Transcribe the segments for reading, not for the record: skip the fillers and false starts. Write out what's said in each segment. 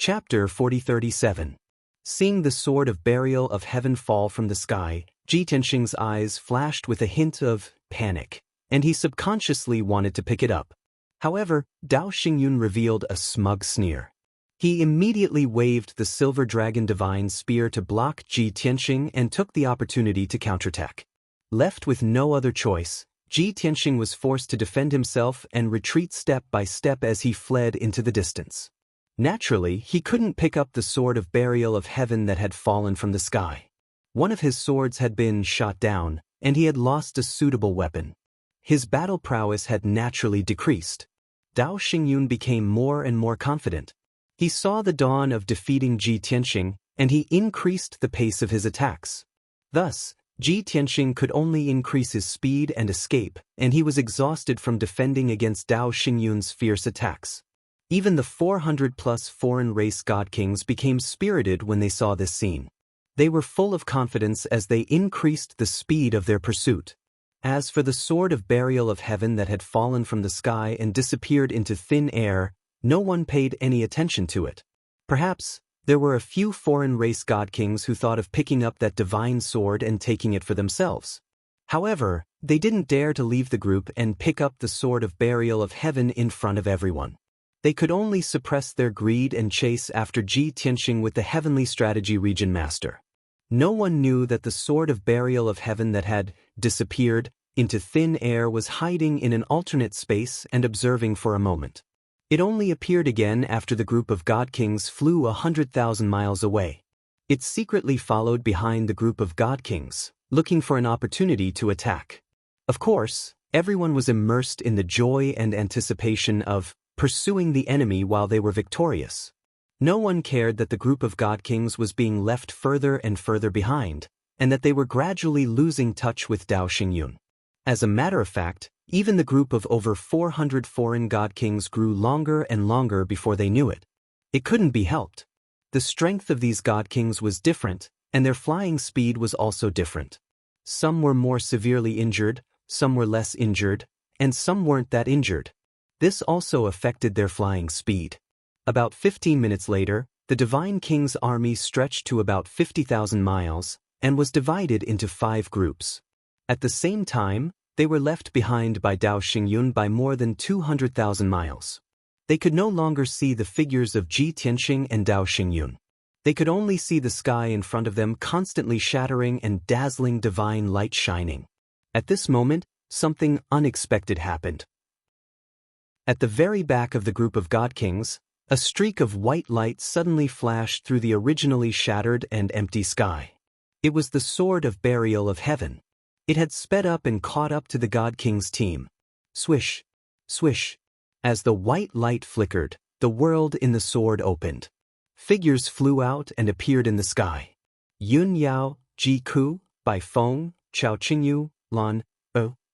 Chapter 4037. Seeing the sword of burial of heaven fall from the sky, Ji Tianxing's eyes flashed with a hint of panic, and he subconsciously wanted to pick it up. However, Dao Xingyun revealed a smug sneer. He immediately waved the silver dragon divine spear to block Ji Tianxing and took the opportunity to counterattack. Left with no other choice, Ji Tianxing was forced to defend himself and retreat step by step as he fled into the distance. Naturally, he couldn't pick up the sword of burial of heaven that had fallen from the sky. One of his swords had been shot down, and he had lost a suitable weapon. His battle prowess had naturally decreased. Dao Xingyun became more and more confident. He saw the dawn of defeating Ji Tianxing, and he increased the pace of his attacks. Thus, Ji Tianxing could only increase his speed and escape, and he was exhausted from defending against Dao Xingyun's fierce attacks. Even the 400-plus foreign race god kings became spirited when they saw this scene. They were full of confidence as they increased the speed of their pursuit. As for the sword of burial of heaven that had fallen from the sky and disappeared into thin air, no one paid any attention to it. Perhaps, there were a few foreign race god kings who thought of picking up that divine sword and taking it for themselves. However, they didn't dare to leave the group and pick up the sword of burial of heaven in front of everyone. They could only suppress their greed and chase after Ji Tianxing with the Heavenly Strategy Region Master. No one knew that the sword of burial of heaven that had disappeared into thin air was hiding in an alternate space and observing for a moment. It only appeared again after the group of god kings flew 100,000 miles away. It secretly followed behind the group of god kings, looking for an opportunity to attack. Of course, everyone was immersed in the joy and anticipation of pursuing the enemy while they were victorious. No one cared that the group of god kings was being left further and further behind, and that they were gradually losing touch with Dao Xingyun. As a matter of fact, even the group of over 400 foreign god kings grew longer and longer before they knew it. It couldn't be helped. The strength of these god kings was different, and their flying speed was also different. Some were more severely injured, some were less injured, and some weren't that injured. This also affected their flying speed. About 15 minutes later, the Divine King's army stretched to about 50,000 miles and was divided into 5 groups. At the same time, they were left behind by Dao Xingyun by more than 200,000 miles. They could no longer see the figures of Ji Tianxing and Dao Xingyun. They could only see the sky in front of them constantly shattering and dazzling divine light shining. At this moment, something unexpected happened. At the very back of the group of god kings, a streak of white light suddenly flashed through the originally shattered and empty sky. It was the sword of burial of heaven. It had sped up and caught up to the god king's team. Swish, swish. As the white light flickered, the world in the sword opened. Figures flew out and appeared in the sky. Yun Yao, Ji Ku, Bai Feng, Chao Qingyu, Lan,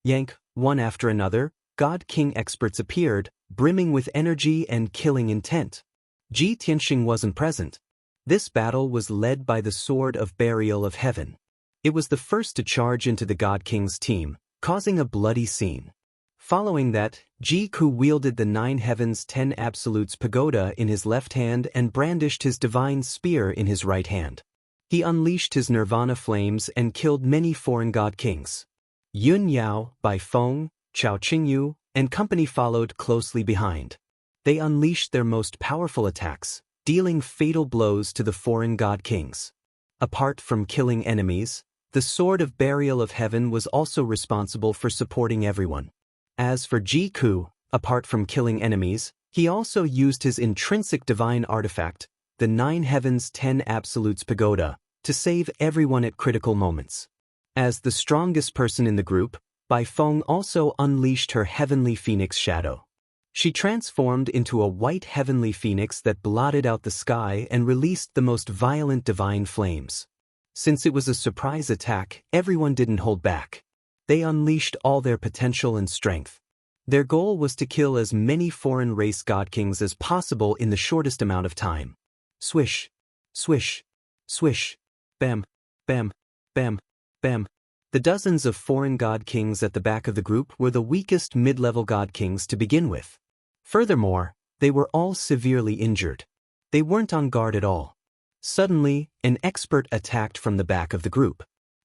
Yang, one after another, God King experts appeared, brimming with energy and killing intent. Ji Tianxing wasn't present. This battle was led by the Sword of Burial of Heaven. It was the first to charge into the God King's team, causing a bloody scene. Following that, Ji Ku wielded the 9 Heavens 10 Absolutes pagoda in his left hand and brandished his divine spear in his right hand. He unleashed his nirvana flames and killed many foreign god kings. Yun Yao, Bai Feng, Chao Qingyu, and company followed closely behind. They unleashed their most powerful attacks, dealing fatal blows to the foreign god kings. Apart from killing enemies, the Sword of Burial of Heaven was also responsible for supporting everyone. As for Ji Ku, apart from killing enemies, he also used his intrinsic divine artifact, the 9 Heavens 10 Absolutes pagoda, to save everyone at critical moments. As the strongest person in the group, Bai Feng also unleashed her heavenly phoenix shadow. She transformed into a white heavenly phoenix that blotted out the sky and released the most violent divine flames. Since it was a surprise attack, everyone didn't hold back. They unleashed all their potential and strength. Their goal was to kill as many foreign race god kings as possible in the shortest amount of time. Swish, swish, swish, bam, bam, bam, bam. The dozens of foreign god kings at the back of the group were the weakest mid-level god kings to begin with. Furthermore, they were all severely injured. They weren't on guard at all. Suddenly, an expert attacked from the back of the group.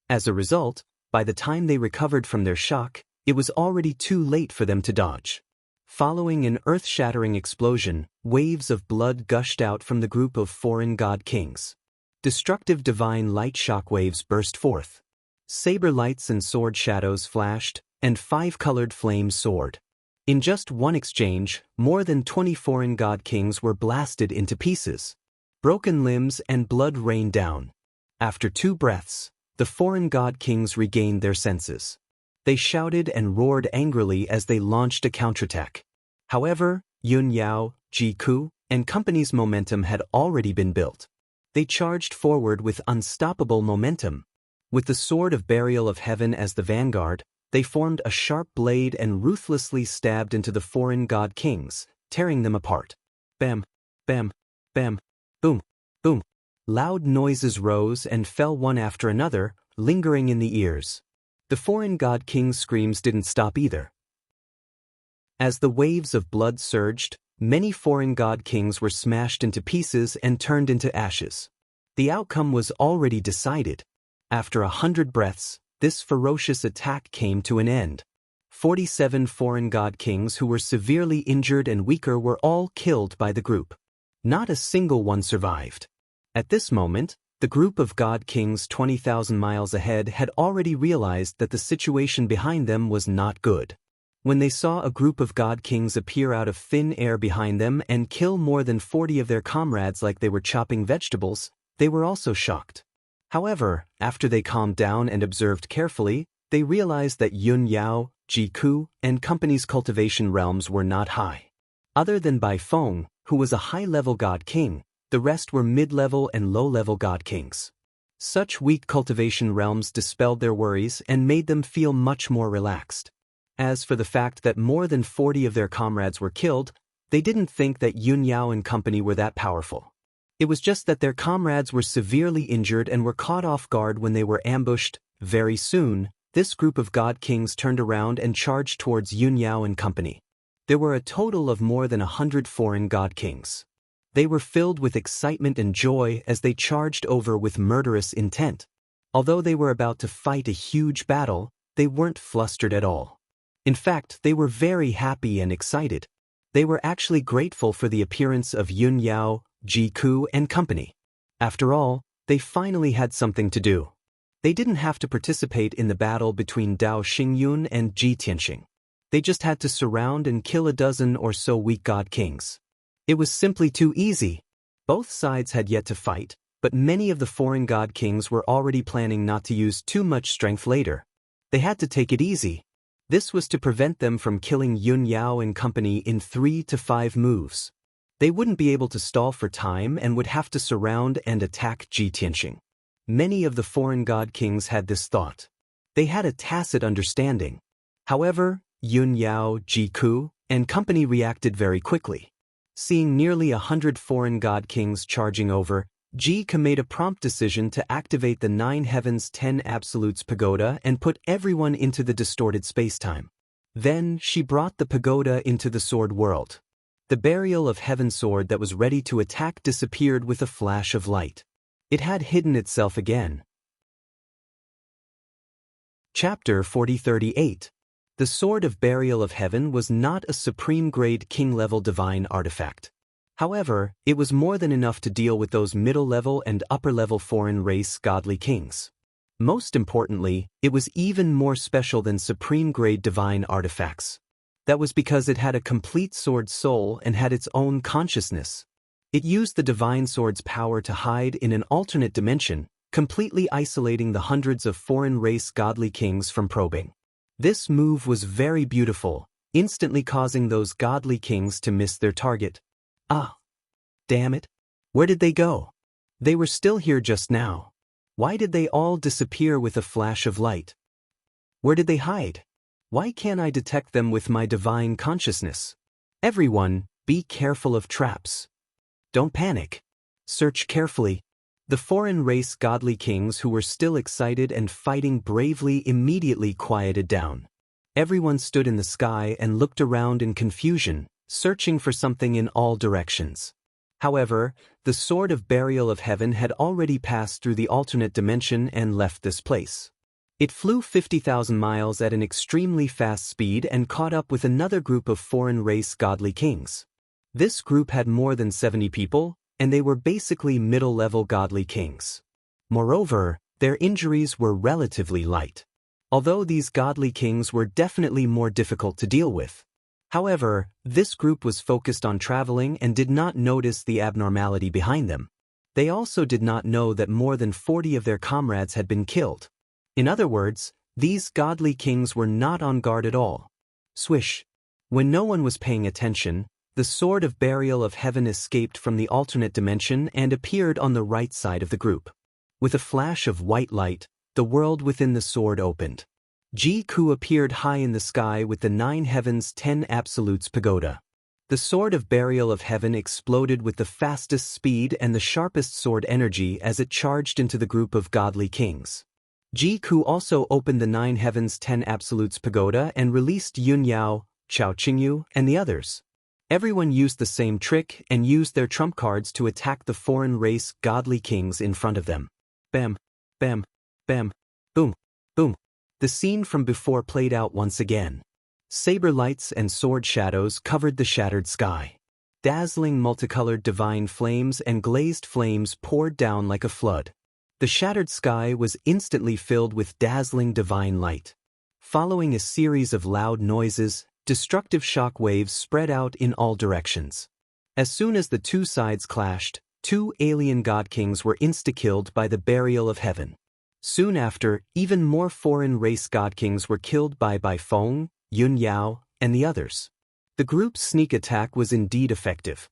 As a result, by the time they recovered from their shock, it was already too late for them to dodge. Following an earth-shattering explosion, waves of blood gushed out from the group of foreign god kings. Destructive divine light shockwaves burst forth. Saber lights and sword shadows flashed, and 5-colored flames soared. In just one exchange, more than 20 foreign god kings were blasted into pieces. Broken limbs and blood rained down. After 2 breaths, the foreign god kings regained their senses. They shouted and roared angrily as they launched a counterattack. However, Yun Yao, Ji Ku, and company's momentum had already been built. They charged forward with unstoppable momentum. With the sword of burial of heaven as the vanguard, they formed a sharp blade and ruthlessly stabbed into the foreign god kings, tearing them apart. Bam, bam, bam, boom, boom. Loud noises rose and fell one after another, lingering in the ears. The foreign god kings' screams didn't stop either. As the waves of blood surged, many foreign god kings were smashed into pieces and turned into ashes. The outcome was already decided. After 100 breaths, this ferocious attack came to an end. 47 foreign god kings who were severely injured and weaker were all killed by the group. Not a single one survived. At this moment, the group of god kings 20,000 miles ahead had already realized that the situation behind them was not good. When they saw a group of god kings appear out of thin air behind them and kill more than 40 of their comrades like they were chopping vegetables, they were also shocked. However, after they calmed down and observed carefully, they realized that Yun Yao, Ji Ku, and company's cultivation realms were not high. Other than Bai Feng, who was a high-level god king, the rest were mid-level and low-level god kings. Such weak cultivation realms dispelled their worries and made them feel much more relaxed. As for the fact that more than 40 of their comrades were killed, they didn't think that Yun Yao and company were that powerful. It was just that their comrades were severely injured and were caught off guard when they were ambushed. Very soon, this group of god kings turned around and charged towards Yun Yao and company. There were a total of more than 100 foreign god kings. They were filled with excitement and joy as they charged over with murderous intent. Although they were about to fight a huge battle, they weren't flustered at all. In fact, they were very happy and excited. They were actually grateful for the appearance of Yun Yao, Ji Ku, and company. After all, they finally had something to do. They didn't have to participate in the battle between Dao Xingyun and Ji Tianxing. They just had to surround and kill a dozen or so weak god kings. It was simply too easy. Both sides had yet to fight, but many of the foreign god kings were already planning not to use too much strength later. They had to take it easy. This was to prevent them from killing Yun Yao and company in 3 to 5 moves. They wouldn't be able to stall for time and would have to surround and attack Ji Tianxing. Many of the foreign god kings had this thought. They had a tacit understanding. However, Yun Yao, Ji Ku, and company reacted very quickly. Seeing nearly 100 foreign god kings charging over, Ji Ku made a prompt decision to activate the 9 Heavens 10 Absolutes pagoda and put everyone into the distorted spacetime. Then she brought the pagoda into the sword world. The burial of heaven sword that was ready to attack disappeared with a flash of light. It had hidden itself again. Chapter 4038. The Sword of Burial of Heaven was not a supreme-grade king-level divine artifact. However, it was more than enough to deal with those middle-level and upper-level foreign race godly kings. Most importantly, it was even more special than supreme-grade divine artifacts. That was because it had a complete sword soul and had its own consciousness. It used the divine sword's power to hide in an alternate dimension, completely isolating the hundreds of foreign race godly kings from probing. This move was very beautiful, instantly causing those godly kings to miss their target. Ah! Damn it! Where did they go? They were still here just now. Why did they all disappear with a flash of light? Where did they hide? Why can't I detect them with my divine consciousness? Everyone, be careful of traps. Don't panic. Search carefully. The foreign race godly kings who were still excited and fighting bravely immediately quieted down. Everyone stood in the sky and looked around in confusion, searching for something in all directions. However, the sword of burial of heaven had already passed through the alternate dimension and left this place. It flew 50,000 miles at an extremely fast speed and caught up with another group of foreign race godly kings. This group had more than 70 people, and they were basically middle-level godly kings. Moreover, their injuries were relatively light. Although these godly kings were definitely more difficult to deal with. However, this group was focused on traveling and did not notice the abnormality behind them. They also did not know that more than 40 of their comrades had been killed. In other words, these godly kings were not on guard at all. Swish. When no one was paying attention, the sword of burial of heaven escaped from the alternate dimension and appeared on the right side of the group. With a flash of white light, the world within the sword opened. Ji-Ku appeared high in the sky with the 9 heavens 10 absolutes pagoda. The sword of burial of heaven exploded with the fastest speed and the sharpest sword energy as it charged into the group of godly kings. Ji-Ku also opened the 9 heavens 10 absolutes pagoda and released Yun Yao, Chao Qingyu, and the others. Everyone used the same trick and used their trump cards to attack the foreign race godly kings in front of them. Bam, bam, bam, boom, boom. The scene from before played out once again. Saber lights and sword shadows covered the shattered sky. Dazzling multicolored divine flames and glazed flames poured down like a flood. The shattered sky was instantly filled with dazzling divine light. Following a series of loud noises, destructive shock waves spread out in all directions. As soon as the two sides clashed, 2 alien god kings were insta-killed by the burial of heaven. Soon after, even more foreign race god kings were killed by Bai Feng, Yun Yao, and the others. The group's sneak attack was indeed effective.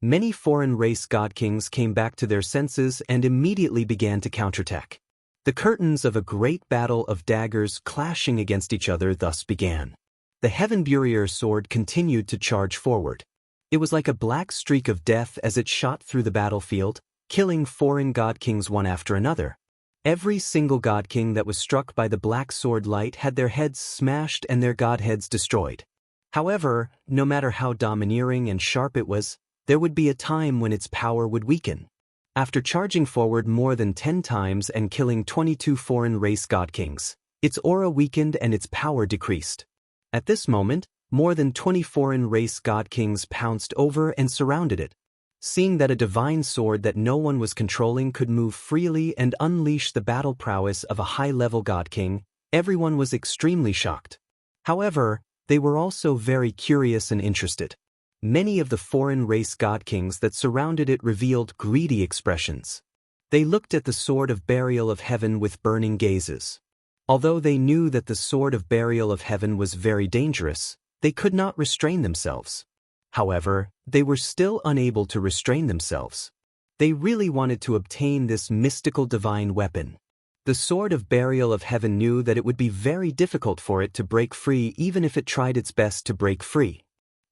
Many foreign race god kings came back to their senses and immediately began to counterattack. The curtains of a great battle of daggers clashing against each other thus began. The Heaven Burier sword continued to charge forward. It was like a black streak of death as it shot through the battlefield, killing foreign god kings one after another. Every single god king that was struck by the black sword light had their heads smashed and their godheads destroyed. However, no matter how domineering and sharp it was, there would be a time when its power would weaken. After charging forward more than 10 times and killing 22 foreign race god kings, its aura weakened and its power decreased. At this moment, more than 20 foreign race god kings pounced over and surrounded it. Seeing that a divine sword that no one was controlling could move freely and unleash the battle prowess of a high-level god king, everyone was extremely shocked. However, they were also very curious and interested. Many of the foreign race god kings that surrounded it revealed greedy expressions. They looked at the sword of burial of heaven with burning gazes. Although they knew that the sword of burial of heaven was very dangerous, they could not restrain themselves. However, they were still unable to restrain themselves. They really wanted to obtain this mystical divine weapon. The sword of burial of heaven knew that it would be very difficult for it to break free even if it tried its best to break free.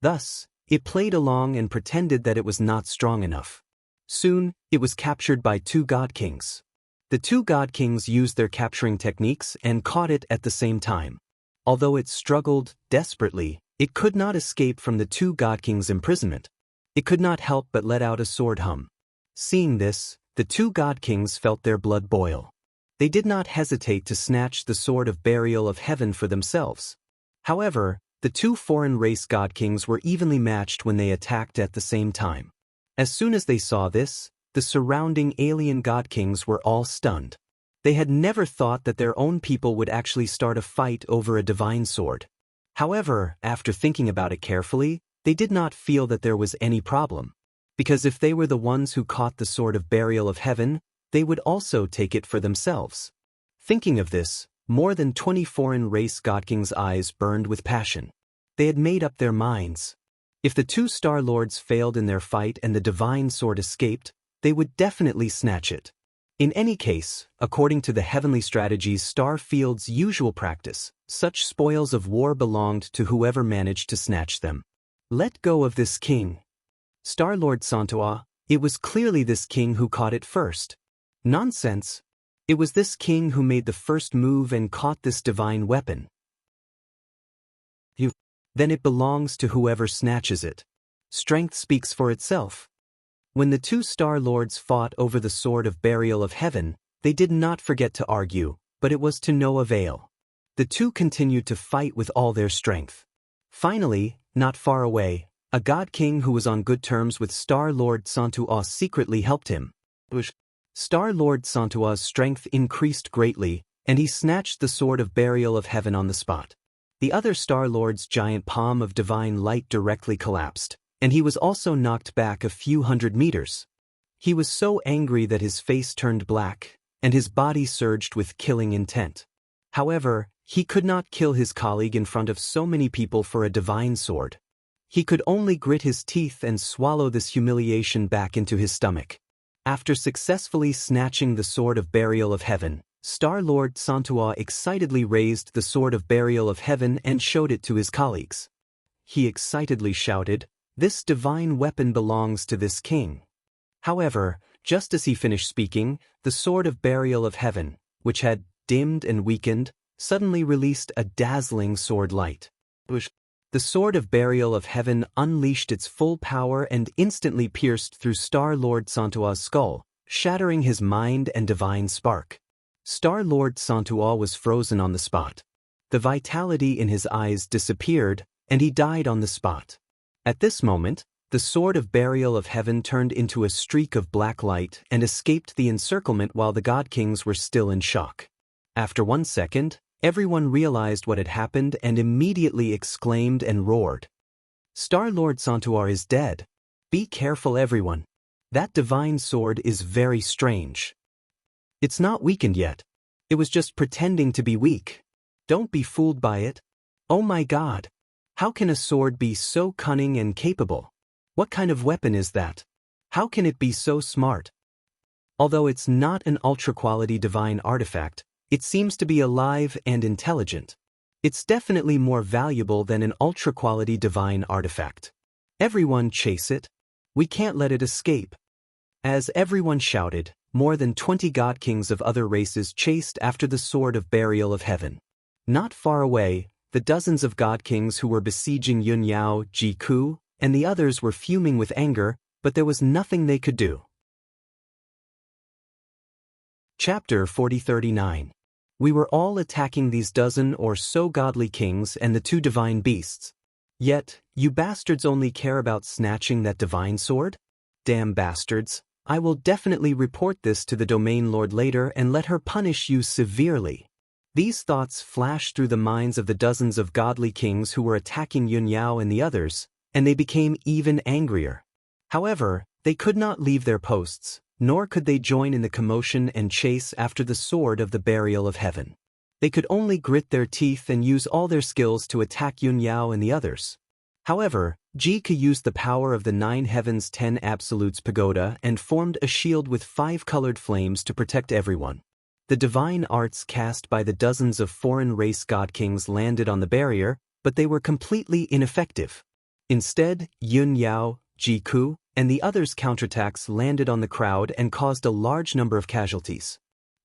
Thus, it played along and pretended that it was not strong enough. Soon, it was captured by 2 god kings. The 2 god kings used their capturing techniques and caught it at the same time. Although it struggled desperately, it could not escape from the 2 god kings' imprisonment. It could not help but let out a sword hum. Seeing this, the 2 god kings felt their blood boil. They did not hesitate to snatch the sword of burial of heaven for themselves. However, the 2 foreign race god kings were evenly matched when they attacked at the same time. As soon as they saw this, the surrounding alien god kings were all stunned. They had never thought that their own people would actually start a fight over a divine sword. However, after thinking about it carefully, they did not feel that there was any problem. Because if they were the ones who caught the sword of burial of heaven, they would also take it for themselves. Thinking of this, more than 20 foreign race god kings' eyes burned with passion. They had made up their minds. If the 2 Star Lords failed in their fight and the divine sword escaped, they would definitely snatch it. In any case, according to the heavenly strategies Starfield's usual practice, such spoils of war belonged to whoever managed to snatch them. Let go of this king. Star-Lord Santoa, it was clearly this king who caught it first. Nonsense. It was this king who made the first move and caught this divine weapon. Then it belongs to whoever snatches it. Strength speaks for itself. When the two Star Lords fought over the Sword of Burial of Heaven, they did not forget to argue, but it was to no avail. The two continued to fight with all their strength. Finally, not far away, a God King who was on good terms with Star Lord Santua's secretly helped him. Star Lord Santua's strength increased greatly, and he snatched the Sword of Burial of Heaven on the spot. The other Star Lord's giant palm of divine light directly collapsed, and he was also knocked back a few hundred meters. He was so angry that his face turned black, and his body surged with killing intent. However, he could not kill his colleague in front of so many people for a divine sword. He could only grit his teeth and swallow this humiliation back into his stomach. After successfully snatching the Sword of Burial of Heaven, Star Lord Santua excitedly raised the Sword of Burial of Heaven and showed it to his colleagues. He excitedly shouted, "This divine weapon belongs to this king." However, just as he finished speaking, the Sword of Burial of Heaven, which had dimmed and weakened, suddenly released a dazzling sword light. The Sword of Burial of Heaven unleashed its full power and instantly pierced through Star Lord Santua's skull, shattering his mind and divine spark. Star Lord Santua was frozen on the spot. The vitality in his eyes disappeared, and he died on the spot. At this moment, the Sword of Burial of Heaven turned into a streak of black light and escaped the encirclement while the God Kings were still in shock. After 1 second, everyone realized what had happened and immediately exclaimed and roared. "Star Lord Santua is dead. Be careful, everyone. That divine sword is very strange. It's not weakened yet. It was just pretending to be weak. Don't be fooled by it. Oh my God! How can a sword be so cunning and capable? What kind of weapon is that? How can it be so smart?" Although it's not an ultra-quality divine artifact, it seems to be alive and intelligent. It's definitely more valuable than an ultra-quality divine artifact. Everyone chase it. We can't let it escape. As everyone shouted, more than 20 God Kings of other races chased after the Sword of Burial of Heaven. Not far away, the dozens of God Kings who were besieging Yun Yao, Ji Ku, and the others were fuming with anger, but there was nothing they could do. Chapter 4039. We were all attacking these dozen or so godly kings and the two divine beasts. Yet, you bastards only care about snatching that divine sword? Damn bastards. I will definitely report this to the Domain Lord later and let her punish you severely. These thoughts flashed through the minds of the dozens of godly kings who were attacking Yun Yao and the others, and they became even angrier. However, they could not leave their posts, nor could they join in the commotion and chase after the Sword of the Burial of Heaven. They could only grit their teeth and use all their skills to attack Yun Yao and the others. However, Ji Ke used the power of the 9 Heavens 10 Absolutes Pagoda and formed a shield with 5 colored flames to protect everyone. The divine arts cast by the dozens of foreign race God Kings landed on the barrier, but they were completely ineffective. Instead, Yun Yao, Ji Ku, and the others' counterattacks landed on the crowd and caused a large number of casualties.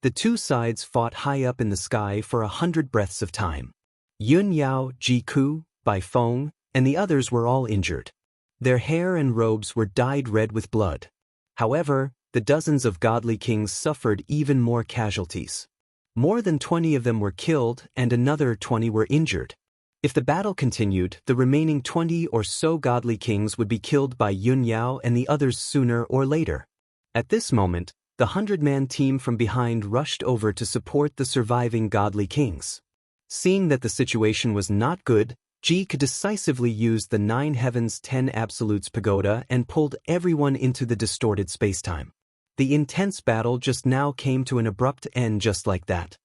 The two sides fought high up in the sky for 100 breaths of time. Yun Yao, Ji Ku, Bai Feng, and the others were all injured. Their hair and robes were dyed red with blood. However, the dozens of godly kings suffered even more casualties. More than 20 of them were killed and another 20 were injured. If the battle continued, the remaining 20 or so godly kings would be killed by Yun Yao and the others sooner or later. At this moment, the 100-man team from behind rushed over to support the surviving godly kings. Seeing that the situation was not good, Ji Ke decisively used the 9 Heavens 10 Absolutes Pagoda and pulled everyone into the distorted spacetime. The intense battle just now came to an abrupt end just like that.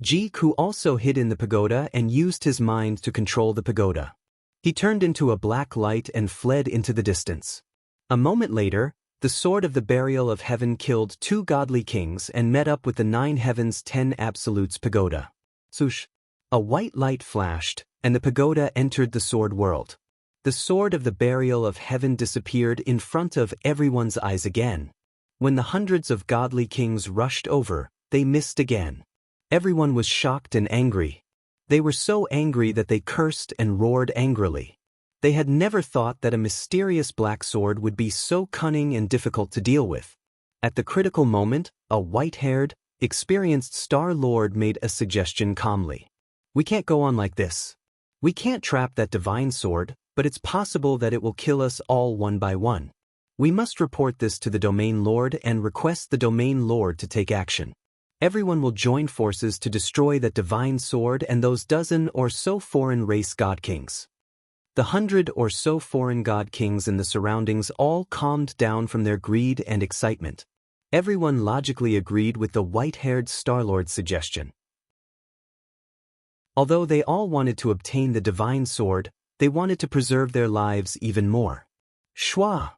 Ji Ke also hid in the pagoda and used his mind to control the pagoda. He turned into a black light and fled into the distance. A moment later, the Sword of the Burial of Heaven killed 2 godly kings and met up with the 9 Heavens 10 Absolutes Pagoda. Swoosh! A white light flashed, and the pagoda entered the sword world. The Sword of the Burial of Heaven disappeared in front of everyone's eyes again. When the hundreds of godly kings rushed over, they missed again. Everyone was shocked and angry. They were so angry that they cursed and roared angrily. They had never thought that a mysterious black sword would be so cunning and difficult to deal with. At the critical moment, a white-haired, experienced Star Lord made a suggestion calmly. We can't go on like this. We can't trap that divine sword, but it's possible that it will kill us all one by one. We must report this to the Domain Lord and request the Domain Lord to take action. Everyone will join forces to destroy that divine sword and those dozen or so foreign race god kings. The 100 or so foreign god kings in the surroundings all calmed down from their greed and excitement. Everyone logically agreed with the white-haired Star-Lord's suggestion. Although they all wanted to obtain the divine sword, they wanted to preserve their lives even more. Shua!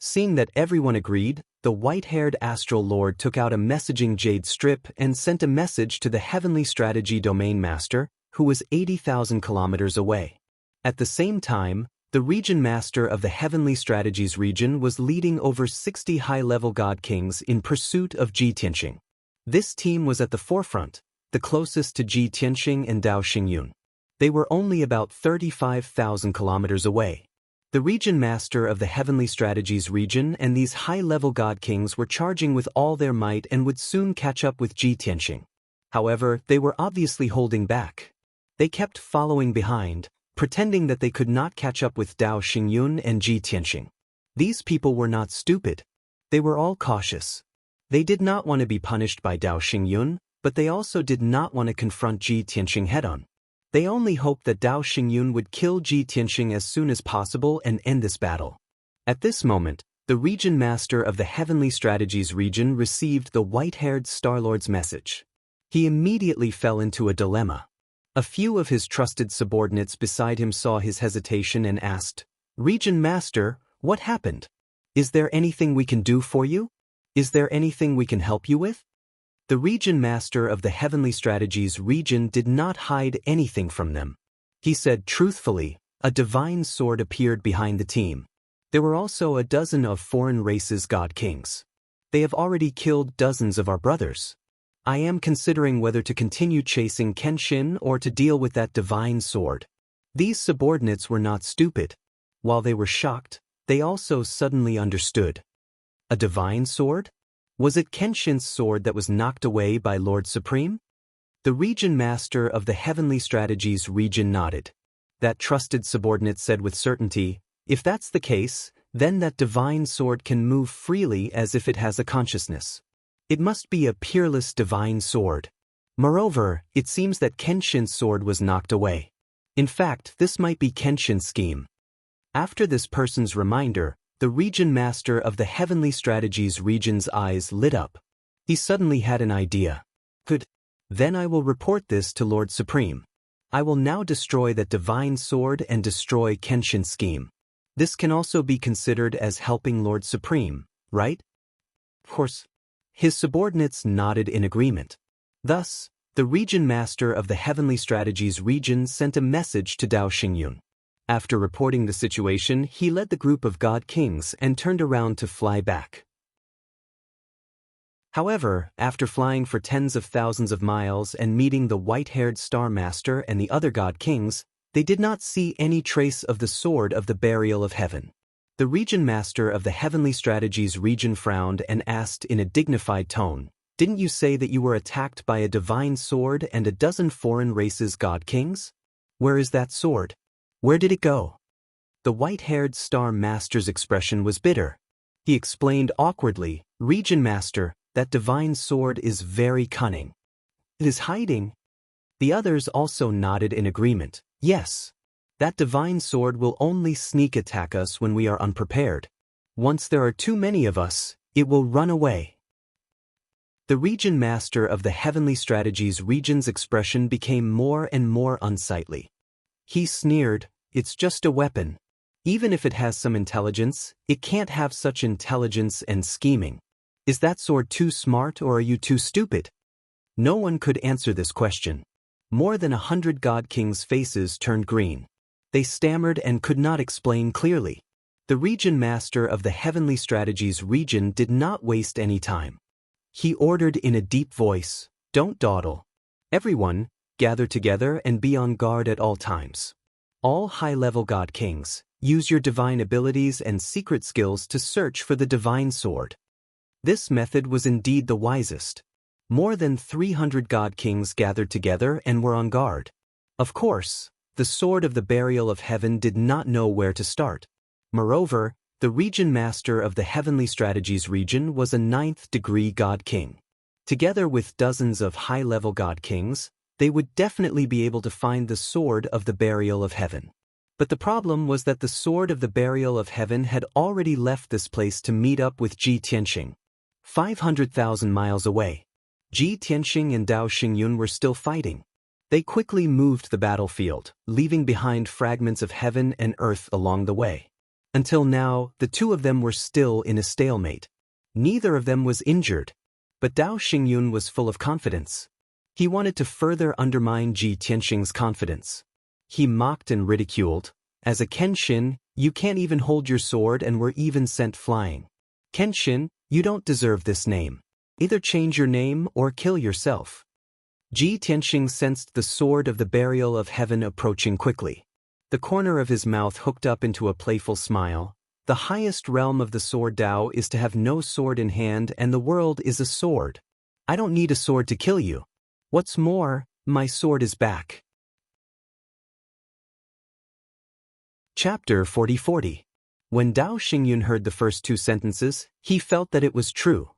Seeing that everyone agreed, the white-haired Astral Lord took out a messaging jade strip and sent a message to the Heavenly Strategy Domain Master, who was 80,000 kilometers away. At the same time, the Region Master of the Heavenly Strategies region was leading over 60 high-level God Kings in pursuit of Ji Tianxing. This team was at the forefront, the closest to Ji Tianxing and Dao Xingyun. They were only about 35,000 kilometers away. The Region Master of the Heavenly Strategies region and these high-level God Kings were charging with all their might and would soon catch up with Ji Tianxing. However, they were obviously holding back. They kept following behind, pretending that they could not catch up with Dao Xingyun and Ji Tianxing. These people were not stupid. They were all cautious. They did not want to be punished by Dao Xingyun, but they also did not want to confront Ji Tianxing head-on. They only hoped that Dao Xingyun would kill Ji Tianxing as soon as possible and end this battle. At this moment, the Region Master of the Heavenly Strategies region received the white-haired Star-Lord's message. He immediately fell into a dilemma. A few of his trusted subordinates beside him saw his hesitation and asked, "Region Master, what happened? Is there anything we can do for you? Is there anything we can help you with?" The Region Master of the Heavenly Strategies region did not hide anything from them. He said truthfully, a divine sword appeared behind the team. There were also a dozen of foreign races god kings. They have already killed dozens of our brothers. I am considering whether to continue chasing Kenshin or to deal with that divine sword. These subordinates were not stupid. While they were shocked, they also suddenly understood. A divine sword? Was it Kenshin's sword that was knocked away by Lord Supreme? The Region Master of the Heavenly Strategies region nodded. That trusted subordinate said with certainty, "If that's the case, then that divine sword can move freely as if it has a consciousness. It must be a peerless divine sword. Moreover, it seems that Kenshin's sword was knocked away. In fact, this might be Kenshin's scheme." After this person's reminder, the Region Master of the Heavenly Strategies region's eyes lit up. He suddenly had an idea. Good. Then I will report this to Lord Supreme. I will now destroy that divine sword and destroy Kenshin's scheme. This can also be considered as helping Lord Supreme, right? Of course. His subordinates nodded in agreement. Thus, the Region Master of the Heavenly Strategies region sent a message to Dao Xingyun. After reporting the situation, he led the group of God Kings and turned around to fly back. However, after flying for tens of thousands of miles and meeting the white-haired Star Master and the other God Kings, they did not see any trace of the sword of the burial of heaven. The Region Master of the Heavenly Strategies region frowned and asked in a dignified tone, "Didn't you say that you were attacked by a divine sword and a dozen foreign races god kings? Where is that sword? Where did it go?" The white-haired Star Master's expression was bitter. He explained awkwardly, "Region Master, that divine sword is very cunning. It is hiding." The others also nodded in agreement. Yes. That divine sword will only sneak attack us when we are unprepared. Once there are too many of us, it will run away. The Region Master of the Heavenly Strategies region's expression became more and more unsightly. He sneered, "It's just a weapon. Even if it has some intelligence, it can't have such intelligence and scheming. Is that sword too smart or are you too stupid?" No one could answer this question. More than 100 God Kings' faces turned green. They stammered and could not explain clearly. The Region Master of the Heavenly Strategies region did not waste any time. He ordered in a deep voice, "Don't dawdle. Everyone, gather together and be on guard at all times." All high-level god kings, use your divine abilities and secret skills to search for the divine sword. This method was indeed the wisest. More than 300 god kings gathered together and were on guard. Of course, the sword of the burial of heaven did not know where to start. Moreover, the region master of the heavenly strategies region was a 9th-degree god king. Together with dozens of high-level god kings, they would definitely be able to find the sword of the burial of heaven. But the problem was that the sword of the burial of heaven had already left this place to meet up with Ji Tianxing. 500,000 miles away, Ji Tianxing and Dao Xingyun were still fighting. They quickly moved the battlefield, leaving behind fragments of heaven and earth along the way. Until now, the two of them were still in a stalemate. Neither of them was injured, but Dao Xingyun was full of confidence. He wanted to further undermine Ji Tianxing's confidence. He mocked and ridiculed, "As a Kenshin, you can't even hold your sword and were even sent flying. Kenshin, you don't deserve this name. Either change your name or kill yourself." Ji Tianxing sensed the sword of the burial of heaven approaching quickly. The corner of his mouth hooked up into a playful smile. The highest realm of the sword Dao is to have no sword in hand, and the world is a sword. I don't need a sword to kill you. What's more, my sword is back. Chapter 40. When Dao Xingyun heard the first two sentences, he felt that it was true.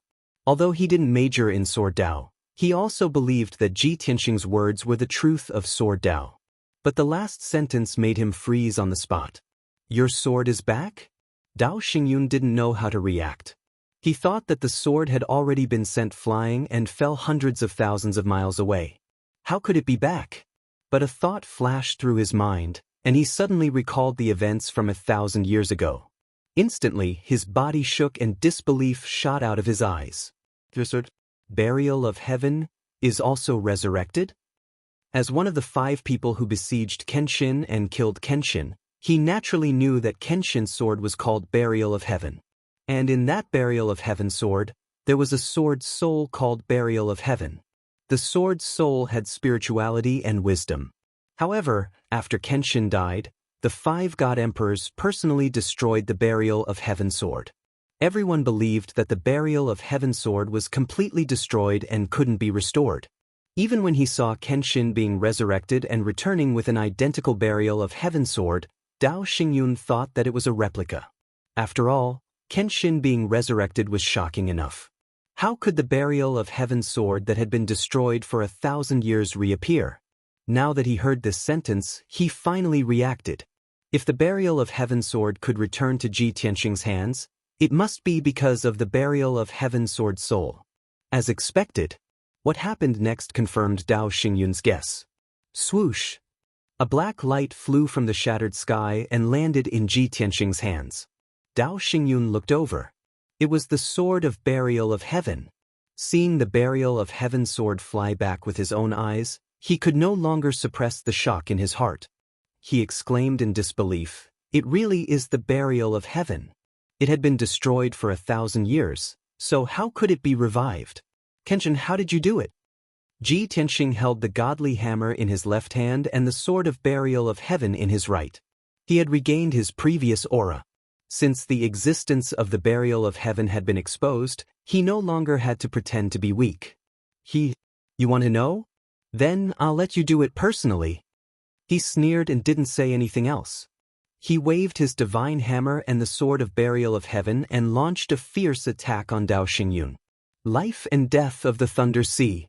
Although he didn't major in sword Dao, he also believed that Ji Tianxing's words were the truth of sword Dao. But the last sentence made him freeze on the spot. Your sword is back? Dao Xingyun didn't know how to react. He thought that the sword had already been sent flying and fell hundreds of thousands of miles away. How could it be back? But a thought flashed through his mind, and he suddenly recalled the events from 1,000 years ago. Instantly, his body shook and disbelief shot out of his eyes. The sword, burial of heaven, is also resurrected? As one of the 5 people who besieged Kenshin and killed Kenshin, he naturally knew that Kenshin's sword was called Burial of Heaven. And in that Burial of Heaven sword, there was a sword soul called Burial of Heaven. The sword's soul had spirituality and wisdom. However, after Kenshin died, the 5 god emperors personally destroyed the Burial of Heaven sword. Everyone believed that the Burial of Heaven sword was completely destroyed and couldn't be restored. Even when he saw Kenshin being resurrected and returning with an identical Burial of Heaven sword, Dao Xingyun thought that it was a replica. After all, Kenshin being resurrected was shocking enough. How could the Burial of Heaven sword that had been destroyed for 1,000 years reappear? Now that he heard this sentence, he finally reacted. If the Burial of Heaven sword could return to Ji Tianxing's hands, it must be because of the Burial of Heaven sword soul. As expected, what happened next confirmed Dao Xingyun's guess. Swoosh! A black light flew from the shattered sky and landed in Ji Tianxing's hands. Dao Xingyun looked over. It was the sword of Burial of Heaven. Seeing the Burial of Heaven sword fly back with his own eyes, he could no longer suppress the shock in his heart. He exclaimed in disbelief, "It really is the Burial of Heaven. It had been destroyed for 1,000 years, so how could it be revived? Kenshin, how did you do it?" Ji Tianxing held the godly hammer in his left hand and the sword of Burial of Heaven in his right. He had regained his previous aura. Since the existence of the Burial of Heaven had been exposed, he no longer had to pretend to be weak. You want to know? Then I'll let you do it personally." He sneered and didn't say anything else. He waved his divine hammer and the sword of Burial of Heaven and launched a fierce attack on Dao Xingyun. Life and death of the Thunder Sea.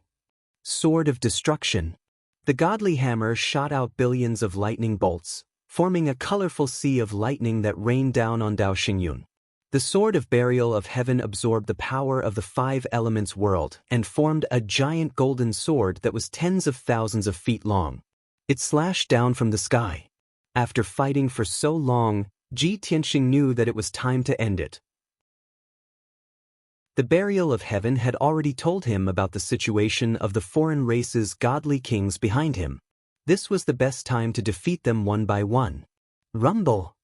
Sword of Destruction. The godly hammer shot out billions of lightning bolts, forming a colorful sea of lightning that rained down on Dao Xingyun. The sword of Burial of Heaven absorbed the power of the 5 elements world and formed a giant golden sword that was tens of thousands of feet long. It slashed down from the sky. After fighting for so long, Ji Tianxing knew that it was time to end it. The Burial of Heaven had already told him about the situation of the foreign race's godly kings behind him. This was the best time to defeat them one by one. Rumble!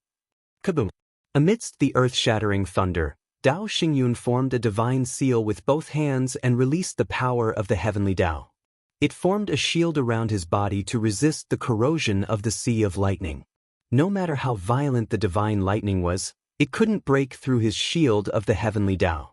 Kaboom! Amidst the earth-shattering thunder, Dao Xingyun formed a divine seal with both hands and released the power of the heavenly Dao. It formed a shield around his body to resist the corrosion of the sea of lightning. No matter how violent the divine lightning was, it couldn't break through his shield of the heavenly Dao.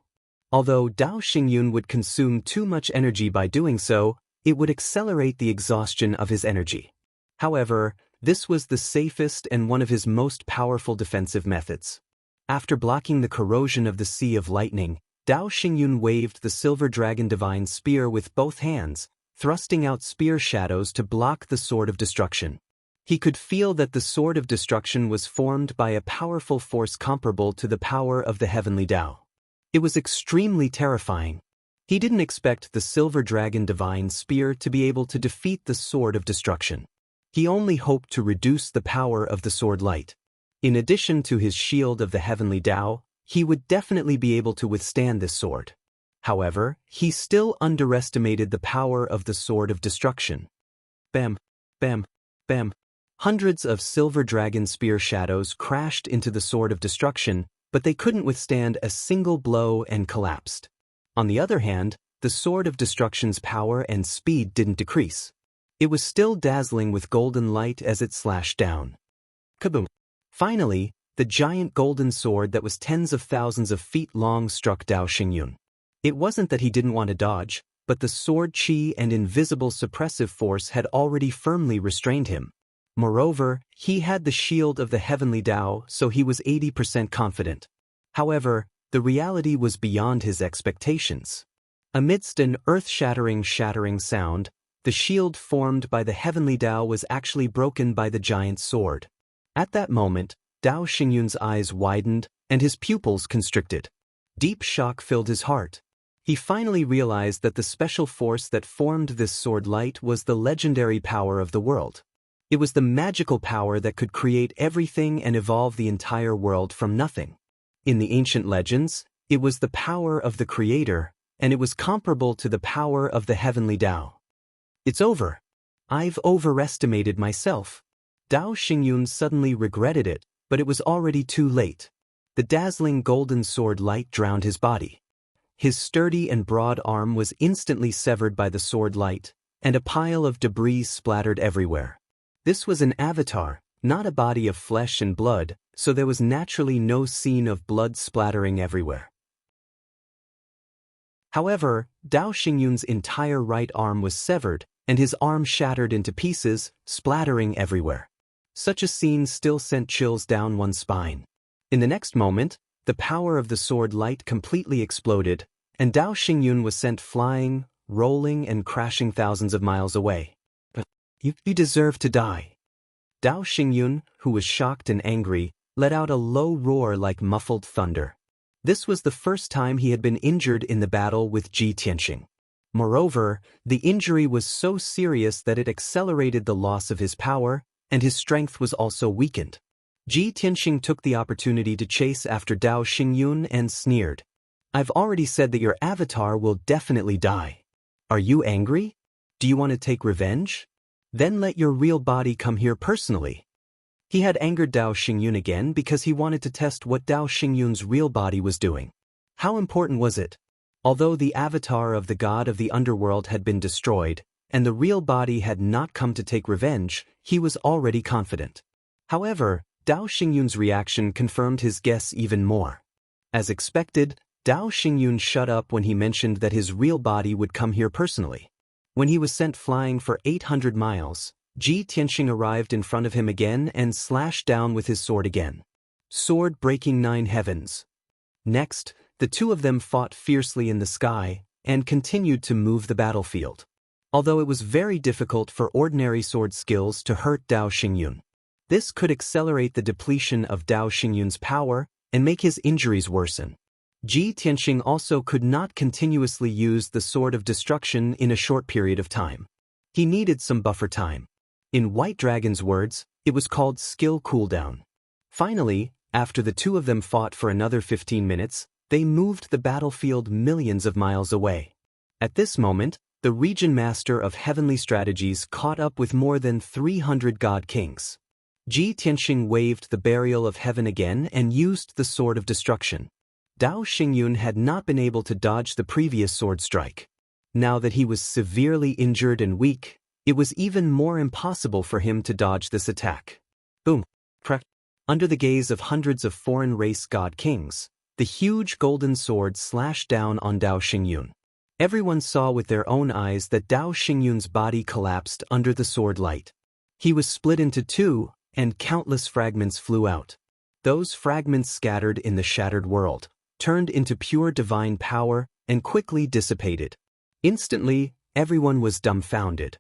Although Dao Xingyun would consume too much energy by doing so, it would accelerate the exhaustion of his energy. However, this was the safest and one of his most powerful defensive methods. After blocking the corrosion of the Sea of Lightning, Dao Xingyun waved the Silver Dragon Divine Spear with both hands, thrusting out spear shadows to block the Sword of Destruction. He could feel that the Sword of Destruction was formed by a powerful force comparable to the power of the Heavenly Dao. It was extremely terrifying. He didn't expect the Silver Dragon Divine Spear to be able to defeat the Sword of Destruction. He only hoped to reduce the power of the Sword Light. In addition to his shield of the Heavenly Dao, he would definitely be able to withstand this sword. However, he still underestimated the power of the Sword of Destruction. Bam, bam, bam. Hundreds of Silver Dragon Spear shadows crashed into the Sword of Destruction, but they couldn't withstand a single blow and collapsed. On the other hand, the Sword of Destruction's power and speed didn't decrease. It was still dazzling with golden light as it slashed down. Kaboom! Finally, the giant golden sword that was tens of thousands of feet long struck Dao Xingyun. It wasn't that he didn't want to dodge, but the sword chi and invisible suppressive force had already firmly restrained him. Moreover, he had the shield of the Heavenly Dao, so he was 80% confident. However, the reality was beyond his expectations. Amidst an earth-shattering sound, the shield formed by the Heavenly Dao was actually broken by the giant sword. At that moment, Dao Xingyun's eyes widened and his pupils constricted. Deep shock filled his heart. He finally realized that the special force that formed this sword light was the legendary power of the world. It was the magical power that could create everything and evolve the entire world from nothing. In the ancient legends, it was the power of the Creator, and it was comparable to the power of the Heavenly Dao. It's over. I've overestimated myself. Dao Xingyun suddenly regretted it, but it was already too late. The dazzling golden sword light drowned his body. His sturdy and broad arm was instantly severed by the sword light, and a pile of debris splattered everywhere. This was an avatar, not a body of flesh and blood, so there was naturally no scene of blood splattering everywhere. However, Dao Xingyun's entire right arm was severed, and his arm shattered into pieces, splattering everywhere. Such a scene still sent chills down one's spine. In the next moment, the power of the sword light completely exploded, and Dao Xingyun was sent flying, rolling and crashing thousands of miles away. You deserve to die. Dao Xingyun, who was shocked and angry, let out a low roar like muffled thunder. This was the first time he had been injured in the battle with Ji Tianxing. Moreover, the injury was so serious that it accelerated the loss of his power, and his strength was also weakened. Ji Tianxing took the opportunity to chase after Dao Xingyun and sneered. I've already said that your avatar will definitely die. Are you angry? Do you want to take revenge? Then let your real body come here personally. He had angered Dao Xingyun again because he wanted to test what Dao Xingyun's real body was doing. How important was it? Although the avatar of the god of the underworld had been destroyed, and the real body had not come to take revenge, he was already confident. However, Dao Xingyun's reaction confirmed his guess even more. As expected, Dao Xingyun shut up when he mentioned that his real body would come here personally. When he was sent flying for 800 miles, Ji Tianxing arrived in front of him again and slashed down with his sword again. Sword breaking 9 heavens. Next, the two of them fought fiercely in the sky and continued to move the battlefield. Although it was very difficult for ordinary sword skills to hurt Dao Xingyun. This could accelerate the depletion of Dao Xingyun's power and make his injuries worsen. Ji Tianxing also could not continuously use the Sword of Destruction in a short period of time. He needed some buffer time. In White Dragon's words, it was called skill cooldown. Finally, after the two of them fought for another 15 minutes, they moved the battlefield millions of miles away. At this moment, the Region Master of Heavenly Strategies caught up with more than 300 God Kings. Ji Tianxing waved the Burial of Heaven again and used the Sword of Destruction. Dao Xingyun had not been able to dodge the previous sword strike. Now that he was severely injured and weak, it was even more impossible for him to dodge this attack. Boom! Under the gaze of hundreds of foreign race god kings, the huge golden sword slashed down on Dao Xingyun. Everyone saw with their own eyes that Dao Xingyun's body collapsed under the sword light. He was split into two, and countless fragments flew out. Those fragments scattered in the shattered world, turned into pure divine power, and quickly dissipated. Instantly, everyone was dumbfounded.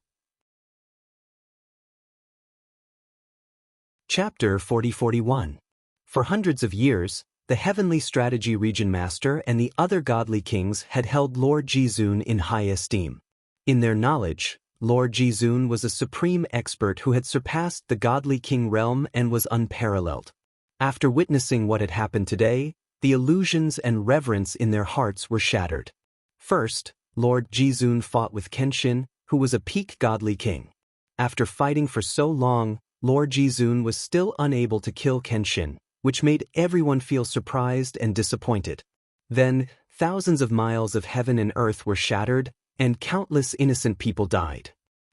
Chapter 40-41. For hundreds of years, the Heavenly Strategy Region Master and the other godly kings had held Lord Jizun in high esteem. In their knowledge, Lord Jizun was a supreme expert who had surpassed the godly king realm and was unparalleled. After witnessing what had happened today, the illusions and reverence in their hearts were shattered. First, Lord Jizun fought with Kenshin, who was a peak godly king. After fighting for so long, Lord Jizun was still unable to kill Kenshin, which made everyone feel surprised and disappointed. Then, thousands of miles of heaven and earth were shattered, and countless innocent people died.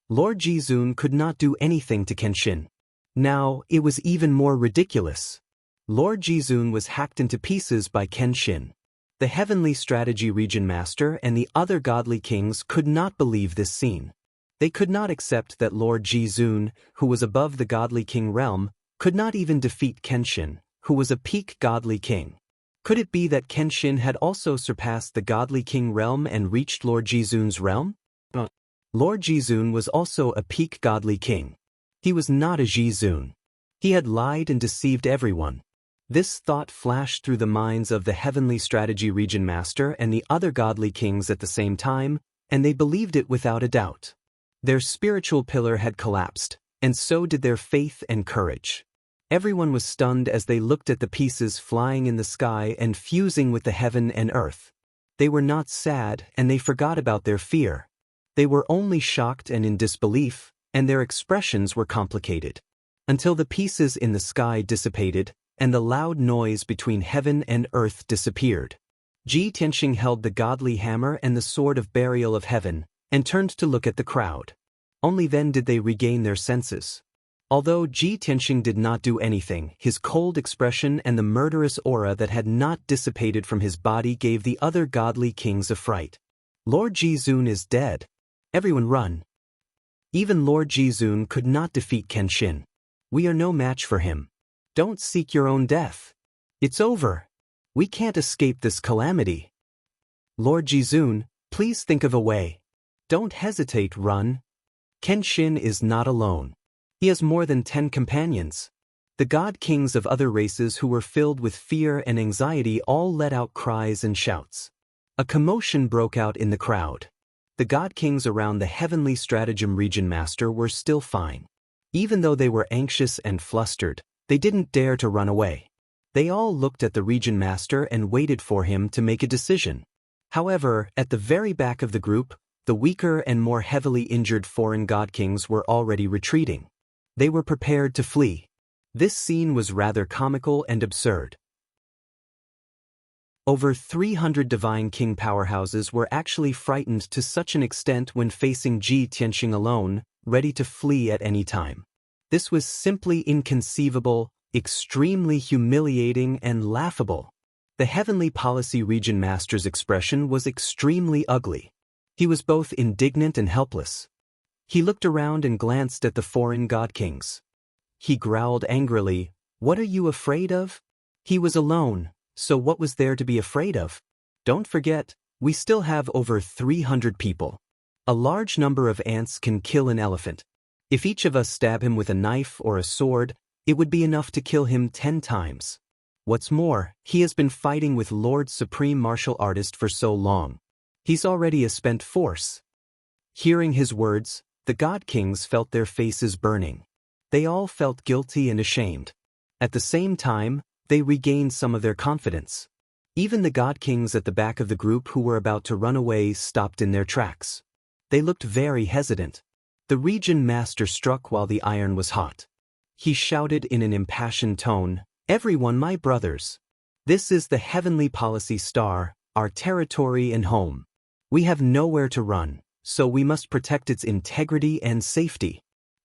Lord Jizun could not do anything to Kenshin. Now, it was even more ridiculous. Lord Jizun was hacked into pieces by Kenshin. The Heavenly Strategy Region Master and the other godly kings could not believe this scene. They could not accept that Lord Jizun, who was above the godly king realm, could not even defeat Kenshin, who was a peak godly king. Could it be that Kenshin had also surpassed the godly king realm and reached Lord Jizun's realm? Lord Jizun was also a peak godly king. He was not a Jizun. He had lied and deceived everyone. This thought flashed through the minds of the Heavenly Strategy Region Master and the other godly kings at the same time, and they believed it without a doubt. Their spiritual pillar had collapsed, and so did their faith and courage. Everyone was stunned as they looked at the pieces flying in the sky and fusing with the heaven and earth. They were not sad, and they forgot about their fear. They were only shocked and in disbelief, and their expressions were complicated. Until the pieces in the sky dissipated, and the loud noise between heaven and earth disappeared. Ji Tianxing held the godly hammer and the sword of burial of heaven, and turned to look at the crowd. Only then did they regain their senses. Although Ji Tianxing did not do anything, his cold expression and the murderous aura that had not dissipated from his body gave the other godly kings a fright. Lord Jizun is dead. Everyone run. Even Lord Jizun could not defeat Kenshin. We are no match for him. Don't seek your own death. It's over. We can't escape this calamity. Lord Jizun, please think of a way. Don't hesitate, run. Kenshin is not alone. He has more than 10 companions. The god kings of other races who were filled with fear and anxiety all let out cries and shouts. A commotion broke out in the crowd. The god kings around the Heavenly Stratagem Region Master were still fine. Even though they were anxious and flustered, they didn't dare to run away. They all looked at the Region Master and waited for him to make a decision. However, at the very back of the group, the weaker and more heavily injured foreign god kings were already retreating. They were prepared to flee. This scene was rather comical and absurd. Over 300 divine king powerhouses were actually frightened to such an extent when facing Ji Tianxing alone, ready to flee at any time. This was simply inconceivable, extremely humiliating and laughable. The Heavenly Policy Region Master's expression was extremely ugly. He was both indignant and helpless. He looked around and glanced at the foreign god kings. He growled angrily, "What are you afraid of?" He was alone, so what was there to be afraid of? Don't forget, we still have over 300 people. A large number of ants can kill an elephant. If each of us stab him with a knife or a sword, it would be enough to kill him 10 times. What's more, he has been fighting with Lord Supreme Martial Artist for so long. He's already a spent force. Hearing his words, the god kings felt their faces burning. They all felt guilty and ashamed. At the same time, they regained some of their confidence. Even the god kings at the back of the group who were about to run away stopped in their tracks. They looked very hesitant. The region master struck while the iron was hot. He shouted in an impassioned tone, "Everyone, my brothers! This is the Heavenly Policy Star, our territory and home. We have nowhere to run, so we must protect its integrity and safety.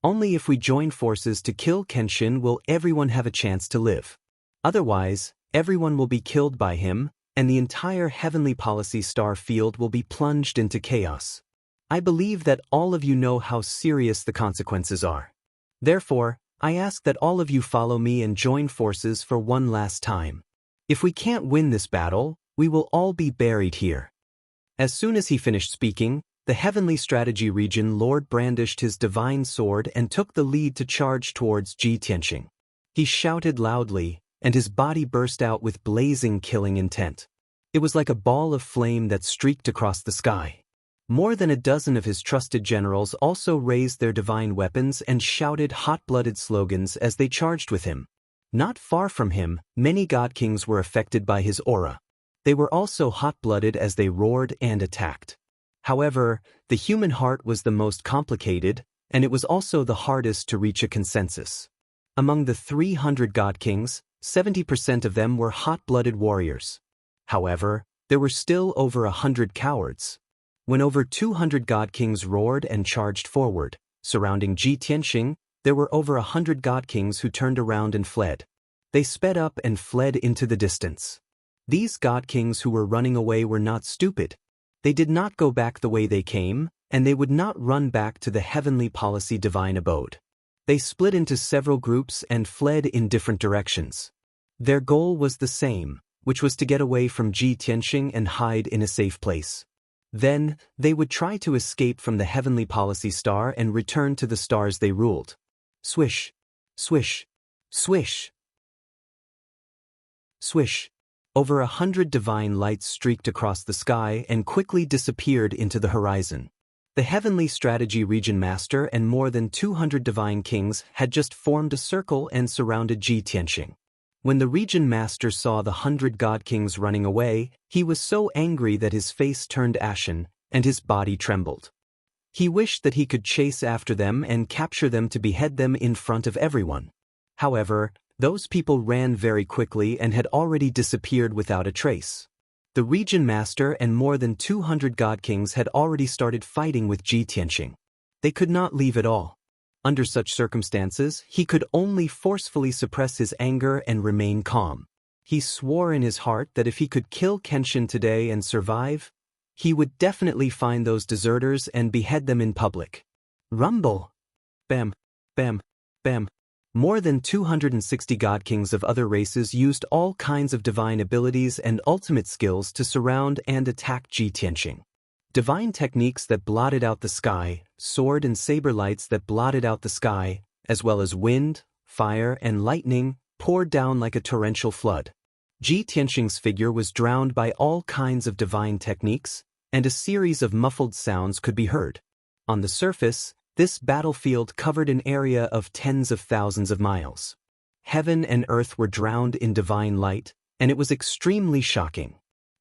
Only if we join forces to kill Kenshin will everyone have a chance to live. Otherwise, everyone will be killed by him, and the entire heavenly policy star field will be plunged into chaos. I believe that all of you know how serious the consequences are. Therefore, I ask that all of you follow me and join forces for one last time. If we can't win this battle, we will all be buried here. As soon as he finished speaking, the Heavenly Strategy Region Lord brandished his divine sword and took the lead to charge towards Ji Tianxing. He shouted loudly, and his body burst out with blazing killing intent. It was like a ball of flame that streaked across the sky. More than a dozen of his trusted generals also raised their divine weapons and shouted hot-blooded slogans as they charged with him. Not far from him, many god kings were affected by his aura. They were also hot-blooded as they roared and attacked. However, the human heart was the most complicated, and it was also the hardest to reach a consensus. Among the 300 god kings, 70% of them were hot-blooded warriors. However, there were still over 100 cowards. When over 200 god kings roared and charged forward, surrounding Ji Tianxing, there were over 100 god kings who turned around and fled. They sped up and fled into the distance. These god kings who were running away were not stupid. They did not go back the way they came, and they would not run back to the heavenly policy divine abode. They split into several groups and fled in different directions. Their goal was the same, which was to get away from Ji Tianxing and hide in a safe place. Then, they would try to escape from the heavenly policy star and return to the stars they ruled. Swish, swish, swish, swish. Over 100 divine lights streaked across the sky and quickly disappeared into the horizon. The Heavenly Strategy Region Master and more than 200 divine kings had just formed a circle and surrounded Ji Tianxing. When the Region Master saw the 100 god kings running away, he was so angry that his face turned ashen, and his body trembled. He wished that he could chase after them and capture them to behead them in front of everyone. However, those people ran very quickly and had already disappeared without a trace. The Region Master and more than 200 god kings had already started fighting with Ji Tianxing. They could not leave at all. Under such circumstances, he could only forcefully suppress his anger and remain calm. He swore in his heart that if he could kill Kenshin today and survive, he would definitely find those deserters and behead them in public. Rumble! Bam! Bam! Bam! More than 260 god kings of other races used all kinds of divine abilities and ultimate skills to surround and attack Ji Tianxing. Divine techniques that blotted out the sky, sword and saber lights that blotted out the sky, as well as wind, fire, and lightning, poured down like a torrential flood. Ji Tianxing's figure was drowned by all kinds of divine techniques, and a series of muffled sounds could be heard. On the surface, this battlefield covered an area of tens of thousands of miles. Heaven and earth were drowned in divine light, and it was extremely shocking.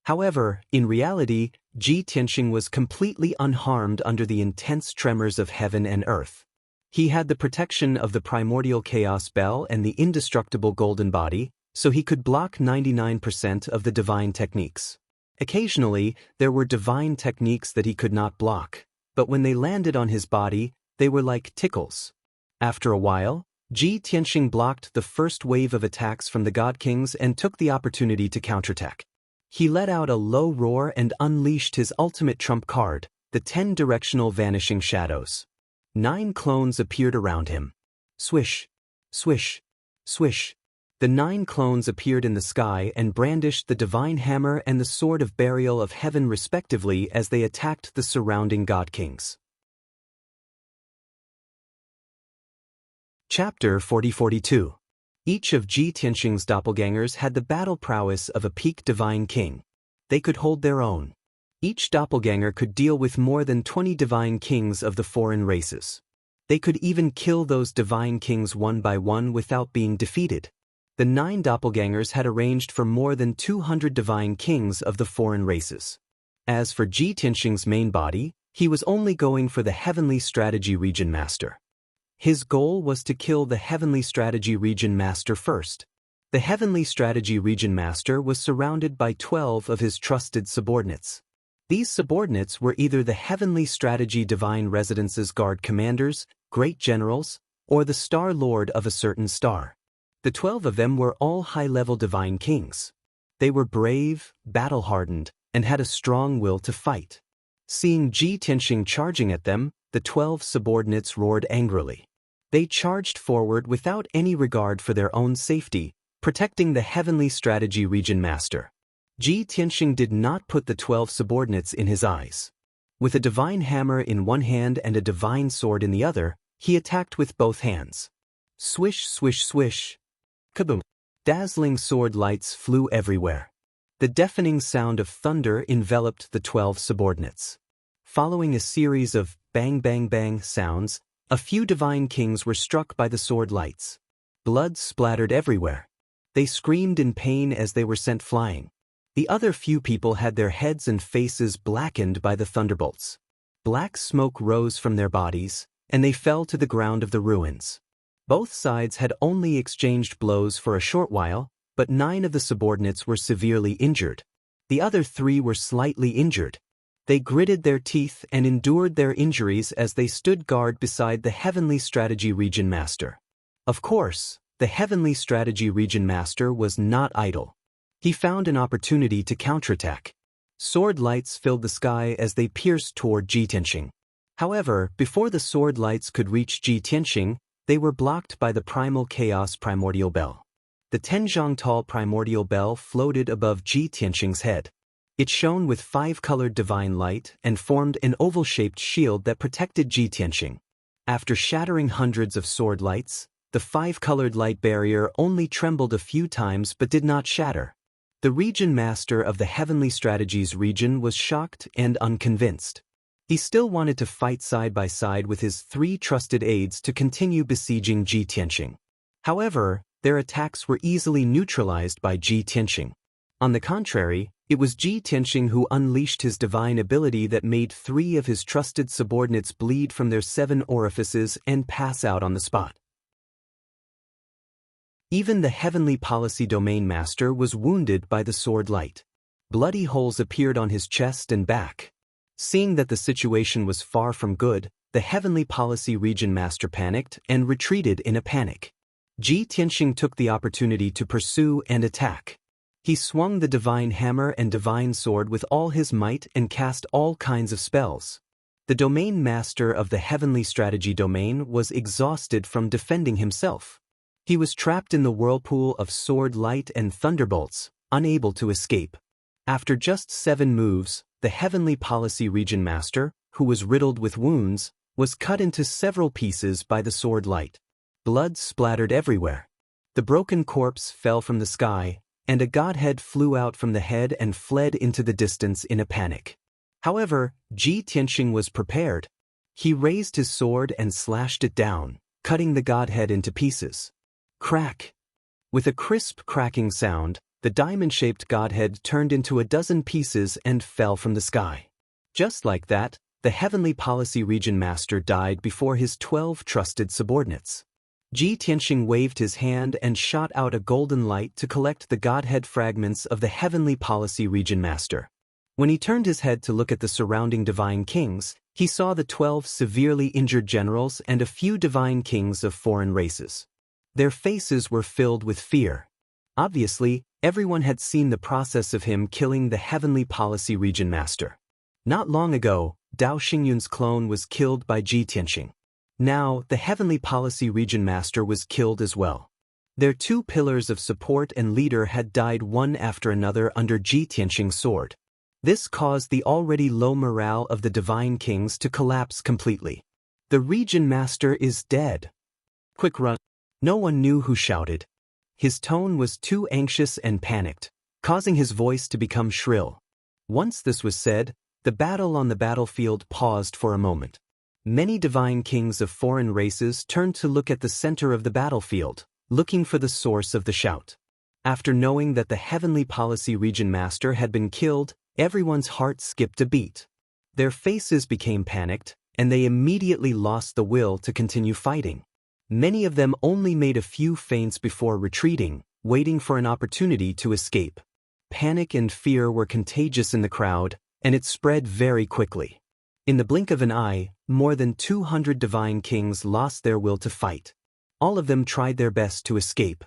However, in reality, Ji Tianxing was completely unharmed under the intense tremors of heaven and earth. He had the protection of the primordial chaos bell and the indestructible golden body, so he could block 99% of the divine techniques. Occasionally, there were divine techniques that he could not block, but when they landed on his body, they were like tickles. After a while, Ji Tianxing blocked the first wave of attacks from the god kings and took the opportunity to counterattack. He let out a low roar and unleashed his ultimate trump card, the 10-directional vanishing shadows. 9 clones appeared around him. Swish, swish, swish. The 9 clones appeared in the sky and brandished the divine hammer and the sword of burial of heaven respectively as they attacked the surrounding god kings. Chapter 40-42. Each of Ji Tianxing's doppelgangers had the battle prowess of a peak divine king. They could hold their own. Each doppelganger could deal with more than 20 divine kings of the foreign races. They could even kill those divine kings one by one without being defeated. The 9 doppelgangers had arranged for more than 200 divine kings of the foreign races. As for Ji Tianxing's main body, he was only going for the Heavenly Strategy Region Master. His goal was to kill the Heavenly Strategy Region Master first. The Heavenly Strategy Region Master was surrounded by 12 of his trusted subordinates. These subordinates were either the Heavenly Strategy Divine Residence's guard commanders, great generals, or the Star Lord of a certain star. The 12 of them were all high-level divine kings. They were brave, battle-hardened, and had a strong will to fight. Seeing Ji Tianxing charging at them, the 12 subordinates roared angrily. They charged forward without any regard for their own safety, protecting the heavenly strategy region master. Ji Tianxing did not put the 12 subordinates in his eyes. With a divine hammer in one hand and a divine sword in the other, he attacked with both hands. Swish, swish, swish. Kaboom! Dazzling sword lights flew everywhere. The deafening sound of thunder enveloped the 12 subordinates. Following a series of bang bang bang sounds, a few divine kings were struck by the sword lights. Blood splattered everywhere. They screamed in pain as they were sent flying. The other few people had their heads and faces blackened by the thunderbolts. Black smoke rose from their bodies, and they fell to the ground of the ruins. Both sides had only exchanged blows for a short while, but 9 of the subordinates were severely injured. The other 3 were slightly injured. They gritted their teeth and endured their injuries as they stood guard beside the Heavenly Strategy Region Master. Of course, the Heavenly Strategy Region Master was not idle. He found an opportunity to counterattack. Sword lights filled the sky as they pierced toward Ji Tianxing. However, before the sword lights could reach Ji Tianxing, they were blocked by the Primal Chaos Primordial Bell. The Tenzhongtal Primordial Bell floated above Ji Tianxing's head. It shone with 5-colored divine light and formed an oval-shaped shield that protected Ji Tianxing. After shattering hundreds of sword lights, the 5-colored light barrier only trembled a few times but did not shatter. The region master of the Heavenly Strategies region was shocked and unconvinced. He still wanted to fight side by side with his 3 trusted aides to continue besieging Ji Tianxing. However, their attacks were easily neutralized by Ji Tianxing. On the contrary, it was Ji Tianxing who unleashed his divine ability that made 3 of his trusted subordinates bleed from their 7 orifices and pass out on the spot. Even the Heavenly Policy Domain Master was wounded by the sword light. Bloody holes appeared on his chest and back. Seeing that the situation was far from good, the Heavenly Policy Region Master panicked and retreated in a panic. Ji Tianxing took the opportunity to pursue and attack. He swung the divine hammer and divine sword with all his might and cast all kinds of spells. The domain master of the Heavenly Strategy Domain was exhausted from defending himself. He was trapped in the whirlpool of sword light and thunderbolts, unable to escape. After just 7 moves, the Heavenly Policy Region Master, who was riddled with wounds, was cut into several pieces by the sword light. Blood splattered everywhere. The broken corpse fell from the sky, and a godhead flew out from the head and fled into the distance in a panic. However, Ji Tianxing was prepared. He raised his sword and slashed it down, cutting the godhead into pieces. Crack! With a crisp cracking sound, the diamond-shaped godhead turned into a dozen pieces and fell from the sky. Just like that, the Heavenly Policy Region Master died before his 12 trusted subordinates. Ji Tianxing waved his hand and shot out a golden light to collect the godhead fragments of the Heavenly Policy Region Master. When he turned his head to look at the surrounding divine kings, he saw the 12 severely injured generals and a few divine kings of foreign races. Their faces were filled with fear. Obviously, everyone had seen the process of him killing the Heavenly Policy Region Master. Not long ago, Dao Xingyun's clone was killed by Ji Tianxing. Now, the Heavenly Policy Region Master was killed as well. Their 2 pillars of support and leader had died one after another under Ji Tianxing's sword. This caused the already low morale of the Divine Kings to collapse completely. The Region Master is dead. Quick run. No one knew who shouted. His tone was too anxious and panicked, causing his voice to become shrill. Once this was said, the battle on the battlefield paused for a moment. Many divine kings of foreign races turned to look at the center of the battlefield, looking for the source of the shout. After knowing that the Heavenly Policy Region Master had been killed, everyone's heart skipped a beat. Their faces became panicked, and they immediately lost the will to continue fighting. Many of them only made a few feints before retreating, waiting for an opportunity to escape. Panic and fear were contagious in the crowd, and it spread very quickly. In the blink of an eye, more than 200 divine kings lost their will to fight. All of them tried their best to escape.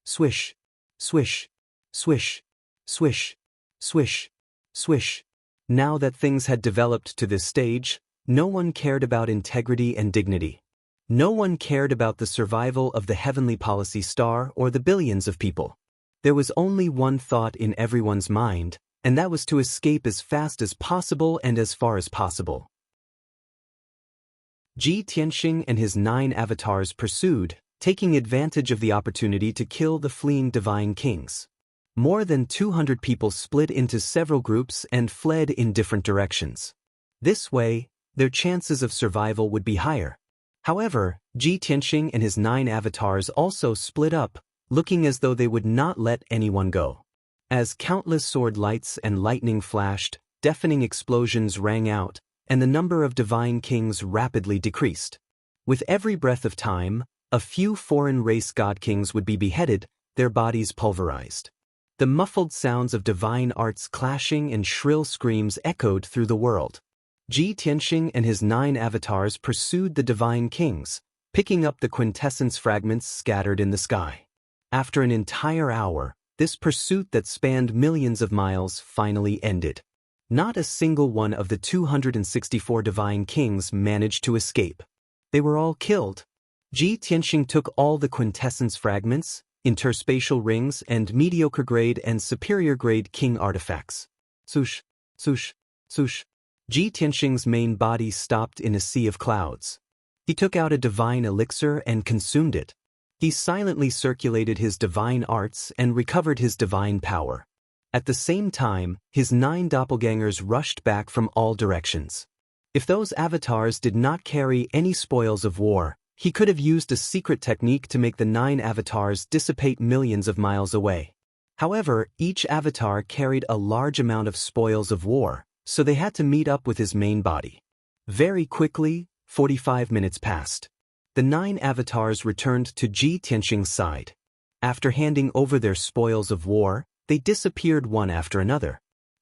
Swish, swish, swish, swish, swish, swish. Now that things had developed to this stage, no one cared about integrity and dignity. No one cared about the survival of the heavenly policy star or the billions of people. There was only one thought in everyone's mind, and that was to escape as fast as possible and as far as possible. Tianxing and his 9 avatars pursued, taking advantage of the opportunity to kill the fleeing divine kings. More than 200 people split into several groups and fled in different directions. This way, their chances of survival would be higher. However, Tianxing and his 9 avatars also split up, looking as though they would not let anyone go. As countless sword lights and lightning flashed, deafening explosions rang out, and the number of divine kings rapidly decreased. With every breath of time, a few foreign race god kings would be beheaded, their bodies pulverized. The muffled sounds of divine arts clashing and shrill screams echoed through the world. Tianxing and his 9 avatars pursued the divine kings, picking up the quintessence fragments scattered in the sky. After an entire hour, this pursuit that spanned millions of miles finally ended. Not a single one of the 264 divine kings managed to escape. They were all killed. Tianxing took all the quintessence fragments, interspatial rings, and mediocre grade and superior grade king artifacts. Swoosh, swoosh, swoosh. Tianxing's main body stopped in a sea of clouds. He took out a divine elixir and consumed it. He silently circulated his divine arts and recovered his divine power. At the same time, his 9 doppelgangers rushed back from all directions. If those avatars did not carry any spoils of war, he could have used a secret technique to make the 9 avatars dissipate millions of miles away. However, each avatar carried a large amount of spoils of war, so they had to meet up with his main body. Very quickly, 45 minutes passed. The 9 avatars returned to Tianxing's side. After handing over their spoils of war, they disappeared one after another.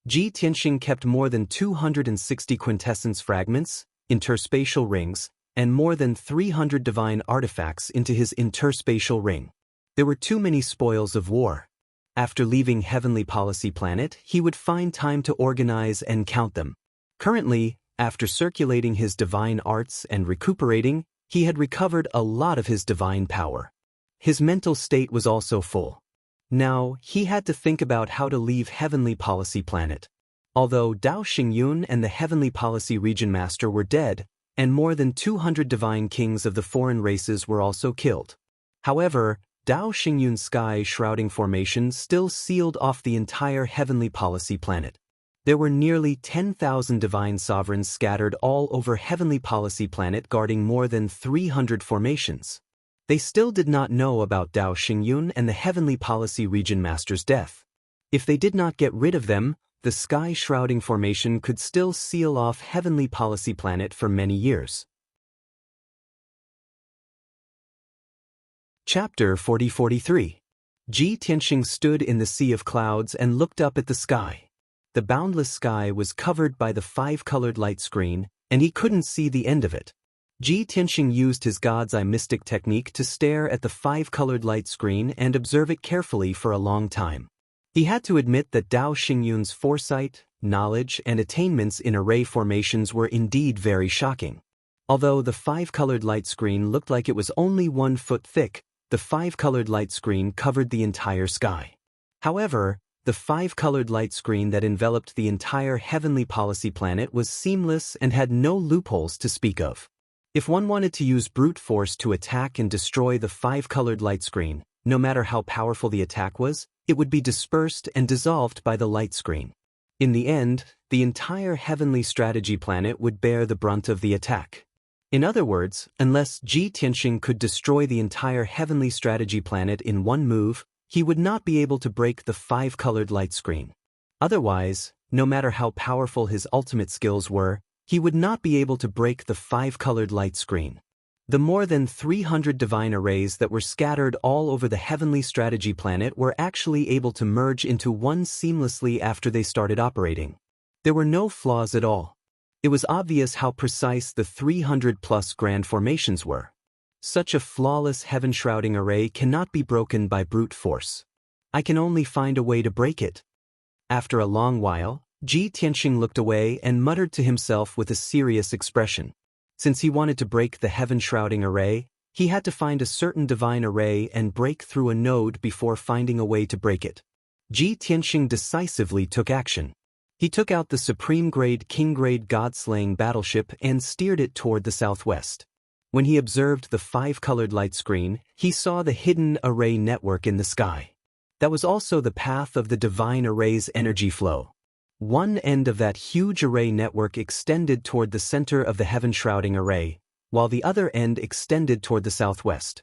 Tianxing kept more than 260 quintessence fragments, interspatial rings, and more than 300 divine artifacts into his interspatial ring. There were too many spoils of war. After leaving Heavenly Policy Planet, he would find time to organize and count them. Currently, after circulating his divine arts and recuperating, he had recovered a lot of his divine power. His mental state was also full. Now, he had to think about how to leave Heavenly Policy Planet. Although Dao Xingyun and the Heavenly Policy Region Master were dead, and more than 200 divine kings of the foreign races were also killed. However, Dao Xingyun's sky-shrouding formation still sealed off the entire Heavenly Policy Planet. There were nearly 10,000 divine sovereigns scattered all over Heavenly Policy Planet guarding more than 300 formations. They still did not know about Dao Xingyun and the Heavenly Policy Region Master's death. If they did not get rid of them, the sky-shrouding formation could still seal off Heavenly Policy Planet for many years. Chapter 40-43. Tianxing stood in the sea of clouds and looked up at the sky. The boundless sky was covered by the 5-colored light screen, and he couldn't see the end of it. Tianxing used his God's Eye mystic technique to stare at the 5-colored light screen and observe it carefully for a long time. He had to admit that Dao Xingyun's foresight, knowledge, and attainments in array formations were indeed very shocking. Although the 5-colored light screen looked like it was only 1 foot thick, the 5-colored light screen covered the entire sky. However, the 5-colored light screen that enveloped the entire Heavenly Policy Planet was seamless and had no loopholes to speak of. If one wanted to use brute force to attack and destroy the 5-colored light screen, no matter how powerful the attack was, it would be dispersed and dissolved by the light screen. In the end, the entire Heavenly Strategy Planet would bear the brunt of the attack. In other words, unless Tianxing could destroy the entire Heavenly Strategy Planet in one move, he would not be able to break the 5-colored light screen. Otherwise, no matter how powerful his ultimate skills were, he would not be able to break the 5-colored light screen. The more than 300 divine arrays that were scattered all over the Heavenly Strategy Planet were actually able to merge into one seamlessly after they started operating. There were no flaws at all. It was obvious how precise the 300-plus grand formations were. Such a flawless heaven-shrouding array cannot be broken by brute force. I can only find a way to break it. After a long while, Ji Tianxing looked away and muttered to himself with a serious expression. Since he wanted to break the heaven-shrouding array, he had to find a certain divine array and break through a node before finding a way to break it. Ji Tianxing decisively took action. He took out the supreme-grade king-grade god-slaying battleship and steered it toward the southwest. When he observed the 5-colored light screen, he saw the hidden array network in the sky. That was also the path of the divine array's energy flow. One end of that huge array network extended toward the center of the heaven-shrouding array, while the other end extended toward the southwest.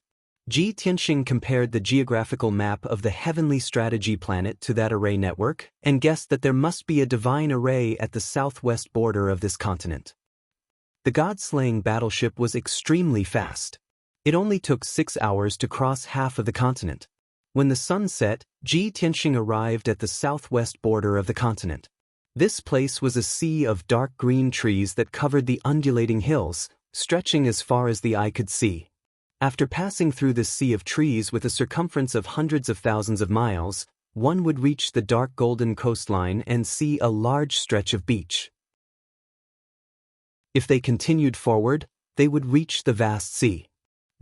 Ji Tianxing compared the geographical map of the heavenly strategy planet to that array network and guessed that there must be a divine array at the southwest border of this continent. The god-slaying battleship was extremely fast. It only took 6 hours to cross half of the continent. When the sun set, Ji Tianxing arrived at the southwest border of the continent. This place was a sea of dark green trees that covered the undulating hills, stretching as far as the eye could see. After passing through this sea of trees with a circumference of hundreds of thousands of miles, one would reach the dark golden coastline and see a large stretch of beach. If they continued forward, they would reach the vast sea.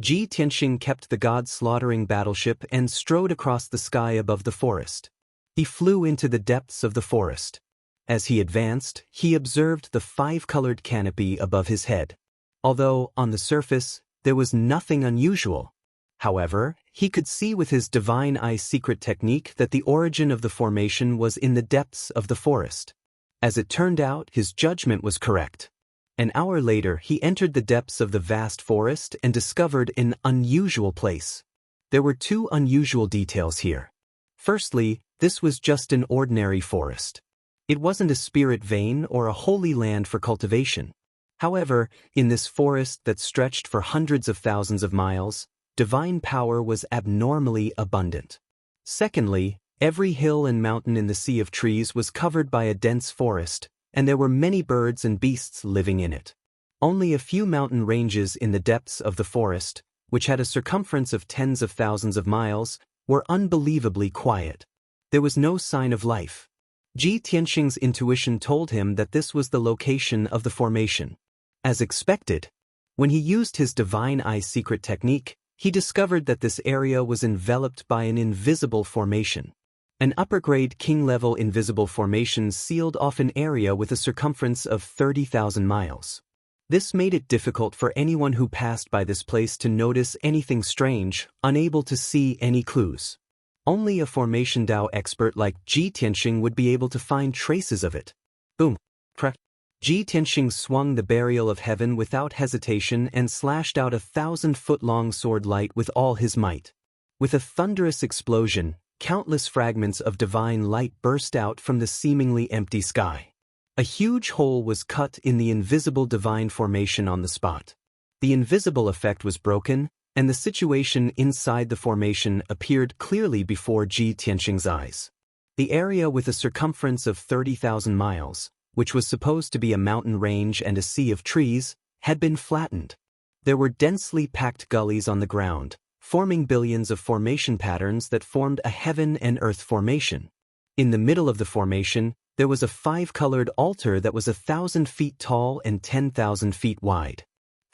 Ji Tianxing kept the god-slaughtering battleship and strode across the sky above the forest. He flew into the depths of the forest. As he advanced, he observed the 5-colored canopy above his head. Although, on the surface, there was nothing unusual. However, he could see with his divine eye secret technique that the origin of the formation was in the depths of the forest. As it turned out, his judgment was correct. An hour later, he entered the depths of the vast forest and discovered an unusual place. There were 2 unusual details here. Firstly, this was just an ordinary forest. It wasn't a spirit vein or a holy land for cultivation. However, in this forest that stretched for hundreds of thousands of miles, divine power was abnormally abundant. Secondly, every hill and mountain in the sea of trees was covered by a dense forest, and there were many birds and beasts living in it. Only a few mountain ranges in the depths of the forest, which had a circumference of tens of thousands of miles, were unbelievably quiet. There was no sign of life. Ji Tianxing's intuition told him that this was the location of the formation. As expected, when he used his divine eye secret technique, he discovered that this area was enveloped by an invisible formation. An upper-grade king-level invisible formation sealed off an area with a circumference of 30,000 miles. This made it difficult for anyone who passed by this place to notice anything strange, unable to see any clues. Only a formation Dao expert like Ji Tianxing would be able to find traces of it. Boom! Crack! Ji Tianxing swung the burial of heaven without hesitation and slashed out a 1,000-foot-long sword light with all his might. With a thunderous explosion, countless fragments of divine light burst out from the seemingly empty sky. A huge hole was cut in the invisible divine formation on the spot. The invisible effect was broken, and the situation inside the formation appeared clearly before Ji Tianxing's eyes. The area with a circumference of 30,000 miles, which was supposed to be a mountain range and a sea of trees, had been flattened. There were densely packed gullies on the ground, forming billions of formation patterns that formed a heaven and earth formation. In the middle of the formation, there was a 5-colored altar that was 1,000 feet tall and 10,000 feet wide.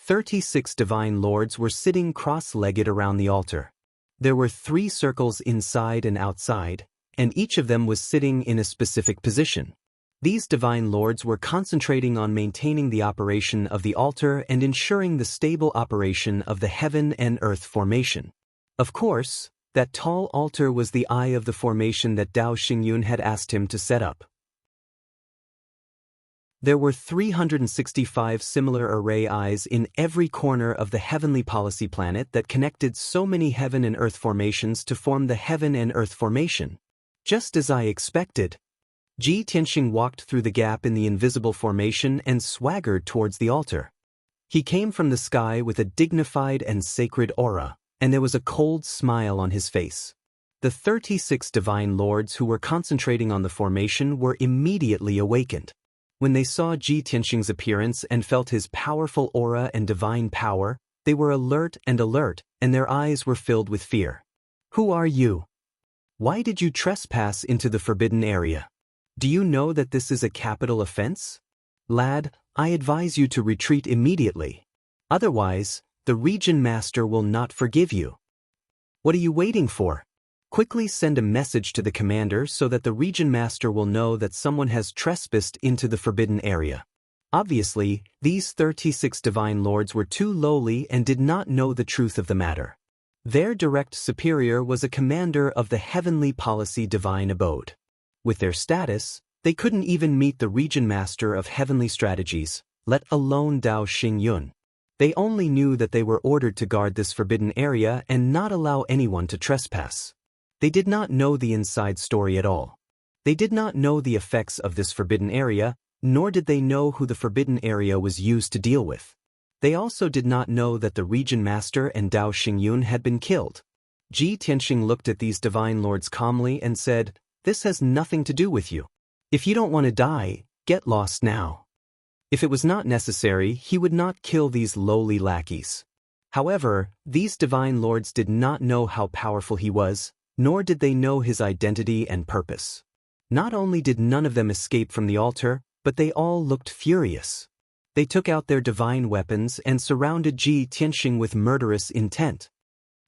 36 divine lords were sitting cross-legged around the altar. There were 3 circles inside and outside, and each of them was sitting in a specific position. These divine lords were concentrating on maintaining the operation of the altar and ensuring the stable operation of the heaven and earth formation. Of course, that tall altar was the eye of the formation that Dao Xingyun had asked him to set up. There were 365 similar array eyes in every corner of the heavenly policy planet that connected so many heaven and earth formations to form the heaven and earth formation. Just as I expected. Ji Tianxing walked through the gap in the invisible formation and swaggered towards the altar. He came from the sky with a dignified and sacred aura, and there was a cold smile on his face. The 36 divine lords who were concentrating on the formation were immediately awakened. When they saw Ji Tianxing's appearance and felt his powerful aura and divine power, they were alert, and their eyes were filled with fear. Who are you? Why did you trespass into the forbidden area? Do you know that this is a capital offense? Lad, I advise you to retreat immediately. Otherwise, the region master will not forgive you. What are you waiting for? Quickly send a message to the commander so that the region master will know that someone has trespassed into the forbidden area. Obviously, these 36 divine lords were too lowly and did not know the truth of the matter. Their direct superior was a commander of the heavenly policy divine abode. With their status, they couldn't even meet the region master of heavenly strategies, let alone Dao Xingyun. They only knew that they were ordered to guard this forbidden area and not allow anyone to trespass. They did not know the inside story at all. They did not know the effects of this forbidden area, nor did they know who the forbidden area was used to deal with. They also did not know that the region master and Dao Xingyun had been killed. Ji Tianxing looked at these divine lords calmly and said, "This has nothing to do with you. If you don't want to die, get lost now." If it was not necessary, he would not kill these lowly lackeys. However, these divine lords did not know how powerful he was, nor did they know his identity and purpose. Not only did none of them escape from the altar, but they all looked furious. They took out their divine weapons and surrounded Ji Tianxing with murderous intent.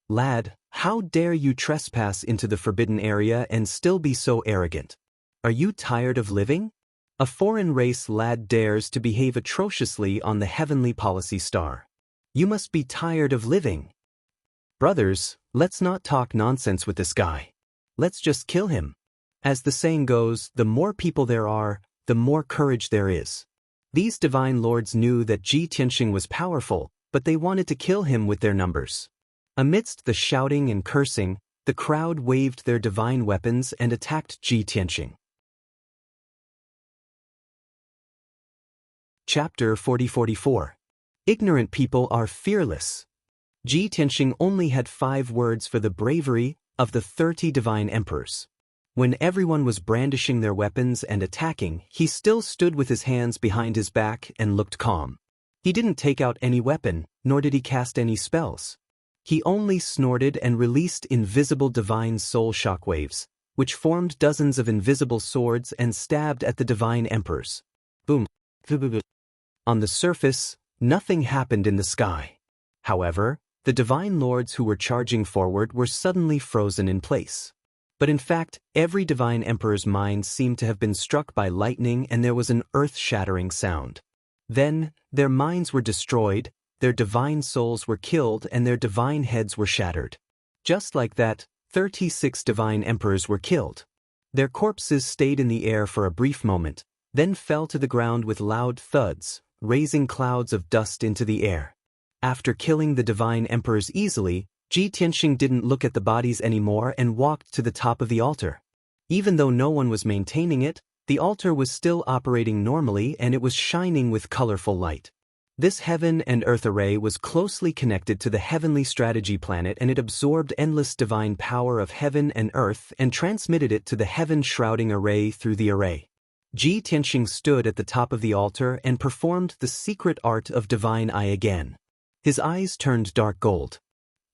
"Lad, how dare you trespass into the forbidden area and still be so arrogant? Are you tired of living? A foreign race lad dares to behave atrociously on the heavenly policy star. You must be tired of living. Brothers, let's not talk nonsense with this guy. Let's just kill him. As the saying goes, the more people there are, the more courage there is." These divine lords knew that Ji Tianxing was powerful, but they wanted to kill him with their numbers. Amidst the shouting and cursing, the crowd waved their divine weapons and attacked Ji Tianxing. Chapter 40-44. Ignorant people are fearless. Ji Tianxing only had 5 words for the bravery of the 30 divine emperors. When everyone was brandishing their weapons and attacking, he still stood with his hands behind his back and looked calm. He didn't take out any weapon, nor did he cast any spells. He only snorted and released invisible divine soul shockwaves, which formed dozens of invisible swords and stabbed at the divine emperors. Boom. On the surface, nothing happened in the sky. However, the divine lords who were charging forward were suddenly frozen in place. But in fact, every divine emperor's mind seemed to have been struck by lightning, and there was an earth-shattering sound. Then, their minds were destroyed, their divine souls were killed, and their divine heads were shattered. Just like that, 36 divine emperors were killed. Their corpses stayed in the air for a brief moment, then fell to the ground with loud thuds, raising clouds of dust into the air. After killing the divine emperors easily, Ji Tianxing didn't look at the bodies anymore and walked to the top of the altar. Even though no one was maintaining it, the altar was still operating normally and it was shining with colorful light. This heaven and earth array was closely connected to the heavenly strategy planet, and it absorbed endless divine power of heaven and earth and transmitted it to the heaven-shrouding array through the array. Ji Tianxing stood at the top of the altar and performed the secret art of divine eye again. His eyes turned dark gold.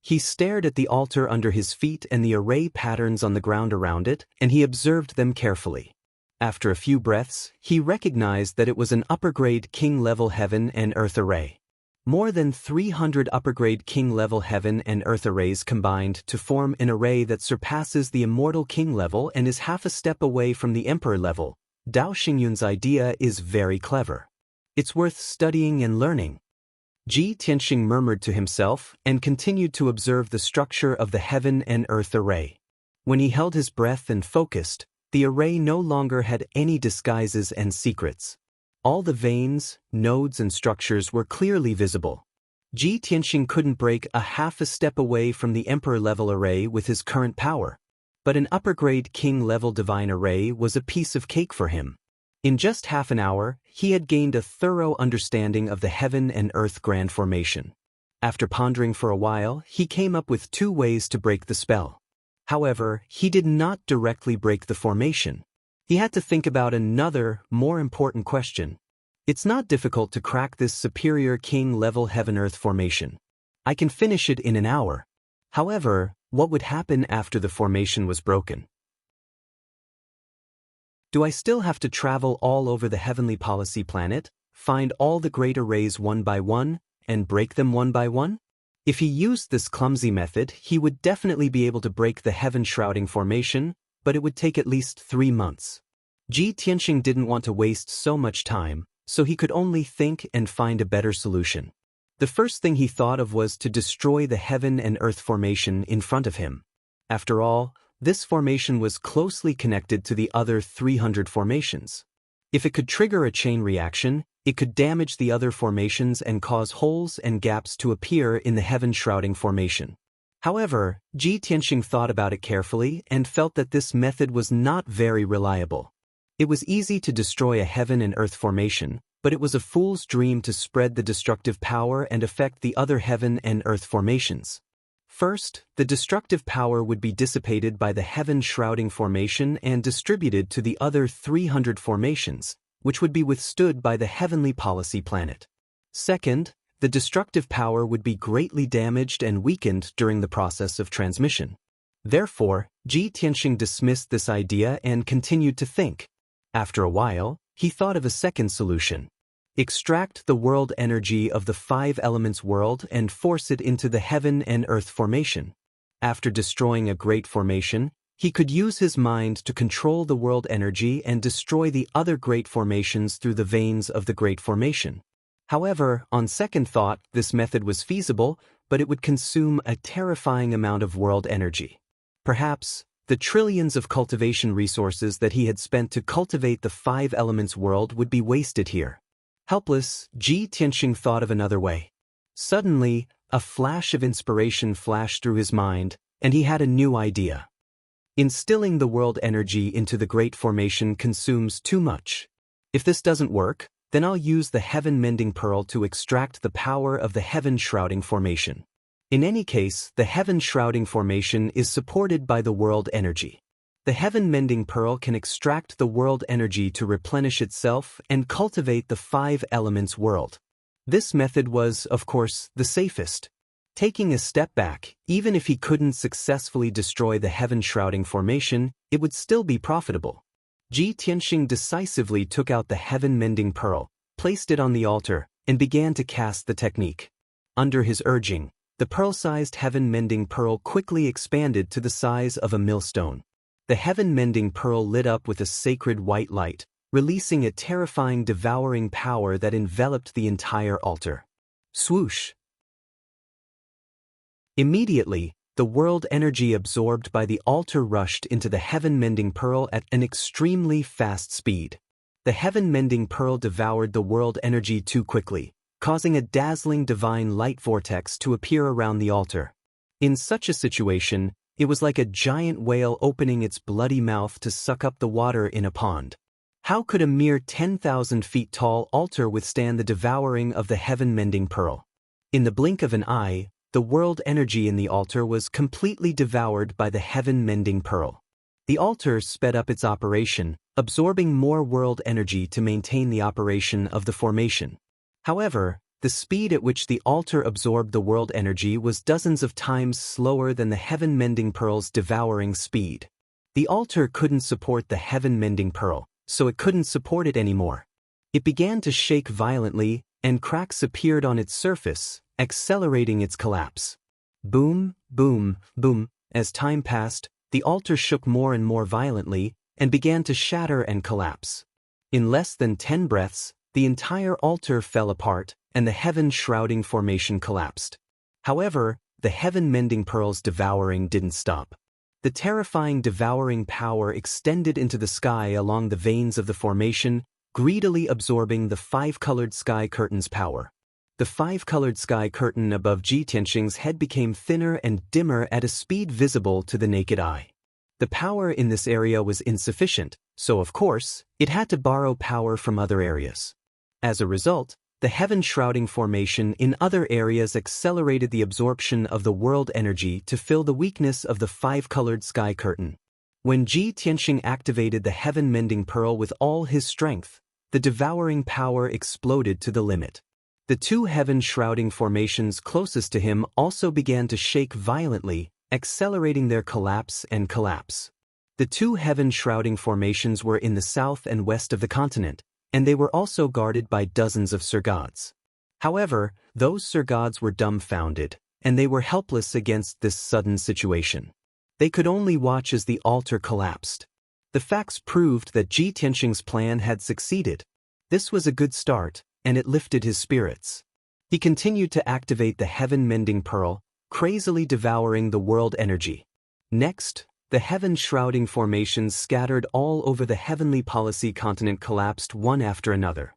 He stared at the altar under his feet and the array patterns on the ground around it, and he observed them carefully. After a few breaths, he recognized that it was an upper-grade king-level heaven and earth array. More than 300 upper-grade king-level heaven and earth arrays combined to form an array that surpasses the immortal king level and is half a step away from the emperor level. Dao Xingyun's idea is very clever. It's worth studying and learning. Ji Tianxing murmured to himself and continued to observe the structure of the heaven and earth array. When he held his breath and focused, the array no longer had any disguises and secrets. All the veins, nodes and structures were clearly visible. Ji Tianxing couldn't break a half a step away from the emperor-level array with his current power. But an upper-grade king-level divine array was a piece of cake for him. In just half an hour, he had gained a thorough understanding of the heaven and earth grand formation. After pondering for a while, he came up with 2 ways to break the spell. However, he did not directly break the formation. He had to think about another, more important question. It's not difficult to crack this superior king-level heaven-earth formation. I can finish it in an hour. However, what would happen after the formation was broken? Do I still have to travel all over the heavenly policy planet, find all the great arrays one by one, and break them one by one? If he used this clumsy method, he would definitely be able to break the heaven-shrouding formation, but it would take at least 3 months. Ji Tianxing didn't want to waste so much time, so he could only think and find a better solution. The first thing he thought of was to destroy the heaven and earth formation in front of him. After all, this formation was closely connected to the other 300 formations. If it could trigger a chain reaction, it could damage the other formations and cause holes and gaps to appear in the heaven-shrouding formation. However, Ji Tianxing thought about it carefully and felt that this method was not very reliable. It was easy to destroy a heaven and earth formation, but it was a fool's dream to spread the destructive power and affect the other heaven and earth formations. First, the destructive power would be dissipated by the heaven-shrouding formation and distributed to the other 300 formations, which would be withstood by the heavenly policy planet. Second, the destructive power would be greatly damaged and weakened during the process of transmission. Therefore, Ji Tianxing dismissed this idea and continued to think. After a while, he thought of a second solution. Extract the world energy of the 5 elements world and force it into the heaven and earth formation. After destroying a great formation, he could use his mind to control the world energy and destroy the other great formations through the veins of the great formation. However, on second thought, this method was feasible, but it would consume a terrifying amount of world energy. Perhaps, the trillions of cultivation resources that he had spent to cultivate the 5 elements world would be wasted here. Helpless, Ji Tianxing thought of another way. Suddenly, a flash of inspiration flashed through his mind, and he had a new idea. Instilling the world energy into the great formation consumes too much. If this doesn't work, then I'll use the heaven-mending pearl to extract the power of the heaven-shrouding formation. In any case, the heaven-shrouding formation is supported by the world energy. The heaven-mending pearl can extract the world energy to replenish itself and cultivate the 5 elements world. This method was, of course, the safest. Taking a step back, even if he couldn't successfully destroy the heaven-shrouding formation, it would still be profitable. Ji Tianxing decisively took out the heaven-mending pearl, placed it on the altar, and began to cast the technique. Under his urging, the pearl-sized heaven-mending pearl quickly expanded to the size of a millstone. The heaven-mending pearl lit up with a sacred white light, releasing a terrifying devouring power that enveloped the entire altar. Swoosh! Immediately, the world energy absorbed by the altar rushed into the heaven-mending pearl at an extremely fast speed. The heaven-mending pearl devoured the world energy too quickly, causing a dazzling divine light vortex to appear around the altar. In such a situation, it was like a giant whale opening its bloody mouth to suck up the water in a pond. How could a mere 10,000 feet tall altar withstand the devouring of the heaven-mending pearl? In the blink of an eye, the world energy in the altar was completely devoured by the heaven-mending pearl. The altar sped up its operation, absorbing more world energy to maintain the operation of the formation. However, the speed at which the altar absorbed the world energy was dozens of times slower than the heaven-mending pearl's devouring speed. The altar couldn't support the heaven-mending pearl, so it couldn't support it anymore. It began to shake violently, and cracks appeared on its surface, accelerating its collapse. Boom, boom, boom. As time passed, the altar shook more and more violently, and began to shatter and collapse. In less than 10 breaths, the entire altar fell apart, and the heaven-shrouding formation collapsed. However, the heaven-mending pearl's devouring didn't stop. The terrifying devouring power extended into the sky along the veins of the formation, greedily absorbing the 5-colored sky curtain's power. The 5-colored sky curtain above Ji Tianxing's head became thinner and dimmer at a speed visible to the naked eye. The power in this area was insufficient, so of course, it had to borrow power from other areas. As a result, the heaven-shrouding formation in other areas accelerated the absorption of the world energy to fill the weakness of the 5-colored sky curtain. When Ji Tianxing activated the heaven-mending pearl with all his strength, the devouring power exploded to the limit. The two heaven-shrouding formations closest to him also began to shake violently, accelerating their collapse. The two heaven-shrouding formations were in the south and west of the continent, and they were also guarded by dozens of surgods. However, those surgods were dumbfounded, and they were helpless against this sudden situation. They could only watch as the altar collapsed. The facts proved that Ji Tianxing's plan had succeeded. This was a good start, and it lifted his spirits. He continued to activate the heaven-mending pearl, crazily devouring the world energy. Next, the heaven-shrouding formations scattered all over the heavenly policy continent collapsed one after another.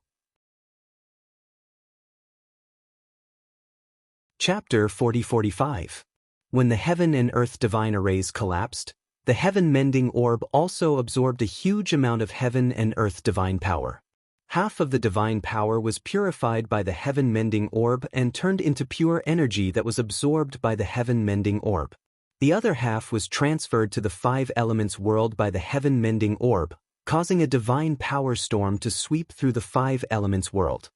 Chapter 40-45. When the heaven and earth divine arrays collapsed, the heaven-mending orb also absorbed a huge amount of heaven and earth divine power. Half of the divine power was purified by the heaven-mending orb and turned into pure energy that was absorbed by the heaven-mending orb. The other half was transferred to the five elements world by the heaven-mending orb, causing a divine power storm to sweep through the five elements world.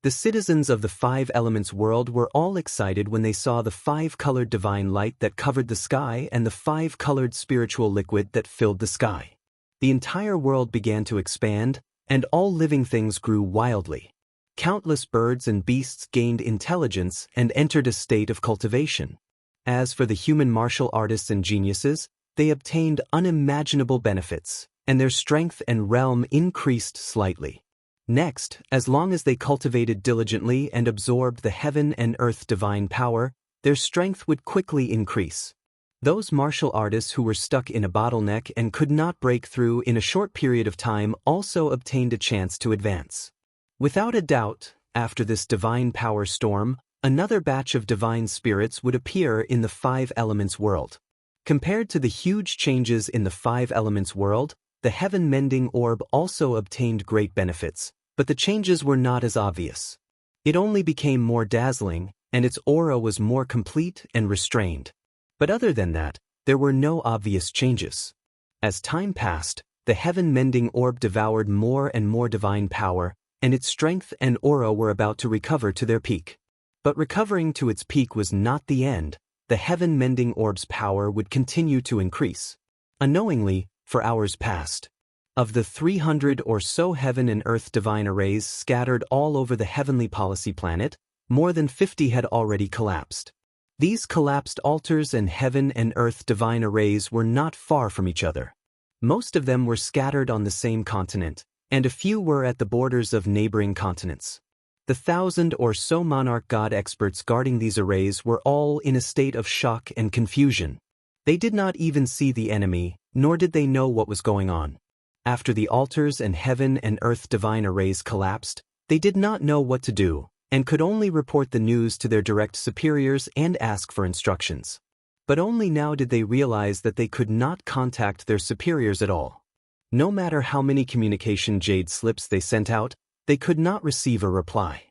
The citizens of the five elements world were all excited when they saw the five-colored divine light that covered the sky and the five-colored spiritual liquid that filled the sky. The entire world began to expand, and all living things grew wildly. Countless birds and beasts gained intelligence and entered a state of cultivation. As for the human martial artists and geniuses, they obtained unimaginable benefits, and their strength and realm increased slightly. Next, as long as they cultivated diligently and absorbed the heaven and earth divine power, their strength would quickly increase. Those martial artists who were stuck in a bottleneck and could not break through in a short period of time also obtained a chance to advance. Without a doubt, after this divine power storm, another batch of divine spirits would appear in the five elements world. Compared to the huge changes in the five elements world, the heaven-mending orb also obtained great benefits, but the changes were not as obvious. It only became more dazzling, and its aura was more complete and restrained. But other than that, there were no obvious changes. As time passed, the heaven-mending orb devoured more and more divine power, and its strength and aura were about to recover to their peak. But recovering to its peak was not the end. The heaven-mending orb's power would continue to increase. Unknowingly, for hours passed. Of the 300 or so heaven and earth divine arrays scattered all over the heavenly policy planet, more than 50 had already collapsed. These collapsed altars and heaven and earth divine arrays were not far from each other. Most of them were scattered on the same continent, and a few were at the borders of neighboring continents. The 1,000 or so monarch god experts guarding these arrays were all in a state of shock and confusion. They did not even see the enemy, nor did they know what was going on. After the altars and heaven and earth divine arrays collapsed, they did not know what to do, and could only report the news to their direct superiors and ask for instructions. But only now did they realize that they could not contact their superiors at all. No matter how many communication jade slips they sent out, they could not receive a reply.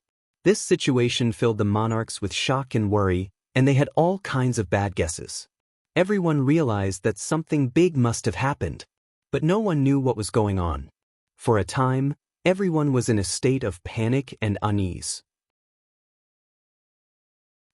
This situation filled the monarchs with shock and worry, and they had all kinds of bad guesses. Everyone realized that something big must have happened, but no one knew what was going on. For a time, everyone was in a state of panic and unease.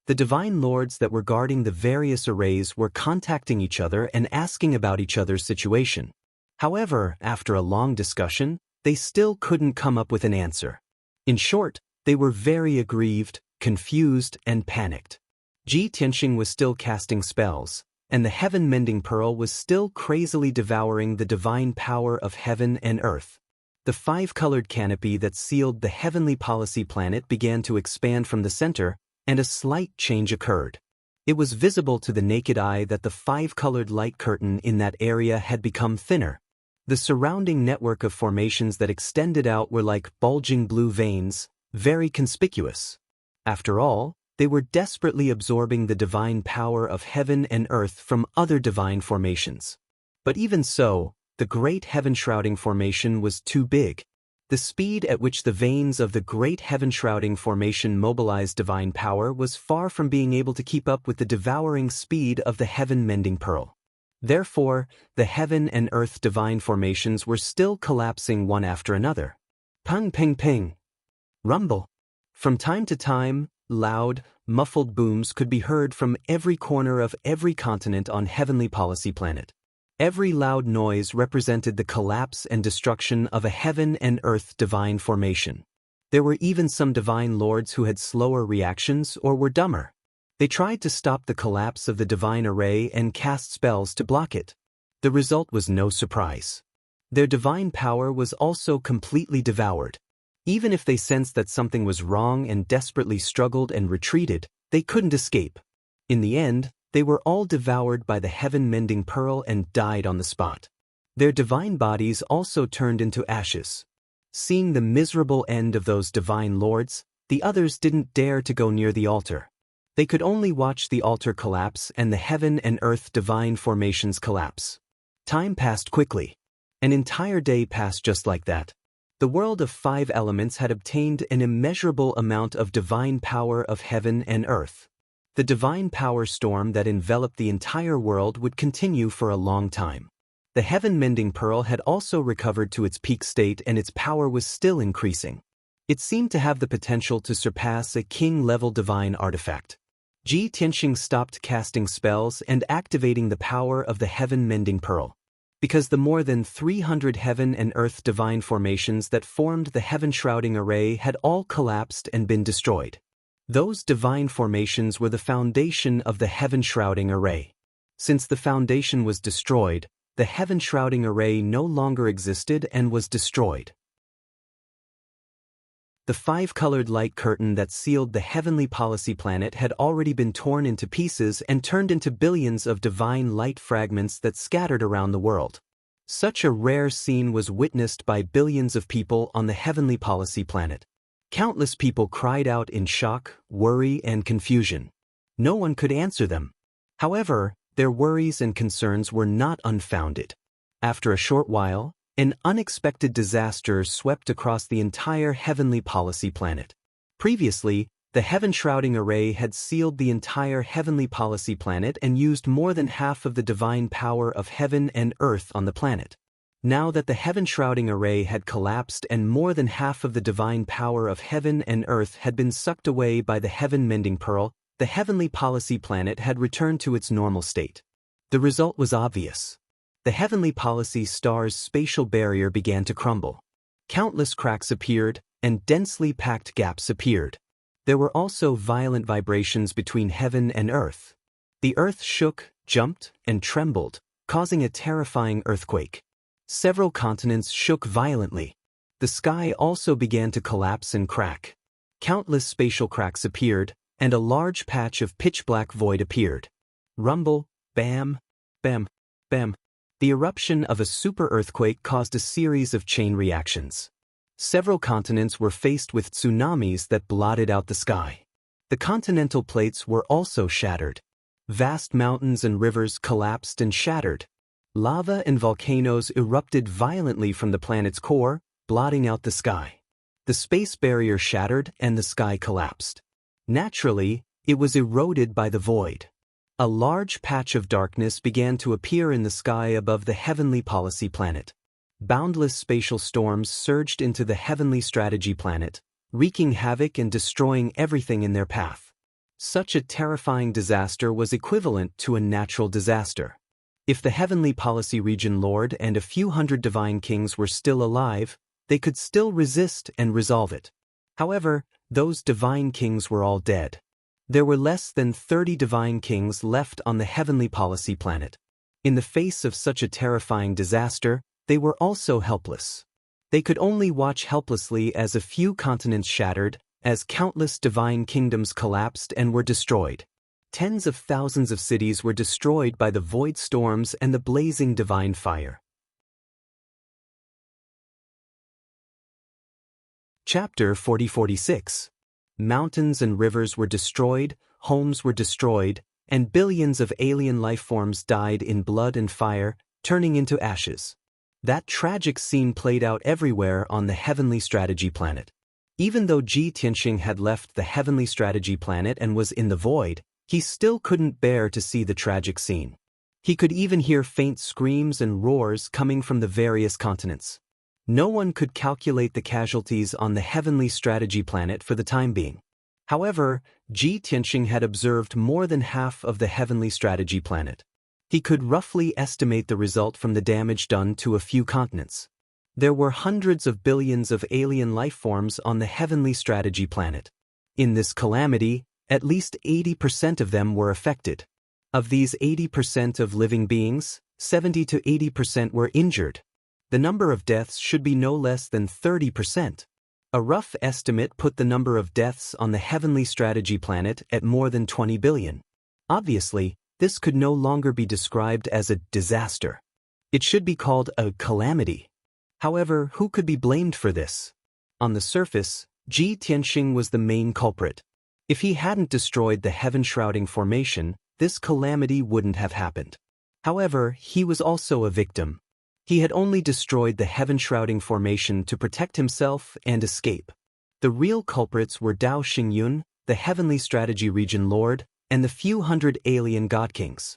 The divine lords that were guarding the various arrays were contacting each other and asking about each other's situation. However, after a long discussion, they still couldn't come up with an answer. In short, they were very aggrieved, confused, and panicked. Ji Tianxing was still casting spells, and the heaven-mending pearl was still crazily devouring the divine power of heaven and earth. The five-colored canopy that sealed the heavenly policy planet began to expand from the center, and a slight change occurred. It was visible to the naked eye that the five-colored light curtain in that area had become thinner. The surrounding network of formations that extended out were like bulging blue veins, very conspicuous. After all, they were desperately absorbing the divine power of heaven and earth from other divine formations. But even so, the great heaven-shrouding formation was too big. The speed at which the veins of the great heaven-shrouding formation mobilized divine power was far from being able to keep up with the devouring speed of the heaven-mending pearl. Therefore, the heaven and earth divine formations were still collapsing one after another. Pung ping ping. Rumble. From time to time, loud, muffled booms could be heard from every corner of every continent on Heavenly Policy Planet. Every loud noise represented the collapse and destruction of a heaven and earth divine formation. There were even some divine lords who had slower reactions or were dumber. They tried to stop the collapse of the divine array and cast spells to block it. The result was no surprise. Their divine power was also completely devoured. Even if they sensed that something was wrong and desperately struggled and retreated, they couldn't escape. In the end, they were all devoured by the heaven-mending pearl and died on the spot. Their divine bodies also turned into ashes. Seeing the miserable end of those divine lords, the others didn't dare to go near the altar. They could only watch the altar collapse and the heaven and earth divine formations collapse. Time passed quickly. An entire day passed just like that. The world of 5 elements had obtained an immeasurable amount of divine power of heaven and earth. The divine power storm that enveloped the entire world would continue for a long time. The heaven-mending pearl had also recovered to its peak state and its power was still increasing. It seemed to have the potential to surpass a king-level divine artifact. Ji Tianxing stopped casting spells and activating the power of the heaven-mending pearl. Because the more than 300 heaven and earth divine formations that formed the heaven-shrouding array had all collapsed and been destroyed. Those divine formations were the foundation of the heaven-shrouding array. Since the foundation was destroyed, the heaven-shrouding array no longer existed and was destroyed. The 5-colored light curtain that sealed the Heavenly Policy Planet had already been torn into pieces and turned into billions of divine light fragments that scattered around the world. Such a rare scene was witnessed by billions of people on the Heavenly Policy Planet. Countless people cried out in shock, worry, and confusion. No one could answer them. However, their worries and concerns were not unfounded. After a short while, an unexpected disaster swept across the entire Heavenly Policy Planet. Previously, the heaven-shrouding array had sealed the entire Heavenly Policy Planet and used more than half of the divine power of heaven and earth on the planet. Now that the heaven-shrouding array had collapsed and more than half of the divine power of heaven and earth had been sucked away by the heaven-mending pearl, the Heavenly Policy Planet had returned to its normal state. The result was obvious. The Heavenly Policy star's spatial barrier began to crumble. Countless cracks appeared, and densely packed gaps appeared. There were also violent vibrations between heaven and earth. The earth shook, jumped, and trembled, causing a terrifying earthquake. Several continents shook violently. The sky also began to collapse and crack. Countless spatial cracks appeared, and a large patch of pitch-black void appeared. Rumble, bam, bam, bam. The eruption of a super-earthquake caused a series of chain reactions. Several continents were faced with tsunamis that blotted out the sky. The continental plates were also shattered. Vast mountains and rivers collapsed and shattered. Lava and volcanoes erupted violently from the planet's core, blotting out the sky. The space barrier shattered and the sky collapsed. Naturally, it was eroded by the void. A large patch of darkness began to appear in the sky above the Heavenly Policy Planet. Boundless spatial storms surged into the Heavenly Strategy Planet, wreaking havoc and destroying everything in their path. Such a terrifying disaster was equivalent to a natural disaster. If the Heavenly Policy Region Lord and a few hundred divine kings were still alive, they could still resist and resolve it. However, those divine kings were all dead. There were less than 30 divine kings left on the Heavenly Policy Planet. In the face of such a terrifying disaster, they were also helpless. They could only watch helplessly as a few continents shattered, as countless divine kingdoms collapsed and were destroyed. Tens of thousands of cities were destroyed by the void storms and the blazing divine fire. Chapter 40-46. Mountains and rivers were destroyed, homes were destroyed, and billions of alien life forms died in blood and fire, turning into ashes. That tragic scene played out everywhere on the Heavenly Strategy Planet. Even though Ji Tianxing had left the Heavenly Strategy Planet and was in the void, he still couldn't bear to see the tragic scene. He could even hear faint screams and roars coming from the various continents. No one could calculate the casualties on the heavenly strategy planet for the time being. However, Ji Tianxing had observed more than half of the heavenly strategy planet. He could roughly estimate the result from the damage done to a few continents. There were hundreds of billions of alien life forms on the heavenly strategy planet. In this calamity, at least 80% of them were affected. Of these 80% of living beings, 70 to 80% were injured. The number of deaths should be no less than 30%. A rough estimate put the number of deaths on the heavenly strategy planet at more than 20 billion. Obviously, this could no longer be described as a disaster. It should be called a calamity. However, who could be blamed for this? On the surface, Ji Tianxing was the main culprit. If he hadn't destroyed the heaven-shrouding formation, this calamity wouldn't have happened. However, he was also a victim. He had only destroyed the heaven-shrouding formation to protect himself and escape. The real culprits were Dao Xingyun, the heavenly strategy region lord, and the few hundred alien god-kings.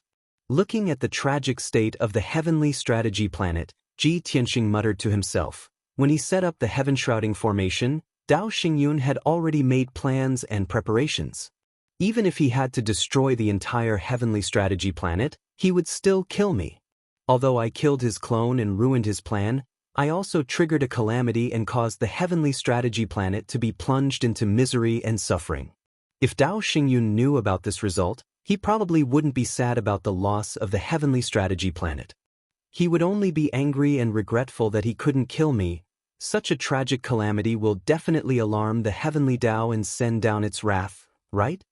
Looking at the tragic state of the heavenly strategy planet, Ji Tianxing muttered to himself. When he set up the heaven-shrouding formation, Dao Xingyun had already made plans and preparations. Even if he had to destroy the entire heavenly strategy planet, he would still kill me. Although I killed his clone and ruined his plan, I also triggered a calamity and caused the heavenly strategy planet to be plunged into misery and suffering. If Dao Xingyun knew about this result, he probably wouldn't be sad about the loss of the heavenly strategy planet. He would only be angry and regretful that he couldn't kill me. Such a tragic calamity will definitely alarm the heavenly Dao and send down its wrath, right?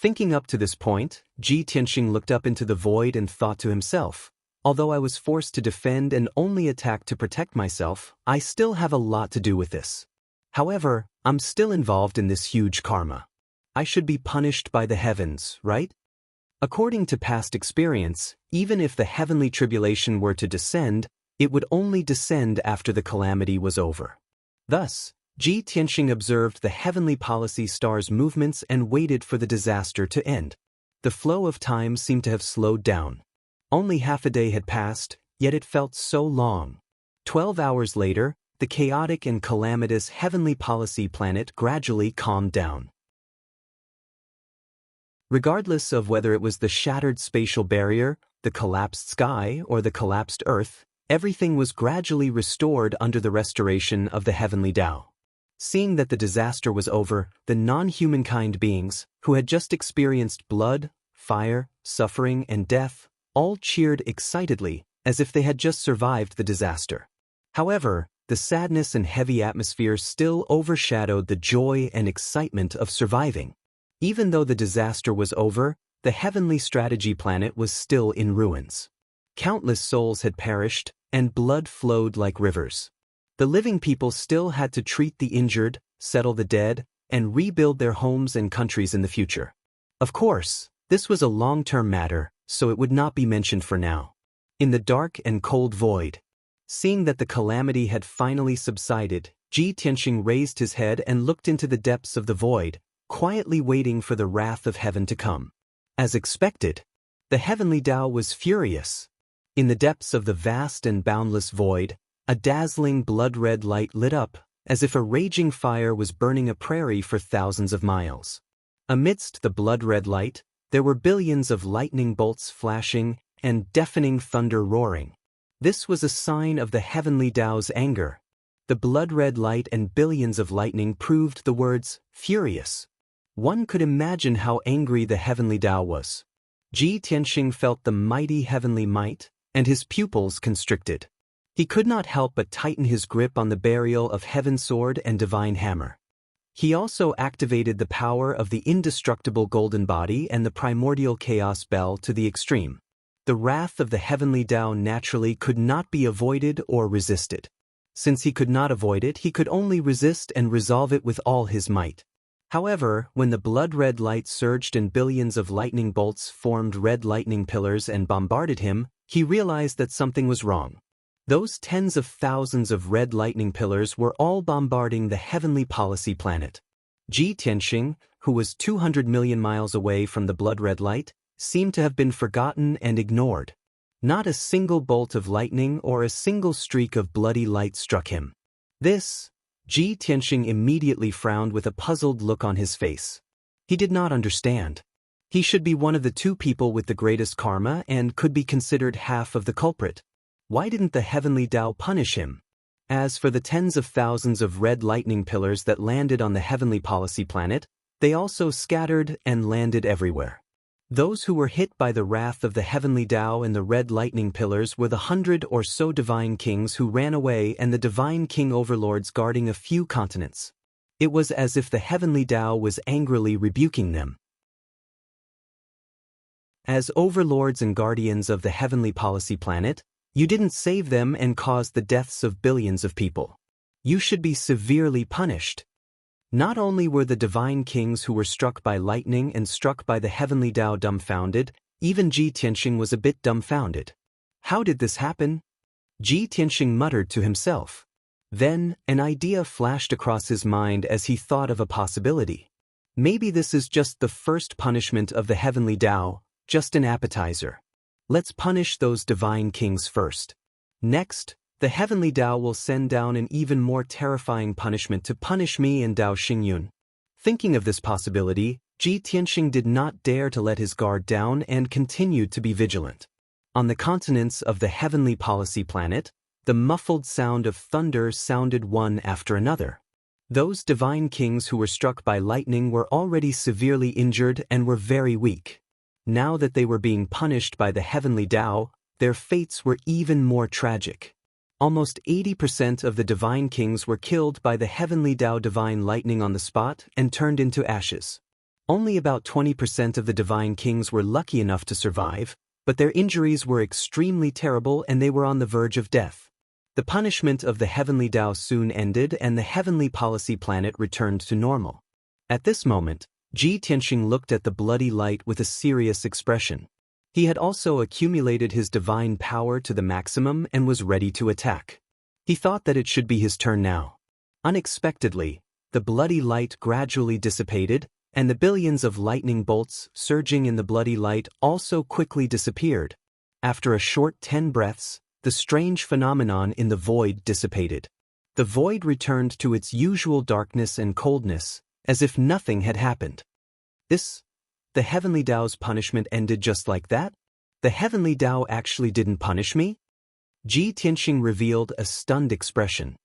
Thinking up to this point, Ji Tianxing looked up into the void and thought to himself, although I was forced to defend and only attack to protect myself, I still have a lot to do with this. However, I'm still involved in this huge karma. I should be punished by the heavens, right? According to past experience, even if the heavenly tribulation were to descend, it would only descend after the calamity was over. Thus, Ji Tianxing observed the heavenly policy star's movements and waited for the disaster to end. The flow of time seemed to have slowed down. Only half a day had passed, yet it felt so long. 12 hours later, the chaotic and calamitous heavenly policy planet gradually calmed down. Regardless of whether it was the shattered spatial barrier, the collapsed sky, or the collapsed earth, everything was gradually restored under the restoration of the heavenly Tao. Seeing that the disaster was over, the non-humankind beings, who had just experienced blood, fire, suffering, and death, all cheered excitedly, as if they had just survived the disaster. However, the sadness and heavy atmosphere still overshadowed the joy and excitement of surviving. Even though the disaster was over, the heavenly strategy planet was still in ruins. Countless souls had perished, and blood flowed like rivers. The living people still had to treat the injured, settle the dead, and rebuild their homes and countries in the future. Of course, this was a long-term matter, so it would not be mentioned for now. In the dark and cold void, seeing that the calamity had finally subsided, Ji Tianxing raised his head and looked into the depths of the void, quietly waiting for the wrath of heaven to come. As expected, the heavenly Tao was furious. In the depths of the vast and boundless void, a dazzling blood-red light lit up, as if a raging fire was burning a prairie for thousands of miles. Amidst the blood-red light, there were billions of lightning bolts flashing and deafening thunder roaring. This was a sign of the heavenly Tao's anger. The blood-red light and billions of lightning proved the words, furious. One could imagine how angry the heavenly Tao was. Ji Tianxing felt the mighty heavenly might, and his pupils constricted. He could not help but tighten his grip on the burial of Heaven's Sword and Divine Hammer. He also activated the power of the indestructible Golden Body and the primordial Chaos Bell to the extreme. The wrath of the heavenly Tao naturally could not be avoided or resisted. Since he could not avoid it, he could only resist and resolve it with all his might. However, when the blood-red light surged and billions of lightning bolts formed red lightning pillars and bombarded him, he realized that something was wrong. Those tens of thousands of red lightning pillars were all bombarding the heavenly policy planet. Ji Tianxing, who was 200 million miles away from the blood-red light, seemed to have been forgotten and ignored. Not a single bolt of lightning or a single streak of bloody light struck him. This, Ji Tianxing immediately frowned with a puzzled look on his face. He did not understand. He should be one of the two people with the greatest karma and could be considered half of the culprit. Why didn't the heavenly Tao punish him? As for the tens of thousands of red lightning pillars that landed on the heavenly policy planet, they also scattered and landed everywhere. Those who were hit by the wrath of the heavenly Tao and the red lightning pillars were the 100 or so divine kings who ran away and the divine king overlords guarding a few continents. It was as if the heavenly Tao was angrily rebuking them. As overlords and guardians of the heavenly policy planet, you didn't save them and caused the deaths of billions of people. You should be severely punished. Not only were the divine kings who were struck by lightning and struck by the heavenly Tao dumbfounded, even Ji Tianxing was a bit dumbfounded. How did this happen? Ji Tianxing muttered to himself. Then, an idea flashed across his mind as he thought of a possibility. Maybe this is just the first punishment of the heavenly Tao, just an appetizer. Let's punish those divine kings first. Next, the heavenly Tao will send down an even more terrifying punishment to punish me and Dao Xingyun. Thinking of this possibility, Ji Tianxing did not dare to let his guard down and continued to be vigilant. On the continents of the heavenly policy planet, the muffled sound of thunder sounded one after another. Those divine kings who were struck by lightning were already severely injured and were very weak. Now that they were being punished by the heavenly Tao, their fates were even more tragic. Almost 80% of the divine kings were killed by the heavenly Tao divine lightning on the spot and turned into ashes. Only about 20% of the divine kings were lucky enough to survive, but their injuries were extremely terrible and they were on the verge of death. The punishment of the heavenly Tao soon ended and the heavenly policy planet returned to normal. At this moment, Ji Tianxing looked at the bloody light with a serious expression. He had also accumulated his divine power to the maximum and was ready to attack. He thought that it should be his turn now. Unexpectedly, the bloody light gradually dissipated, and the billions of lightning bolts surging in the bloody light also quickly disappeared. After a short 10 breaths, the strange phenomenon in the void dissipated. The void returned to its usual darkness and coldness, as if nothing had happened. The heavenly Tao's punishment ended just like that? The heavenly Tao actually didn't punish me? Ji Tianxing revealed a stunned expression.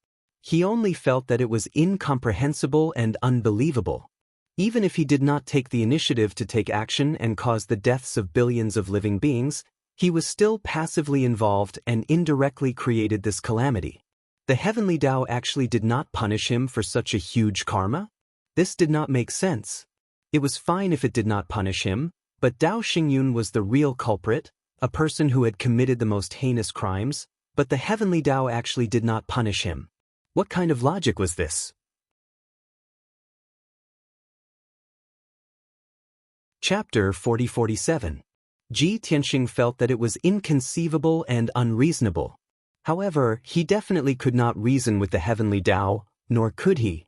He only felt that it was incomprehensible and unbelievable. Even if he did not take the initiative to take action and cause the deaths of billions of living beings, he was still passively involved and indirectly created this calamity. The heavenly Tao actually did not punish him for such a huge karma? This did not make sense. It was fine if it did not punish him, but Dao Xingyun was the real culprit, a person who had committed the most heinous crimes, but the heavenly Tao actually did not punish him. What kind of logic was this? Chapter 40-47. Ji Tianxing felt that it was inconceivable and unreasonable. However, he definitely could not reason with the heavenly Tao, nor could he.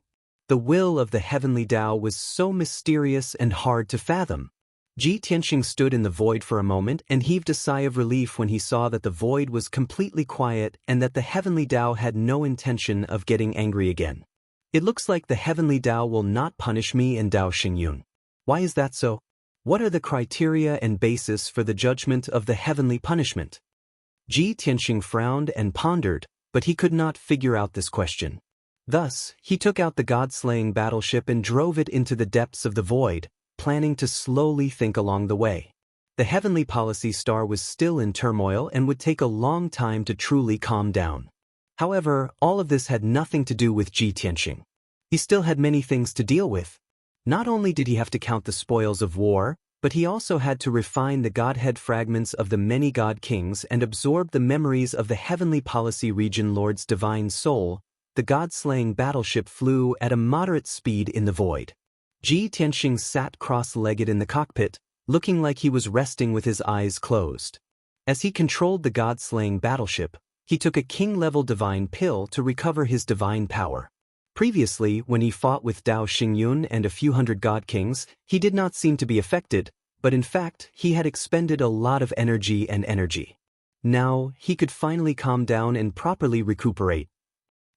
The will of the heavenly Tao was so mysterious and hard to fathom. Ji Tianxing stood in the void for a moment and heaved a sigh of relief when he saw that the void was completely quiet and that the heavenly Tao had no intention of getting angry again. It looks like the heavenly Tao will not punish me and Dao Xingyun. Why is that so? What are the criteria and basis for the judgment of the heavenly punishment? Ji Tianxing frowned and pondered, but he could not figure out this question. Thus, he took out the god-slaying battleship and drove it into the depths of the void, planning to slowly think along the way. The heavenly policy star was still in turmoil and would take a long time to truly calm down. However, all of this had nothing to do with Ji Tianxing. He still had many things to deal with. Not only did he have to count the spoils of war, but he also had to refine the godhead fragments of the many god kings and absorb the memories of the heavenly policy region lord's divine soul. The god-slaying battleship flew at a moderate speed in the void. Ji Tianxing sat cross-legged in the cockpit, looking like he was resting with his eyes closed. As he controlled the god-slaying battleship, he took a king-level divine pill to recover his divine power. Previously, when he fought with Dao Xingyun and a few hundred god kings, he did not seem to be affected, but in fact, he had expended a lot of energy. Now, he could finally calm down and properly recuperate.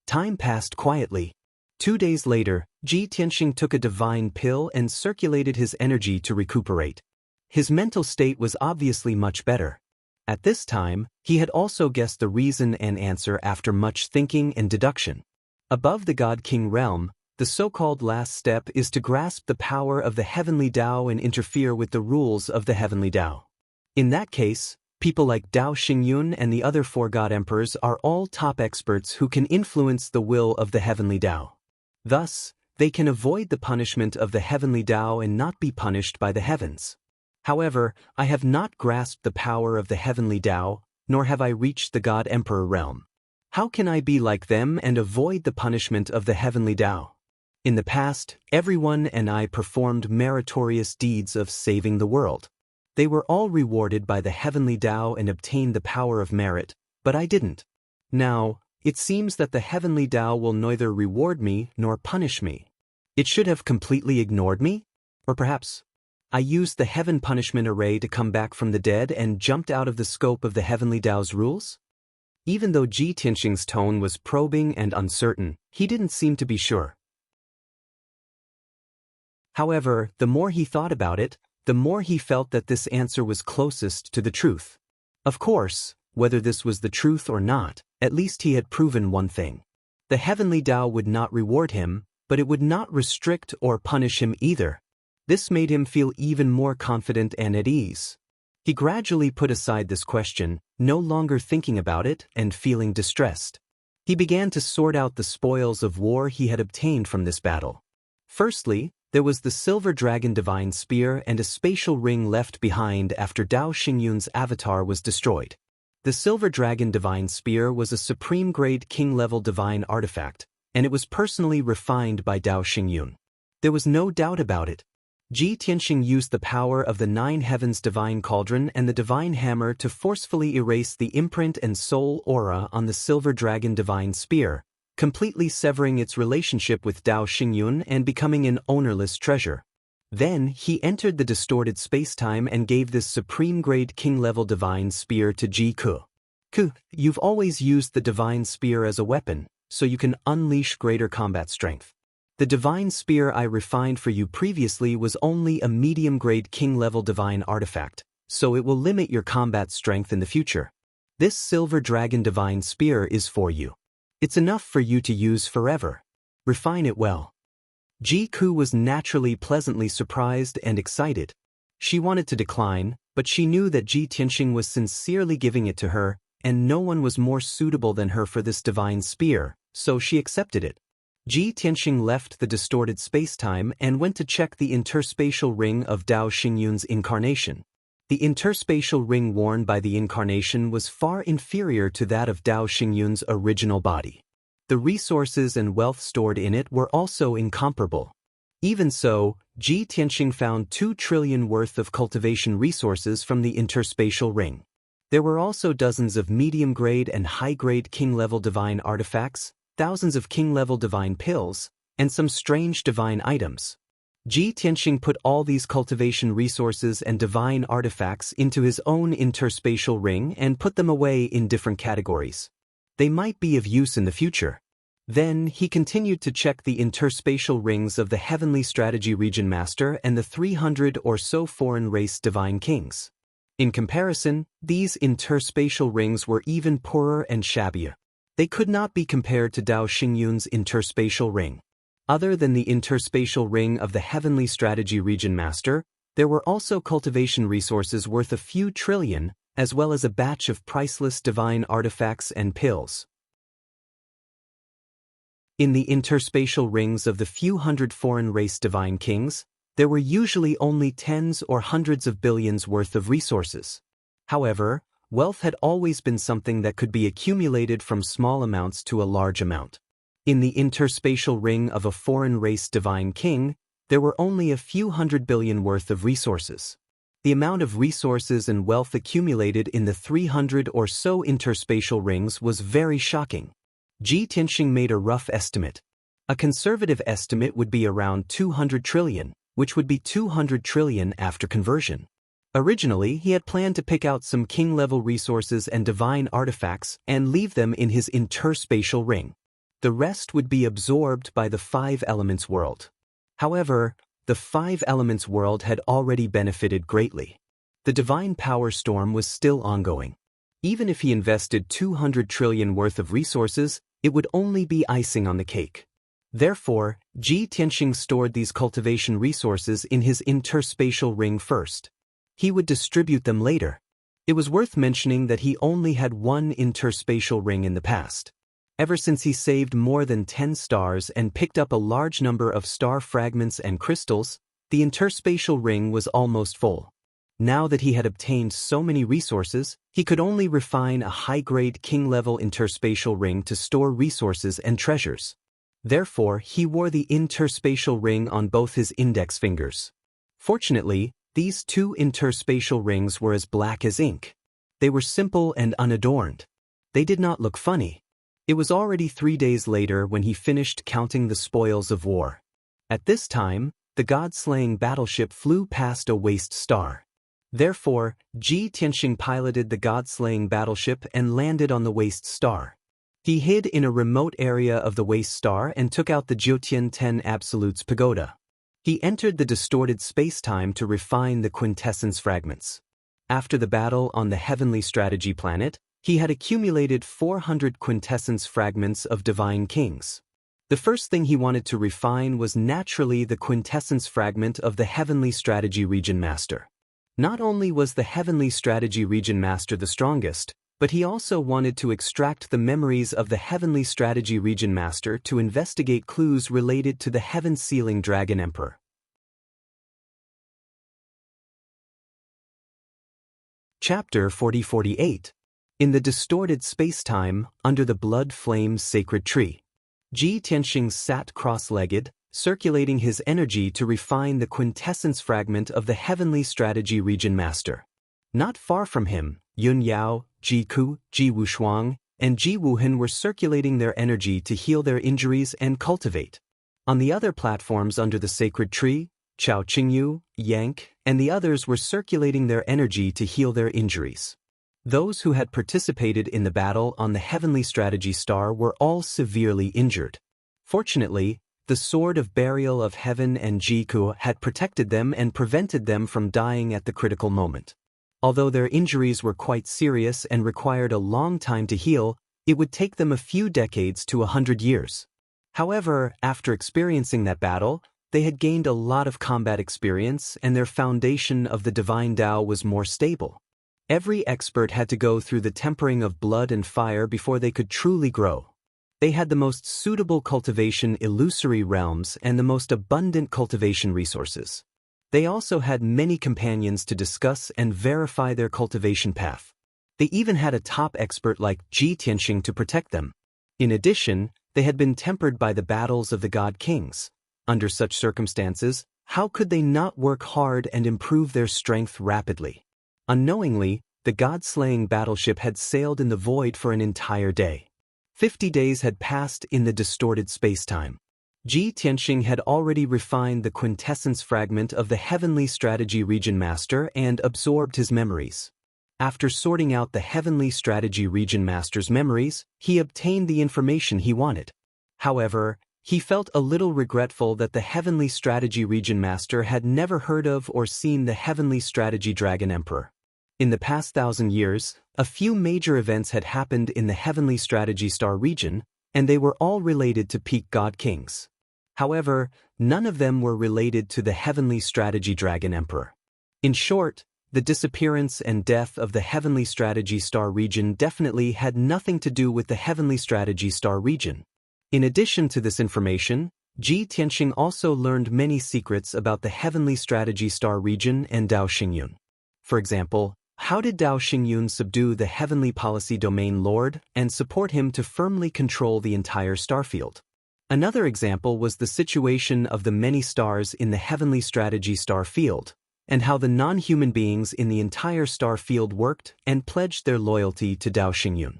Time passed quietly. 2 days later, Ji Tianxing took a divine pill and circulated his energy to recuperate. His mental state was obviously much better. At this time, he had also guessed the reason and answer after much thinking and deduction. Above the God King realm, the so-called last step is to grasp the power of the heavenly Tao and interfere with the rules of the heavenly Tao. In that case, people like Dao Xingyun and the other 4 God Emperors are all top experts who can influence the will of the heavenly Tao. Thus, they can avoid the punishment of the heavenly Tao and not be punished by the heavens. However, I have not grasped the power of the heavenly Tao, nor have I reached the God Emperor realm. How can I be like them and avoid the punishment of the heavenly Tao? In the past, everyone and I performed meritorious deeds of saving the world. They were all rewarded by the heavenly Tao and obtained the power of merit, but I didn't. Now, it seems that the heavenly Tao will neither reward me nor punish me. It should have completely ignored me? Or perhaps I used the heaven punishment array to come back from the dead and jumped out of the scope of the heavenly Tao's rules? Even though Ji Tianxing's tone was probing and uncertain, he didn't seem to be sure. However, the more he thought about it, the more he felt that this answer was closest to the truth. Of course, whether this was the truth or not, at least he had proven one thing. The heavenly Tao would not reward him, but it would not restrict or punish him either. This made him feel even more confident and at ease. He gradually put aside this question, no longer thinking about it and feeling distressed. He began to sort out the spoils of war he had obtained from this battle. Firstly, there was the silver dragon divine spear and a spatial ring left behind after Dao Xingyun's avatar was destroyed. The silver dragon divine spear was a supreme-grade king-level divine artifact, and it was personally refined by Dao Xingyun. There was no doubt about it. Ji Tianxing used the power of the 9 heavens divine cauldron and the divine hammer to forcefully erase the imprint and soul aura on the silver dragon divine spear, completely severing its relationship with Dao Xingyun and becoming an ownerless treasure. Then, he entered the distorted spacetime and gave this supreme-grade king-level divine spear to Ji Ku. Ku, you've always used the divine spear as a weapon, so you can unleash greater combat strength. The divine spear I refined for you previously was only a medium-grade king-level divine artifact, so it will limit your combat strength in the future. This silver dragon divine spear is for you. It's enough for you to use forever. Refine it well. Ji Ku was naturally pleasantly surprised and excited. She wanted to decline, but she knew that Ji Tianxing was sincerely giving it to her, and no one was more suitable than her for this divine spear, so she accepted it. Ji Tianxing left the distorted spacetime and went to check the interspatial ring of Dao Xingyun's incarnation. The interspatial ring worn by the incarnation was far inferior to that of Dao Xingyun's original body. The resources and wealth stored in it were also incomparable. Even so, Ji Tianxing found 2 trillion worth of cultivation resources from the interspatial ring. There were also dozens of medium-grade and high-grade king-level divine artifacts, thousands of king-level divine pills, and some strange divine items. Ji Tianxing put all these cultivation resources and divine artifacts into his own interspatial ring and put them away in different categories. They might be of use in the future. Then, he continued to check the interspatial rings of the Heavenly Strategy Region Master and the 300 or so foreign race divine kings. In comparison, these interspatial rings were even poorer and shabbier. They could not be compared to Dao Xingyun's interspatial ring. Other than the interspatial ring of the Heavenly Strategy Region Master, there were also cultivation resources worth a few trillion, as well as a batch of priceless divine artifacts and pills. In the interspatial rings of the few hundred foreign race divine kings, there were usually only tens or hundreds of billions worth of resources. However, wealth had always been something that could be accumulated from small amounts to a large amount. In the interspatial ring of a foreign race divine king, there were only a few hundred billion worth of resources. The amount of resources and wealth accumulated in the 300 or so interspatial rings was very shocking. Ji Tianxing made a rough estimate. A conservative estimate would be around 200 trillion, which would be 200 trillion after conversion. Originally, he had planned to pick out some king-level resources and divine artifacts and leave them in his interspatial ring. The rest would be absorbed by the Five Elements world. However, the Five Elements world had already benefited greatly. The divine power storm was still ongoing. Even if he invested 200 trillion worth of resources, it would only be icing on the cake. Therefore, Ji Tianxing stored these cultivation resources in his interspatial ring first. He would distribute them later. It was worth mentioning that he only had one interspatial ring in the past. Ever since he saved more than 10 stars and picked up a large number of star fragments and crystals, the interspatial ring was almost full. Now that he had obtained so many resources, he could only refine a high-grade king-level interspatial ring to store resources and treasures. Therefore, he wore the interspatial ring on both his index fingers. Fortunately, these two interspatial rings were as black as ink. They were simple and unadorned. They did not look funny. It was already 3 days later when he finished counting the spoils of war. At this time, the god-slaying battleship flew past a waste star. Therefore, Ji Tianxing piloted the god-slaying battleship and landed on the waste star. He hid in a remote area of the waste star and took out the Jiutian 10 Absolutes Pagoda. He entered the distorted space-time to refine the quintessence fragments. After the battle on the heavenly strategy planet, he had accumulated 400 quintessence fragments of divine kings. The first thing he wanted to refine was naturally the quintessence fragment of the heavenly strategy region master. Not only was the heavenly strategy region master the strongest, but he also wanted to extract the memories of the heavenly strategy region master to investigate clues related to the heaven-sealing dragon emperor. Chapter 40-48. In the distorted space-time, under the blood flame sacred tree. Ji Tianxing sat cross-legged, circulating his energy to refine the quintessence fragment of the heavenly strategy region master. Not far from him, Yun Yao, Ji Ku, Ji Wushuang, and Ji Wuhan were circulating their energy to heal their injuries and cultivate. On the other platforms under the sacred tree, Chao Qingyu, Yank, and the others were circulating their energy to heal their injuries. Those who had participated in the battle on the heavenly strategy star were all severely injured. Fortunately, the sword of burial of heaven and Jiku had protected them and prevented them from dying at the critical moment. Although their injuries were quite serious and required a long time to heal, it would take them a few decades to 100 years. However, after experiencing that battle, they had gained a lot of combat experience and their foundation of the divine Tao was more stable. Every expert had to go through the tempering of blood and fire before they could truly grow. They had the most suitable cultivation illusory realms and the most abundant cultivation resources. They also had many companions to discuss and verify their cultivation path. They even had a top expert like Ji Tianxing to protect them. In addition, they had been tempered by the battles of the God Kings. Under such circumstances, how could they not work hard and improve their strength rapidly? Unknowingly, the god-slaying battleship had sailed in the void for an entire day. 50 days had passed in the distorted space-time. Ji Tianxing had already refined the quintessence fragment of the heavenly strategy region master and absorbed his memories. After sorting out the heavenly strategy region master's memories, he obtained the information he wanted. However, he felt a little regretful that the heavenly strategy region master had never heard of or seen the heavenly strategy dragon emperor. In the past 1,000 years, a few major events had happened in the heavenly strategy star region, and they were all related to peak god kings. However, none of them were related to the heavenly strategy dragon emperor. In short, the disappearance and death of the heavenly strategy star region definitely had nothing to do with the heavenly strategy star region. In addition to this information, Ji Tianxing also learned many secrets about the heavenly strategy star region and Dao Xingyun. For example, how did Dao Xingyun subdue the heavenly policy domain lord and support him to firmly control the entire starfield? Another example was the situation of the many stars in the heavenly strategy star field, and how the non-human beings in the entire star field worked and pledged their loyalty to Dao Xingyun.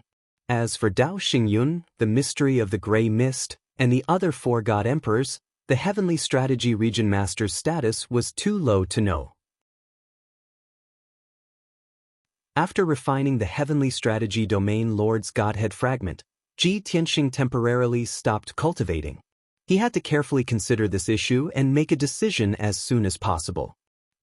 As for Dao Xingyun, the mystery of the gray mist, and the other 4 god emperors, the heavenly strategy region master's status was too low to know. After refining the heavenly strategy domain Lord's Godhead fragment, Ji Tianxing temporarily stopped cultivating. He had to carefully consider this issue and make a decision as soon as possible.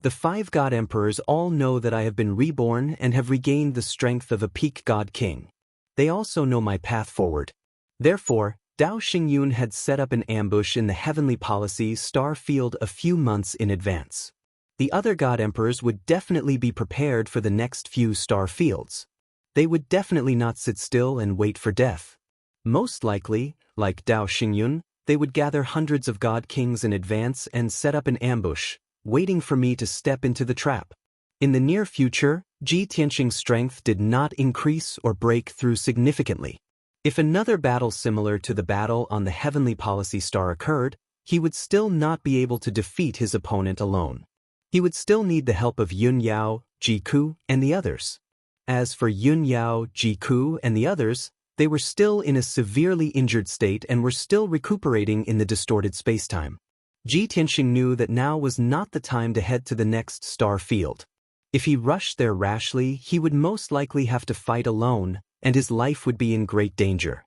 The 5 God Emperors all know that I have been reborn and have regained the strength of a peak God King. They also know my path forward. Therefore, Dao Xingyun had set up an ambush in the Heavenly Policy star field a few months in advance. The other God Emperors would definitely be prepared for the next few star fields. They would definitely not sit still and wait for death. Most likely, like Dao Xingyun, they would gather hundreds of God Kings in advance and set up an ambush, waiting for me to step into the trap. In the near future, Ji Tianxing's strength did not increase or break through significantly. If another battle similar to the battle on the Heavenly Policy star occurred, he would still not be able to defeat his opponent alone. He would still need the help of Yun Yao, Ji Ku, and the others. As for Yun Yao, Ji Ku, and the others, they were still in a severely injured state and were still recuperating in the distorted spacetime. Ji Tianxing knew that now was not the time to head to the next star field. If he rushed there rashly, he would most likely have to fight alone, and his life would be in great danger.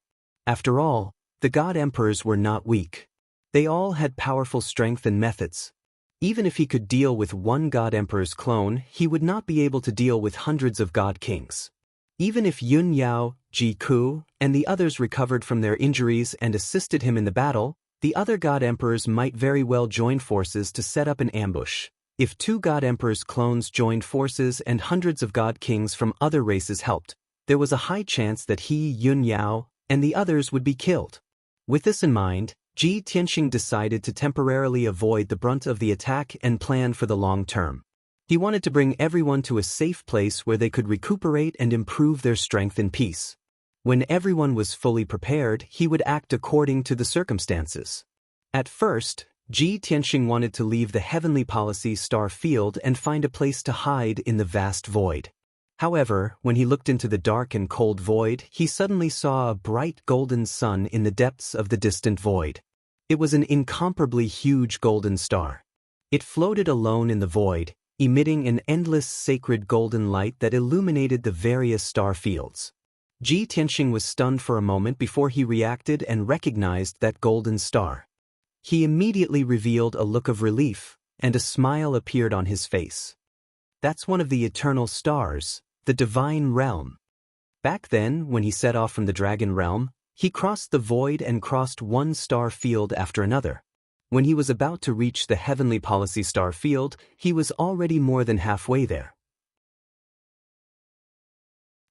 After all, the God Emperors were not weak. They all had powerful strength and methods. Even if he could deal with one God Emperor's clone, he would not be able to deal with hundreds of God Kings. Even if Yun Yao, Ji Ku, and the others recovered from their injuries and assisted him in the battle, the other God Emperors might very well join forces to set up an ambush. If 2 God Emperors' clones joined forces and hundreds of God Kings from other races helped, there was a high chance that he, Yun Yao, and the others would be killed. With this in mind, Ji Tianxing decided to temporarily avoid the brunt of the attack and plan for the long term. He wanted to bring everyone to a safe place where they could recuperate and improve their strength in peace. When everyone was fully prepared, he would act according to the circumstances. At first, Ji Tianxing wanted to leave the Heavenly Policy star field and find a place to hide in the vast void. However, when he looked into the dark and cold void, he suddenly saw a bright golden sun in the depths of the distant void. It was an incomparably huge golden star. It floated alone in the void, emitting an endless sacred golden light that illuminated the various star fields. Ji Tianxing was stunned for a moment before he reacted and recognized that golden star. He immediately revealed a look of relief, and a smile appeared on his face. That's one of the eternal stars, the divine realm. Back then, when he set off from the dragon realm, he crossed the void and crossed one star field after another. When he was about to reach the Heavenly Policy star field, he was already more than halfway there.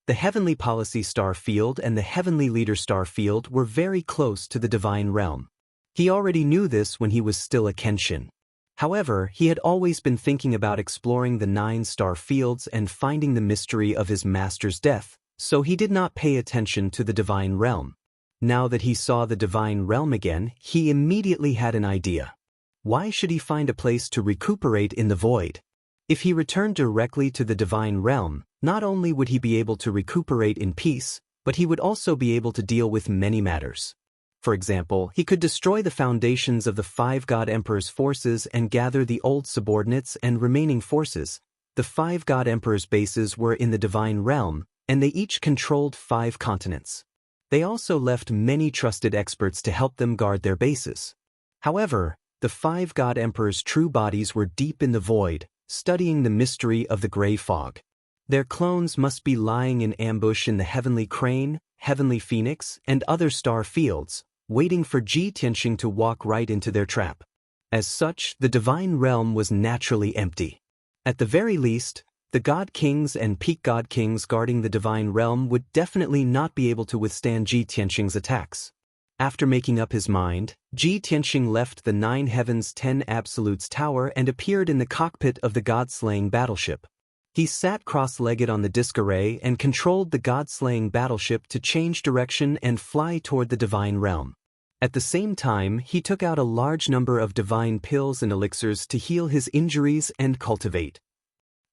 The Heavenly Policy star field and the Heavenly Leader star field were very close to the divine realm. He already knew this when he was still a Kenshin. However, he had always been thinking about exploring the 9 star fields and finding the mystery of his master's death, so he did not pay attention to the divine realm. Now that he saw the divine realm again, he immediately had an idea. Why should he find a place to recuperate in the void? If he returned directly to the divine realm, not only would he be able to recuperate in peace, but he would also be able to deal with many matters. For example, he could destroy the foundations of the 5 God Emperors' forces and gather the old subordinates and remaining forces. The 5 God Emperors' bases were in the divine realm, and they each controlled 5 continents. They also left many trusted experts to help them guard their bases. However, the 5 God Emperors' true bodies were deep in the void, studying the mystery of the gray fog. Their clones must be lying in ambush in the Heavenly Crane, Heavenly Phoenix, and other star fields, waiting for Ji Tianxing to walk right into their trap. As such, the divine realm was naturally empty. At the very least, the God Kings and Peak God Kings guarding the divine realm would definitely not be able to withstand Ji Tianxing's attacks. After making up his mind, Ji Tianxing left the 9 Heavens 10 Absolutes Tower and appeared in the cockpit of the God-slaying battleship. He sat cross-legged on the disc array and controlled the God-slaying battleship to change direction and fly toward the divine realm. At the same time, he took out a large number of divine pills and elixirs to heal his injuries and cultivate.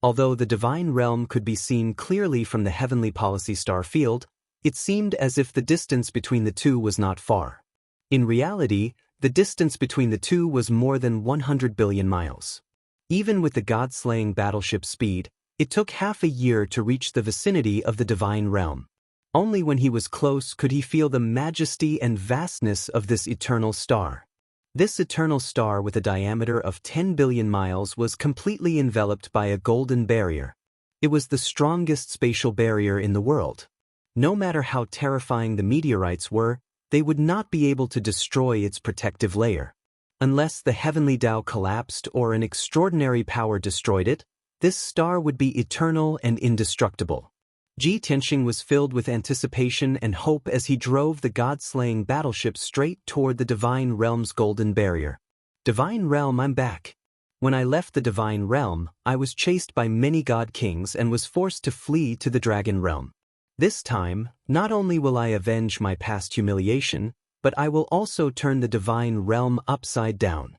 Although the divine realm could be seen clearly from the Heavenly Policy star field, it seemed as if the distance between the two was not far. In reality, the distance between the two was more than 100 billion miles. Even with the God-slaying battleship speed, It took half a year to reach the vicinity of the divine realm. Only when he was close could he feel the majesty and vastness of this eternal star. This eternal star with a diameter of 10 billion miles was completely enveloped by a golden barrier. It was the strongest spatial barrier in the world. No matter how terrifying the meteorites were, they would not be able to destroy its protective layer. Unless the heavenly Tao collapsed or an extraordinary power destroyed it, this star would be eternal and indestructible. Ji Tianxing was filled with anticipation and hope as he drove the god-slaying battleship straight toward the Divine Realm's golden barrier. Divine Realm, I'm back. When I left the Divine Realm, I was chased by many god kings and was forced to flee to the Dragon Realm. This time, not only will I avenge my past humiliation, but I will also turn the Divine Realm upside down.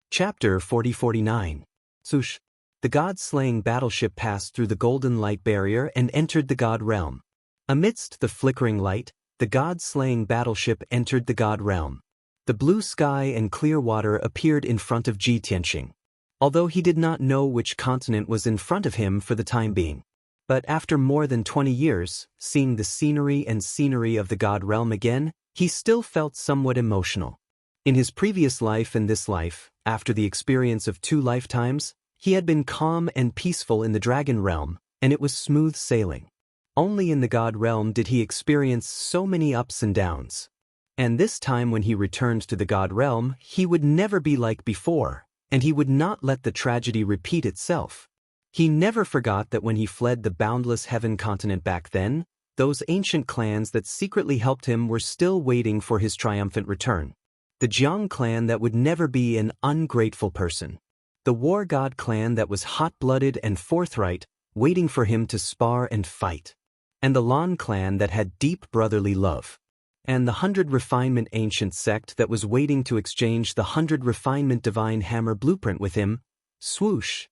Chapter 40-49. Swoosh. The god-slaying battleship passed through the golden light barrier and entered the god realm. Amidst the flickering light, the god-slaying battleship entered the god realm. The blue sky and clear water appeared in front of Ji Tianxing. Although he did not know which continent was in front of him for the time being. But after more than 20 years, seeing the scenery of the god realm again, he still felt somewhat emotional. In his previous life and this life, after the experience of 2 lifetimes, he had been calm and peaceful in the Dragon Realm, and it was smooth sailing. Only in the God Realm did he experience so many ups and downs. And this time when he returned to the God Realm, he would never be like before, and he would not let the tragedy repeat itself. He never forgot that when he fled the boundless heaven continent back then, those ancient clans that secretly helped him were still waiting for his triumphant return. The Jiang clan that would never be an ungrateful person. The war god clan that was hot-blooded and forthright, waiting for him to spar and fight. And the Lan clan that had deep brotherly love. And the 100 Refinement ancient sect that was waiting to exchange the 100 Refinement divine hammer blueprint with him. Swoosh!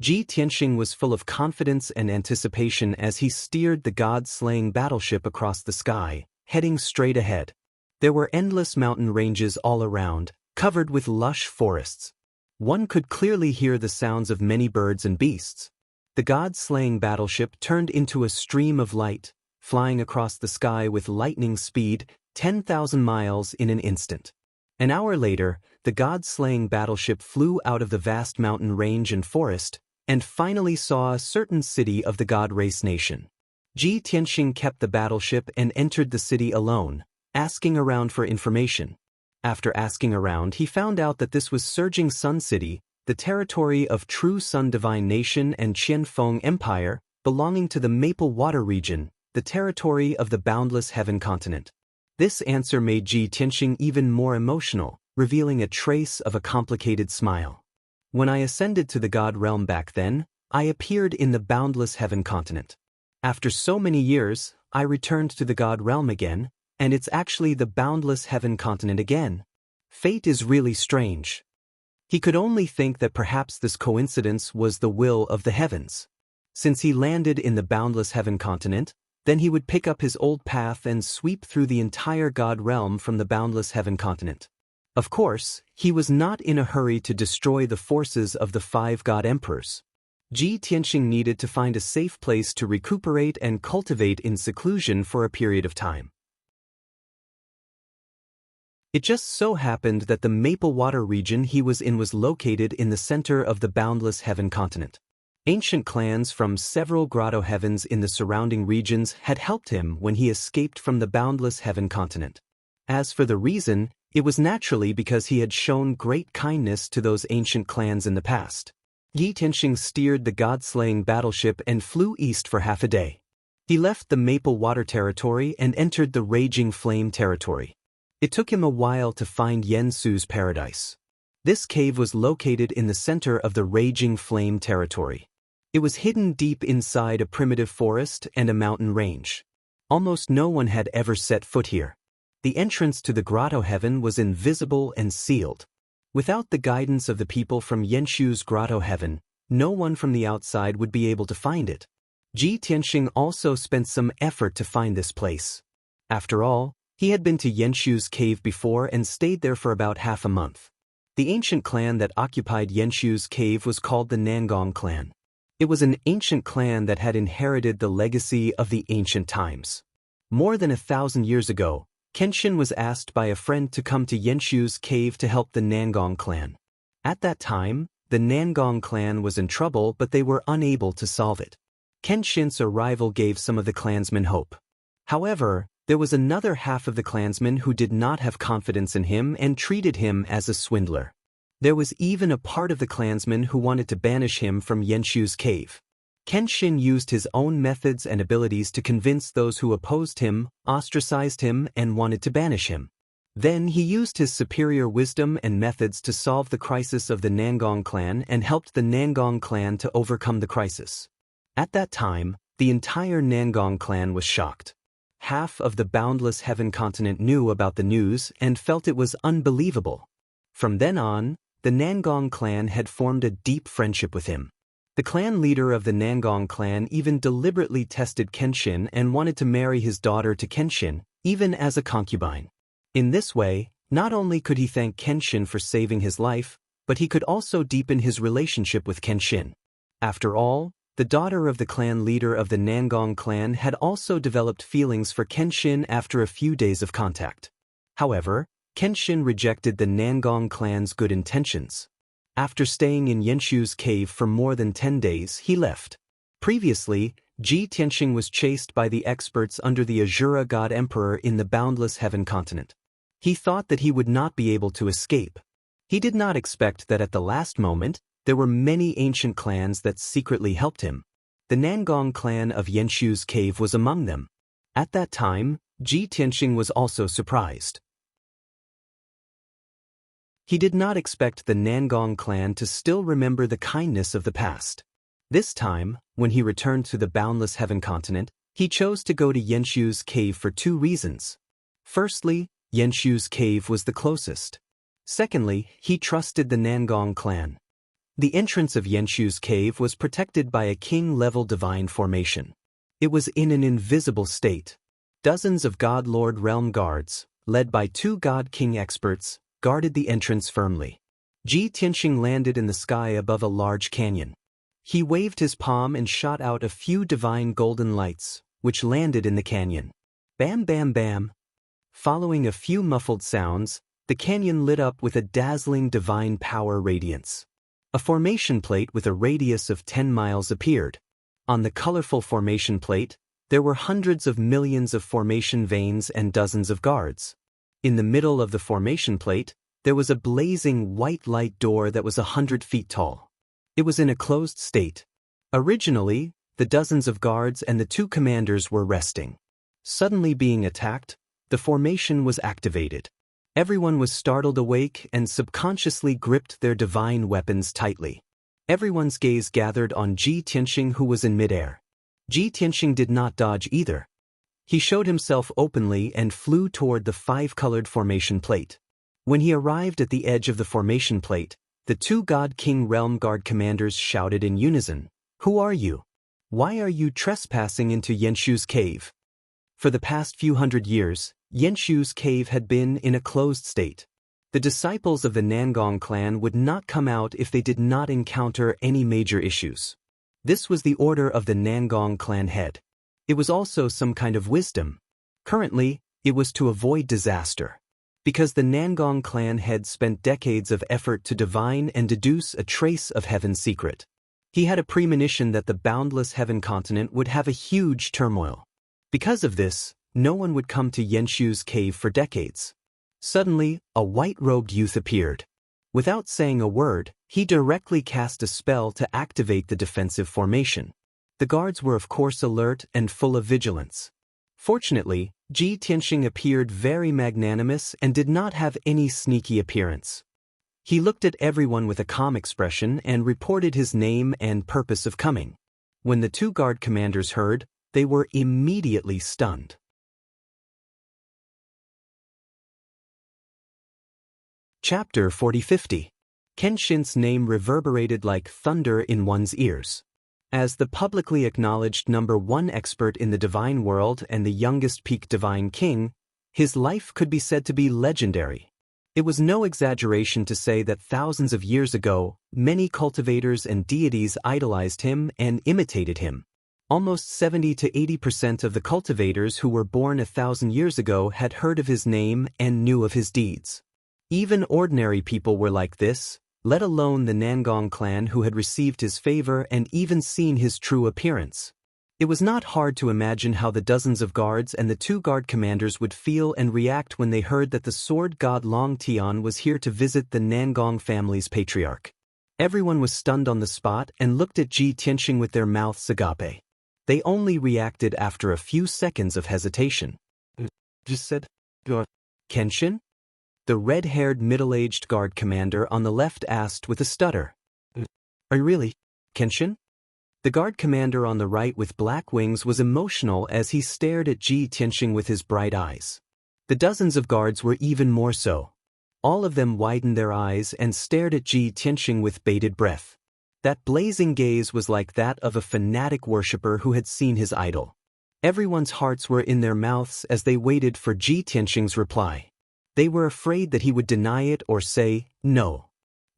Ji Tianxing was full of confidence and anticipation as he steered the god-slaying battleship across the sky, heading straight ahead. There were endless mountain ranges all around, covered with lush forests. One could clearly hear the sounds of many birds and beasts. The god-slaying battleship turned into a stream of light, flying across the sky with lightning speed, 10,000 miles in an instant. An hour later, the god-slaying battleship flew out of the vast mountain range and forest, and finally saw a certain city of the god race nation. Ji Tianxing kept the battleship and entered the city alone, asking around for information. After asking around, he found out that this was Surging Sun City, the territory of True Sun Divine Nation and Qianfeng Empire, belonging to the Maple Water region, the territory of the Boundless Heaven continent. This answer made Ji Tianxing even more emotional, revealing a trace of a complicated smile. When I ascended to the God realm back then, I appeared in the Boundless Heaven continent. After so many years, I returned to the God realm again, and it's actually the Boundless Heaven continent again. Fate is really strange. He could only think that perhaps this coincidence was the will of the heavens. Since he landed in the Boundless Heaven continent, then he would pick up his old path and sweep through the entire God realm from the Boundless Heaven continent. Of course, he was not in a hurry to destroy the forces of the 5 God emperors. Ji Tianxing needed to find a safe place to recuperate and cultivate in seclusion for a period of time. It just so happened that the Maple Water region he was in was located in the center of the Boundless Heaven continent. Ancient clans from several grotto heavens in the surrounding regions had helped him when he escaped from the Boundless Heaven continent. As for the reason, it was naturally because he had shown great kindness to those ancient clans in the past. Ji Tianxing steered the god-slaying battleship and flew east for half a day. He left the Maple Water territory and entered the Raging Flame territory. It took him a while to find Yen Su's paradise. This cave was located in the center of the Raging Flame territory. It was hidden deep inside a primitive forest and a mountain range. Almost no one had ever set foot here. The entrance to the grotto heaven was invisible and sealed. Without the guidance of the people from Yenshu's grotto heaven, no one from the outside would be able to find it. Ji Tianxing also spent some effort to find this place. After all, he had been to Yenshu's cave before and stayed there for about half a month. The ancient clan that occupied Yenshu's cave was called the Nangong clan. It was an ancient clan that had inherited the legacy of the ancient times. More than 1,000 years ago, Kenshin was asked by a friend to come to Yenshu's cave to help the Nangong clan. At that time, the Nangong clan was in trouble, but they were unable to solve it. Kenshin's arrival gave some of the clansmen hope. However, there was another half of the clansmen who did not have confidence in him and treated him as a swindler. There was even a part of the clansmen who wanted to banish him from Yenshu's cave. Kenshin used his own methods and abilities to convince those who opposed him, ostracized him, and wanted to banish him. Then he used his superior wisdom and methods to solve the crisis of the Nangong clan and helped the Nangong clan to overcome the crisis. At that time, the entire Nangong clan was shocked. Half of the boundless heaven continent knew about the news and felt it was unbelievable. From then on, the Nangong clan had formed a deep friendship with him. The clan leader of the Nangong clan even deliberately tested Kenshin and wanted to marry his daughter to Kenshin, even as a concubine. In this way, not only could he thank Kenshin for saving his life, but he could also deepen his relationship with Kenshin. After all, the daughter of the clan leader of the Nangong clan had also developed feelings for Kenshin after a few days of contact. However, Kenshin rejected the Nangong clan's good intentions. After staying in Yenshu's cave for more than 10 days, he left. Previously, Ji Tianxing was chased by the experts under the Azura God Emperor in the boundless heaven continent. He thought that he would not be able to escape. He did not expect that at the last moment, there were many ancient clans that secretly helped him. The Nangong clan of Yenshu's cave was among them. At that time, Ji Tianxing was also surprised. He did not expect the Nangong clan to still remember the kindness of the past. This time, when he returned to the boundless heaven continent, he chose to go to Yenshu's cave for 2 reasons. Firstly, Yenshu's cave was the closest. Secondly, he trusted the Nangong clan. The entrance of Yenshu's cave was protected by a king-level divine formation. It was in an invisible state. Dozens of God Lord Realm guards, led by 2 God King experts, guarded the entrance firmly. Ji Tianxing landed in the sky above a large canyon. He waved his palm and shot out a few divine golden lights, which landed in the canyon. Bam bam bam. Following a few muffled sounds, the canyon lit up with a dazzling divine power radiance. A formation plate with a radius of 10 miles appeared. On the colorful formation plate, there were hundreds of millions of formation veins and dozens of guards. In the middle of the formation plate, there was a blazing white light door that was 100 feet tall. It was in a closed state. Originally, the dozens of guards and the 2 commanders were resting. Suddenly being attacked, the formation was activated. Everyone was startled awake and subconsciously gripped their divine weapons tightly. Everyone's gaze gathered on Ji Tianxing, who was in midair. Ji Tianxing did not dodge either. He showed himself openly and flew toward the 5-colored formation plate. When he arrived at the edge of the formation plate, the 2 God King Realm Guard commanders shouted in unison, "Who are you? Why are you trespassing into Yenshu's cave?" For the past few hundred years, Yenshu's cave had been in a closed state. The disciples of the Nangong clan would not come out if they did not encounter any major issues. This was the order of the Nangong clan head. It was also some kind of wisdom. Currently, it was to avoid disaster. Because the Nangong clan head spent decades of effort to divine and deduce a trace of heaven's secret. He had a premonition that the boundless heaven continent would have a huge turmoil. Because of this, no one would come to Yenshu's cave for decades. Suddenly, a white-robed youth appeared. Without saying a word, he directly cast a spell to activate the defensive formation. The guards were of course alert and full of vigilance. Fortunately, Ji Tianxing appeared very magnanimous and did not have any sneaky appearance. He looked at everyone with a calm expression and reported his name and purpose of coming. When the 2 guard commanders heard, they were immediately stunned. Chapter 40-50. Kenshin's name reverberated like thunder in one's ears. As the publicly acknowledged #1 expert in the divine world and the youngest peak divine king, his life could be said to be legendary. It was no exaggeration to say that thousands of years ago, many cultivators and deities idolized him and imitated him. Almost 70 to 80% of the cultivators who were born 1,000 years ago had heard of his name and knew of his deeds. Even ordinary people were like this, let alone the Nangong clan who had received his favor and even seen his true appearance. It was not hard to imagine how the dozens of guards and the 2 guard commanders would feel and react when they heard that the sword god Longtime was here to visit the Nangong family's patriarch. Everyone was stunned on the spot and looked at Ji Tianxing with their mouths agape. They only reacted after a few seconds of hesitation. Just said, Kenshin? The red-haired middle-aged guard commander on the left asked with a stutter. Are you really, Kenshin? The guard commander on the right with black wings was emotional as he stared at Ji Tianxing with his bright eyes. The dozens of guards were even more so. All of them widened their eyes and stared at Ji Tianxing with bated breath. That blazing gaze was like that of a fanatic worshipper who had seen his idol. Everyone's hearts were in their mouths as they waited for Ji Tianxing's reply. They were afraid that he would deny it or say, no.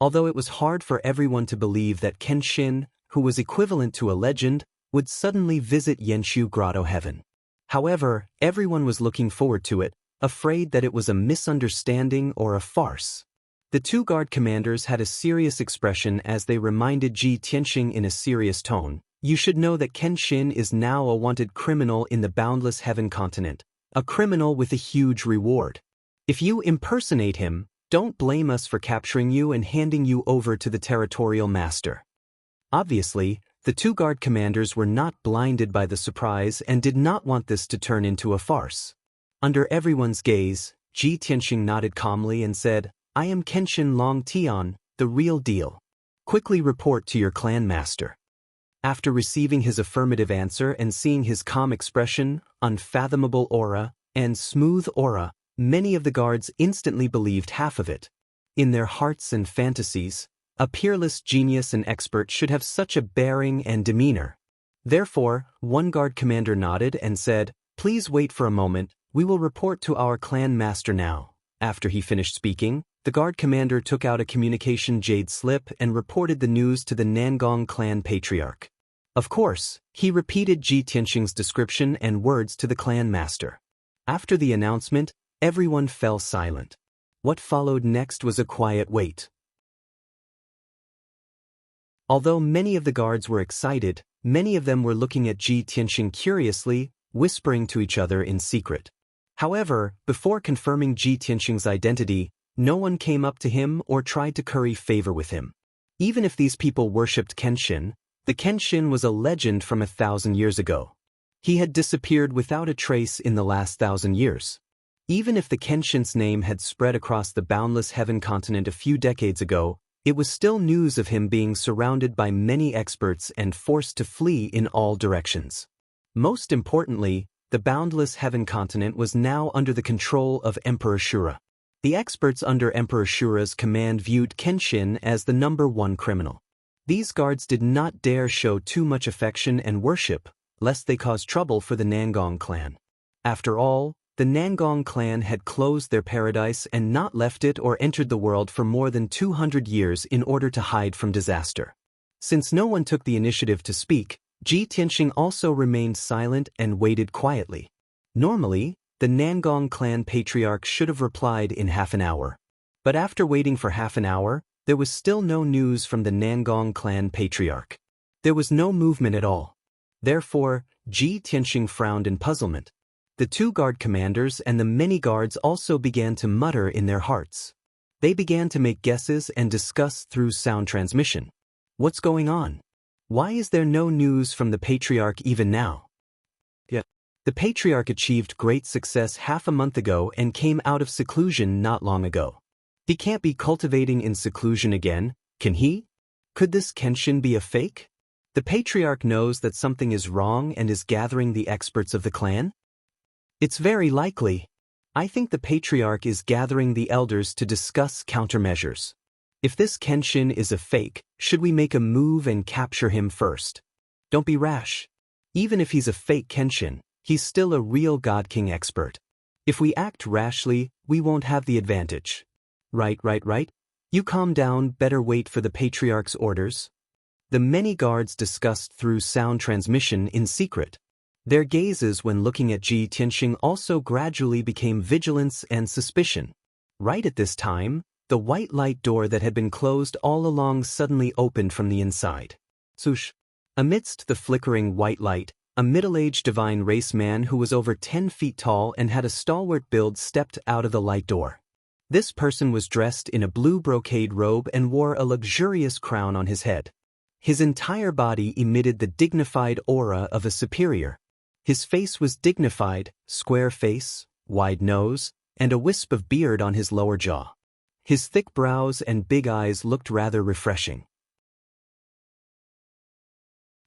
Although it was hard for everyone to believe that Kenshin, who was equivalent to a legend, would suddenly visit Yanshu Grotto Heaven. However, everyone was looking forward to it, afraid that it was a misunderstanding or a farce. The 2 guard commanders had a serious expression as they reminded Ji Tianxing in a serious tone, you should know that Kenshin is now a wanted criminal in the boundless heaven continent, a criminal with a huge reward. If you impersonate him, don't blame us for capturing you and handing you over to the territorial master. Obviously, the 2 guard commanders were not blinded by the surprise and did not want this to turn into a farce. Under everyone's gaze, Ji Tianxing nodded calmly and said, I am Kenshin Longtime, the real deal. Quickly report to your clan master. After receiving his affirmative answer and seeing his calm expression, unfathomable aura, and smooth aura, many of the guards instantly believed half of it. In their hearts and fantasies, a peerless genius and expert should have such a bearing and demeanor. Therefore, 1 guard commander nodded and said, please wait for a moment, we will report to our clan master now. After he finished speaking, the guard commander took out a communication jade slip and reported the news to the Nangong clan patriarch. Of course, he repeated Ji Tianxing's description and words to the clan master. After the announcement, everyone fell silent. What followed next was a quiet wait. Although many of the guards were excited, many of them were looking at Ji Tianxing curiously, whispering to each other in secret. However, before confirming Ji Tianxing's identity, no one came up to him or tried to curry favor with him. Even if these people worshipped Kenshin, the Kenshin was a legend from 1,000 years ago. He had disappeared without a trace in the last 1,000 years. Even if the Kenshin's name had spread across the boundless heaven continent a few decades ago, it was still news of him being surrounded by many experts and forced to flee in all directions. Most importantly, the boundless heaven continent was now under the control of Emperor Shura. The experts under Emperor Shura's command viewed Kenshin as the #1 criminal. These guards did not dare show too much affection and worship, lest they cause trouble for the Nangong clan. After all, the Nangong clan had closed their paradise and not left it or entered the world for more than 200 years in order to hide from disaster. Since no one took the initiative to speak, Ji Tianxing also remained silent and waited quietly. Normally, the Nangong clan patriarch should have replied in half an hour. But after waiting for half an hour, there was still no news from the Nangong clan patriarch. There was no movement at all. Therefore, Ji Tianxing frowned in puzzlement. The 2 guard commanders and the many guards also began to mutter in their hearts. They began to make guesses and discuss through sound transmission. What's going on? Why is there no news from the patriarch even now? The patriarch achieved great success half a month ago and came out of seclusion not long ago. He can't be cultivating in seclusion again, can he? Could this Kenshin be a fake? The patriarch knows that something is wrong and is gathering the experts of the clan? It's very likely. I think the patriarch is gathering the elders to discuss countermeasures. If this Kenshin is a fake, should we make a move and capture him first? Don't be rash. Even if he's a fake Kenshin, he's still a real God King expert. If we act rashly, we won't have the advantage. Right. You calm down, better wait for the patriarch's orders. The many guards discussed through sound transmission in secret. Their gazes when looking at Ji Tianxing also gradually became vigilance and suspicion. Right at this time, the white light door that had been closed all along suddenly opened from the inside. Swoosh! Amidst the flickering white light, a middle-aged divine race man who was over 10 feet tall and had a stalwart build stepped out of the light door. This person was dressed in a blue brocade robe and wore a luxurious crown on his head. His entire body emitted the dignified aura of a superior. His face was dignified, square face, wide nose, and a wisp of beard on his lower jaw. His thick brows and big eyes looked rather refreshing.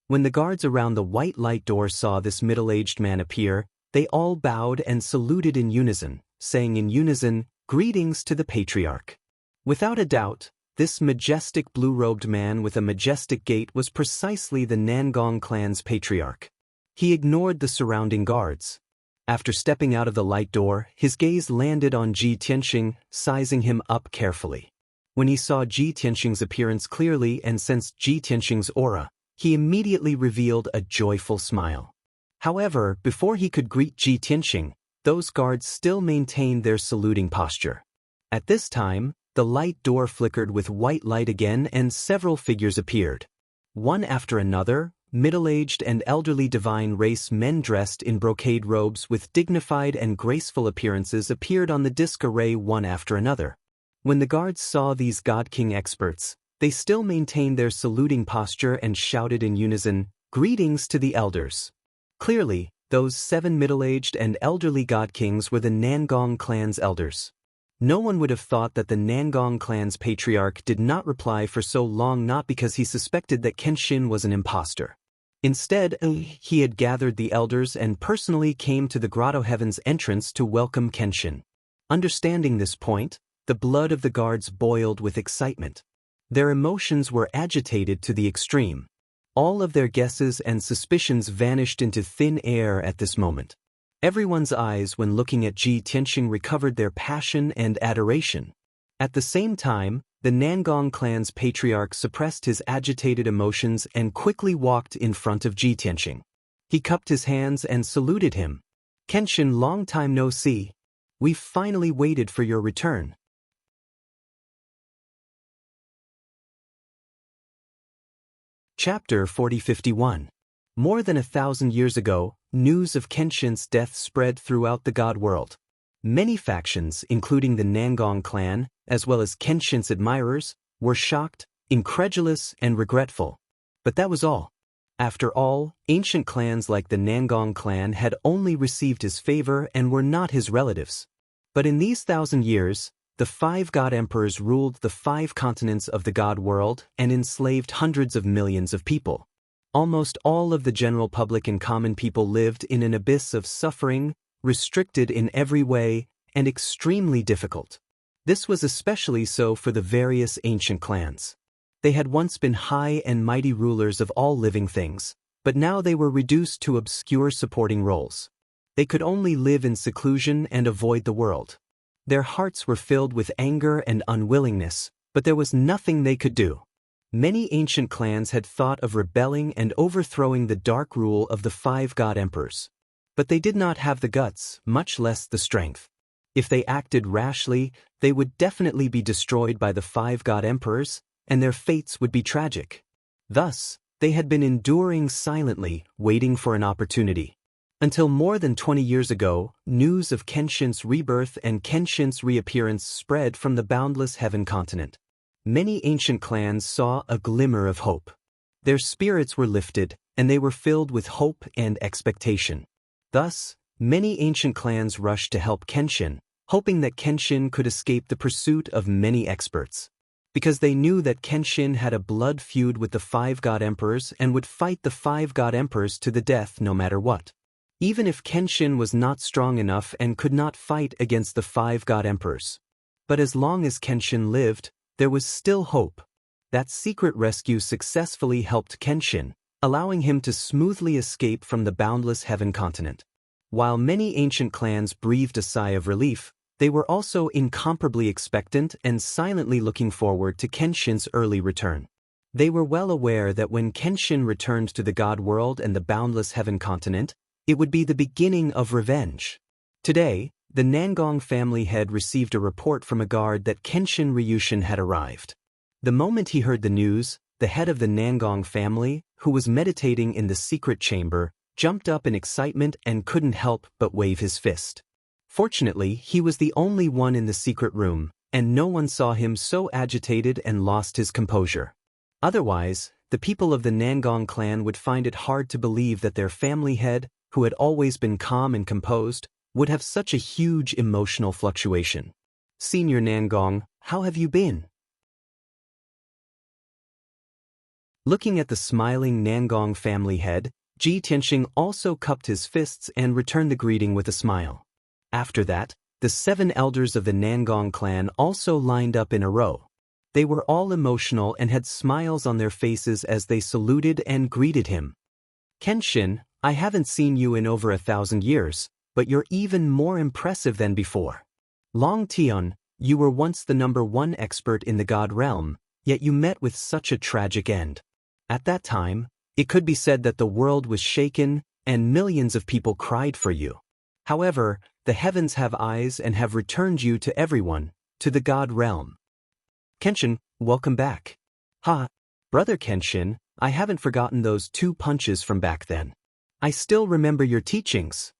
When the guards around the white light door saw this middle-aged man appear, they all bowed and saluted in unison, saying in unison, "Greetings to the patriarch." Without a doubt, this majestic blue-robed man with a majestic gait was precisely the Nangong clan's patriarch. He ignored the surrounding guards. After stepping out of the light door, his gaze landed on Ji Tianxing, sizing him up carefully. When he saw Ji Tianxing's appearance clearly and sensed Ji Tianxing's aura, he immediately revealed a joyful smile. However, before he could greet Ji Tianxing, those guards still maintained their saluting posture. At this time, the light door flickered with white light again and several figures appeared. One after another, middle-aged and elderly divine race men dressed in brocade robes with dignified and graceful appearances appeared on the disc array one after another. When the guards saw these God King experts, they still maintained their saluting posture and shouted in unison, "Greetings to the elders." Clearly, those 7 middle-aged and elderly God Kings were the Nangong clan's elders. No one would have thought that the Nangong clan's patriarch did not reply for so long, not because he suspected that Kenshin was an impostor. Instead, he had gathered the elders and personally came to the Grotto Heaven's entrance to welcome Kenshin. Understanding this point, the blood of the guards boiled with excitement. Their emotions were agitated to the extreme. All of their guesses and suspicions vanished into thin air at this moment. Everyone's eyes when looking at Ji Tianxing recovered their passion and adoration. At the same time, the Nangong clan's patriarch suppressed his agitated emotions and quickly walked in front of Ji Tianxing. He cupped his hands and saluted him. "Kenshin, long time no see. We've finally waited for your return." Chapter 4051. More than 1,000 years ago, news of Kenshin's death spread throughout the God world. Many factions, including the Nangong clan, as well as Kenshin's admirers, were shocked, incredulous, and regretful. But that was all. After all, ancient clans like the Nangong clan had only received his favor and were not his relatives. But in these 1,000 years, the 5 God emperors ruled the 5 continents of the God world and enslaved hundreds of millions of people. Almost all of the general public and common people lived in an abyss of suffering, restricted in every way, and extremely difficult. This was especially so for the various ancient clans. They had once been high and mighty rulers of all living things, but now they were reduced to obscure supporting roles. They could only live in seclusion and avoid the world. Their hearts were filled with anger and unwillingness, but there was nothing they could do. Many ancient clans had thought of rebelling and overthrowing the dark rule of the 5 God emperors. But they did not have the guts, much less the strength. If they acted rashly, they would definitely be destroyed by the 5 God emperors, and their fates would be tragic. Thus, they had been enduring silently, waiting for an opportunity. Until more than 20 years ago, news of Kenshin's rebirth and Kenshin's reappearance spread from the boundless heaven continent. Many ancient clans saw a glimmer of hope. Their spirits were lifted, and they were filled with hope and expectation. Thus, many ancient clans rushed to help Kenshin, hoping that Kenshin could escape the pursuit of many experts. Because they knew that Kenshin had a blood feud with the 5 God emperors and would fight the 5 God emperors to the death no matter what. Even if Kenshin was not strong enough and could not fight against the 5 God emperors. But as long as Kenshin lived, there was still hope. That secret rescue successfully helped Kenshin, allowing him to smoothly escape from the boundless heaven continent. While many ancient clans breathed a sigh of relief, They were also incomparably expectant and silently looking forward to Kenshin's early return. They were well aware that when Kenshin returned to the God world and the boundless heaven continent, it would be the beginning of revenge. Today, the Nangong family head received a report from a guard that Kenshin Ryushin had arrived. The moment he heard the news, the head of the Nangong family, who was meditating in the secret chamber, jumped up in excitement and couldn't help but wave his fist. Fortunately, he was the only one in the secret room, and no one saw him so agitated and lost his composure. Otherwise, the people of the Nangong clan would find it hard to believe that their family head, who had always been calm and composed, would have such a huge emotional fluctuation. Senior Nangong, how have you been? Looking at the smiling Nangong family head, Ji Tianxing also cupped his fists and returned the greeting with a smile. After that, the 7 elders of the Nangong clan also lined up in a row. They were all emotional and had smiles on their faces as they saluted and greeted him. Kenshin, I haven't seen you in over 1,000 years, but you're even more impressive than before. Longtime, you were once the #1 expert in the God realm, yet you met with such a tragic end. At that time, it could be said that the world was shaken and millions of people cried for you. However, the heavens have eyes and have returned you to everyone, to the God realm. Kenshin, welcome back. Ha, brother Kenshin, I haven't forgotten those 2 punches from back then. I still remember your teachings.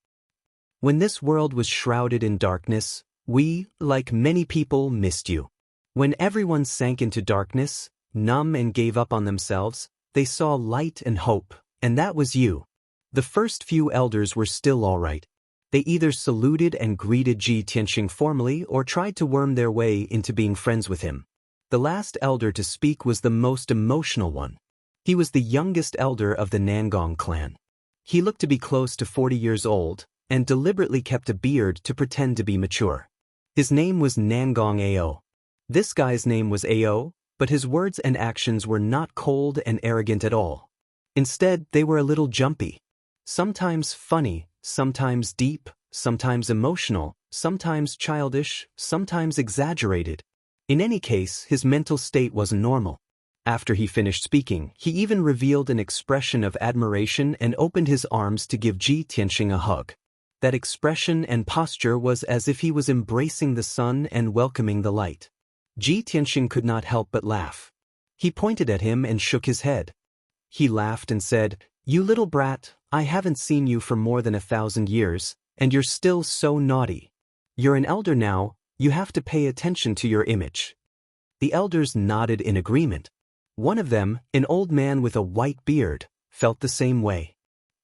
When this world was shrouded in darkness, we, like many people, missed you. When everyone sank into darkness, numb and gave up on themselves, they saw light and hope, and that was you. The first few elders were still all right. They either saluted and greeted Ji Tianxing formally or tried to worm their way into being friends with him. The last elder to speak was the most emotional one. He was the youngest elder of the Nangong clan. He looked to be close to 40 years old, and deliberately kept a beard to pretend to be mature. His name was Nangong Ao. This guy's name was Ao, but his words and actions were not cold and arrogant at all. Instead, they were a little jumpy. Sometimes funny, sometimes deep, sometimes emotional, sometimes childish, sometimes exaggerated. In any case, his mental state wasn't normal. After he finished speaking, he even revealed an expression of admiration and opened his arms to give Ji Tianxing a hug. That expression and posture was as if he was embracing the sun and welcoming the light. Ji Tianxing could not help but laugh. He pointed at him and shook his head. He laughed and said, "You little brat, I haven't seen you for more than 1,000 years, and you're still so naughty. You're an elder now, you have to pay attention to your image." The elders nodded in agreement. One of them, an old man with a white beard, felt the same way.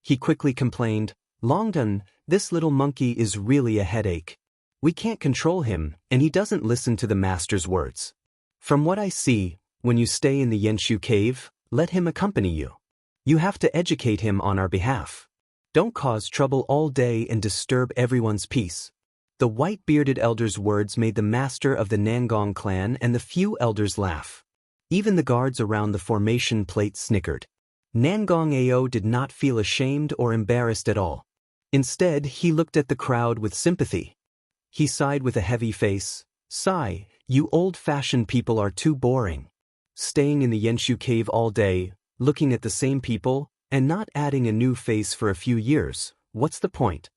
He quickly complained, "Longdon, this little monkey is really a headache. We can't control him, and he doesn't listen to the master's words. From what I see, when you stay in the Yenshu cave, let him accompany you. You have to educate him on our behalf. Don't cause trouble all day and disturb everyone's peace." The white-bearded elder's words made the master of the Nangong clan and the few elders laugh. Even the guards around the formation plate snickered. Nangong Ao did not feel ashamed or embarrassed at all. Instead, he looked at the crowd with sympathy. He sighed with a heavy face. "Sigh, you old-fashioned people are too boring. Staying in the Yenshu cave all day, looking at the same people, and not adding a new face for a few years, what's the point?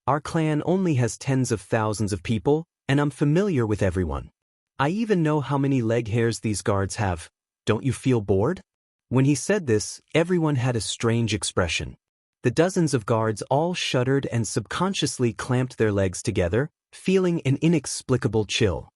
Our clan only has tens of thousands of people, and I'm familiar with everyone. I even know how many leg hairs these guards have. Don't you feel bored?" When he said this, everyone had a strange expression. The dozens of guards all shuddered and subconsciously clamped their legs together, feeling an inexplicable chill.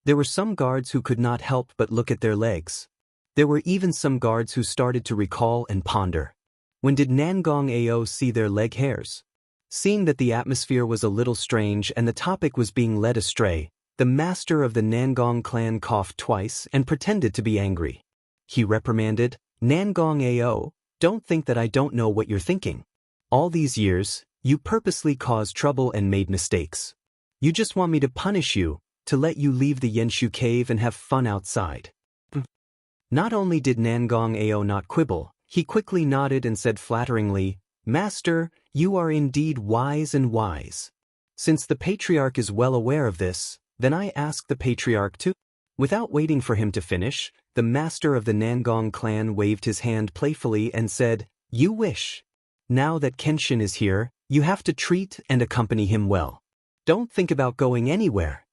There were some guards who could not help but look at their legs. There were even some guards who started to recall and ponder. When did Nangong Ao see their leg hairs? Seeing that the atmosphere was a little strange and the topic was being led astray, the master of the Nangong clan coughed twice and pretended to be angry. He reprimanded, "Nangong Ao, don't think that I don't know what you're thinking. All these years, you purposely caused trouble and made mistakes. You just want me to punish you, to let you leave the Yenshu cave and have fun outside." Not only did Nangong Ao not quibble, he quickly nodded and said flatteringly, "Master, you are indeed wise and wise. Since the patriarch is well aware of this, then I ask the patriarch to—" Without waiting for him to finish, the master of the Nangong clan waved his hand playfully and said, "You wish. Now that Kenshin is here, you have to treat and accompany him well. Don't think about going anywhere."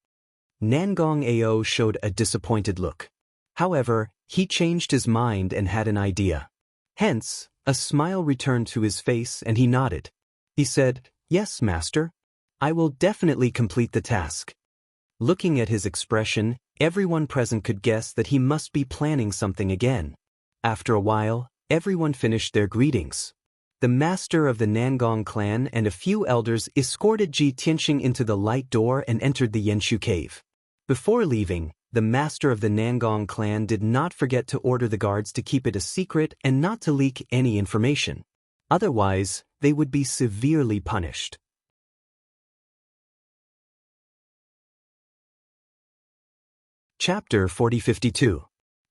Nangong Ao showed a disappointed look. However, he changed his mind and had an idea. Hence, a smile returned to his face and he nodded. He said, "Yes, master. I will definitely complete the task." Looking at his expression, everyone present could guess that he must be planning something again. After a while, everyone finished their greetings. The master of the Nangong clan and a few elders escorted Ji Tianxing into the light door and entered the Yenshu cave. Before leaving, the master of the Nangong clan did not forget to order the guards to keep it a secret and not to leak any information. Otherwise, they would be severely punished. Chapter 4052.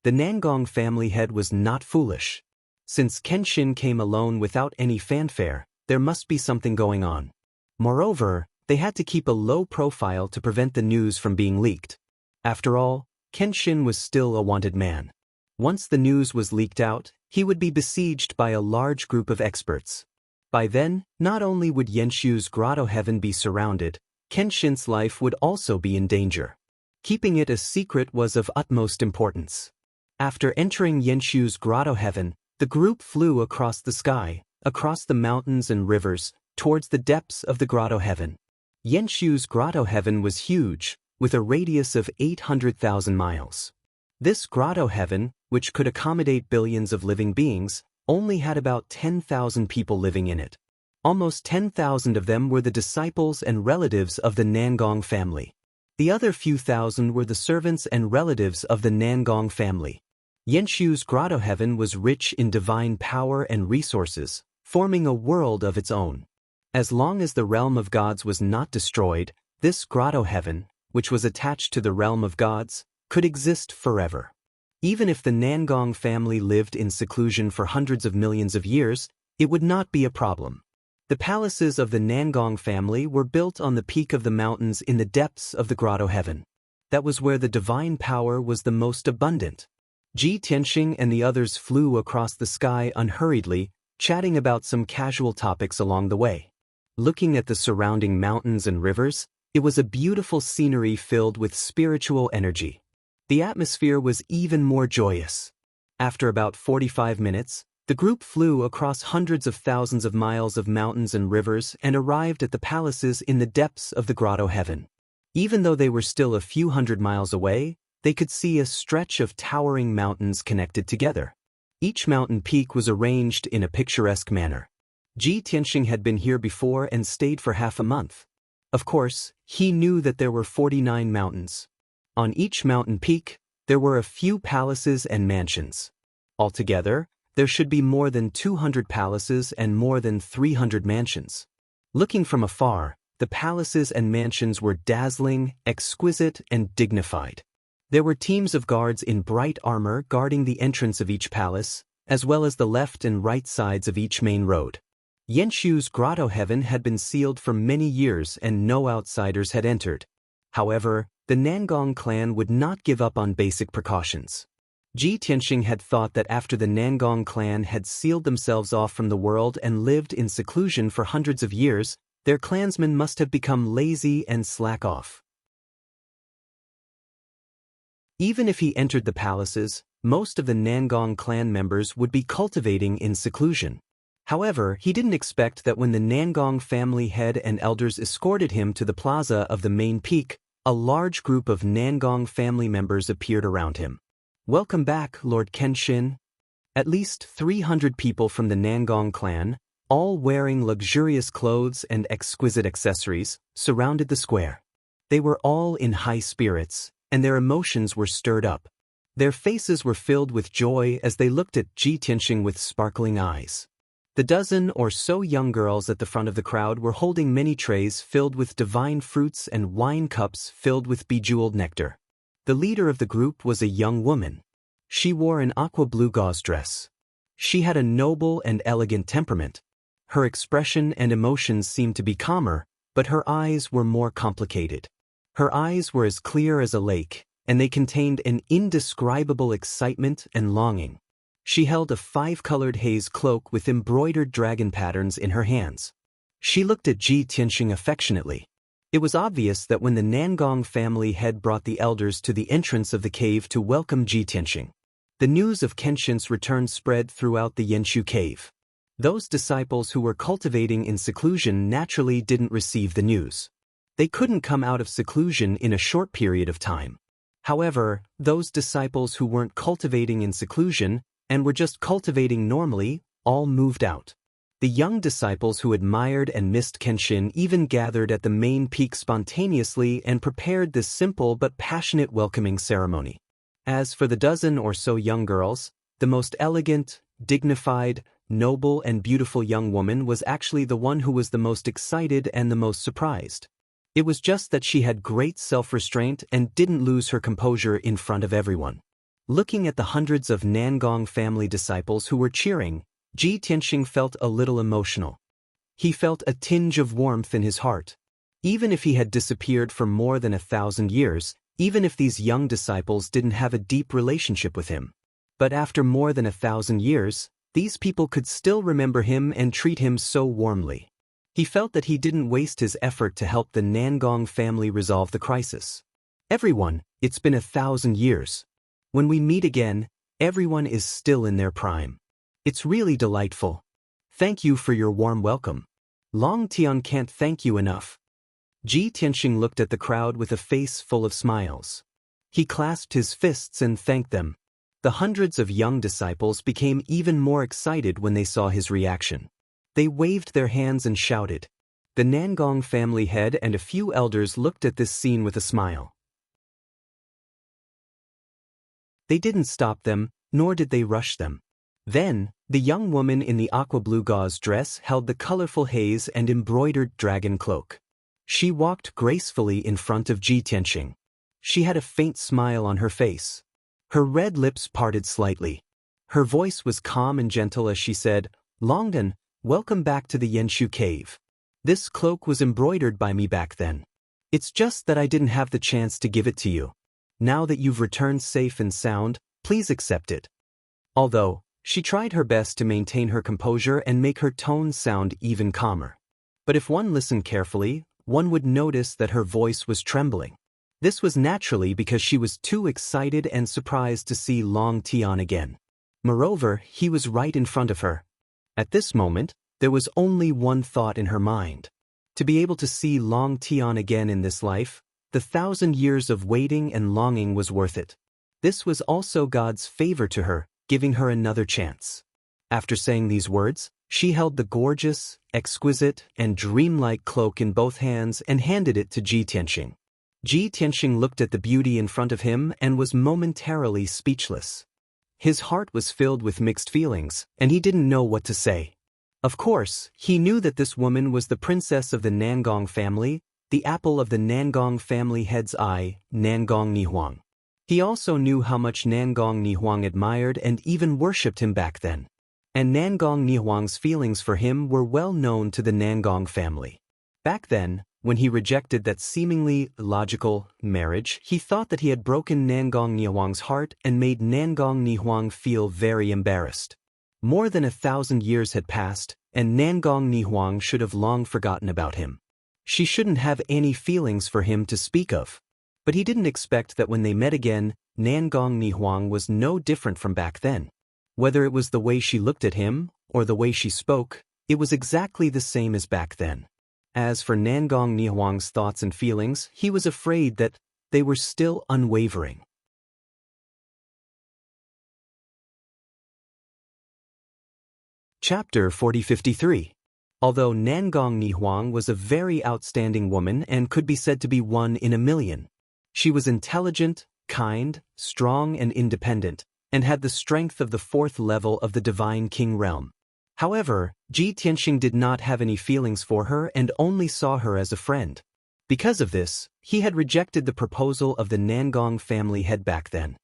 The Nangong family head was not foolish. Since Kenshin came alone without any fanfare, there must be something going on. Moreover, they had to keep a low profile to prevent the news from being leaked. After all, Kenshin was still a wanted man. Once the news was leaked out, he would be besieged by a large group of experts. By then, not only would Yenshu's grotto heaven be surrounded, Kenshin's life would also be in danger. Keeping it a secret was of utmost importance. After entering Yenshu's grotto heaven, the group flew across the sky, across the mountains and rivers, towards the depths of the grotto heaven. Yenshu's grotto heaven was huge, with a radius of 800,000 miles. This grotto heaven, which could accommodate billions of living beings, only had about 10,000 people living in it. Almost 10,000 of them were the disciples and relatives of the Nangong family. The other few thousand were the servants and relatives of the Nangong family. Yenshu's grotto heaven was rich in divine power and resources, forming a world of its own. As long as the realm of gods was not destroyed, this grotto heaven, which was attached to the realm of gods, could exist forever. Even if the Nangong family lived in seclusion for hundreds of millions of years, it would not be a problem. The palaces of the Nangong family were built on the peak of the mountains in the depths of the grotto heaven. That was where the divine power was the most abundant. Ji Tianxing and the others flew across the sky unhurriedly, chatting about some casual topics along the way. Looking at the surrounding mountains and rivers, it was a beautiful scenery filled with spiritual energy. The atmosphere was even more joyous. After about 45 minutes, the group flew across hundreds of thousands of miles of mountains and rivers and arrived at the palaces in the depths of the grotto heaven. Even though they were still a few hundred miles away, they could see a stretch of towering mountains connected together. Each mountain peak was arranged in a picturesque manner. Ji Tianxing had been here before and stayed for half a month. Of course, he knew that there were 49 mountains. On each mountain peak, there were a few palaces and mansions. Altogether, there should be more than 200 palaces and more than 300 mansions. Looking from afar, the palaces and mansions were dazzling, exquisite, and dignified. There were teams of guards in bright armor guarding the entrance of each palace, as well as the left and right sides of each main road. Yenshu's grotto heaven had been sealed for many years and no outsiders had entered. However, the Nangong clan would not give up on basic precautions. Ji Tianxing had thought that after the Nangong clan had sealed themselves off from the world and lived in seclusion for hundreds of years, their clansmen must have become lazy and slack off. Even if he entered the palaces, most of the Nangong clan members would be cultivating in seclusion. However, he didn't expect that when the Nangong family head and elders escorted him to the plaza of the main peak, a large group of Nangong family members appeared around him. "Welcome back, Lord Kenshin." At least 300 people from the Nangong clan, all wearing luxurious clothes and exquisite accessories, surrounded the square. They were all in high spirits, and their emotions were stirred up. Their faces were filled with joy as they looked at Ji Tianxing with sparkling eyes. The dozen or so young girls at the front of the crowd were holding many trays filled with divine fruits and wine cups filled with bejeweled nectar. The leader of the group was a young woman. She wore an aqua blue gauze dress. She had a noble and elegant temperament. Her expression and emotions seemed to be calmer, but her eyes were more complicated. Her eyes were as clear as a lake, and they contained an indescribable excitement and longing. She held a 5-colored haze cloak with embroidered dragon patterns in her hands. She looked at Ji Tianxing affectionately. It was obvious that when the Nangong family had brought the elders to the entrance of the cave to welcome Ji Tianxing, the news of Kenshin's return spread throughout the Yanshu cave. Those disciples who were cultivating in seclusion naturally didn't receive the news. They couldn't come out of seclusion in a short period of time. However, those disciples who weren't cultivating in seclusion and were just cultivating normally all moved out. The young disciples who admired and missed Kenshin even gathered at the main peak spontaneously and prepared this simple but passionate welcoming ceremony. As for the dozen or so young girls, the most elegant, dignified, noble and beautiful young woman was actually the one who was the most excited and the most surprised. It was just that she had great self-restraint and didn't lose her composure in front of everyone. Looking at the hundreds of Nangong family disciples who were cheering, Ji Tianxing felt a little emotional. He felt a tinge of warmth in his heart. Even if he had disappeared for more than 1,000 years, even if these young disciples didn't have a deep relationship with him. But after more than 1,000 years, these people could still remember him and treat him so warmly. He felt that he didn't waste his effort to help the Nangong family resolve the crisis. Everyone, it's been 1,000 years. When we meet again, everyone is still in their prime. It's really delightful. Thank you for your warm welcome. Long Tian can't thank you enough. Ji Tianxing looked at the crowd with a face full of smiles. He clasped his fists and thanked them. The hundreds of young disciples became even more excited when they saw his reaction. They waved their hands and shouted. The Nangong family head and a few elders looked at this scene with a smile. They didn't stop them, nor did they rush them. Then, the young woman in the aqua-blue gauze dress held the colorful haze and embroidered dragon cloak. She walked gracefully in front of Ji Tianxing. She had a faint smile on her face. Her red lips parted slightly. Her voice was calm and gentle as she said, "Longden, welcome back to the Yanshu cave. This cloak was embroidered by me back then. It's just that I didn't have the chance to give it to you. Now that you've returned safe and sound, please accept it." Although, she tried her best to maintain her composure and make her tone sound even calmer. But if one listened carefully, one would notice that her voice was trembling. This was naturally because she was too excited and surprised to see Long Tian again. Moreover, he was right in front of her. At this moment, there was only one thought in her mind. To be able to see Long Tian again in this life, the 1,000 years of waiting and longing was worth it. This was also God's favor to her, giving her another chance. After saying these words, she held the gorgeous, exquisite, and dreamlike cloak in both hands and handed it to Ji Tianxing. Ji Tianxing looked at the beauty in front of him and was momentarily speechless. His heart was filled with mixed feelings, and he didn't know what to say. Of course, he knew that this woman was the princess of the Nangong family, the apple of the Nangong family head's eye, Nangong Nihuang. He also knew how much Nangong Nihuang admired and even worshipped him back then. And Nangong Nihuang's feelings for him were well known to the Nangong family. Back then, when he rejected that seemingly illogical marriage, he thought that he had broken Nangong Nihuang's heart and made Nangong Nihuang feel very embarrassed. More than 1,000 years had passed, and Nangong Nihuang should have long forgotten about him. She shouldn't have any feelings for him to speak of. But he didn't expect that when they met again, Nangong Nihuang was no different from back then. Whether it was the way she looked at him, or the way she spoke, it was exactly the same as back then. As for Nangong Nihuang's thoughts and feelings, he was afraid that they were still unwavering. Chapter 4053. Although Nangong Nihuang was a very outstanding woman and could be said to be one in a million, she was intelligent, kind, strong and independent, and had the strength of the 4th level of the Divine King realm. However, Ji Tianxing did not have any feelings for her and only saw her as a friend. Because of this, he had rejected the proposal of the Nangong family head back then.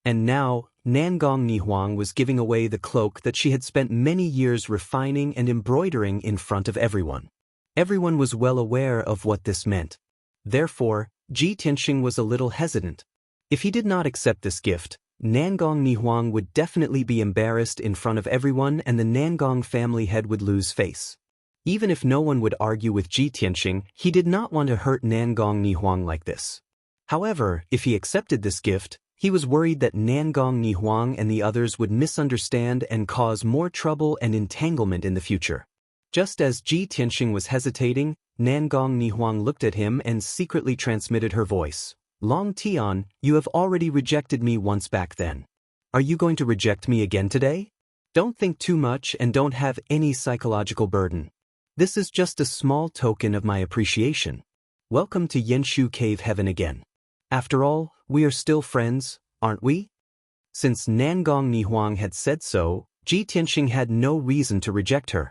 And now, Nangong Nihuang was giving away the cloak that she had spent many years refining and embroidering in front of everyone. Everyone was well aware of what this meant. Therefore, Ji Tianxing was a little hesitant. If he did not accept this gift, Nangong Nihuang would definitely be embarrassed in front of everyone and the Nangong family head would lose face. Even if no one would argue with Ji Tianxing, he did not want to hurt Nangong Nihuang like this. However, if he accepted this gift, he was worried that Nangong Nihuang and the others would misunderstand and cause more trouble and entanglement in the future. Just as Ji Tianxing was hesitating, Nangong Nihuang looked at him and secretly transmitted her voice. Long Tian, you have already rejected me once back then. Are you going to reject me again today? Don't think too much and don't have any psychological burden. This is just a small token of my appreciation. Welcome to Yenshu Cave Heaven again. After all, we are still friends, aren't we? Since Nangong Nihuang had said so, Ji Tianxing had no reason to reject her.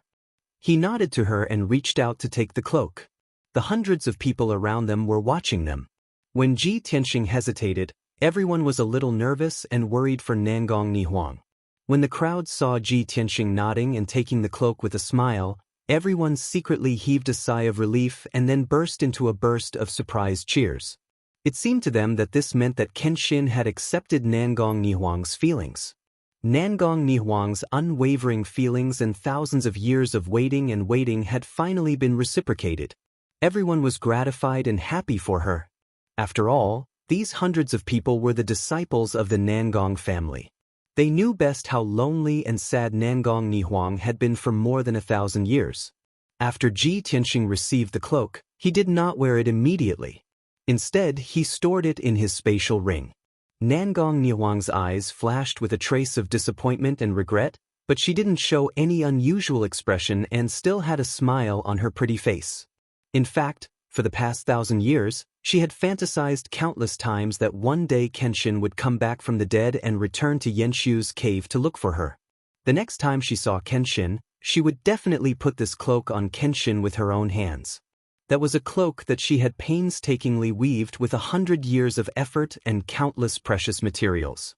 He nodded to her and reached out to take the cloak. The hundreds of people around them were watching them. When Ji Tianxing hesitated, everyone was a little nervous and worried for Nangong Nihuang. When the crowd saw Ji Tianxing nodding and taking the cloak with a smile, everyone secretly heaved a sigh of relief and then burst into a burst of surprised cheers. It seemed to them that this meant that Kenshin had accepted Nangong Nihuang's feelings. Nangong Nihuang's unwavering feelings and thousands of years of waiting and waiting had finally been reciprocated. Everyone was gratified and happy for her. After all, these hundreds of people were the disciples of the Nangong family. They knew best how lonely and sad Nangong Nihuang had been for more than 1,000 years. After Ji Tianxing received the cloak, he did not wear it immediately. Instead, he stored it in his spatial ring. Nangong Nihuang's eyes flashed with a trace of disappointment and regret, but she didn't show any unusual expression and still had a smile on her pretty face. In fact, for the past 1,000 years, she had fantasized countless times that one day Kenshin would come back from the dead and return to Yenshu's cave to look for her. The next time she saw Kenshin, she would definitely put this cloak on Kenshin with her own hands. That was a cloak that she had painstakingly weaved with 100 years of effort and countless precious materials.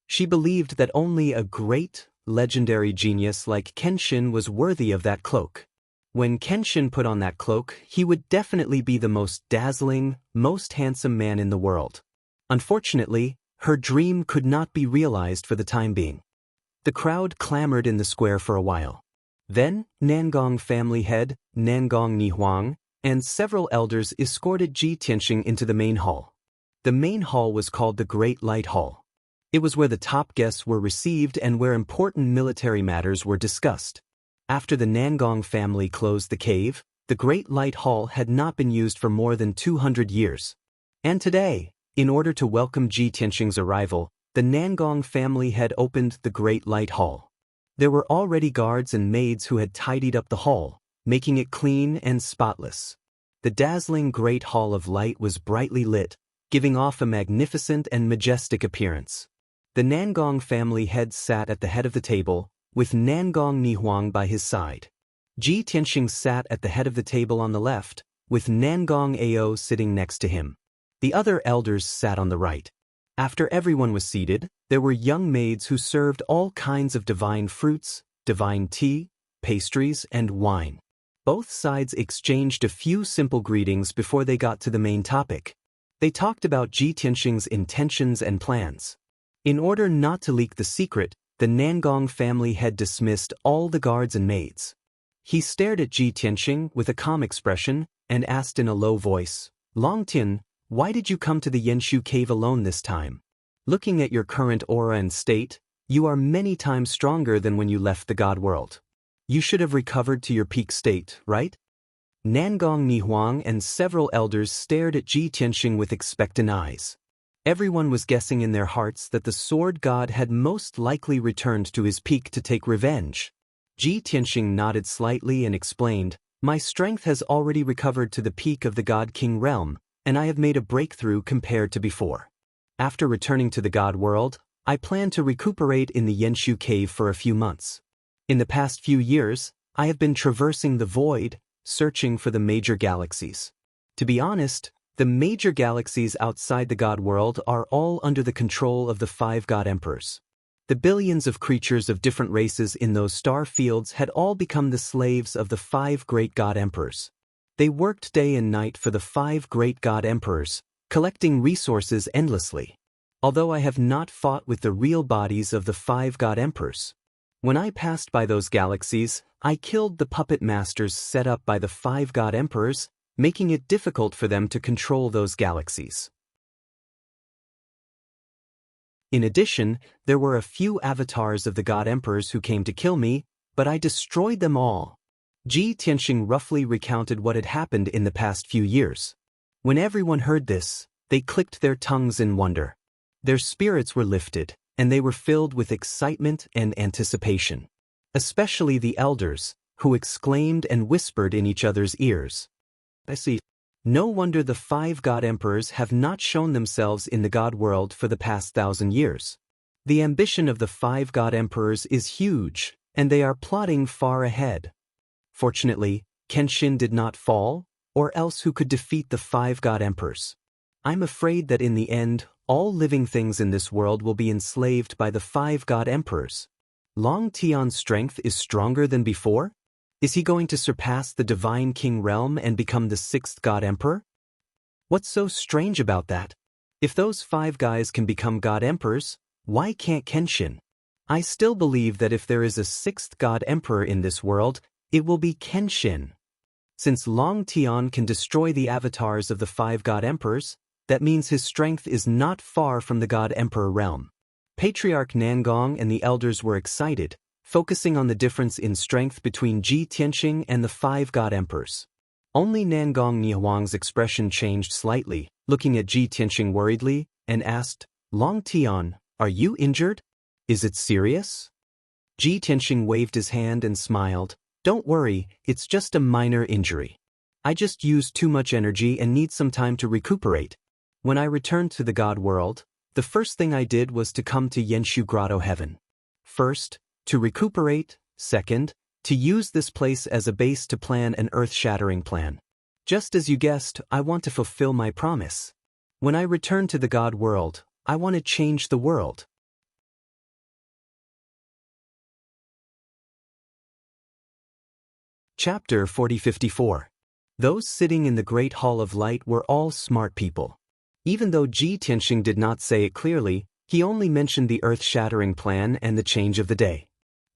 She believed that only a great, legendary genius like Kenshin was worthy of that cloak. When Kenshin put on that cloak, he would definitely be the most dazzling, most handsome man in the world. Unfortunately, her dream could not be realized for the time being. The crowd clamored in the square for a while. Then, Nangong family head, Nangong Nihuang, and several elders escorted Ji Tianxing into the main hall. The main hall was called the Great Light Hall. It was where the top guests were received and where important military matters were discussed. After the Nangong family closed the cave, the Great Light Hall had not been used for more than 200 years. And today, in order to welcome Ji Tianxing's arrival, the Nangong family had opened the Great Light Hall. There were already guards and maids who had tidied up the hall, making it clean and spotless. The dazzling Great Hall of Light was brightly lit, giving off a magnificent and majestic appearance. The Nangong family head sat at the head of the table, with Nangong Nihuang by his side. Ji Tianxing sat at the head of the table on the left, with Nangong Ao sitting next to him. The other elders sat on the right. After everyone was seated, there were young maids who served all kinds of divine fruits, divine tea, pastries, and wine. Both sides exchanged a few simple greetings before they got to the main topic. They talked about Ji Tianxing's intentions and plans. In order not to leak the secret, the Nangong family had dismissed all the guards and maids. He stared at Ji Tianxing with a calm expression and asked in a low voice, "Longtime, why did you come to the Yenshu cave alone this time? Looking at your current aura and state, you are many times stronger than when you left the God world. You should have recovered to your peak state, right?" Nangong Nihuang and several elders stared at Ji Tianxing with expectant eyes. Everyone was guessing in their hearts that the sword god had most likely returned to his peak to take revenge. Ji Tianxing nodded slightly and explained, "My strength has already recovered to the peak of the God King realm, and I have made a breakthrough compared to before. After returning to the God world, I plan to recuperate in the Yenshu cave for a few months. In the past few years, I have been traversing the void, searching for the major galaxies. To be honest, The major galaxies outside the God world are all under the control of the 5 God Emperors. The billions of creatures of different races in those star fields had all become the slaves of the 5 great God Emperors. They worked day and night for the 5 great God Emperors, collecting resources endlessly. Although I have not fought with the real bodies of the 5 God Emperors. When I passed by those galaxies, I killed the puppet masters set up by the 5 God Emperors, making it difficult for them to control those galaxies. In addition, there were a few avatars of the God Emperors who came to kill me, but I destroyed them all. Ji Tianxing roughly recounted what had happened in the past few years. When everyone heard this, they clicked their tongues in wonder. Their spirits were lifted, and they were filled with excitement and anticipation. Especially the elders, who exclaimed and whispered in each other's ears. I see. No wonder the 5 God Emperors have not shown themselves in the God world for the past 1,000 years. The ambition of the 5 God Emperors is huge, and they are plotting far ahead. Fortunately, Kenshin did not fall, or else who could defeat the 5 God Emperors? I'm afraid that in the end, all living things in this world will be enslaved by the 5 God Emperors. Longtian's strength is stronger than before? Is he going to surpass the Divine King realm and become the 6th God Emperor? What's so strange about that? If those 5 guys can become God Emperors, why can't Kenshin? I still believe that if there is a 6th God Emperor in this world, it will be Kenshin. Since Longtian can destroy the avatars of the 5 God Emperors, that means his strength is not far from the God Emperor realm. Patriarch Nangong and the elders were excited, focusing on the difference in strength between Ji Tianxing and the 5 God Emperors. Only Nangong Nihuang's expression changed slightly, looking at Ji Tianxing worriedly, and asked, Longtian, are you injured? Is it serious? Ji Tianxing waved his hand and smiled. Don't worry, it's just a minor injury. I just used too much energy and need some time to recuperate. When I returned to the God world, the first thing I did was to come to Yenshu Grotto Heaven. First, to recuperate. Second, to use this place as a base to plan an earth-shattering plan. Just as you guessed, I want to fulfill my promise. When I return to the God world, I want to change the world. Chapter 4054. Those sitting in the Great Hall of Light were all smart people. Even though Ji Tianxing did not say it clearly, he only mentioned the earth-shattering plan and the change of the day.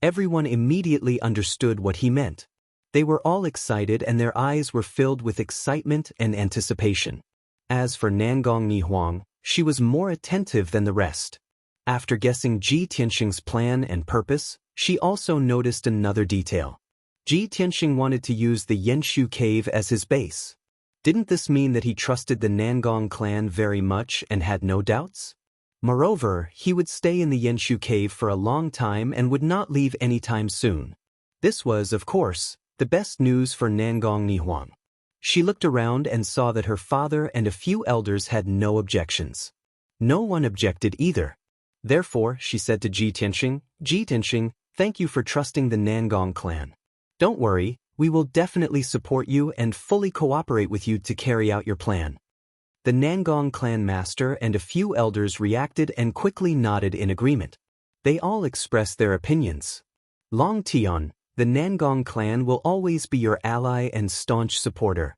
Everyone immediately understood what he meant. They were all excited and their eyes were filled with excitement and anticipation. As for Nangong Nihuang, she was more attentive than the rest. After guessing Ji Tianxing's plan and purpose, she also noticed another detail. Ji Tianxing wanted to use the Yenshu cave as his base. Didn't this mean that he trusted the Nangong clan very much and had no doubts? Moreover, he would stay in the Yenshu cave for a long time and would not leave anytime soon. This was, of course, the best news for Nangong Nihuang. She looked around and saw that her father and a few elders had no objections. No one objected either. Therefore, she said to Ji Tianxing, thank you for trusting the Nangong clan. Don't worry, we will definitely support you and fully cooperate with you to carry out your plan. The Nangong clan master and a few elders reacted and quickly nodded in agreement. They all expressed their opinions. Longtian, the Nangong clan will always be your ally and staunch supporter.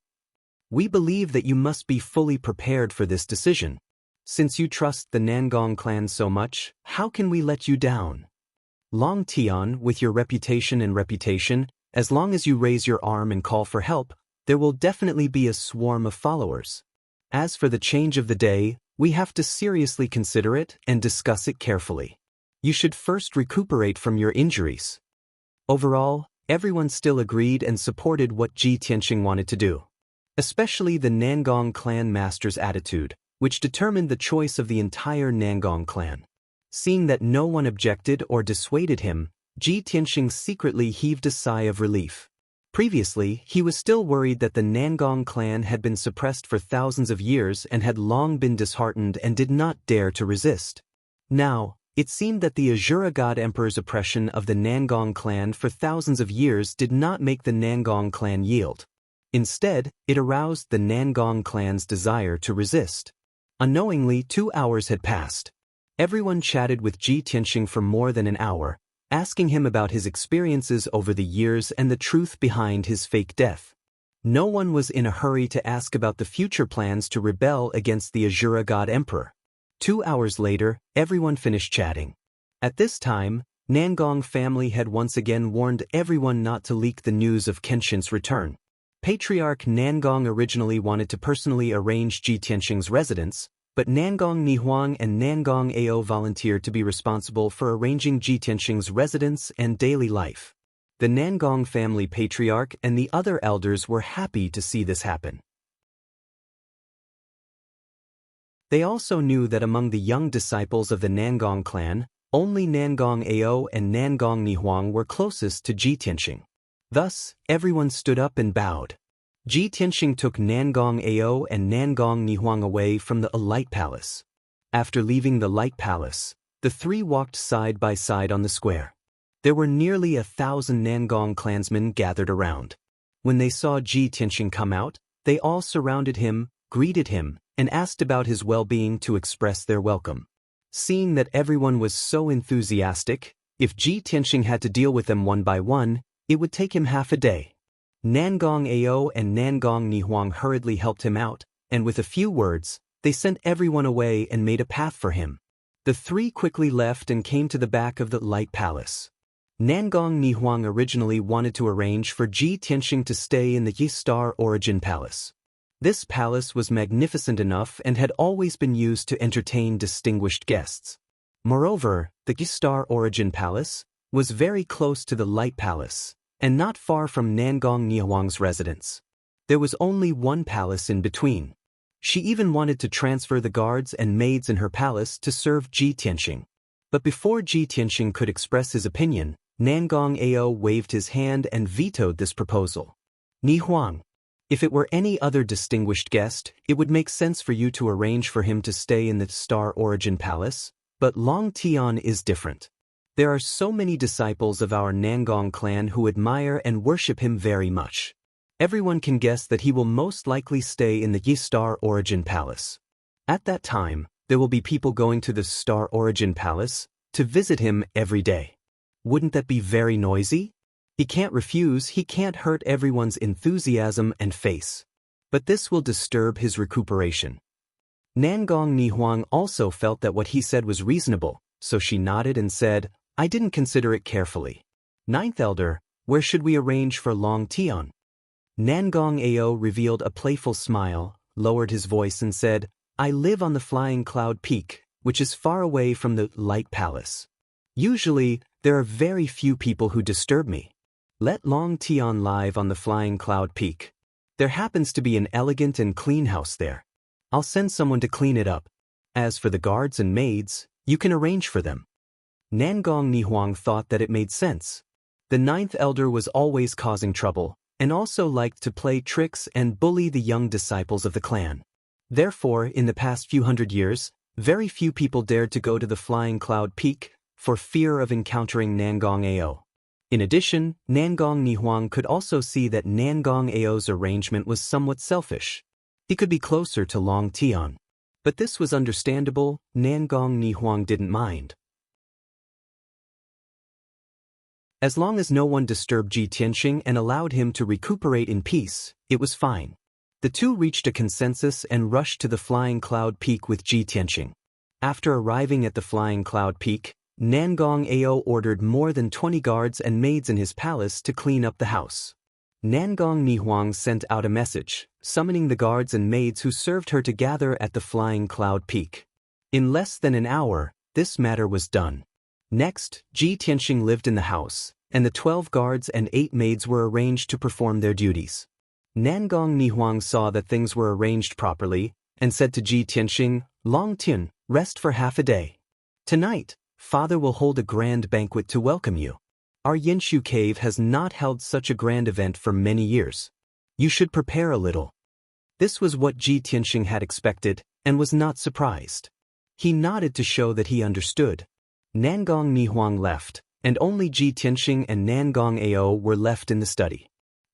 We believe that you must be fully prepared for this decision. Since you trust the Nangong clan so much, how can we let you down? Longtian, with your reputation, as long as you raise your arm and call for help, there will definitely be a swarm of followers. As for the change of the day, we have to seriously consider it and discuss it carefully. You should first recuperate from your injuries. Overall, everyone still agreed and supported what Ji Tianxing wanted to do. Especially the Nangong clan master's attitude, which determined the choice of the entire Nangong clan. Seeing that no one objected or dissuaded him, Ji Tianxing secretly heaved a sigh of relief. Previously, he was still worried that the Nangong clan had been suppressed for thousands of years and had long been disheartened and did not dare to resist. Now, it seemed that the Azura God Emperor's oppression of the Nangong clan for thousands of years did not make the Nangong clan yield. Instead, it aroused the Nangong clan's desire to resist. Unknowingly, 2 hours had passed. Everyone chatted with Ji Tianxing for more than an hour, asking him about his experiences over the years and the truth behind his fake death. No one was in a hurry to ask about the future plans to rebel against the Azura God Emperor. 2 hours later, everyone finished chatting. At this time, Nangong family had once again warned everyone not to leak the news of Kenshin's return. Patriarch Nangong originally wanted to personally arrange Ji Tianxing's residence, but Nangong Nihuang and Nangong Ao volunteered to be responsible for arranging Ji Tianxing's residence and daily life. The Nangong family patriarch and the other elders were happy to see this happen. They also knew that among the young disciples of the Nangong clan, only Nangong Ao and Nangong Nihuang were closest to Ji Tianxing. Thus, everyone stood up and bowed. Ji Tianxing took Nangong Ao and Nangong Nihuang away from the Light Palace. After leaving the Light Palace, the three walked side by side on the square. There were nearly 1,000 Nangong clansmen gathered around. When they saw Ji Tianxing come out, they all surrounded him, greeted him, and asked about his well-being to express their welcome. Seeing that everyone was so enthusiastic, if Ji Tianxing had to deal with them one by one, it would take him half a day. Nangong Ao and Nangong Nihuang hurriedly helped him out, and with a few words, they sent everyone away and made a path for him. The three quickly left and came to the back of the Light Palace. Nangong Nihuang originally wanted to arrange for Ji Tianxing to stay in the Yi Star Origin Palace. This palace was magnificent enough and had always been used to entertain distinguished guests. Moreover, the Yi Star Origin Palace was very close to the Light Palace, and not far from Nangong Nihuang's residence. There was only one palace in between. She even wanted to transfer the guards and maids in her palace to serve Ji Tianxing. But before Ji Tianxing could express his opinion, Nangong Ao waved his hand and vetoed this proposal. Nihuang, if it were any other distinguished guest, it would make sense for you to arrange for him to stay in the Star Origin Palace, but Longtime is different. There are so many disciples of our Nangong clan who admire and worship him very much. Everyone can guess that he will most likely stay in the Yi Star Origin Palace. At that time, there will be people going to the Star Origin Palace to visit him every day. Wouldn't that be very noisy? He can't refuse, he can't hurt everyone's enthusiasm and face. But this will disturb his recuperation. Nangong Nihuang also felt that what he said was reasonable, so she nodded and said, I didn't consider it carefully. Ninth Elder, where should we arrange for Longtime? Nangong Ao revealed a playful smile, lowered his voice and said, I live on the Flying Cloud Peak, which is far away from the Light Palace. Usually, there are very few people who disturb me. Let Longtime live on the Flying Cloud Peak. There happens to be an elegant and clean house there. I'll send someone to clean it up. As for the guards and maids, you can arrange for them. Nangong Nihuang thought that it made sense. The ninth elder was always causing trouble, and also liked to play tricks and bully the young disciples of the clan. Therefore, in the past few hundred years, very few people dared to go to the Flying Cloud Peak for fear of encountering Nangong Ao. In addition, Nangong Nihuang could also see that Nangong Ao's arrangement was somewhat selfish. He could be closer to Longtime. But this was understandable, Nangong Nihuang didn't mind. As long as no one disturbed Ji Tianxing and allowed him to recuperate in peace, it was fine. The two reached a consensus and rushed to the Flying Cloud Peak with Ji Tianxing. After arriving at the Flying Cloud Peak, Nangong Ao ordered more than 20 guards and maids in his palace to clean up the house. Nangong Nihuang sent out a message, summoning the guards and maids who served her to gather at the Flying Cloud Peak. In less than an hour, this matter was done. Next, Ji Tianxing lived in the house, and the 12 guards and 8 maids were arranged to perform their duties. Nangong Nihuang saw that things were arranged properly, and said to Ji Tianxing, Longtime, rest for half a day. Tonight, Father will hold a grand banquet to welcome you. Our Yinshu cave has not held such a grand event for many years. You should prepare a little. This was what Ji Tianxing had expected, and was not surprised. He nodded to show that he understood. Nangong Nihuang left, and only Ji Tianxing and Nangong Ao were left in the study.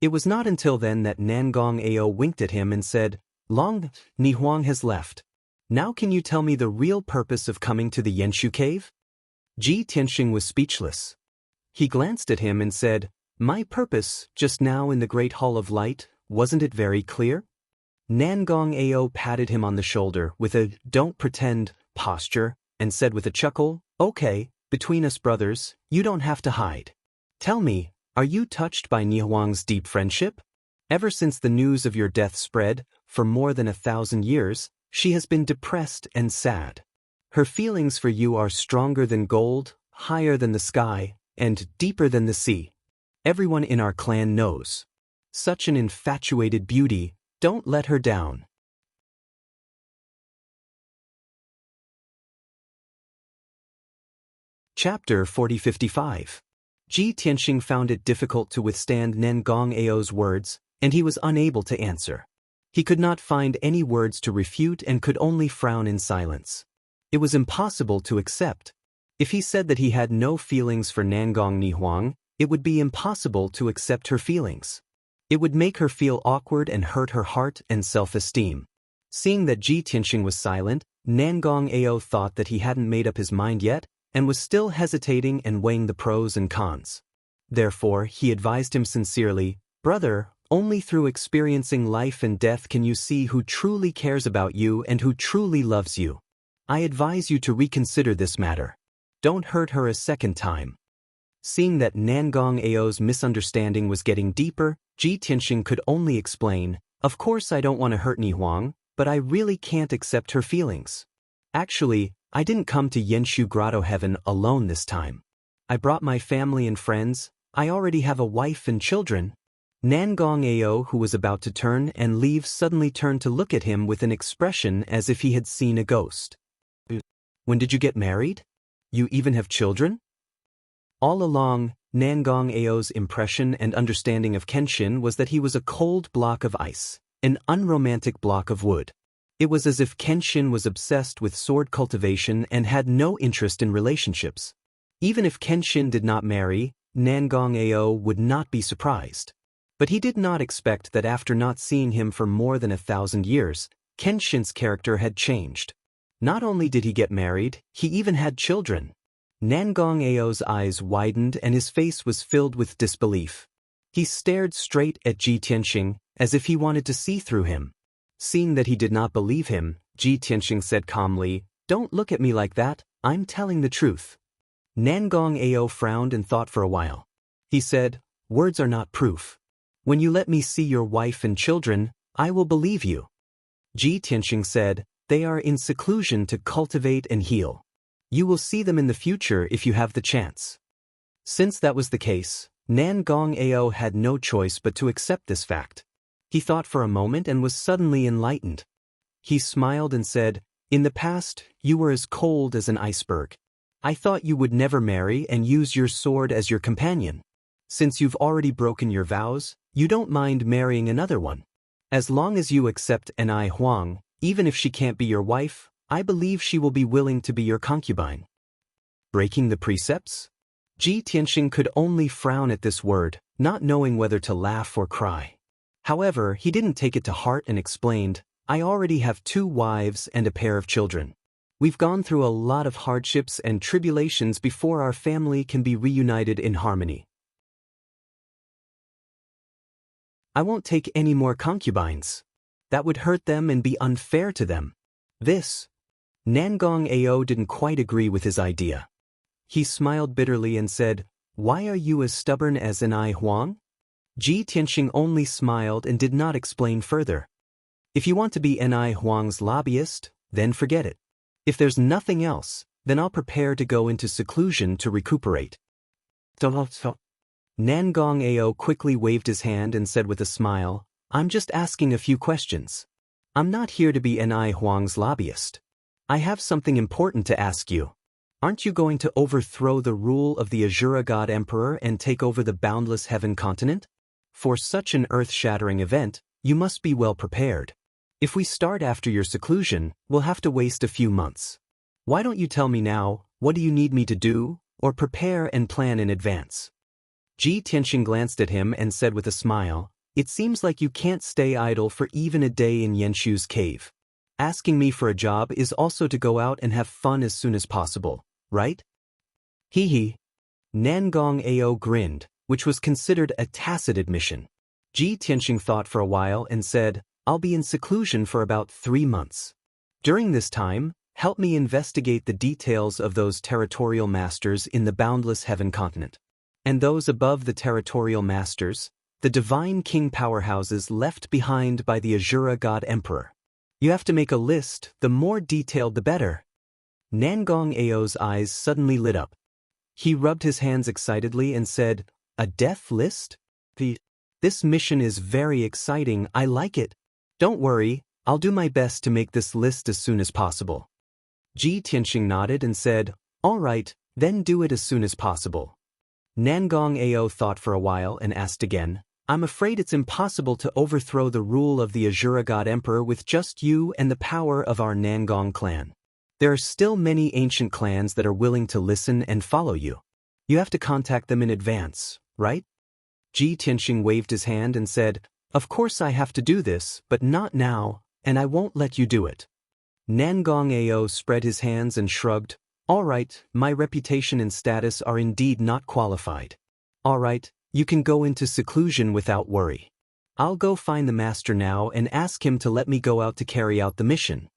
It was not until then that Nangong Ao winked at him and said, Long, Ni Huang has left. Now can you tell me the real purpose of coming to the Yenshu cave? Ji Tianxing was speechless. He glanced at him and said, My purpose, just now in the Great Hall of Light, wasn't it very clear? Nangong Ao patted him on the shoulder with a don't pretend posture and said with a chuckle, Okay, between us brothers, you don't have to hide. Tell me, are you touched by Ni Huang's deep friendship? Ever since the news of your death spread, for more than 1,000 years, she has been depressed and sad. Her feelings for you are stronger than gold, higher than the sky, and deeper than the sea. Everyone in our clan knows. Such an infatuated beauty, don't let her down. Chapter 4055. Ji Tianxing found it difficult to withstand Nangong Ao's words, and he was unable to answer. He could not find any words to refute and could only frown in silence. It was impossible to accept. If he said that he had no feelings for Nangong Ni Huang, it would be impossible to accept her feelings. It would make her feel awkward and hurt her heart and self-esteem. Seeing that Ji Tianxing was silent, Nangong Ao thought that he hadn't made up his mind yet, and was still hesitating and weighing the pros and cons. Therefore, he advised him sincerely, Brother, only through experiencing life and death can you see who truly cares about you and who truly loves you. I advise you to reconsider this matter. Don't hurt her a second time. Seeing that Nangong Ao's misunderstanding was getting deeper, Ji Tianxing could only explain, Of course I don't want to hurt Ni Huang, but I really can't accept her feelings. Actually, I didn't come to Yenshu Grotto Heaven alone this time. I brought my family and friends. I already have a wife and children. Nangong Ao, who was about to turn and leave, suddenly turned to look at him with an expression as if he had seen a ghost. When did you get married? You even have children? All along, Nangong Ao's impression and understanding of Kenshin was that he was a cold block of ice, an unromantic block of wood. It was as if Kenshin was obsessed with sword cultivation and had no interest in relationships. Even if Kenshin did not marry, Nangong Ao would not be surprised. But he did not expect that after not seeing him for more than 1,000 years, Kenshin's character had changed. Not only did he get married, he even had children. Nangong Ao's eyes widened and his face was filled with disbelief. He stared straight at Ji Tianxing, as if he wanted to see through him. Seeing that he did not believe him, Ji Tianxing said calmly, Don't look at me like that, I'm telling the truth. Nangong Ao frowned and thought for a while. He said, Words are not proof. When you let me see your wife and children, I will believe you. Ji Tianxing said, They are in seclusion to cultivate and heal. You will see them in the future if you have the chance. Since that was the case, Nangong Ao had no choice but to accept this fact. He thought for a moment and was suddenly enlightened. He smiled and said, In the past, you were as cold as an iceberg. I thought you would never marry and use your sword as your companion. Since you've already broken your vows, you don't mind marrying another one. As long as you accept Ni Huang, even if she can't be your wife, I believe she will be willing to be your concubine. Breaking the precepts? Ji Tianxing could only frown at this word, not knowing whether to laugh or cry. However, he didn't take it to heart and explained, I already have 2 wives and a pair of children. We've gone through a lot of hardships and tribulations before our family can be reunited in harmony. I won't take any more concubines. That would hurt them and be unfair to them. Nangong Ao didn't quite agree with his idea. He smiled bitterly and said, Why are you as stubborn as Ni Huang? Ji Tianxing only smiled and did not explain further. If you want to be Ni Huang's lobbyist, then forget it. If there's nothing else, then I'll prepare to go into seclusion to recuperate. Nangong Ao quickly waved his hand and said with a smile, I'm just asking a few questions. I'm not here to be Ni Huang's lobbyist. I have something important to ask you. Aren't you going to overthrow the rule of the Azura God Emperor and take over the boundless heaven continent? For such an earth-shattering event, you must be well prepared. If we start after your seclusion, we'll have to waste a few months. Why don't you tell me now, what do you need me to do, or prepare and plan in advance? Ji Tianxing glanced at him and said with a smile, It seems like you can't stay idle for even a day in Yanxu's cave. Asking me for a job is also to go out and have fun as soon as possible, right? Hee hee. Nangong Ao grinned, which was considered a tacit admission. Ji Tianxing thought for a while and said, I'll be in seclusion for about 3 months. During this time, help me investigate the details of those territorial masters in the boundless heaven continent. And those above the territorial masters, the divine king powerhouses left behind by the Azura god emperor. You have to make a list, the more detailed the better. Nangong Ao's eyes suddenly lit up. He rubbed his hands excitedly and said, a death list? This mission is very exciting, I like it. Don't worry, I'll do my best to make this list as soon as possible. Ji Tianxing nodded and said, all right, then do it as soon as possible. Nangong Ao thought for a while and asked again, I'm afraid it's impossible to overthrow the rule of the Azura god emperor with just you and the power of our Nangong clan. There are still many ancient clans that are willing to listen and follow you. You have to contact them in advance, right? Ji Tianxing waved his hand and said, of course I have to do this, but not now, and I won't let you do it. Nangong Ao spread his hands and shrugged, all right, my reputation and status are indeed not qualified. All right, you can go into seclusion without worry. I'll go find the master now and ask him to let me go out to carry out the mission.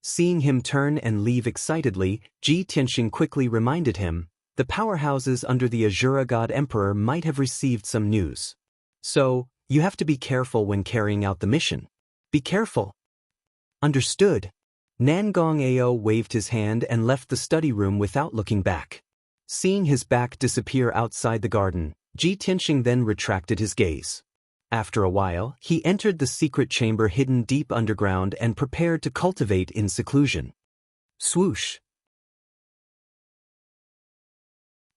Seeing him turn and leave excitedly, Ji Tianxing quickly reminded him, the powerhouses under the Azura god emperor might have received some news. So, you have to be careful when carrying out the mission. Be careful. Understood. Nangong Ao waved his hand and left the study room without looking back. Seeing his back disappear outside the garden, Ji Tianxing then retracted his gaze. After a while, he entered the secret chamber hidden deep underground and prepared to cultivate in seclusion. Swoosh!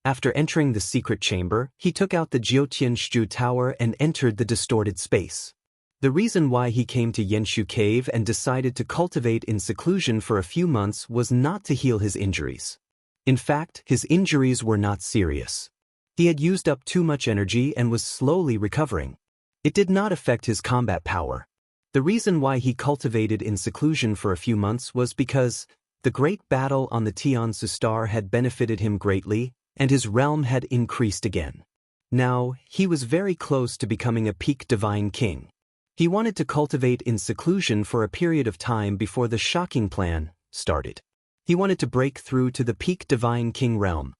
After entering the secret chamber, he took out the Jiutianshu tower and entered the distorted space. The reason why he came to Yanxu Cave and decided to cultivate in seclusion for a few months was not to heal his injuries. In fact, his injuries were not serious. He had used up too much energy and was slowly recovering. It did not affect his combat power. The reason why he cultivated in seclusion for a few months was because the great battle on the Tiansu Star had benefited him greatly, and his realm had increased again. Now, he was very close to becoming a peak divine king. He wanted to cultivate in seclusion for a period of time before the shocking plan started. He wanted to break through to the peak divine king realm.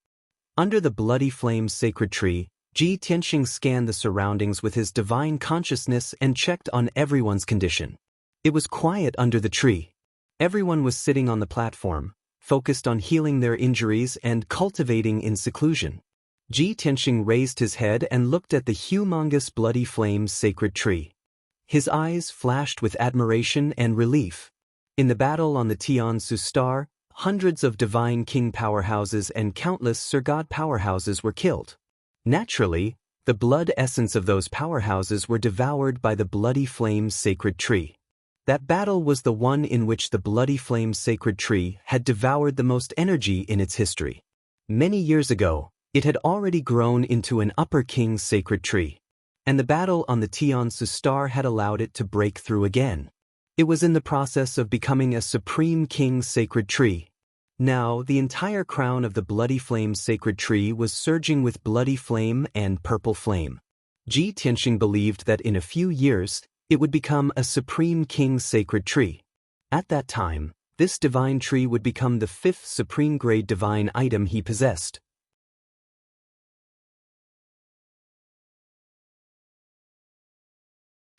Under the bloody flame sacred tree, Ji Tianxing scanned the surroundings with his divine consciousness and checked on everyone's condition. It was quiet under the tree. Everyone was sitting on the platform, focused on healing their injuries and cultivating in seclusion. Ji Tianxing raised his head and looked at the humongous bloody flame sacred tree. His eyes flashed with admiration and relief. In the battle on the Tiansu Star, hundreds of divine king powerhouses and countless Sir God powerhouses were killed. Naturally, the blood essence of those powerhouses were devoured by the bloody flame sacred tree. That battle was the one in which the bloody flame sacred tree had devoured the most energy in its history. Many years ago, it had already grown into an upper king sacred tree, and the battle on the Tiansu Star had allowed it to break through again. It was in the process of becoming a supreme king sacred tree. Now, the entire crown of the bloody flame sacred tree was surging with bloody flame and purple flame. Ji Tianxing believed that in a few years, it would become a supreme king sacred tree. At that time, this divine tree would become the 5th supreme grade divine item he possessed.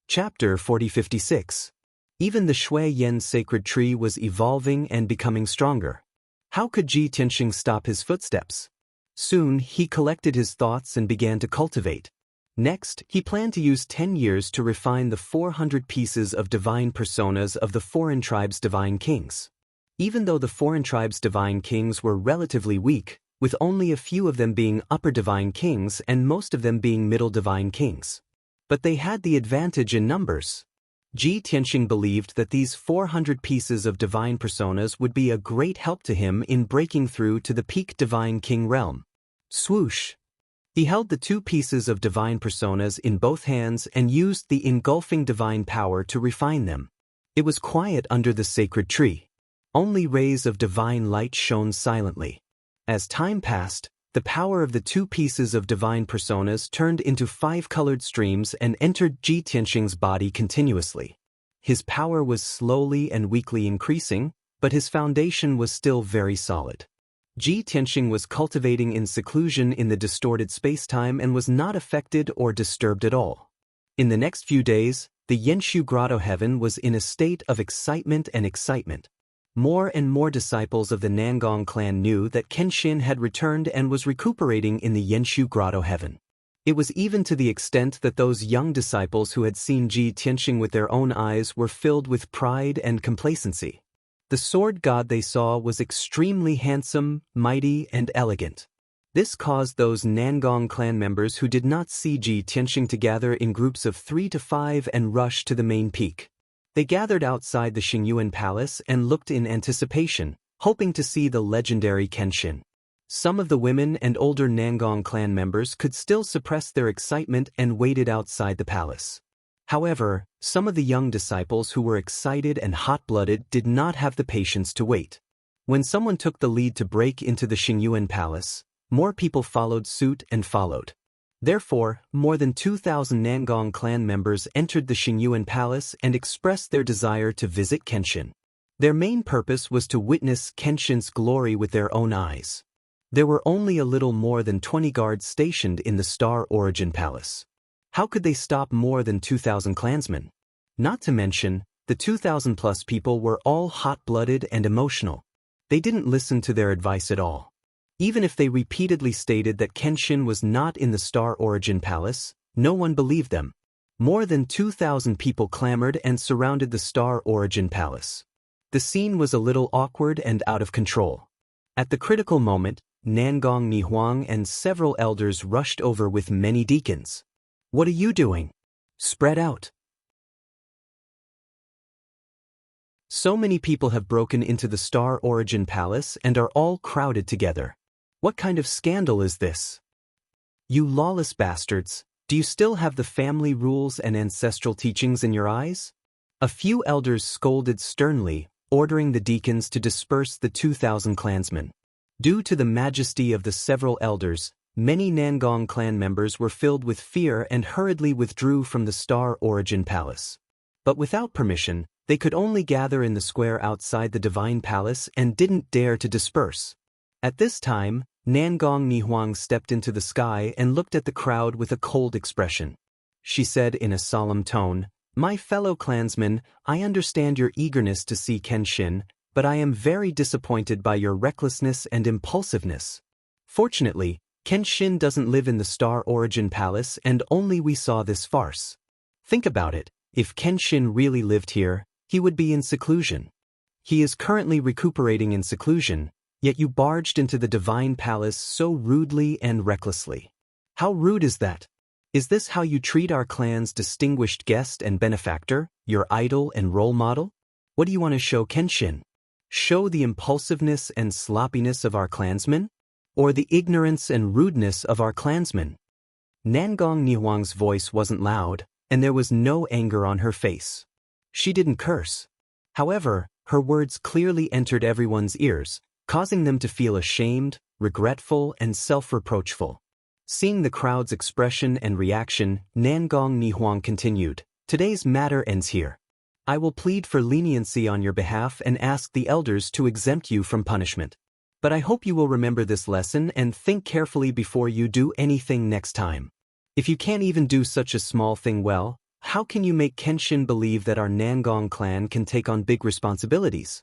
Chapter 4056. Even the Shui Yen sacred tree was evolving and becoming stronger. How could Ji Tianxing stop his footsteps? Soon, he collected his thoughts and began to cultivate. Next, he planned to use 10 years to refine the 400 pieces of divine personas of the foreign tribes' divine kings. Even though the foreign tribes' divine kings were relatively weak, with only a few of them being upper divine kings and most of them being middle divine kings. But they had the advantage in numbers. Ji Tianxing believed that these 400 pieces of divine personas would be a great help to him in breaking through to the peak divine king realm. Swoosh! He held the two pieces of divine personas in both hands and used the engulfing divine power to refine them. It was quiet under the sacred tree. Only rays of divine light shone silently. As time passed, the power of the two pieces of divine personas turned into 5 colored streams and entered Ji Tianxing's body continuously. His power was slowly and weakly increasing, but his foundation was still very solid. Ji Tianxing was cultivating in seclusion in the distorted spacetime and was not affected or disturbed at all. In the next few days, the Yenshu Grotto heaven was in a state of excitement and excitement. More and more disciples of the Nangong clan knew that Kenshin had returned and was recuperating in the Yenshu Grotto heaven. It was even to the extent that those young disciples who had seen Ji Tianxing with their own eyes were filled with pride and complacency. The sword god they saw was extremely handsome, mighty, and elegant. This caused those Nangong clan members who did not see Ji Tianxing to gather in groups of 3 to 5 and rush to the main peak. They gathered outside the Xingyuan palace and looked in anticipation, hoping to see the legendary Kenshin. Some of the women and older Nangong clan members could still suppress their excitement and waited outside the palace. However, some of the young disciples who were excited and hot-blooded did not have the patience to wait. When someone took the lead to break into the Xingyuan palace, more people followed suit and followed. Therefore, more than 2,000 Nangong clan members entered the Xingyuan palace and expressed their desire to visit Kenshin. Their main purpose was to witness Kenshin's glory with their own eyes. There were only a little more than 20 guards stationed in the Star Origin Palace. How could they stop more than 2,000 clansmen? Not to mention, the 2,000-plus people were all hot-blooded and emotional. They didn't listen to their advice at all. Even if they repeatedly stated that Kenshin was not in the Star Origin Palace, no one believed them. More than 2,000 people clamored and surrounded the Star Origin Palace. The scene was a little awkward and out of control. At the critical moment, Nangong Nihuang and several elders rushed over with many deacons. "What are you doing? Spread out." So many people have broken into the Star Origin Palace and are all crowded together. What kind of scandal is this? You lawless bastards, do you still have the family rules and ancestral teachings in your eyes? A few elders scolded sternly, ordering the deacons to disperse the 2,000 clansmen. Due to the majesty of the several elders, many Nangong clan members were filled with fear and hurriedly withdrew from the Star Origin Palace. But without permission, they could only gather in the square outside the Divine Palace and didn't dare to disperse. At this time, Nangong Nihuang stepped into the sky and looked at the crowd with a cold expression. She said in a solemn tone, "My fellow clansmen, I understand your eagerness to see Kenshin, but I am very disappointed by your recklessness and impulsiveness. Fortunately, Kenshin doesn't live in the Star Origin Palace and only we saw this farce. Think about it, if Kenshin really lived here, he would be in seclusion. He is currently recuperating in seclusion, yet you barged into the Divine Palace so rudely and recklessly. How rude is that? Is this how you treat our clan's distinguished guest and benefactor, your idol and role model? What do you want to show Kenshin? Show the impulsiveness and sloppiness of our clansmen? Or the ignorance and rudeness of our clansmen?" Nangong Nihuang's voice wasn't loud, and there was no anger on her face. She didn't curse. However, her words clearly entered everyone's ears, causing them to feel ashamed, regretful, and self-reproachful. Seeing the crowd's expression and reaction, Nangong Nihuang continued, "Today's matter ends here. I will plead for leniency on your behalf and ask the elders to exempt you from punishment. But I hope you will remember this lesson and think carefully before you do anything next time. If you can't even do such a small thing well, how can you make Kenshin believe that our Nangong clan can take on big responsibilities?"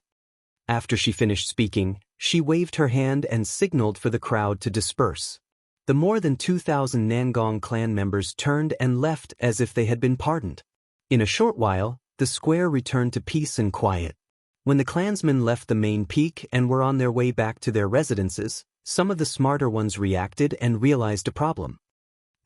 After she finished speaking, she waved her hand and signaled for the crowd to disperse. The more than 2,000 Nangong clan members turned and left as if they had been pardoned. In a short while, the square returned to peace and quiet. When the clansmen left the main peak and were on their way back to their residences, some of the smarter ones reacted and realized a problem.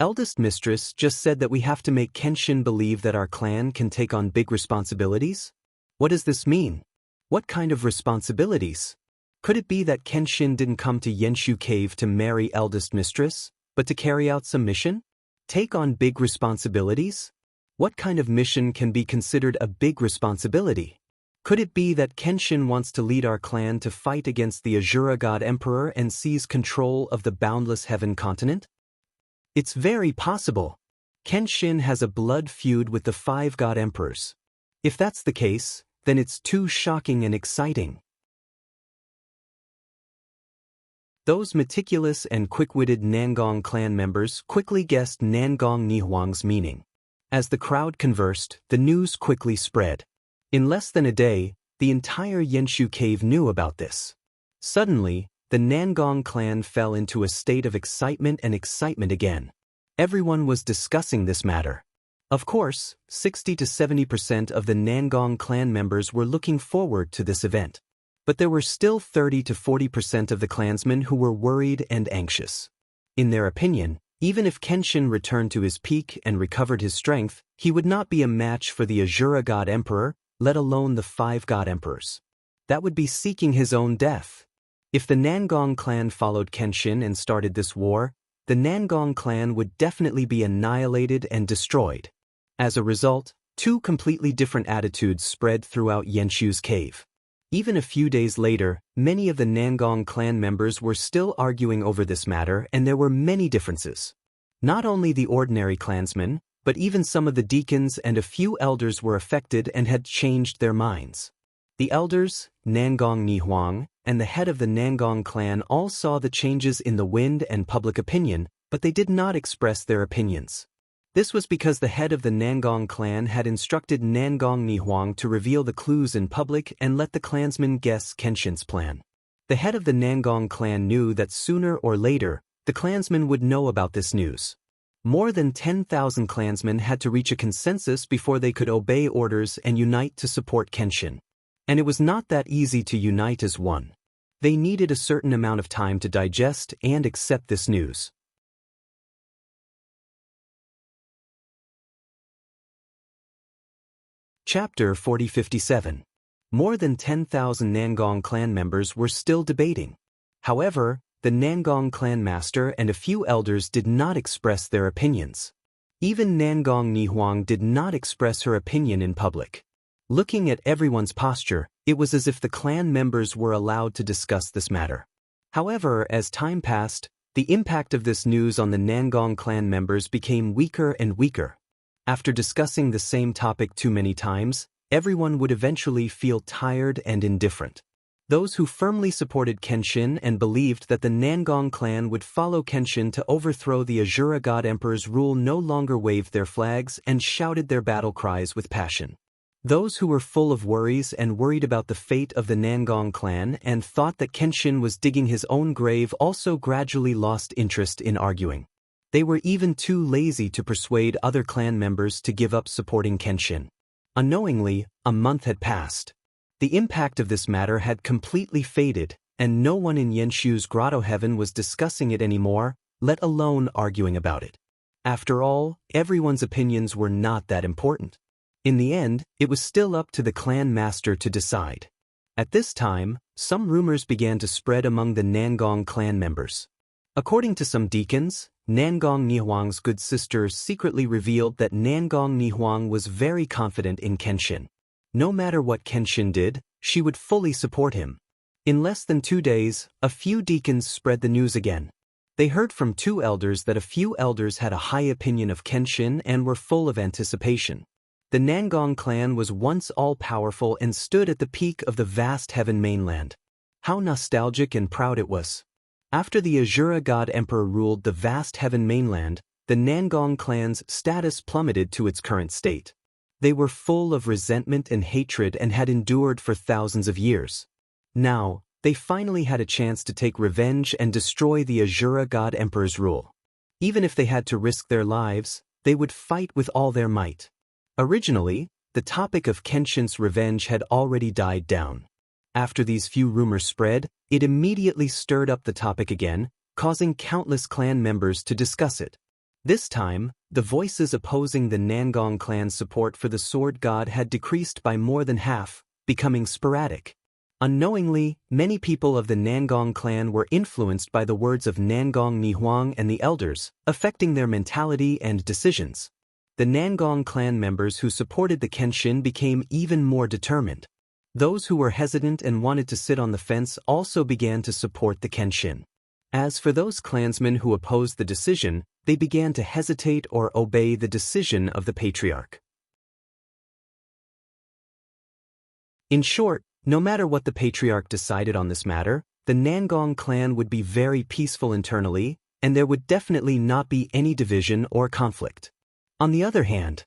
"Eldest Mistress just said that we have to make Kenshin believe that our clan can take on big responsibilities? What does this mean? What kind of responsibilities? Could it be that Kenshin didn't come to Yenshu Cave to marry Eldest Mistress, but to carry out some mission? Take on big responsibilities? What kind of mission can be considered a big responsibility? Could it be that Kenshin wants to lead our clan to fight against the Azura God Emperor and seize control of the boundless heaven continent? It's very possible. Kenshin has a blood feud with the 5 God Emperors. If that's the case, then it's too shocking and exciting. Those meticulous and quick-witted Nangong clan members quickly guessed Nangong Nihuang's meaning. As the crowd conversed, the news quickly spread. In less than a day, the entire Yenshu cave knew about this. Suddenly, the Nangong clan fell into a state of excitement again. Everyone was discussing this matter. Of course, 60 to 70% of the Nangong clan members were looking forward to this event. But there were still 30 to 40% of the clansmen who were worried and anxious. In their opinion, even if Kenshin returned to his peak and recovered his strength, he would not be a match for the Azura God Emperor, let alone the 5 God Emperors. That would be seeking his own death. If the Nangong clan followed Kenshin and started this war, the Nangong clan would definitely be annihilated and destroyed. As a result, 2 completely different attitudes spread throughout Yenshu's cave. Even a few days later, many of the Nangong clan members were still arguing over this matter, and there were many differences. Not only the ordinary clansmen, but even some of the deacons and a few elders were affected and had changed their minds. The elders, Nangong Nihuang, and the head of the Nangong clan all saw the changes in the wind and public opinion, but they did not express their opinions. This was because the head of the Nangong clan had instructed Nangong Nihuang to reveal the clues in public and let the clansmen guess Kenshin's plan. The head of the Nangong clan knew that sooner or later, the clansmen would know about this news. More than 10,000 clansmen had to reach a consensus before they could obey orders and unite to support Kenshin. And it was not that easy to unite as one. They needed a certain amount of time to digest and accept this news. Chapter 4057. More than 10,000 Nangong clan members were still debating. However, the Nangong clan master and a few elders did not express their opinions. Even Nangong Nihuang did not express her opinion in public. Looking at everyone's posture, it was as if the clan members were allowed to discuss this matter. However, as time passed, the impact of this news on the Nangong clan members became weaker and weaker. After discussing the same topic too many times, everyone would eventually feel tired and indifferent. Those who firmly supported Kenshin and believed that the Nangong clan would follow Kenshin to overthrow the Azura God Emperor's rule no longer waved their flags and shouted their battle cries with passion. Those who were full of worries and worried about the fate of the Nangong clan and thought that Kenshin was digging his own grave also gradually lost interest in arguing. They were even too lazy to persuade other clan members to give up supporting Kenshin. Unknowingly, a month had passed. The impact of this matter had completely faded, and no one in Yenshu's grotto heaven was discussing it anymore, let alone arguing about it. After all, everyone's opinions were not that important. In the end, it was still up to the clan master to decide. At this time, some rumors began to spread among the Nangong clan members. According to some deacons, Nangong Nihuang's good sister secretly revealed that Nangong Nihuang was very confident in Kenshin. No matter what Kenshin did, she would fully support him. In less than 2 days, a few deacons spread the news again. They heard from 2 elders that a few elders had a high opinion of Kenshin and were full of anticipation. The Nangong clan was once all-powerful and stood at the peak of the vast heaven mainland. How nostalgic and proud it was. After the Azura God Emperor ruled the vast heaven mainland, the Nangong clan's status plummeted to its current state. They were full of resentment and hatred and had endured for thousands of years. Now, they finally had a chance to take revenge and destroy the Azura God Emperor's rule. Even if they had to risk their lives, they would fight with all their might. Originally, the topic of Kenshin's revenge had already died down. After these few rumors spread, it immediately stirred up the topic again, causing countless clan members to discuss it. This time, the voices opposing the Nangong clan's support for the sword god had decreased by more than half, becoming sporadic. Unknowingly, many people of the Nangong clan were influenced by the words of Nangong Nihuang and the elders, affecting their mentality and decisions. The Nangong clan members who supported the Kenshin became even more determined. Those who were hesitant and wanted to sit on the fence also began to support the Kenshin. As for those clansmen who opposed the decision, they began to hesitate or obey the decision of the patriarch. In short, no matter what the patriarch decided on this matter, the Nangong clan would be very peaceful internally, and there would definitely not be any division or conflict. On the other hand,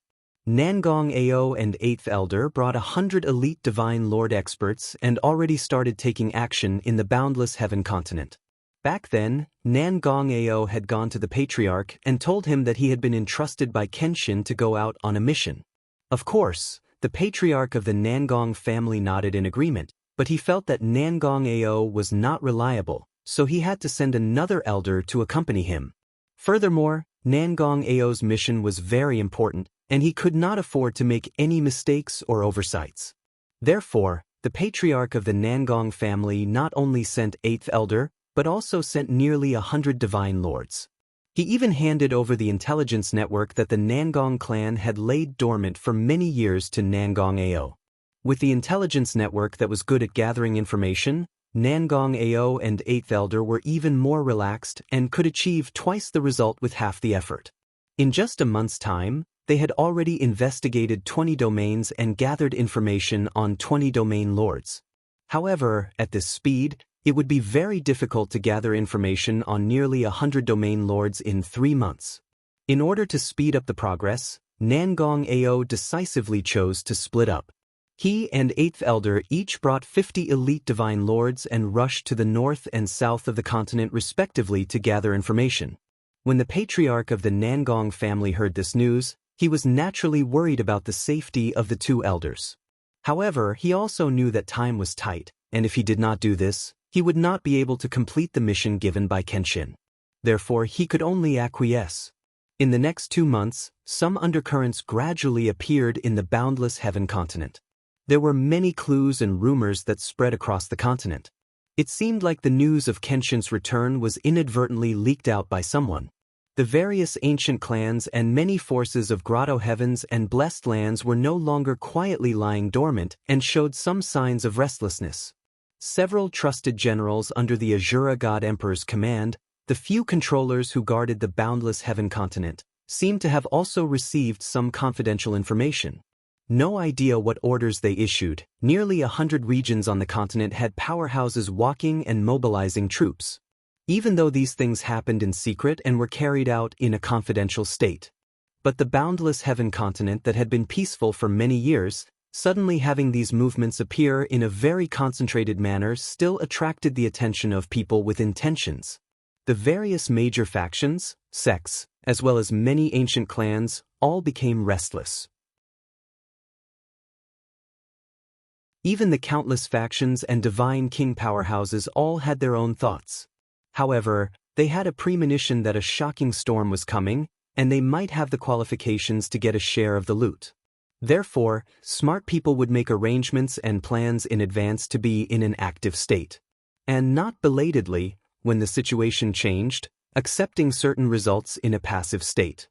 Nangong Ao and 8th Elder brought 100 elite Divine Lord experts and already started taking action in the Boundless Heaven continent. Back then, Nangong Ao had gone to the patriarch and told him that he had been entrusted by Kenshin to go out on a mission. Of course, the patriarch of the Nangong family nodded in agreement, but he felt that Nangong Ao was not reliable, so he had to send another elder to accompany him. Furthermore, Nangong Ao's mission was very important, and he could not afford to make any mistakes or oversights. Therefore, the patriarch of the Nangong family not only sent 8th Elder, but also sent nearly 100 Divine Lords. He even handed over the intelligence network that the Nangong clan had laid dormant for many years to Nangong Ao. With the intelligence network that was good at gathering information, Nangong Ao and 8th Elder were even more relaxed and could achieve twice the result with half the effort. In just a month's time, they had already investigated 20 domains and gathered information on 20 domain lords. However, at this speed, it would be very difficult to gather information on nearly 100 domain lords in 3 months. In order to speed up the progress, Nangong Ao decisively chose to split up. He and 8th Elder each brought 50 elite divine lords and rushed to the north and south of the continent respectively to gather information. When the patriarch of the Nangong family heard this news, he was naturally worried about the safety of the 2 elders. However, he also knew that time was tight, and if he did not do this, he would not be able to complete the mission given by Kenshin. Therefore, he could only acquiesce. In the next 2 months, some undercurrents gradually appeared in the Boundless Heaven continent. There were many clues and rumors that spread across the continent. It seemed like the news of Kenshin's return was inadvertently leaked out by someone. The various ancient clans and many forces of Grotto Heavens and Blessed Lands were no longer quietly lying dormant and showed some signs of restlessness. Several trusted generals under the Azura God Emperor's command, the few controllers who guarded the Boundless Heaven continent, seemed to have also received some confidential information. No idea what orders they issued, nearly 100 regions on the continent had powerhouses walking and mobilizing troops. Even though these things happened in secret and were carried out in a confidential state. But the Boundless Heaven continent that had been peaceful for many years, suddenly having these movements appear in a very concentrated manner still attracted the attention of people with intentions. The various major factions, sects, as well as many ancient clans, all became restless. Even the countless factions and divine king powerhouses all had their own thoughts. However, they had a premonition that a shocking storm was coming, and they might have the qualifications to get a share of the loot. Therefore, smart people would make arrangements and plans in advance to be in an active state. And not belatedly, when the situation changed, accepting certain results in a passive state.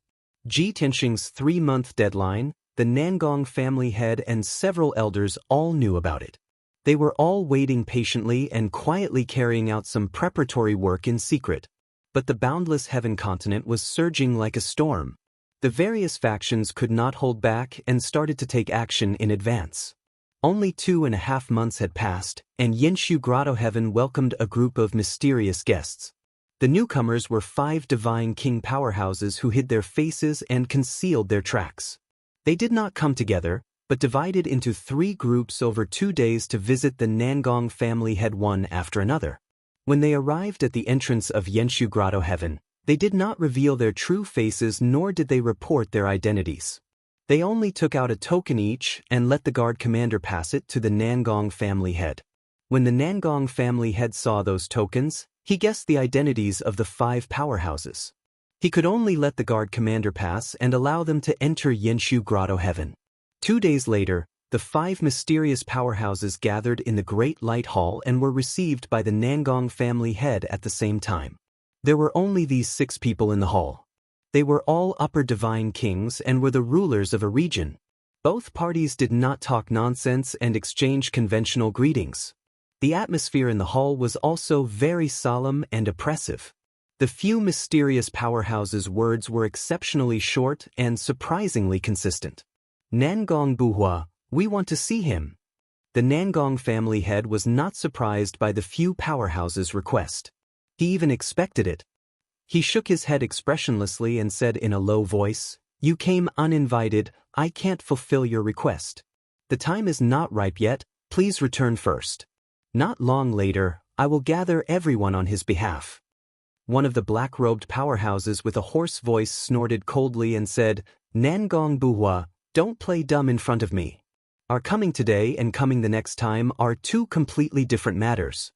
Xianxia's 3-month deadline, the Nangong family head and several elders all knew about it. They were all waiting patiently and quietly carrying out some preparatory work in secret. But the Boundless Heaven continent was surging like a storm. The various factions could not hold back and started to take action in advance. Only 2.5 months had passed, and Xianxia Grotto Heaven welcomed a group of mysterious guests. The newcomers were 5 divine king powerhouses who hid their faces and concealed their tracks. They did not come together, but divided into 3 groups over 2 days to visit the Nangong family head one after another. When they arrived at the entrance of Xianxia Grotto Heaven, they did not reveal their true faces nor did they report their identities. They only took out a token each and let the guard commander pass it to the Nangong family head. When the Nangong family head saw those tokens, he guessed the identities of the 5 powerhouses. He could only let the guard commander pass and allow them to enter Xianxia Grotto Heaven. 2 days later, the 5 mysterious powerhouses gathered in the Great Light Hall and were received by the Nangong family head at the same time. There were only these 6 people in the hall. They were all upper divine kings and were the rulers of a region. Both parties did not talk nonsense and exchange conventional greetings. The atmosphere in the hall was also very solemn and oppressive. The few mysterious powerhouses' words were exceptionally short and surprisingly consistent. Nangong Buhua, we want to see him. The Nangong family head was not surprised by the few powerhouses' request. He even expected it. He shook his head expressionlessly and said in a low voice, "You came uninvited, I can't fulfill your request. The time is not ripe yet, please return first. Not long later, I will gather everyone on his behalf." One of the black-robed powerhouses with a hoarse voice snorted coldly and said, "Nangong Buhua, don't play dumb in front of me. Our coming today and coming the next time are 2 completely different matters."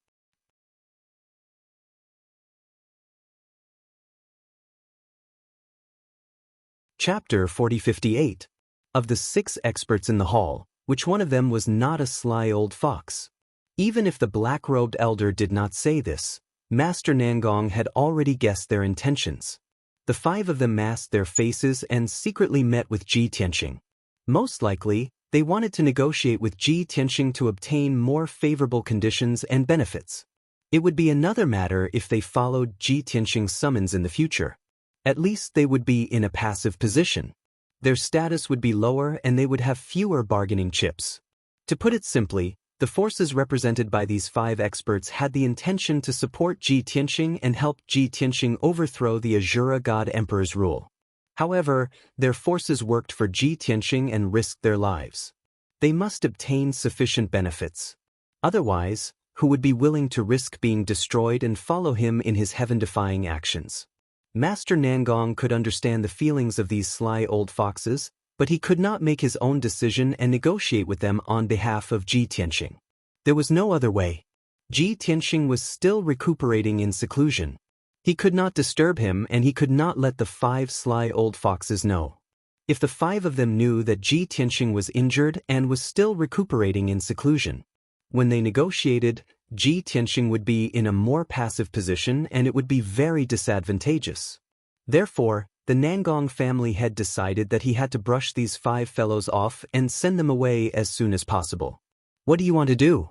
Chapter 4058. Of the 6 experts in the hall, which one of them was not a sly old fox? Even if the black-robed elder did not say this, Master Nangong had already guessed their intentions. The 5 of them masked their faces and secretly met with Ji Tianxing. Most likely, they wanted to negotiate with Ji Tianxing to obtain more favorable conditions and benefits. It would be another matter if they followed Ji Tianxing's summons in the future. At least they would be in a passive position. Their status would be lower and they would have fewer bargaining chips. To put it simply, the forces represented by these 5 experts had the intention to support Ji Tianxing and help Ji Tianxing overthrow the Azura God Emperor's rule. However, their forces worked for Ji Tianxing and risked their lives. They must obtain sufficient benefits. Otherwise, who would be willing to risk being destroyed and follow him in his heaven-defying actions? Master Nangong could understand the feelings of these sly old foxes, but he could not make his own decision and negotiate with them on behalf of Ji Tianxing. There was no other way. Ji Tianxing was still recuperating in seclusion. He could not disturb him and he could not let the 5 sly old foxes know. If the 5 of them knew that Ji Tianxing was injured and was still recuperating in seclusion, when they negotiated, Ji Tianxing would be in a more passive position and it would be very disadvantageous. Therefore, the Nangong family had decided that he had to brush these 5 fellows off and send them away as soon as possible. "What do you want to do?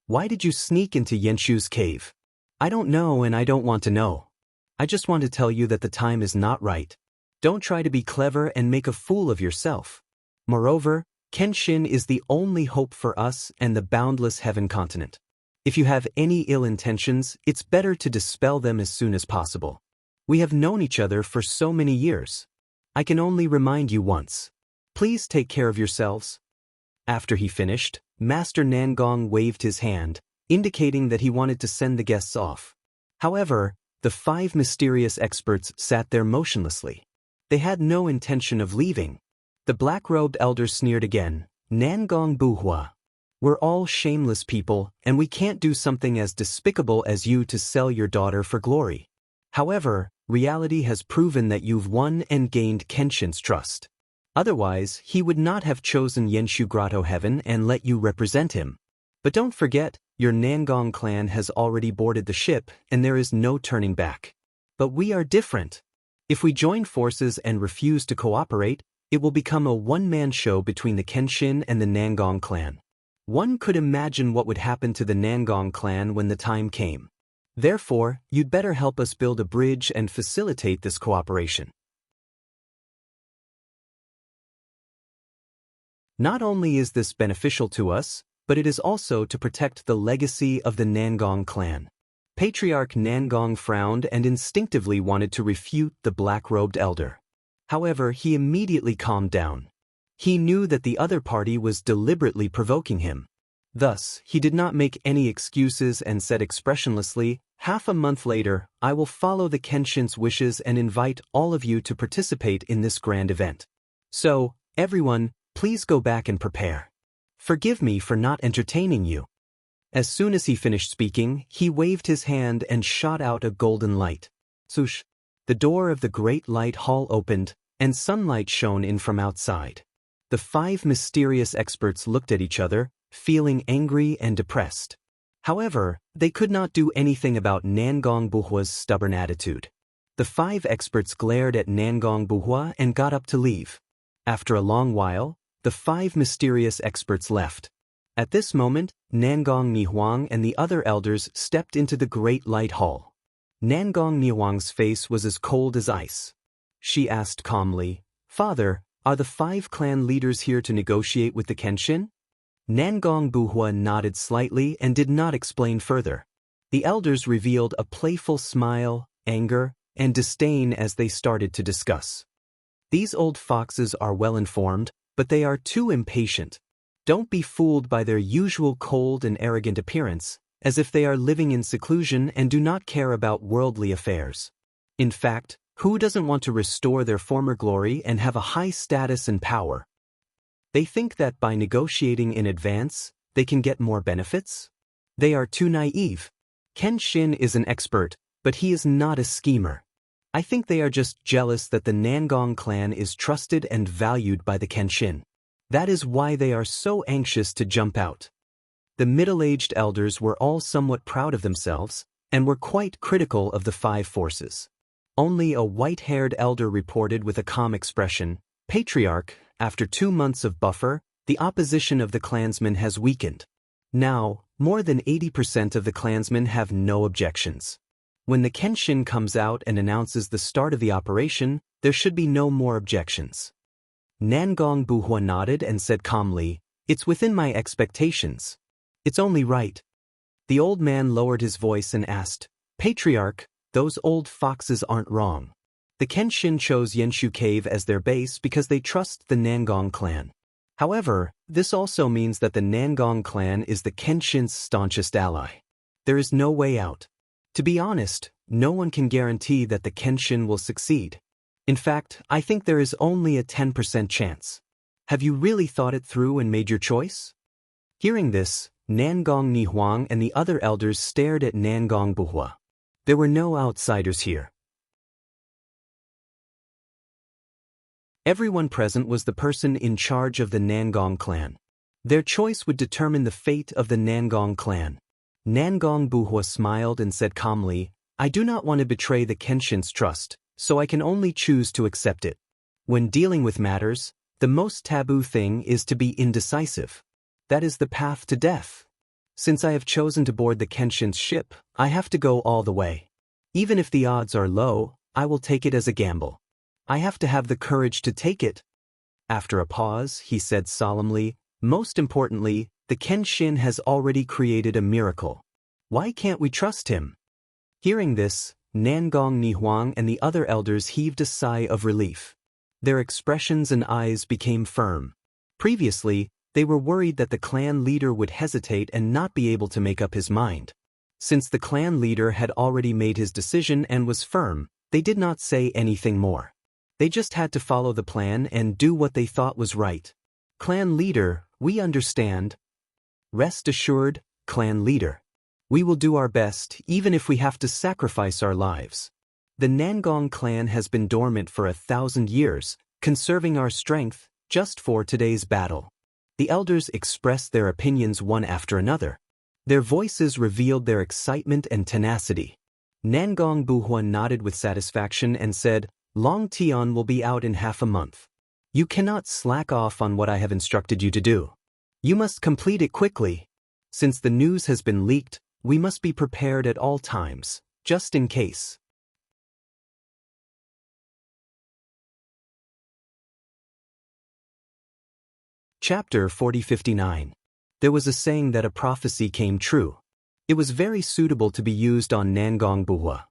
Why did you sneak into Yenshu's cave?" "I don't know and I don't want to know. I just want to tell you that the time is not right. Don't try to be clever and make a fool of yourself. Moreover, Kenshin is the only hope for us and the boundless heaven continent. If you have any ill intentions, it's better to dispel them as soon as possible. We have known each other for so many years. I can only remind you once. Please take care of yourselves." After he finished, Master Nangong waved his hand, indicating that he wanted to send the guests off. However, the 5 mysterious experts sat there motionlessly. They had no intention of leaving. The black-robed elder sneered again, "Nangong Buhua. We're all shameless people, and we can't do something as despicable as you to sell your daughter for glory. However, reality has proven that you've won and gained Kenshin's trust. Otherwise, he would not have chosen Yenshu Grotto Heaven and let you represent him. But don't forget, your Nangong clan has already boarded the ship, and there is no turning back. But we are different. If we join forces and refuse to cooperate, it will become a one-man show between the Kenshin and the Nangong clan. One could imagine what would happen to the Nangong clan when the time came. Therefore, you'd better help us build a bridge and facilitate this cooperation." Not only is this beneficial to us, but it is also to protect the legacy of the Nangong clan. Patriarch Nangong frowned and instinctively wanted to refute the black-robed elder. However, he immediately calmed down. He knew that the other party was deliberately provoking him. Thus, he did not make any excuses and said expressionlessly, "Half a month later, I will follow the Kenshin's wishes and invite all of you to participate in this grand event. So, everyone, please go back and prepare. Forgive me for not entertaining you." As soon as he finished speaking, he waved his hand and shot out a golden light. Swoosh! The door of the great light hall opened, and sunlight shone in from outside. The 5 mysterious experts looked at each other, feeling angry and depressed. However, they could not do anything about Nangong Buhua's stubborn attitude. The 5 experts glared at Nangong Buhua and got up to leave. After a long while, the 5 mysterious experts left. At this moment, Nangong Nihuang and the other elders stepped into the great light hall. Nangong Nihuang's face was as cold as ice. She asked calmly, "Father, are the 5 clan leaders here to negotiate with the Kenshin?" Nangong Buhua nodded slightly and did not explain further. The elders revealed a playful smile, anger, and disdain as they started to discuss. These old foxes are well informed, but they are too impatient. Don't be fooled by their usual cold and arrogant appearance, as if they are living in seclusion and do not care about worldly affairs. In fact, who doesn't want to restore their former glory and have a high status and power? They think that by negotiating in advance, they can get more benefits? They are too naive. Kenshin is an expert, but he is not a schemer. I think they are just jealous that the Nangong clan is trusted and valued by the Kenshin. That is why they are so anxious to jump out. The middle-aged elders were all somewhat proud of themselves, and were quite critical of the 5 forces. Only a white-haired elder reported with a calm expression, "Patriarch, after 2 months of buffer, the opposition of the clansmen has weakened. Now, more than 80% of the clansmen have no objections. When the Kenshin comes out and announces the start of the operation, there should be no more objections." Nangong Buhua nodded and said calmly, "It's within my expectations. It's only right." The old man lowered his voice and asked, "Patriarch, those old foxes aren't wrong. The Kenshin chose Yenshu Cave as their base because they trust the Nangong clan. However, this also means that the Nangong clan is the Kenshin's staunchest ally. There is no way out. To be honest, no one can guarantee that the Kenshin will succeed. In fact, I think there is only a 10% chance. Have you really thought it through and made your choice?" Hearing this, Nangong Nihuang and the other elders stared at Nangong Buhua. There were no outsiders here. Everyone present was the person in charge of the Nangong clan. Their choice would determine the fate of the Nangong clan. Nangong Buhua smiled and said calmly, "I do not want to betray the Kenshin's trust, so I can only choose to accept it. When dealing with matters, the most taboo thing is to be indecisive. That is the path to death. Since I have chosen to board the Kenshin's ship, I have to go all the way. Even if the odds are low, I will take it as a gamble. I have to have the courage to take it." After a pause, he said solemnly, "Most importantly, the Kenshin has already created a miracle. Why can't we trust him?" Hearing this, Nangong Nihuang and the other elders heaved a sigh of relief. Their expressions and eyes became firm. Previously, they were worried that the clan leader would hesitate and not be able to make up his mind. Since the clan leader had already made his decision and was firm, they did not say anything more. They just had to follow the plan and do what they thought was right. "Clan leader, we understand." "Rest assured, clan leader. We will do our best even if we have to sacrifice our lives. The Nangong clan has been dormant for 1,000 years, conserving our strength just for today's battle." The elders expressed their opinions one after another. Their voices revealed their excitement and tenacity. Nangong Buhua nodded with satisfaction and said, "Longtime will be out in half a month. You cannot slack off on what I have instructed you to do. You must complete it quickly. Since the news has been leaked, we must be prepared at all times, just in case." Chapter 4059. There was a saying that a prophecy came true. It was very suitable to be used on Nangong Buhua.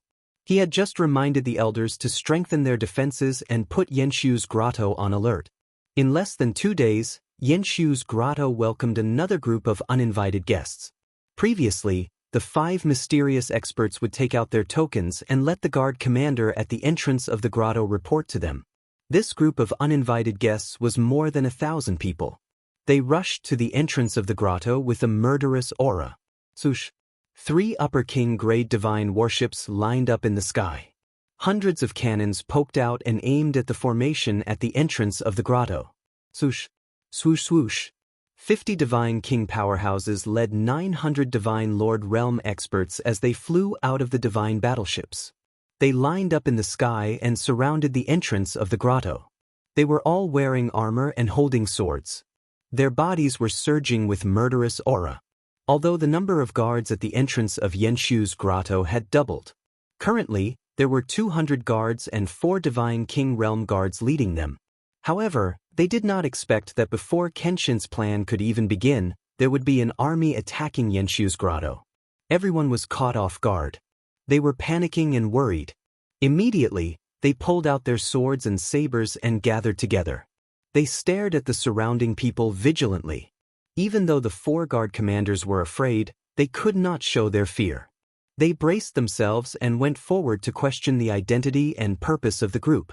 He had just reminded the elders to strengthen their defenses and put Yenshu's grotto on alert. In less than 2 days, Yenshu's grotto welcomed another group of uninvited guests. Previously, the 5 mysterious experts would take out their tokens and let the guard commander at the entrance of the grotto report to them. This group of uninvited guests was more than 1,000 people. They rushed to the entrance of the grotto with a murderous aura. Sush. 3 upper king-grade divine warships lined up in the sky. Hundreds of cannons poked out and aimed at the formation at the entrance of the grotto. Sush. Swoosh swoosh. 50 Divine King powerhouses led 900 Divine Lord Realm experts as they flew out of the divine battleships. They lined up in the sky and surrounded the entrance of the grotto. They were all wearing armor and holding swords. Their bodies were surging with murderous aura. Although the number of guards at the entrance of Xianxia's grotto had doubled. Currently, there were 200 guards and 4 Divine King Realm guards leading them. However, they did not expect that before Kenshin's plan could even begin, there would be an army attacking Xianxia's grotto. Everyone was caught off guard. They were panicking and worried. Immediately, they pulled out their swords and sabers and gathered together. They stared at the surrounding people vigilantly. Even though the 4 guard commanders were afraid, they could not show their fear. They braced themselves and went forward to question the identity and purpose of the group.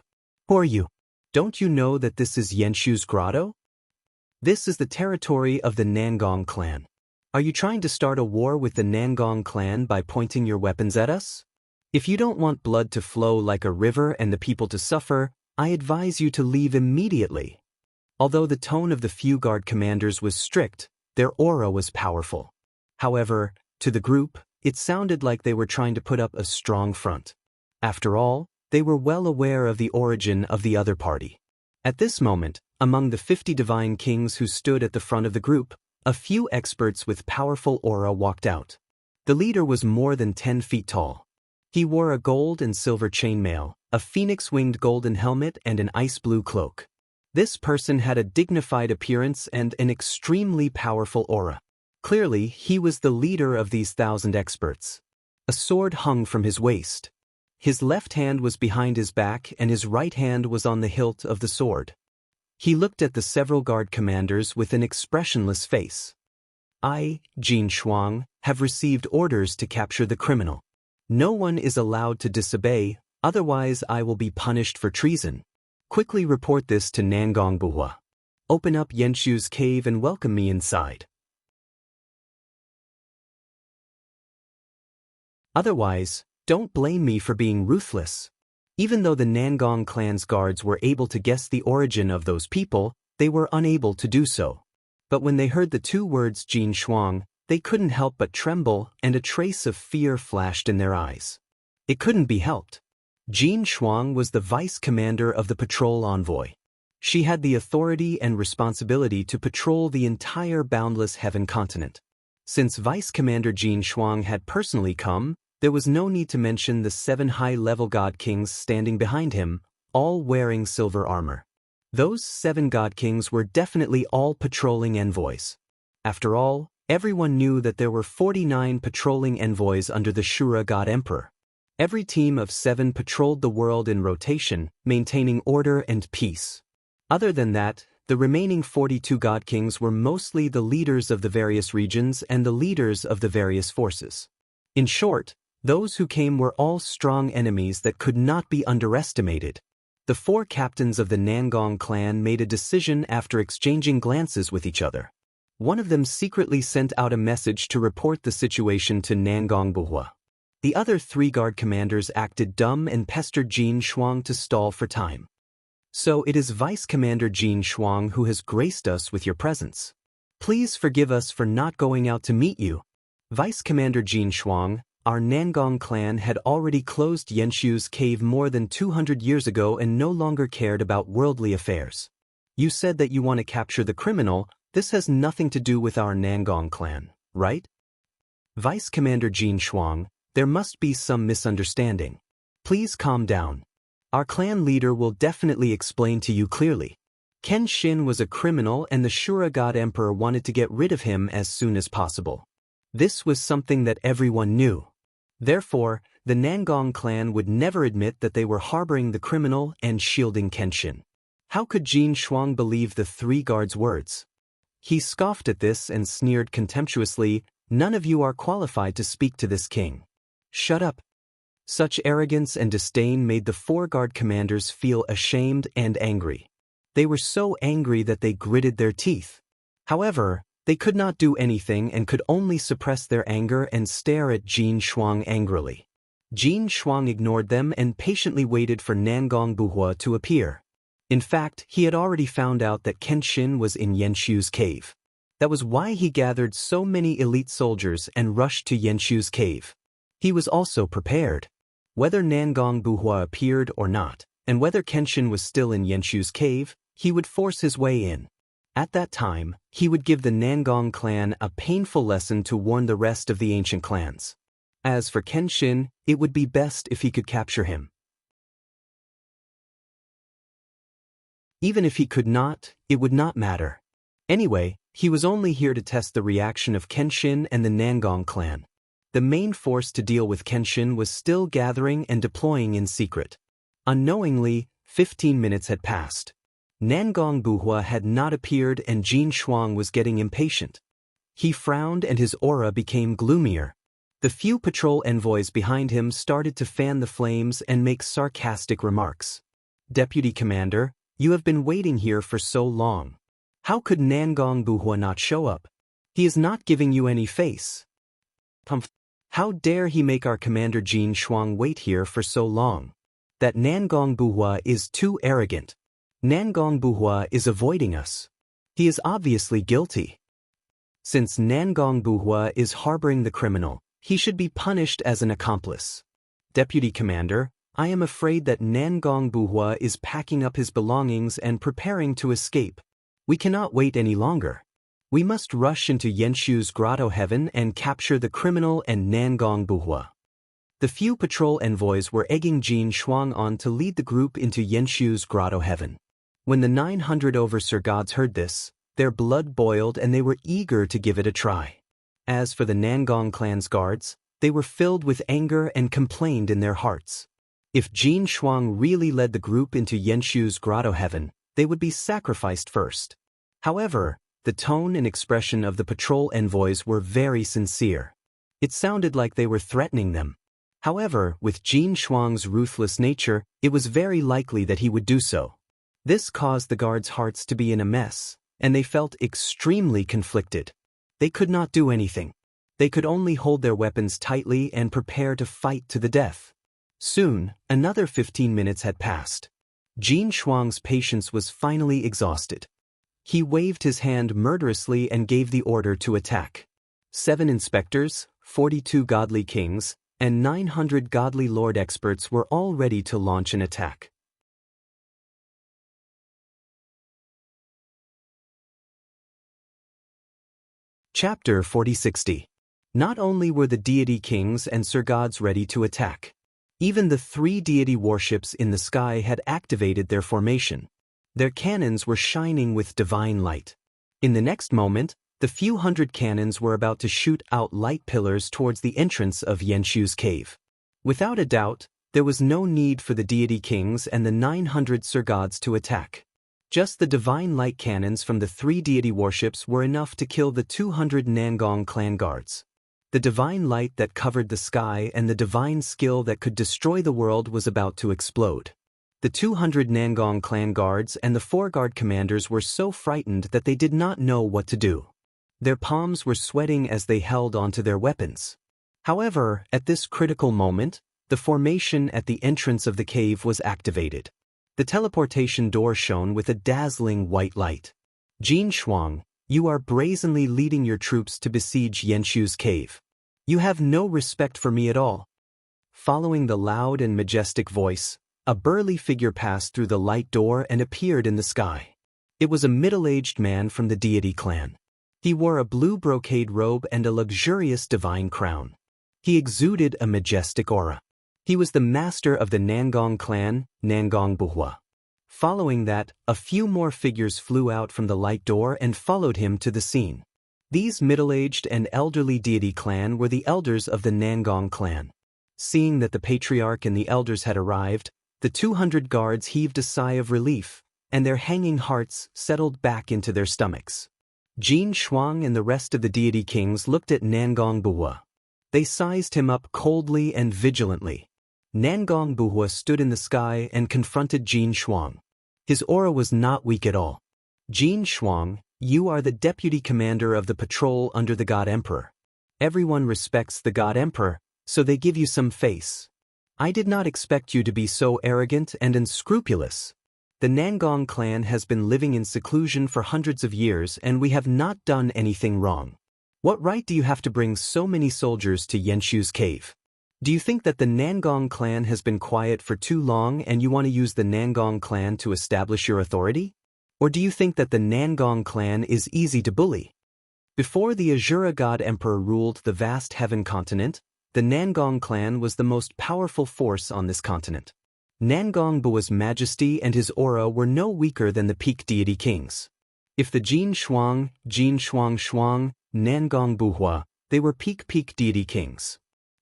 Who are you? Don't you know that this is Xianxia's grotto? This is the territory of the Nangong clan. Are you trying to start a war with the Nangong clan by pointing your weapons at us? If you don't want blood to flow like a river and the people to suffer, I advise you to leave immediately. Although the tone of the few guard commanders was strict, their aura was powerful. However, to the group, it sounded like they were trying to put up a strong front. After all, they were well aware of the origin of the other party. At this moment, among the 50 divine kings who stood at the front of the group, a few experts with powerful aura walked out. The leader was more than 10 feet tall. He wore a gold and silver chainmail, a phoenix-winged golden helmet and an ice-blue cloak. This person had a dignified appearance and an extremely powerful aura. Clearly, he was the leader of these 1,000 experts. A sword hung from his waist. His left hand was behind his back and his right hand was on the hilt of the sword. He looked at the several guard commanders with an expressionless face. I, Jin Shuang, have received orders to capture the criminal. No one is allowed to disobey, otherwise I will be punished for treason. Quickly report this to Nangong Buhua. Open up Xianxia's cave and welcome me inside. Otherwise, don't blame me for being ruthless. Even though the Nangong clan's guards were able to guess the origin of those people, they were unable to do so. But when they heard the 2 words Jin Shuang, they couldn't help but tremble and a trace of fear flashed in their eyes. It couldn't be helped. Jin Shuang was the vice commander of the patrol envoy. She had the authority and responsibility to patrol the entire boundless heaven continent. Since Vice Commander Jin Shuang had personally come, there was no need to mention the 7 high-level god kings standing behind him, all wearing silver armor. Those 7 god kings were definitely all patrolling envoys. After all, everyone knew that there were 49 patrolling envoys under the Shura god emperor. Every team of 7 patrolled the world in rotation, maintaining order and peace. Other than that, the remaining 42 god kings were mostly the leaders of the various regions and the leaders of the various forces. In short, those who came were all strong enemies that could not be underestimated. The 4 captains of the Nangong clan made a decision after exchanging glances with each other. One of them secretly sent out a message to report the situation to Nangong Buhua. The other 3 guard commanders acted dumb and pestered Jin Shuang to stall for time. So it is Vice Commander Jin Shuang who has graced us with your presence. Please forgive us for not going out to meet you. Vice Commander Jin Shuang, our Nangong clan had already closed Xianxia's cave more than 200 years ago and no longer cared about worldly affairs. You said that you want to capture the criminal. This has nothing to do with our Nangong clan, right? Vice Commander Jin Shuang, there must be some misunderstanding. Please calm down. Our clan leader will definitely explain to you clearly. Kenshin was a criminal and the Shura god emperor wanted to get rid of him as soon as possible. This was something that everyone knew. Therefore, the Nangong clan would never admit that they were harboring the criminal and shielding Kenshin. How could Jin Shuang believe the 3 guards' words? He scoffed at this and sneered contemptuously, "None of you are qualified to speak to this king. Shut up." Such arrogance and disdain made the 4 guard commanders feel ashamed and angry. They were so angry that they gritted their teeth. However, they could not do anything and could only suppress their anger and stare at Jin Shuang angrily. Jin Shuang ignored them and patiently waited for Nangong Buhua to appear. In fact, he had already found out that Kenshin was in Yenshu's cave. That was why he gathered so many elite soldiers and rushed to Yenshu's cave. He was also prepared. Whether Nangong Buhua appeared or not, and whether Kenshin was still in Yenshu's cave, he would force his way in. At that time, he would give the Nangong clan a painful lesson to warn the rest of the ancient clans. As for Kenshin, it would be best if he could capture him. Even if he could not, it would not matter. Anyway, he was only here to test the reaction of Kenshin and the Nangong clan. The main force to deal with Kenshin was still gathering and deploying in secret. Unknowingly, 15 minutes had passed. Nangong Buhua had not appeared and Jin Shuang was getting impatient. He frowned and his aura became gloomier. The few patrol envoys behind him started to fan the flames and make sarcastic remarks. "Deputy Commander, you have been waiting here for so long. How could Nangong Buhua not show up? He is not giving you any face. How dare he make our commander Jin Shuang wait here for so long? That Nangong Buhua is too arrogant. Nangong Buhua is avoiding us. He is obviously guilty. Since Nangong Buhua is harboring the criminal, he should be punished as an accomplice. Deputy Commander, I am afraid that Nangong Buhua is packing up his belongings and preparing to escape. We cannot wait any longer. We must rush into Yenshu's grotto heaven and capture the criminal and Nangong Buhua." The few patrol envoys were egging Jin Shuang on to lead the group into Yenshu's grotto heaven. When the 900 overseer gods heard this, their blood boiled and they were eager to give it a try. As for the Nangong clan's guards, they were filled with anger and complained in their hearts. If Jin Shuang really led the group into Yenshu's grotto heaven, they would be sacrificed first. However, the tone and expression of the patrol envoys were very sincere. It sounded like they were threatening them. However, with Jin Shuang's ruthless nature, it was very likely that he would do so. This caused the guards' hearts to be in a mess, and they felt extremely conflicted. They could not do anything. They could only hold their weapons tightly and prepare to fight to the death. Soon, another 15 minutes had passed. Jin Shuang's patience was finally exhausted. He waved his hand murderously and gave the order to attack. 7 inspectors, 42 godly kings, and 900 godly lord experts were all ready to launch an attack. Chapter 4060. Not only were the deity kings and Sir Gods ready to attack, even the 3 deity warships in the sky had activated their formation. Their cannons were shining with divine light. In the next moment, the few hundred cannons were about to shoot out light pillars towards the entrance of Yenshu's cave. Without a doubt, there was no need for the deity kings and the 900 Sir Gods to attack. Just the divine light cannons from the 3 deity warships were enough to kill the 200 Nangong clan guards. The divine light that covered the sky and the divine skill that could destroy the world was about to explode. The 200 Nangong clan guards and the 4 guard commanders were so frightened that they did not know what to do. Their palms were sweating as they held onto their weapons. However, at this critical moment, the formation at the entrance of the cave was activated. The teleportation door shone with a dazzling white light. Jin Shuang, you are brazenly leading your troops to besiege Yenshu's cave. You have no respect for me at all. Following the loud and majestic voice, a burly figure passed through the light door and appeared in the sky. It was a middle-aged man from the deity clan. He wore a blue brocade robe and a luxurious divine crown. He exuded a majestic aura. He was the master of the Nangong clan, Nangong Buhua. Following that, a few more figures flew out from the light door and followed him to the scene. These middle-aged and elderly deity clan were the elders of the Nangong clan. Seeing that the patriarch and the elders had arrived, the 200 guards heaved a sigh of relief, and their hanging hearts settled back into their stomachs. Jin Shuang and the rest of the deity kings looked at Nangong Buhua. They sized him up coldly and vigilantly. Nangong Buhua stood in the sky and confronted Jin Shuang. His aura was not weak at all. Jin Shuang, you are the deputy commander of the patrol under the God Emperor. Everyone respects the God Emperor, so they give you some face. I did not expect you to be so arrogant and unscrupulous. The Nangong clan has been living in seclusion for hundreds of years and we have not done anything wrong. What right do you have to bring so many soldiers to Xianxia's cave? Do you think that the Nangong clan has been quiet for too long and you want to use the Nangong clan to establish your authority? Or do you think that the Nangong clan is easy to bully? Before the Azura God Emperor ruled the vast heaven continent, the Nangong clan was the most powerful force on this continent. Nangong Bua's majesty and his aura were no weaker than the peak deity kings. If the Jin Shuang, Nangong Buhua, they were peak deity kings.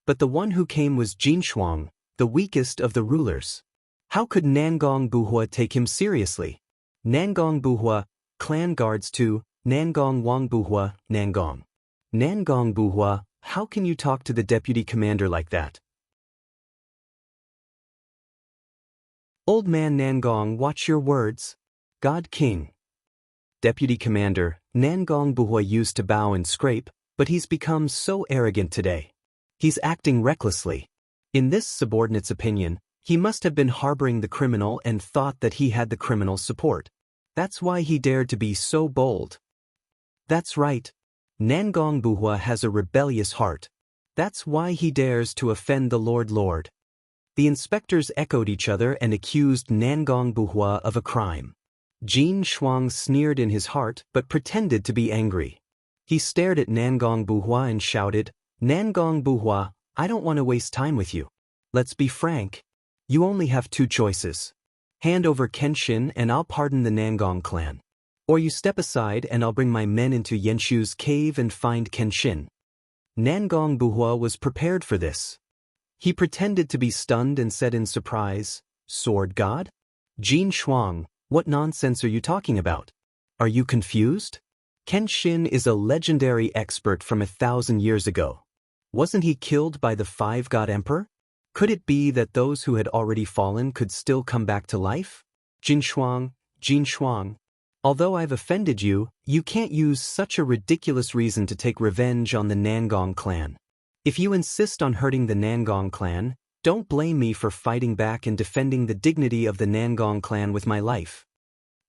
But the one who came was Jin Shuang, the weakest of the rulers. How could Nangong Buhua take him seriously? Nangong Buhua, clan guards to Nangong Wang Buhua, Nangong. Nangong Buhua, how can you talk to the deputy commander like that? Old man Nangong, watch your words. God King. Deputy Commander, Nangong Buhua used to bow and scrape, but he's become so arrogant today. He's acting recklessly. In this subordinate's opinion, he must have been harboring the criminal and thought that he had the criminal's support. That's why he dared to be so bold. That's right. Nangong Buhua has a rebellious heart. That's why he dares to offend the Lord. The inspectors echoed each other and accused Nangong Buhua of a crime. Jin Shuang sneered in his heart but pretended to be angry. He stared at Nangong Buhua and shouted, Nangong Buhua, I don't want to waste time with you. Let's be frank. You only have two choices. Hand over Kenshin and I'll pardon the Nangong clan. Or you step aside and I'll bring my men into Xianxia's cave and find Kenshin. Nangong Buhua was prepared for this. He pretended to be stunned and said in surprise, Sword God? Jin Shuang, what nonsense are you talking about? Are you confused? Kenshin is a legendary expert from 1,000 years ago. Wasn't he killed by the five-god emperor? Could it be that those who had already fallen could still come back to life? Jin Shuang, although I've offended you, you can't use such a ridiculous reason to take revenge on the Nangong clan. If you insist on hurting the Nangong clan, don't blame me for fighting back and defending the dignity of the Nangong clan with my life.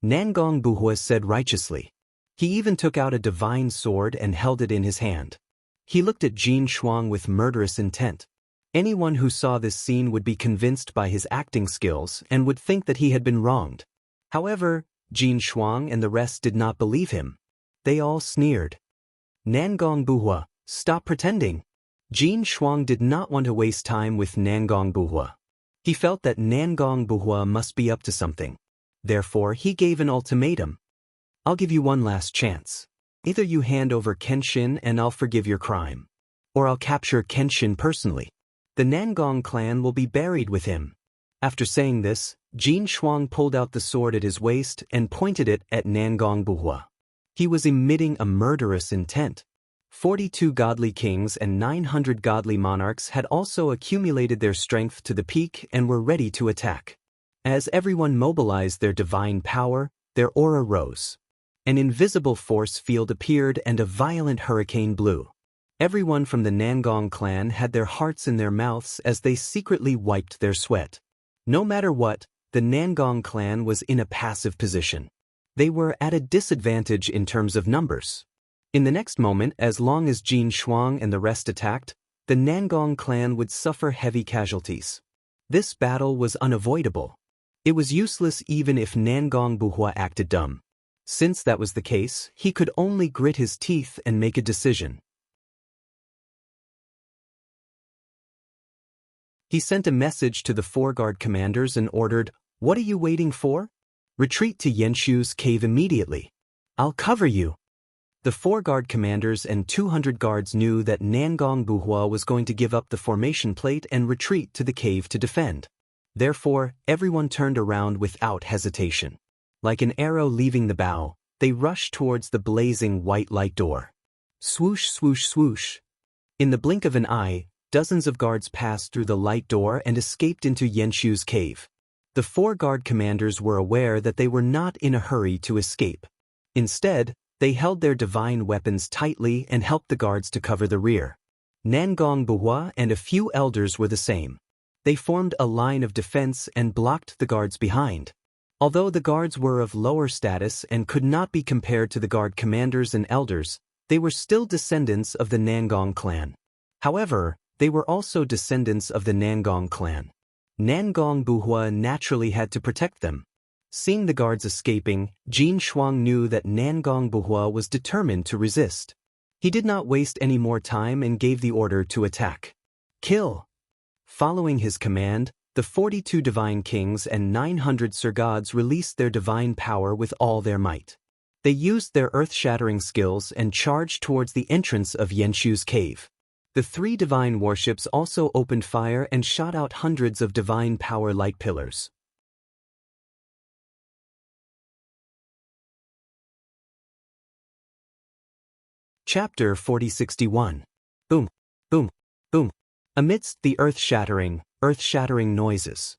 Nangong Buhua said righteously. He even took out a divine sword and held it in his hand. He looked at Jin Shuang with murderous intent. Anyone who saw this scene would be convinced by his acting skills and would think that he had been wronged. However, Jin Shuang and the rest did not believe him. They all sneered. Nangong Buhua, stop pretending. Jin Shuang did not want to waste time with Nangong Buhua. He felt that Nangong Buhua must be up to something. Therefore, he gave an ultimatum. I'll give you one last chance. Either you hand over Kenshin and I'll forgive your crime. Or I'll capture Kenshin personally. The Nangong clan will be buried with him. After saying this, Jin Shuang pulled out the sword at his waist and pointed it at Nangong Buhua. He was emitting a murderous intent. 42 godly kings and 900 godly monarchs had also accumulated their strength to the peak and were ready to attack. As everyone mobilized their divine power, their aura rose. An invisible force field appeared and a violent hurricane blew. Everyone from the Nangong clan had their hearts in their mouths as they secretly wiped their sweat. No matter what, the Nangong clan was in a passive position. They were at a disadvantage in terms of numbers. In the next moment, as long as Jin Shuang and the rest attacked, the Nangong clan would suffer heavy casualties. This battle was unavoidable. It was useless even if Nangong Buhua acted dumb. Since that was the case, he could only grit his teeth and make a decision. He sent a message to the four-guard commanders and ordered, "What are you waiting for? Retreat to Xianxia's cave immediately. I'll cover you." The four-guard commanders and 200 guards knew that Nangong Buhua was going to give up the formation plate and retreat to the cave to defend. Therefore, everyone turned around without hesitation. Like an arrow leaving the bow, they rushed towards the blazing white light door. Swoosh, swoosh, swoosh. In the blink of an eye, dozens of guards passed through the light door and escaped into Xianxia's cave. The four-guard commanders were aware that they were not in a hurry to escape. Instead, they held their divine weapons tightly and helped the guards to cover the rear. Nangong Buhua and a few elders were the same. They formed a line of defense and blocked the guards behind. Although the guards were of lower status and could not be compared to the guard commanders and elders, they were still descendants of the Nangong clan. However, they were also descendants of the Nangong clan. Nangong Buhua naturally had to protect them. Seeing the guards escaping, Jin Shuang knew that Nangong Buhua was determined to resist. He did not waste any more time and gave the order to attack. Kill! Following his command, the 42 divine kings and 900 surgods released their divine power with all their might. They used their earth-shattering skills and charged towards the entrance of Yanxu's cave. The 3 divine warships also opened fire and shot out hundreds of divine power light pillars. Chapter 4061. Boom, boom, boom. Amidst the earth-shattering noises,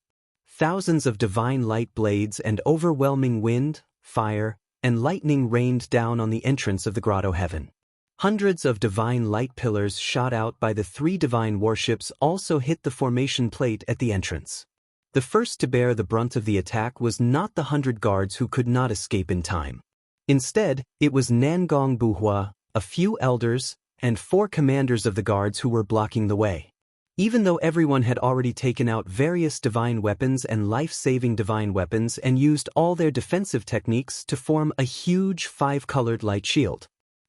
thousands of divine light blades and overwhelming wind, fire, and lightning rained down on the entrance of the grotto heaven. Hundreds of divine light pillars shot out by the 3 divine warships also hit the formation plate at the entrance. The first to bear the brunt of the attack was not the 100 guards who could not escape in time. Instead, it was Nangong Buhua, a few elders, and 4 commanders of the guards who were blocking the way. Even though everyone had already taken out various divine weapons and life-saving divine weapons and used all their defensive techniques to form a huge 5-colored light shield.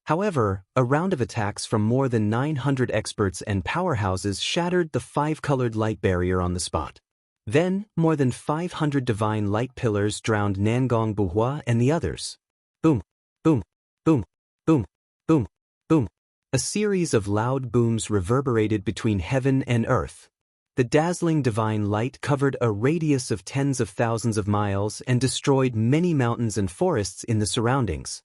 However, a round of attacks from more than 900 experts and powerhouses shattered the 5-colored light barrier on the spot. Then, more than 500 divine light pillars drowned Nangong Buhua and the others. Boom, boom, boom, boom, boom, boom. A series of loud booms reverberated between heaven and earth. The dazzling divine light covered a radius of tens of thousands of miles and destroyed many mountains and forests in the surroundings.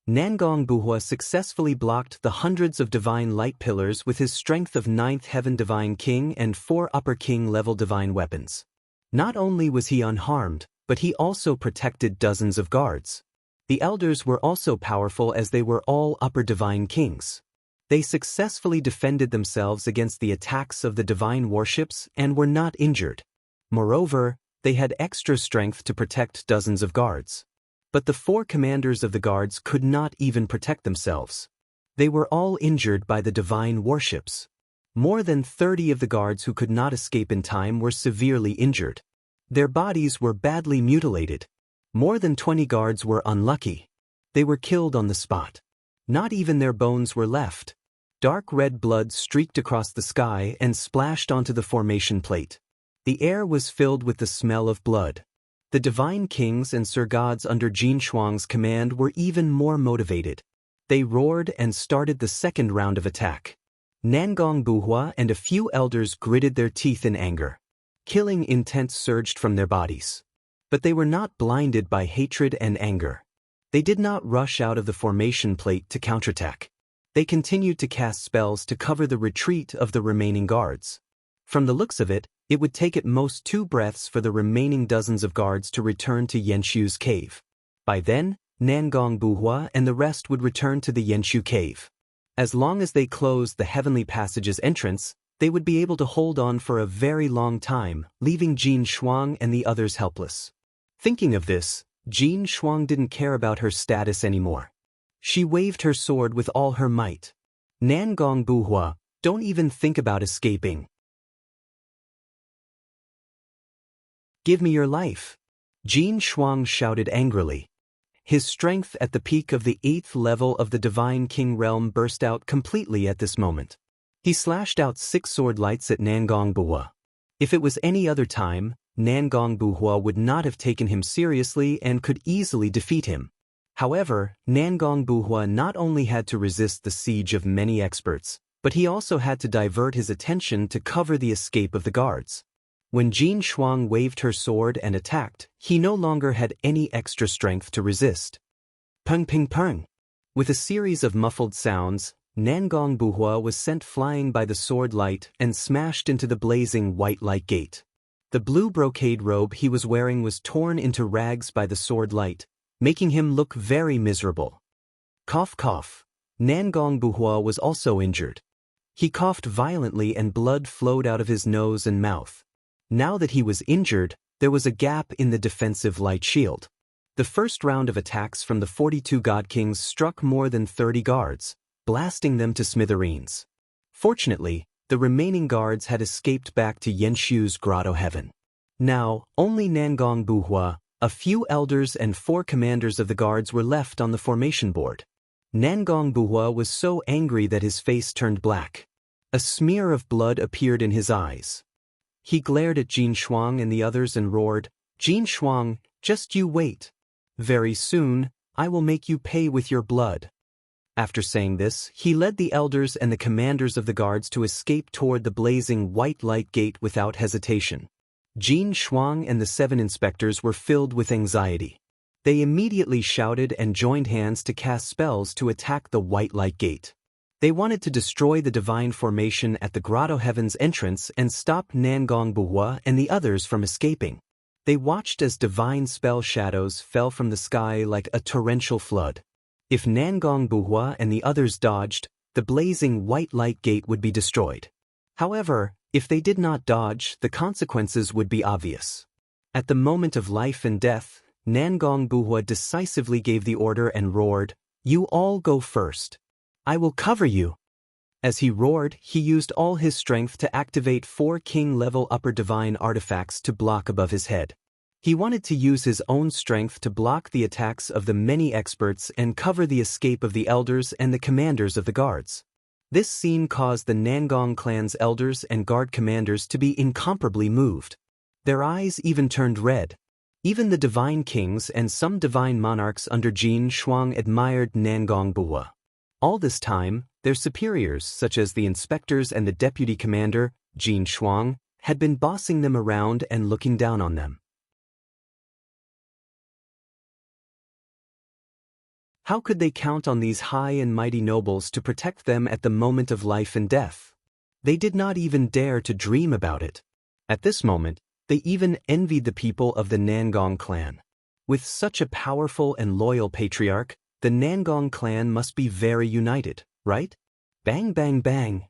Nangong Buhua successfully blocked the hundreds of divine light pillars with his strength of 9th Heaven Divine King and 4 Upper King level divine weapons. Not only was he unharmed, but he also protected dozens of guards. The elders were also powerful as they were all Upper Divine Kings. They successfully defended themselves against the attacks of the divine warships and were not injured. Moreover, they had extra strength to protect dozens of guards. But the 4 commanders of the guards could not even protect themselves. They were all injured by the divine warships. More than 30 of the guards who could not escape in time were severely injured. Their bodies were badly mutilated. More than 20 guards were unlucky. They were killed on the spot. Not even their bones were left. Dark red blood streaked across the sky and splashed onto the formation plate. The air was filled with the smell of blood. The divine kings and surgods under Jin Shuang's command were even more motivated. They roared and started the second round of attack. Nangong Buhua and a few elders gritted their teeth in anger. Killing intent surged from their bodies. But they were not blinded by hatred and anger. They did not rush out of the formation plate to counterattack. They continued to cast spells to cover the retreat of the remaining guards. From the looks of it, it would take at most 2 breaths for the remaining dozens of guards to return to Yanxu's cave. By then, Nangong Buhua and the rest would return to the Yanxu cave. As long as they closed the Heavenly Passage's entrance, they would be able to hold on for a very long time, leaving Jin Shuang and the others helpless. Thinking of this, Jin Shuang didn't care about her status anymore. She waved her sword with all her might. Nangong Buhua, don't even think about escaping. Give me your life. Jin Shuang shouted angrily. His strength at the peak of the 8th level of the Divine King realm burst out completely at this moment. He slashed out 6 sword lights at Nangong Buhua. If it was any other time, Nangong Buhua would not have taken him seriously and could easily defeat him. However, Nangong Buhua not only had to resist the siege of many experts, but he also had to divert his attention to cover the escape of the guards. When Jin Shuang waved her sword and attacked, he no longer had any extra strength to resist. Peng ping peng. With a series of muffled sounds, Nangong Buhua was sent flying by the sword light and smashed into the blazing white light gate. The blue brocade robe he was wearing was torn into rags by the sword light, making him look very miserable. Cough cough. Nangong Buhua was also injured. He coughed violently and blood flowed out of his nose and mouth. Now that he was injured, there was a gap in the defensive light shield. The first round of attacks from the 42 God Kings struck more than 30 guards, blasting them to smithereens. Fortunately, the remaining guards had escaped back to Yenshu's grotto heaven. Now, only Nangong Buhua, a few elders and 4 commanders of the guards were left on the formation board. Nangong Buhua was so angry that his face turned black. A smear of blood appeared in his eyes. He glared at Jin Shuang and the others and roared, "Jin Shuang, just you wait. Very soon, I will make you pay with your blood." After saying this, he led the elders and the commanders of the guards to escape toward the blazing white light gate without hesitation. Jin Shuang and the 7 inspectors were filled with anxiety. They immediately shouted and joined hands to cast spells to attack the white light gate. They wanted to destroy the divine formation at the grotto heaven's entrance and stop Nangong Buhua and the others from escaping. They watched as divine spell shadows fell from the sky like a torrential flood. If Nangong Buhua and the others dodged, the blazing white light gate would be destroyed. However, if they did not dodge, the consequences would be obvious. At the moment of life and death, Nangong Buhua decisively gave the order and roared, "You all go first. I will cover you." As he roared, he used all his strength to activate 4 king-level upper divine artifacts to block above his head. He wanted to use his own strength to block the attacks of the many experts and cover the escape of the elders and the commanders of the guards. This scene caused the Nangong clan's elders and guard commanders to be incomparably moved. Their eyes even turned red. Even the divine kings and some divine monarchs under Jin Shuang admired Nangong Buhua. All this time, their superiors, such as the inspectors and the deputy commander, Jin Shuang, had been bossing them around and looking down on them. How could they count on these high and mighty nobles to protect them at the moment of life and death? They did not even dare to dream about it. At this moment, they even envied the people of the Nangong clan. With such a powerful and loyal patriarch, the Nangong clan must be very united, right? Bang bang bang.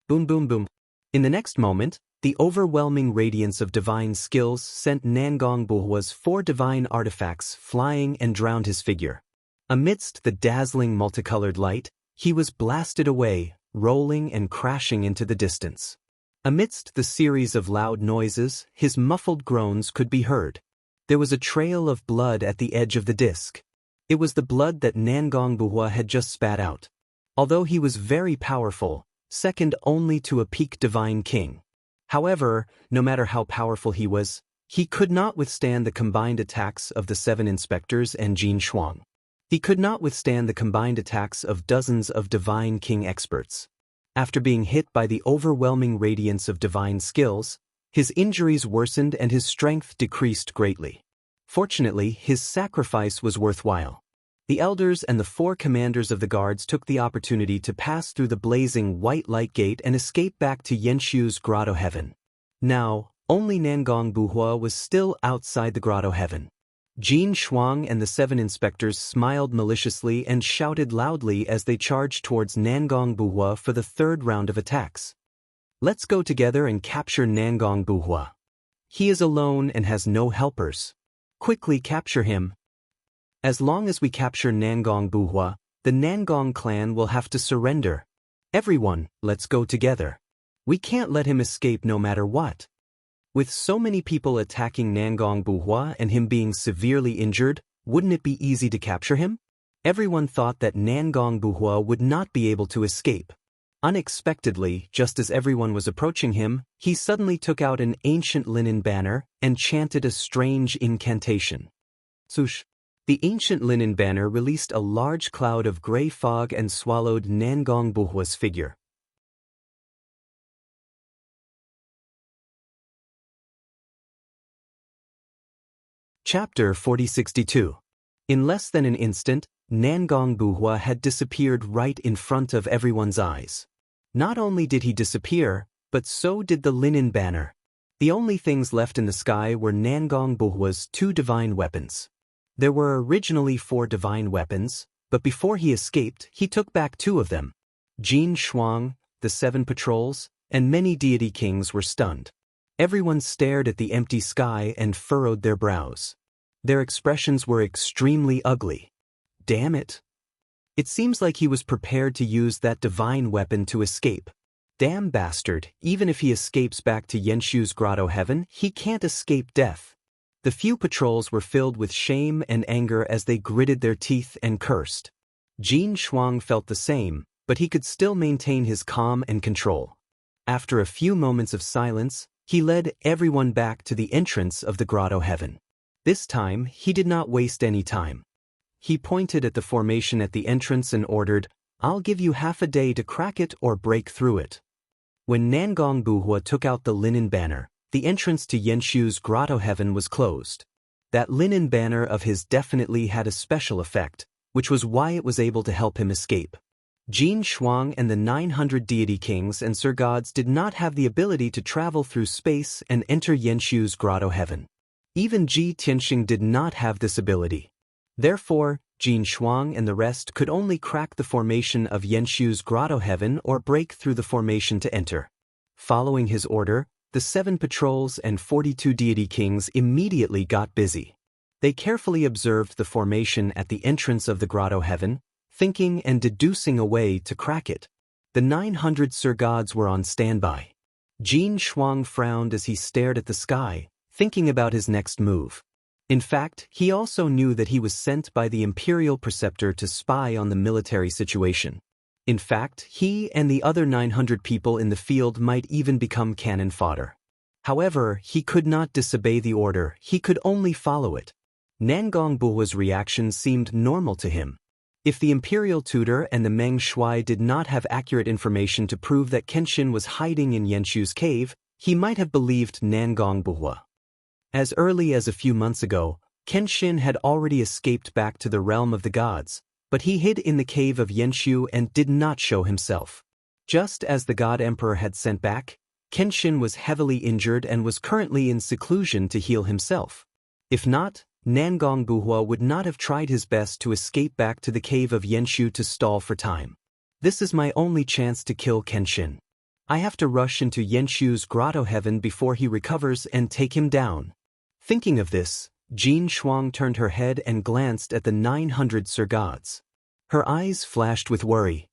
Boom boom boom. In the next moment, the overwhelming radiance of divine skills sent Nangong Buhua's 4 divine artifacts flying and drowned his figure. Amidst the dazzling multicolored light, he was blasted away, rolling and crashing into the distance. Amidst the series of loud noises, his muffled groans could be heard. There was a trail of blood at the edge of the disc. It was the blood that Nangong Buhua had just spat out. Although he was very powerful, second only to a peak divine king. However, no matter how powerful he was, he could not withstand the combined attacks of the 7 inspectors and Jin Shuang. He could not withstand the combined attacks of dozens of divine king experts. After being hit by the overwhelming radiance of divine skills, his injuries worsened and his strength decreased greatly. Fortunately, his sacrifice was worthwhile. The elders and the 4 commanders of the guards took the opportunity to pass through the blazing white light gate and escape back to Yenshu's grotto heaven. Now, only Nangong Buhua was still outside the grotto heaven. Jin Shuang and the 7 inspectors smiled maliciously and shouted loudly as they charged towards Nangong Buhua for the 3rd round of attacks. "Let's go together and capture Nangong Buhua. He is alone and has no helpers. Quickly capture him. As long as we capture Nangong Buhua, the Nangong clan will have to surrender. Everyone, let's go together. We can't let him escape no matter what." With so many people attacking Nangong Buhua and him being severely injured, wouldn't it be easy to capture him? Everyone thought that Nangong Buhua would not be able to escape. Unexpectedly, just as everyone was approaching him, he suddenly took out an ancient linen banner and chanted a strange incantation. Swoosh! The ancient linen banner released a large cloud of gray fog and swallowed Nangong Buhua's figure. Chapter 4062. In less than an instant, Nangong Buhua had disappeared right in front of everyone's eyes. Not only did he disappear, but so did the linen banner. The only things left in the sky were Nangong Buhua's 2 divine weapons. There were originally 4 divine weapons, but before he escaped, he took back 2 of them. Jin Shuang, the 7 patrols, and many deity kings were stunned. Everyone stared at the empty sky and furrowed their brows. Their expressions were extremely ugly. Damn it. It seems like he was prepared to use that divine weapon to escape. Damn bastard, even if he escapes back to Xianxiu's grotto heaven, he can't escape death. The few patrols were filled with shame and anger as they gritted their teeth and cursed. Jin Shuang felt the same, but he could still maintain his calm and control. After a few moments of silence, he led everyone back to the entrance of the grotto heaven. This time, he did not waste any time. He pointed at the formation at the entrance and ordered, "I'll give you half a day to crack it or break through it." When Nangong Buhua took out the linen banner, the entrance to Xianxiu's grotto heaven was closed. That linen banner of his definitely had a special effect, which was why it was able to help him escape. Jin Shuang and the 900 deity kings and Sir Gods did not have the ability to travel through space and enter Xianxiu's grotto heaven. Even Ji Tianxing did not have this ability. Therefore, Jin Shuang and the rest could only crack the formation of Xianxiu's grotto heaven or break through the formation to enter. Following his order, the 7 patrols and 42 deity kings immediately got busy. They carefully observed the formation at the entrance of the grotto heaven, thinking and deducing a way to crack it. The 900 Sir Gods were on standby. Jin Shuang frowned as he stared at the sky, thinking about his next move. In fact, he also knew that he was sent by the Imperial Preceptor to spy on the military situation. In fact, he and the other 900 people in the field might even become cannon fodder. However, he could not disobey the order, he could only follow it. Nangong Buhua's reaction seemed normal to him. If the Imperial Tutor and the Meng Shuai did not have accurate information to prove that Kenshin was hiding in Xianxiu's cave, he might have believed Nangong Buhua. As early as a few months ago, Kenshin had already escaped back to the realm of the gods, but he hid in the cave of Xianxiu and did not show himself. Just as the God Emperor had sent back, Kenshin was heavily injured and was currently in seclusion to heal himself. If not, Nangong Buhua would not have tried his best to escape back to the cave of Xianxiu to stall for time. This is my only chance to kill Kenshin. I have to rush into Xianxiu's grotto heaven before he recovers and take him down. Thinking of this, Jin Shuang turned her head and glanced at the 900 Sir Gods. Her eyes flashed with worry.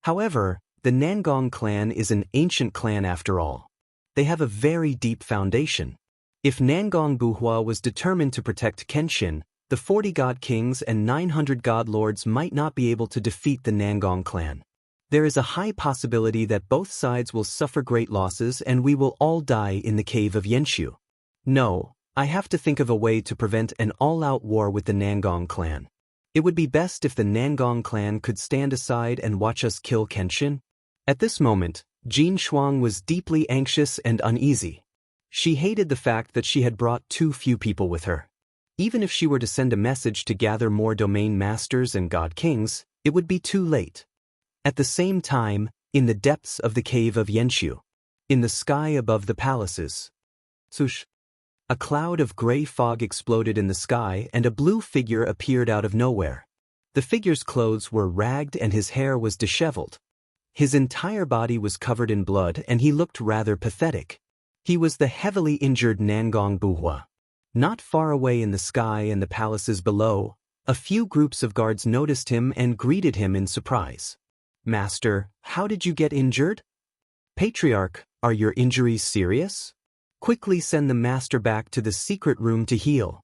However, the Nangong clan is an ancient clan after all. They have a very deep foundation. If Nangong Buhua was determined to protect Kenshin, the 40 god kings and 900 god lords might not be able to defeat the Nangong clan. There is a high possibility that both sides will suffer great losses and we will all die in the cave of Xianxiu. No, I have to think of a way to prevent an all-out war with the Nangong clan. It would be best if the Nangong clan could stand aside and watch us kill Kenshin. At this moment, Jin Shuang was deeply anxious and uneasy. She hated the fact that she had brought too few people with her. Even if she were to send a message to gather more domain masters and god kings, it would be too late. At the same time, in the depths of the cave of Xianxiu, in the sky above the palaces, swoosh, a cloud of gray fog exploded in the sky and a blue figure appeared out of nowhere. The figure's clothes were ragged and his hair was disheveled. His entire body was covered in blood and he looked rather pathetic. He was the heavily injured Nangong Buhua. Not far away in the sky and the palaces below, a few groups of guards noticed him and greeted him in surprise. "Master, how did you get injured?" "Patriarch, are your injuries serious? Quickly send the master back to the secret room to heal."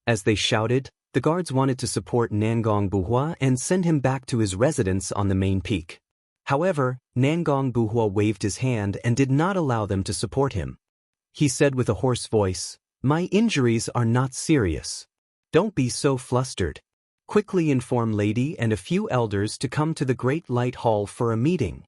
As they shouted, the guards wanted to support Nangong Buhua and send him back to his residence on the main peak. However, Nangong Buhua waved his hand and did not allow them to support him. He said with a hoarse voice, "My injuries are not serious. Don't be so flustered. Quickly inform Lady and a few elders to come to the Great Light Hall for a meeting."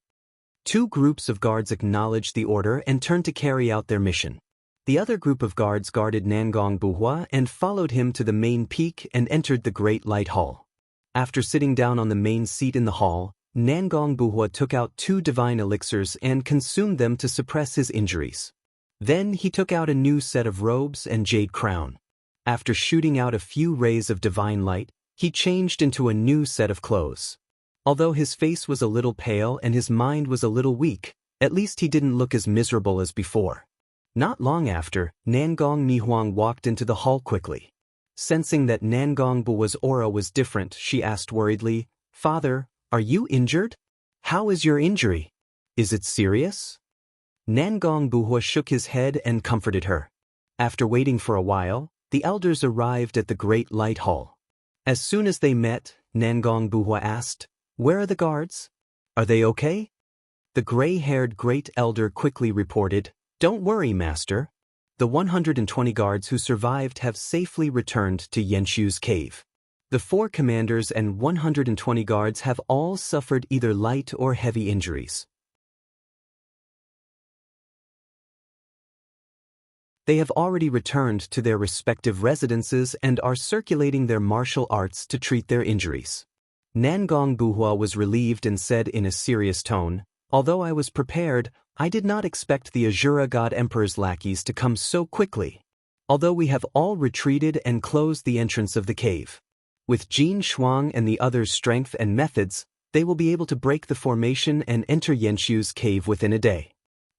2 groups of guards acknowledged the order and turned to carry out their mission. The other group of guards guarded Nangong Buhua and followed him to the main peak and entered the Great Light Hall. After sitting down on the main seat in the hall, Nangong Buhua took out 2 divine elixirs and consumed them to suppress his injuries. Then he took out a new set of robes and jade crown. After shooting out a few rays of divine light, he changed into a new set of clothes. Although his face was a little pale and his mind was a little weak, At least he didn't look as miserable as before. Not long after, Nangong Nihuang walked into the hall quickly. Sensing that Nangong Buhua's aura was different, she asked worriedly, "Father, are you injured? How is your injury? Is it serious?" Nangong Buhua shook his head and comforted her. After waiting for a while, the elders arrived at the Great Light Hall. As soon as they met, Nangong Buhua asked, "Where are the guards? Are they okay?" The gray-haired great elder quickly reported, "Don't worry, master. The 120 guards who survived have safely returned to Xianxia's cave. The 4 commanders and 120 guards have all suffered either light or heavy injuries. They have already returned to their respective residences and are circulating their martial arts to treat their injuries." Nangong Buhua was relieved and said in a serious tone, "Although I was prepared, I did not expect the Azura God Emperor's lackeys to come so quickly. Although we have all retreated and closed the entrance of the cave. With Jin Shuang and the others' strength and methods, they will be able to break the formation and enter Xianxia's cave within a day.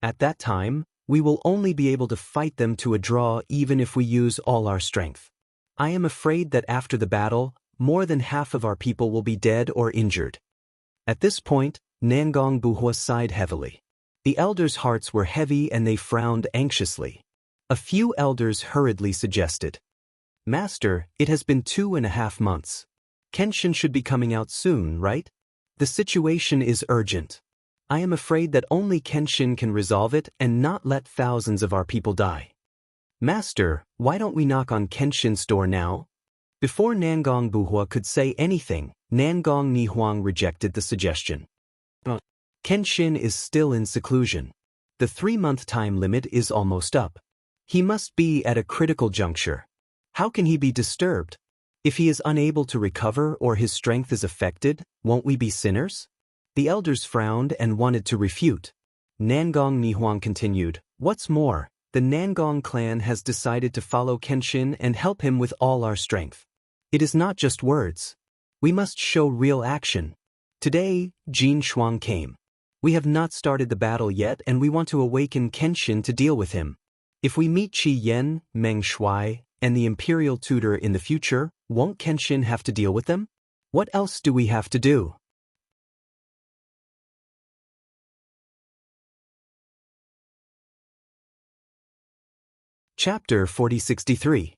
At that time, we will only be able to fight them to a draw even if we use all our strength. I am afraid that after the battle, more than half of our people will be dead or injured." At this point, Nangong Buhua sighed heavily. The elders' hearts were heavy and they frowned anxiously. A few elders hurriedly suggested, "Master, it has been 2.5 months. Kenshin should be coming out soon, right? The situation is urgent. I am afraid that only Kenshin can resolve it and not let thousands of our people die. Master, why don't we knock on Kenshin's door now?" Before Nangong Buhua could say anything, Nangong Nihuang rejected the suggestion. Kenshin is still in seclusion. The 3-month time limit is almost up. He must be at a critical juncture. How can he be disturbed? If he is unable to recover or his strength is affected, won't we be sinners? The elders frowned and wanted to refute. Nangong Nihuang continued, "What's more, the Nangong clan has decided to follow Kenshin and help him with all our strength. It is not just words. We must show real action. Today, Jin Shuang came. We have not started the battle yet and we want to awaken Kenshin to deal with him. If we meet Qi Yan, Meng Shuai, and the Imperial Tutor in the future, won't Kenshin have to deal with them? What else do we have to do?" Chapter 4063.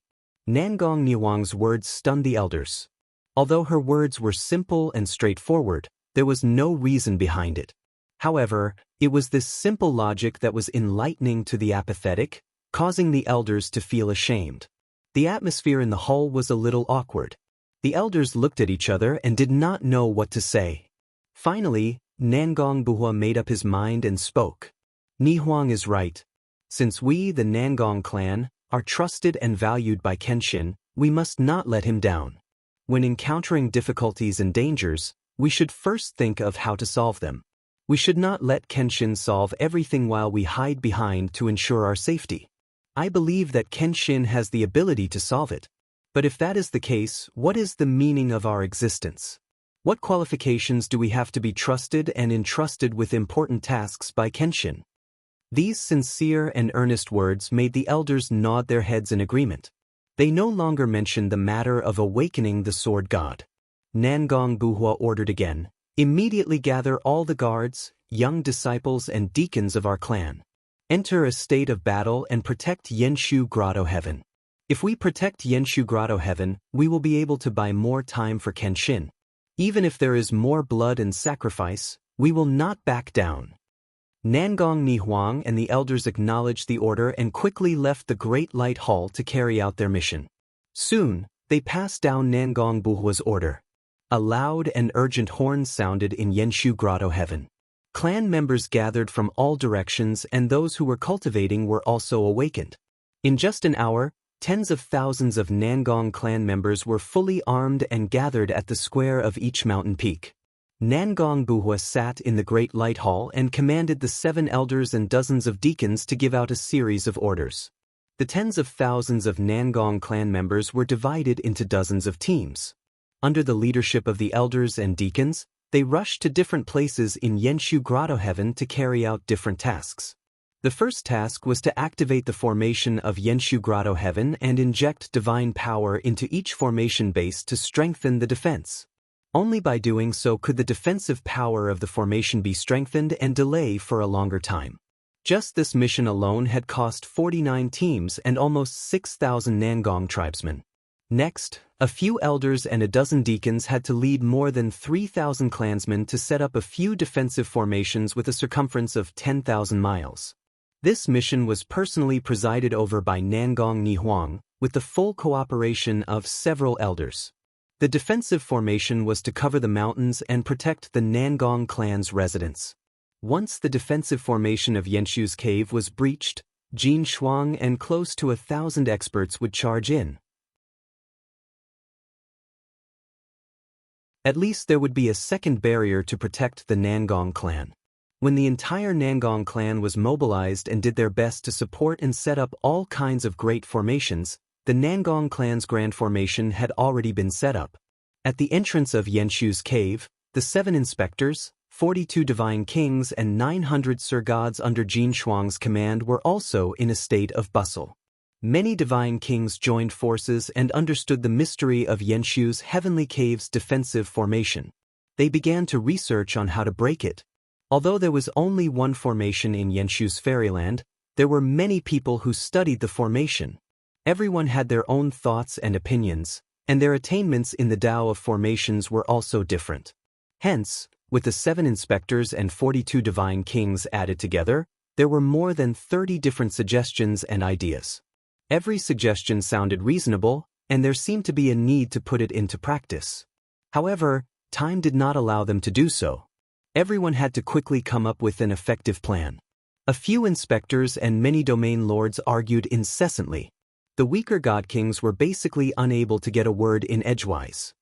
Nangong Nihuang's words stunned the elders. Although her words were simple and straightforward, there was no reason behind it. However, it was this simple logic that was enlightening to the apathetic, causing the elders to feel ashamed. The atmosphere in the hall was a little awkward. The elders looked at each other and did not know what to say. Finally, Nangong Buhua made up his mind and spoke. "Nihuang is right. Since we, the Nangong clan, are trusted and valued by Kenshin, we must not let him down. When encountering difficulties and dangers, we should first think of how to solve them. We should not let Kenshin solve everything while we hide behind to ensure our safety. I believe that Kenshin has the ability to solve it. But if that is the case, what is the meaning of our existence? What qualifications do we have to be trusted and entrusted with important tasks by Kenshin?" These sincere and earnest words made the elders nod their heads in agreement. They no longer mentioned the matter of awakening the sword god. Nangong Buhua ordered again, "Immediately gather all the guards, young disciples and deacons of our clan. Enter a state of battle and protect Xianxia Grotto Heaven. If we protect Xianxia Grotto Heaven, we will be able to buy more time for Kenshin. Even if there is more blood and sacrifice, we will not back down." Nangong Nihuang and the elders acknowledged the order and quickly left the Great Light Hall to carry out their mission. Soon, they passed down Nangong Buhua's order. A loud and urgent horn sounded in Xianxia Grotto Heaven. Clan members gathered from all directions and those who were cultivating were also awakened. In just an hour, tens of thousands of Nangong clan members were fully armed and gathered at the square of each mountain peak. Nangong Buhua sat in the Great Light Hall and commanded the 7 elders and dozens of deacons to give out a series of orders. The tens of thousands of Nangong clan members were divided into dozens of teams. Under the leadership of the elders and deacons, They rushed to different places in Yanshu Grotto Heaven to carry out different tasks. The first task was to activate the formation of Yanshu Grotto Heaven and inject divine power into each formation base to strengthen the defense. Only by doing so could the defensive power of the formation be strengthened and delay for a longer time. Just this mission alone had cost 49 teams and almost 6,000 Nangong tribesmen. Next, a few elders and a dozen deacons had to lead more than 3,000 clansmen to set up a few defensive formations with a circumference of 10,000 miles. This mission was personally presided over by Nangong Nihuang, with the full cooperation of several elders. The defensive formation was to cover the mountains and protect the Nangong clan's residents. Once the defensive formation of Yanshu's cave was breached, Jin Shuang and close to 1,000 experts would charge in. At least there would be a second barrier to protect the Nangong clan. When the entire Nangong clan was mobilized and did their best to support and set up all kinds of great formations, the Nangong clan's grand formation had already been set up. At the entrance of Yanshu's cave, the 7 inspectors, 42 divine kings and 900 surgods under Jin Shuang's command were also in a state of bustle. Many divine kings joined forces and understood the mystery of Yanshu's heavenly cave's defensive formation. They began to research on how to break it. Although there was only one formation in Yanshu's fairyland, there were many people who studied the formation. Everyone had their own thoughts and opinions, and their attainments in the Tao of formations were also different. Hence, with the 7 inspectors and 42 divine kings added together, there were more than 30 different suggestions and ideas. Every suggestion sounded reasonable, and there seemed to be a need to put it into practice. However, time did not allow them to do so. Everyone had to quickly come up with an effective plan. A few inspectors and many domain lords argued incessantly. The weaker god kings were basically unable to get a word in edgewise.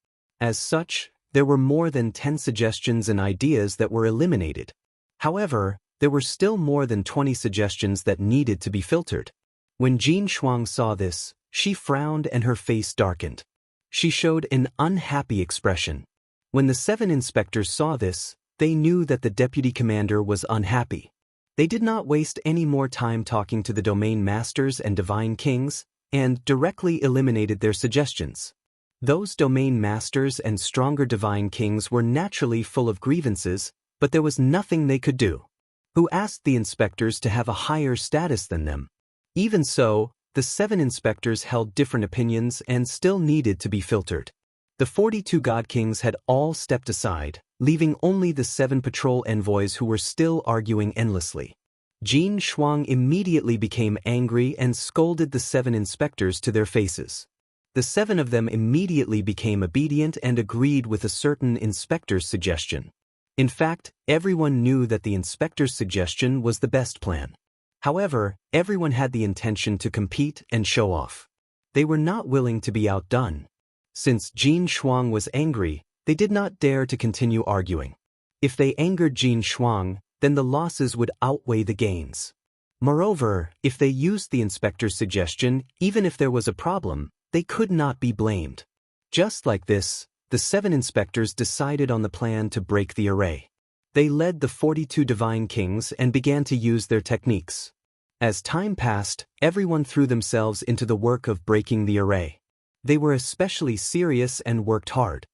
As such, there were more than 10 suggestions and ideas that were eliminated. However, there were still more than 20 suggestions that needed to be filtered. When Jin Shuang saw this, she frowned and her face darkened. She showed an unhappy expression. When the 7 inspectors saw this, they knew that the deputy commander was unhappy. They did not waste any more time talking to the domain masters and divine kings, and directly eliminated their suggestions. Those domain masters and stronger divine kings were naturally full of grievances, but there was nothing they could do. Who asked the inspectors to have a higher status than them? Even so, the 7 inspectors held different opinions and still needed to be filtered. The 42 god kings had all stepped aside, leaving only the 7 patrol envoys who were still arguing endlessly. Jin Shuang immediately became angry and scolded the 7 inspectors to their faces. The 7 of them immediately became obedient and agreed with a certain inspector's suggestion. In fact, everyone knew that the inspector's suggestion was the best plan. However, everyone had the intention to compete and show off. They were not willing to be outdone. Since Jin Shuang was angry, they did not dare to continue arguing. If they angered Jin Shuang, then the losses would outweigh the gains. Moreover, if they used the inspector's suggestion, even if there was a problem, they could not be blamed. Just like this, the 7 inspectors decided on the plan to break the array. They led the 42 divine kings and began to use their techniques. As time passed, everyone threw themselves into the work of breaking the array. They were especially serious and worked hard.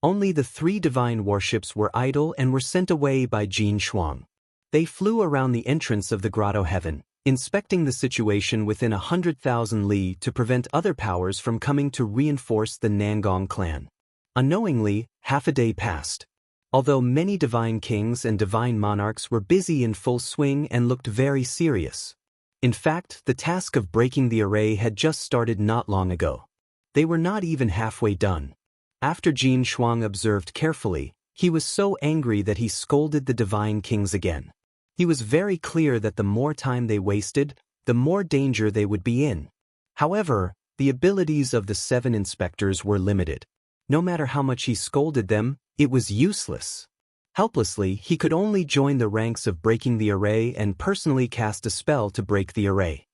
Only the 3 divine warships were idle and were sent away by Jin Shuang. They flew around the entrance of the Grotto Heaven, inspecting the situation within 100,000 li to prevent other powers from coming to reinforce the Nangong clan. Unknowingly, half a day passed. Although many divine kings and divine monarchs were busy in full swing and looked very serious. In fact, the task of breaking the array had just started not long ago. They were not even halfway done. After Jin Shuang observed carefully, he was so angry that he scolded the divine kings again. He was very clear that the more time they wasted, the more danger they would be in. However, the abilities of the 7 inspectors were limited. No matter how much he scolded them, it was useless. Helplessly, he could only join the ranks of breaking the array and personally cast a spell to break the array.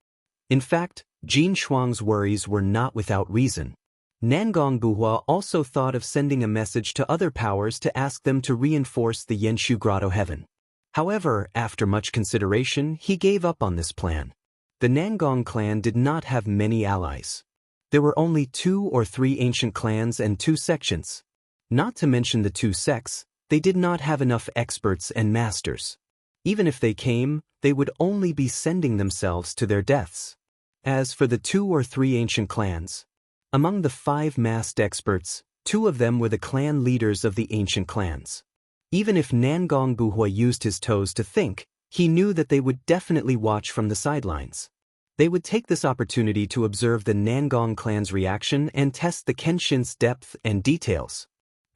In fact, Jin Shuang's worries were not without reason. Nangong Buhua also thought of sending a message to other powers to ask them to reinforce the Yenshu Grotto heaven. However, after much consideration, he gave up on this plan. The Nangong clan did not have many allies. There were only 2 or 3 ancient clans and 2 sections. Not to mention the 2 sects, they did not have enough experts and masters. Even if they came, they would only be sending themselves to their deaths. As for the 2 or 3 ancient clans, among the 5 masked experts, 2 of them were the clan leaders of the ancient clans. Even if Nangong Buhua used his toes to think, he knew that they would definitely watch from the sidelines. They would take this opportunity to observe the Nangong clan's reaction and test the Kenshin's depth and details.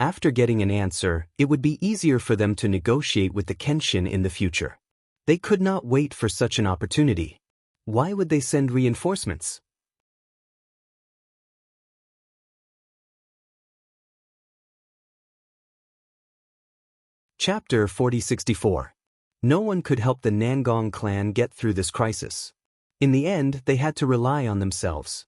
After getting an answer, it would be easier for them to negotiate with the Kenshin in the future. They could not wait for such an opportunity. Why would they send reinforcements? Chapter 4064. No one could help the Nangong clan get through this crisis. In the end, they had to rely on themselves.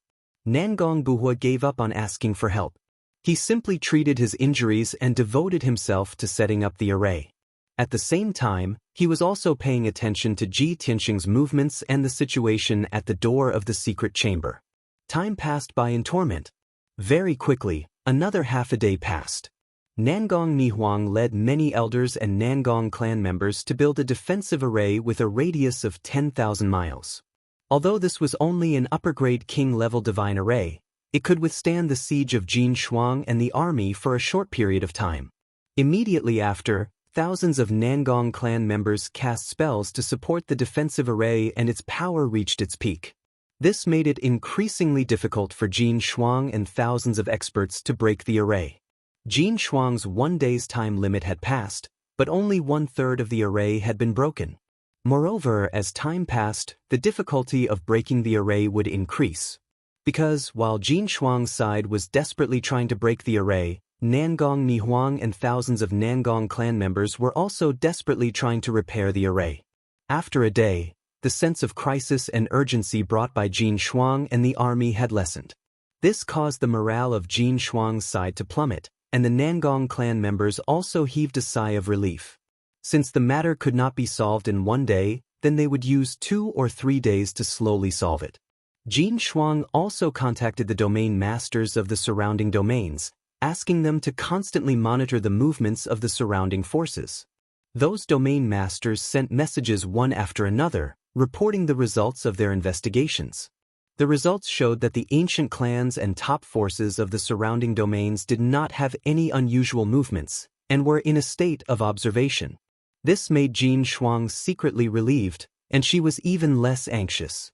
Nangong Buhua gave up on asking for help. He simply treated his injuries and devoted himself to setting up the array. At the same time, he was also paying attention to Ji Tianxing's movements and the situation at the door of the secret chamber. Time passed by in torment. Very quickly, another half a day passed. Nangong Nihuang led many elders and Nangong clan members to build a defensive array with a radius of 10,000 miles. Although this was only an upper-grade king-level divine array, it could withstand the siege of Jin Shuang and the army for a short period of time. Immediately after, thousands of Nangong clan members cast spells to support the defensive array and its power reached its peak. This made it increasingly difficult for Jin Shuang and thousands of experts to break the array. Jin Shuang's 1 day's time limit had passed, but only 1/3 of the array had been broken. Moreover, as time passed, the difficulty of breaking the array would increase. Because, while Jin Shuang's side was desperately trying to break the array, Nangong Nihuang and thousands of Nangong clan members were also desperately trying to repair the array. After a day, the sense of crisis and urgency brought by Jin Shuang and the army had lessened. This caused the morale of Jin Shuang's side to plummet, and the Nangong clan members also heaved a sigh of relief. Since the matter could not be solved in 1 day, then they would use 2 or 3 days to slowly solve it. Jin Shuang also contacted the domain masters of the surrounding domains, asking them to constantly monitor the movements of the surrounding forces. Those domain masters sent messages one after another, reporting the results of their investigations. The results showed that the ancient clans and top forces of the surrounding domains did not have any unusual movements, and were in a state of observation. This made Jin Shuang secretly relieved, and she was even less anxious.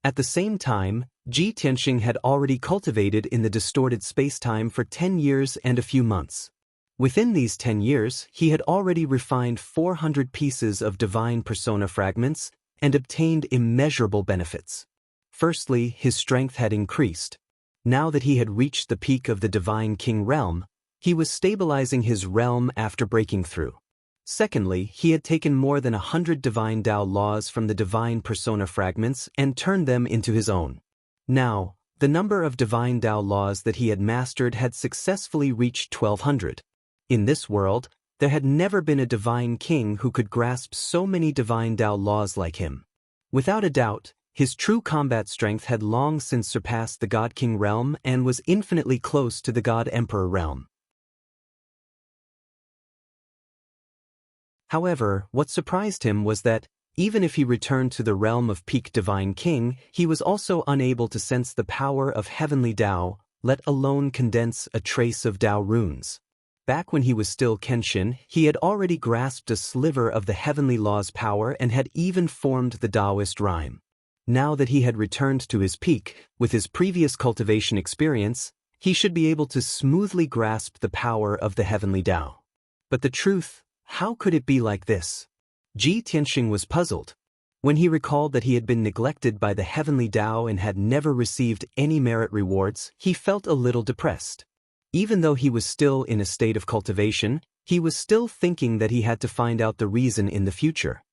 At the same time, Ji Tianxing had already cultivated in the distorted space-time for 10 years and a few months. Within these 10 years, he had already refined 400 pieces of divine persona fragments and obtained immeasurable benefits. Firstly, his strength had increased. Now that he had reached the peak of the Divine King realm, he was stabilizing his realm after breaking through. Secondly, he had taken more than 100 divine Dao laws from the divine persona fragments and turned them into his own. Now, the number of divine Dao laws that he had mastered had successfully reached 1,200. In this world, there had never been a divine king who could grasp so many divine Dao laws like him. Without a doubt, his true combat strength had long since surpassed the God King realm and was infinitely close to the God Emperor realm. However, what surprised him was that, even if he returned to the realm of peak Divine King, he was also unable to sense the power of heavenly Dao, let alone condense a trace of Dao runes. Back when he was still Kenshin, he had already grasped a sliver of the heavenly law's power and had even formed the Daoist rhyme. Now that he had returned to his peak, with his previous cultivation experience, he should be able to smoothly grasp the power of the heavenly Dao. But the truth, how could it be like this? Ji Tianxing was puzzled. When he recalled that he had been neglected by the heavenly Dao and had never received any merit rewards, he felt a little depressed. Even though he was still in a state of cultivation, he was still thinking that he had to find out the reason in the future.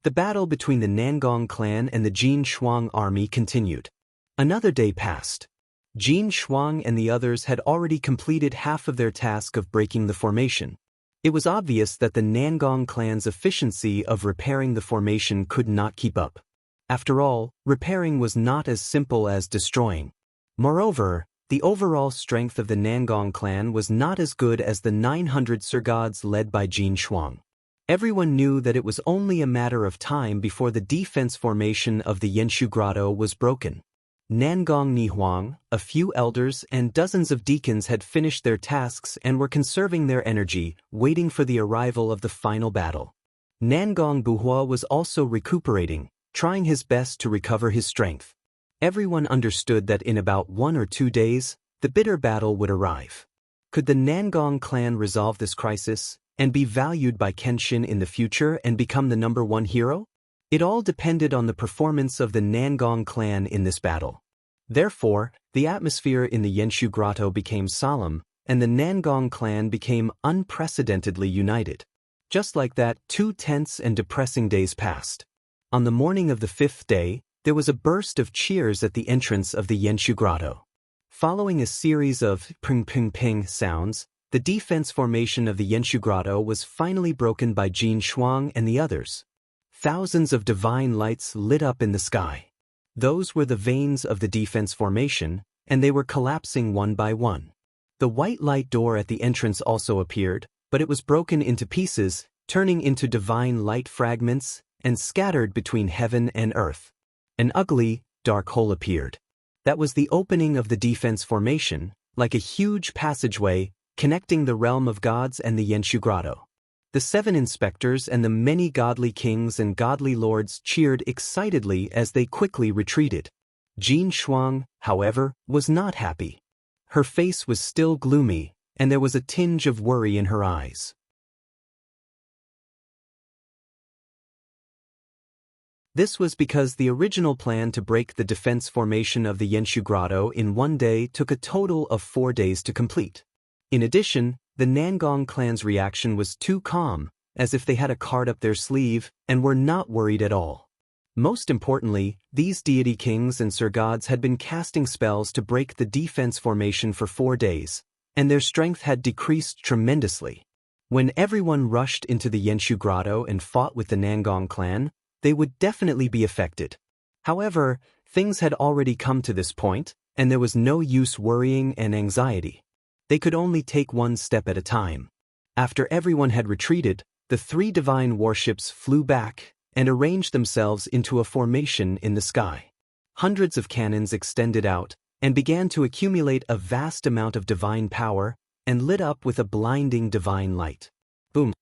The battle between the Nangong clan and the Jin Shuang army continued. Another day passed. Jin Shuang and the others had already completed half of their task of breaking the formation. It was obvious that the Nangong clan's efficiency of repairing the formation could not keep up. After all, repairing was not as simple as destroying. Moreover, the overall strength of the Nangong clan was not as good as the 900 Surgods led by Jin Shuang. Everyone knew that it was only a matter of time before the defense formation of the Yenshu Grotto was broken. Nangong Nihuang, a few elders and dozens of deacons had finished their tasks and were conserving their energy, waiting for the arrival of the final battle. Nangong Buhua was also recuperating, trying his best to recover his strength. Everyone understood that in about 1 or 2 days, the bitter battle would arrive. Could the Nangong clan resolve this crisis and be valued by Kenshin in the future and become the #1 hero? It all depended on the performance of the Nangong clan in this battle. Therefore, the atmosphere in the Yenshu Grotto became solemn, and the Nangong clan became unprecedentedly united. Just like that, 2 tense and depressing days passed. On the morning of the 5th day, there was a burst of cheers at the entrance of the Yenshu Grotto. Following a series of ping-ping-ping sounds, the defense formation of the Yenshu Grotto was finally broken by Jin Shuang and the others. Thousands of divine lights lit up in the sky. Those were the veins of the defense formation, and they were collapsing one by one. The white light door at the entrance also appeared, but it was broken into pieces, turning into divine light fragments, and scattered between heaven and earth. An ugly, dark hole appeared. That was the opening of the defense formation, like a huge passageway connecting the realm of gods and the Yenshu Grotto. The 7 inspectors and the many godly kings and godly lords cheered excitedly as they quickly retreated. Jin Shuang, however, was not happy. Her face was still gloomy, and there was a tinge of worry in her eyes. This was because the original plan to break the defense formation of the Yenshu Grotto in 1 day took a total of 4 days to complete. In addition, the Nangong clan's reaction was too calm, as if they had a card up their sleeve and were not worried at all. Most importantly, these deity kings and surgods had been casting spells to break the defense formation for 4 days, and their strength had decreased tremendously. When everyone rushed into the Yenshu Grotto and fought with the Nangong clan, they would definitely be affected. However, things had already come to this point, and there was no use worrying and anxiety. They could only take one step at a time. After everyone had retreated, the 3 divine warships flew back and arranged themselves into a formation in the sky. Hundreds of cannons extended out and began to accumulate a vast amount of divine power and lit up with a blinding divine light. Boom.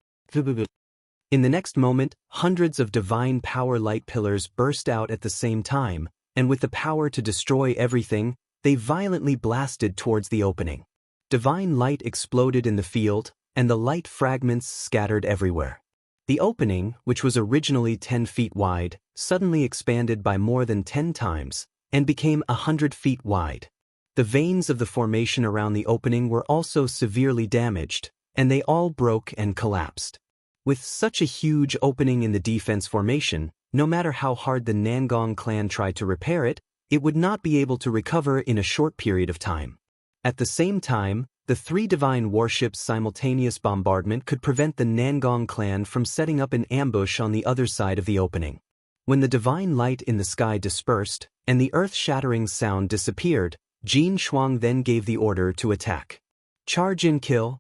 In the next moment, hundreds of divine power light pillars burst out at the same time, and with the power to destroy everything, they violently blasted towards the opening. Divine light exploded in the field, and the light fragments scattered everywhere. The opening, which was originally 10 feet wide, suddenly expanded by more than 10 times, and became 100 feet wide. The veins of the formation around the opening were also severely damaged, and they all broke and collapsed. With such a huge opening in the defense formation, no matter how hard the Nangong clan tried to repair it, it would not be able to recover in a short period of time. At the same time, the 3 divine warships' simultaneous bombardment could prevent the Nangong clan from setting up an ambush on the other side of the opening. When the divine light in the sky dispersed, and the earth-shattering sound disappeared, Jin Shuang then gave the order to attack. Charge and kill.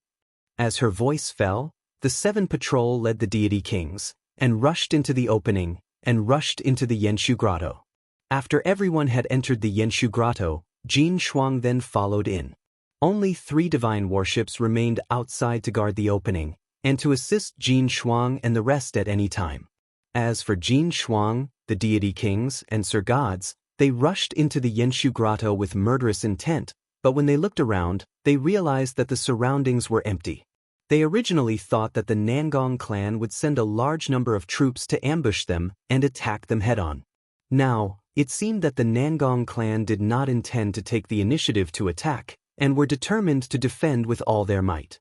As her voice fell, the 7 patrol led the deity kings, and rushed into the opening, and rushed into the Yenshu Grotto. After everyone had entered the Yenshu Grotto, Jin Shuang then followed in. Only 3 divine warships remained outside to guard the opening, and to assist Jin Shuang and the rest at any time. As for Jin Shuang, the deity kings, and surgods, they rushed into the Yenshu Grotto with murderous intent, but when they looked around, they realized that the surroundings were empty. They originally thought that the Nangong clan would send a large number of troops to ambush them and attack them head-on. Now, it seemed that the Nangong clan did not intend to take the initiative to attack, and were determined to defend with all their might.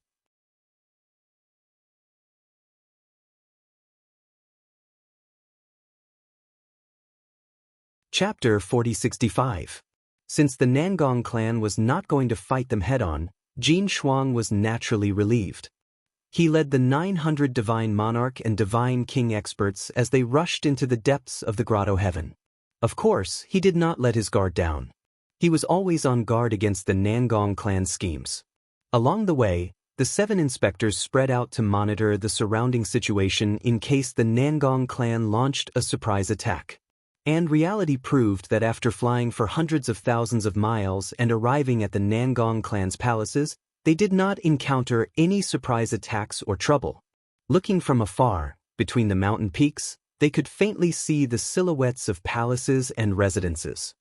Chapter 4065. Since the Nangong clan was not going to fight them head-on, Jin Shuang was naturally relieved. He led the 900 Divine Monarch and Divine King experts as they rushed into the depths of the grotto heaven. Of course, he did not let his guard down. He was always on guard against the Nangong clan schemes. Along the way, the 7 inspectors spread out to monitor the surrounding situation in case the Nangong clan launched a surprise attack. And reality proved that after flying for hundreds of thousands of miles and arriving at the Nangong clan's palaces, they did not encounter any surprise attacks or trouble. Looking from afar, between the mountain peaks, they could faintly see the silhouettes of palaces and residences.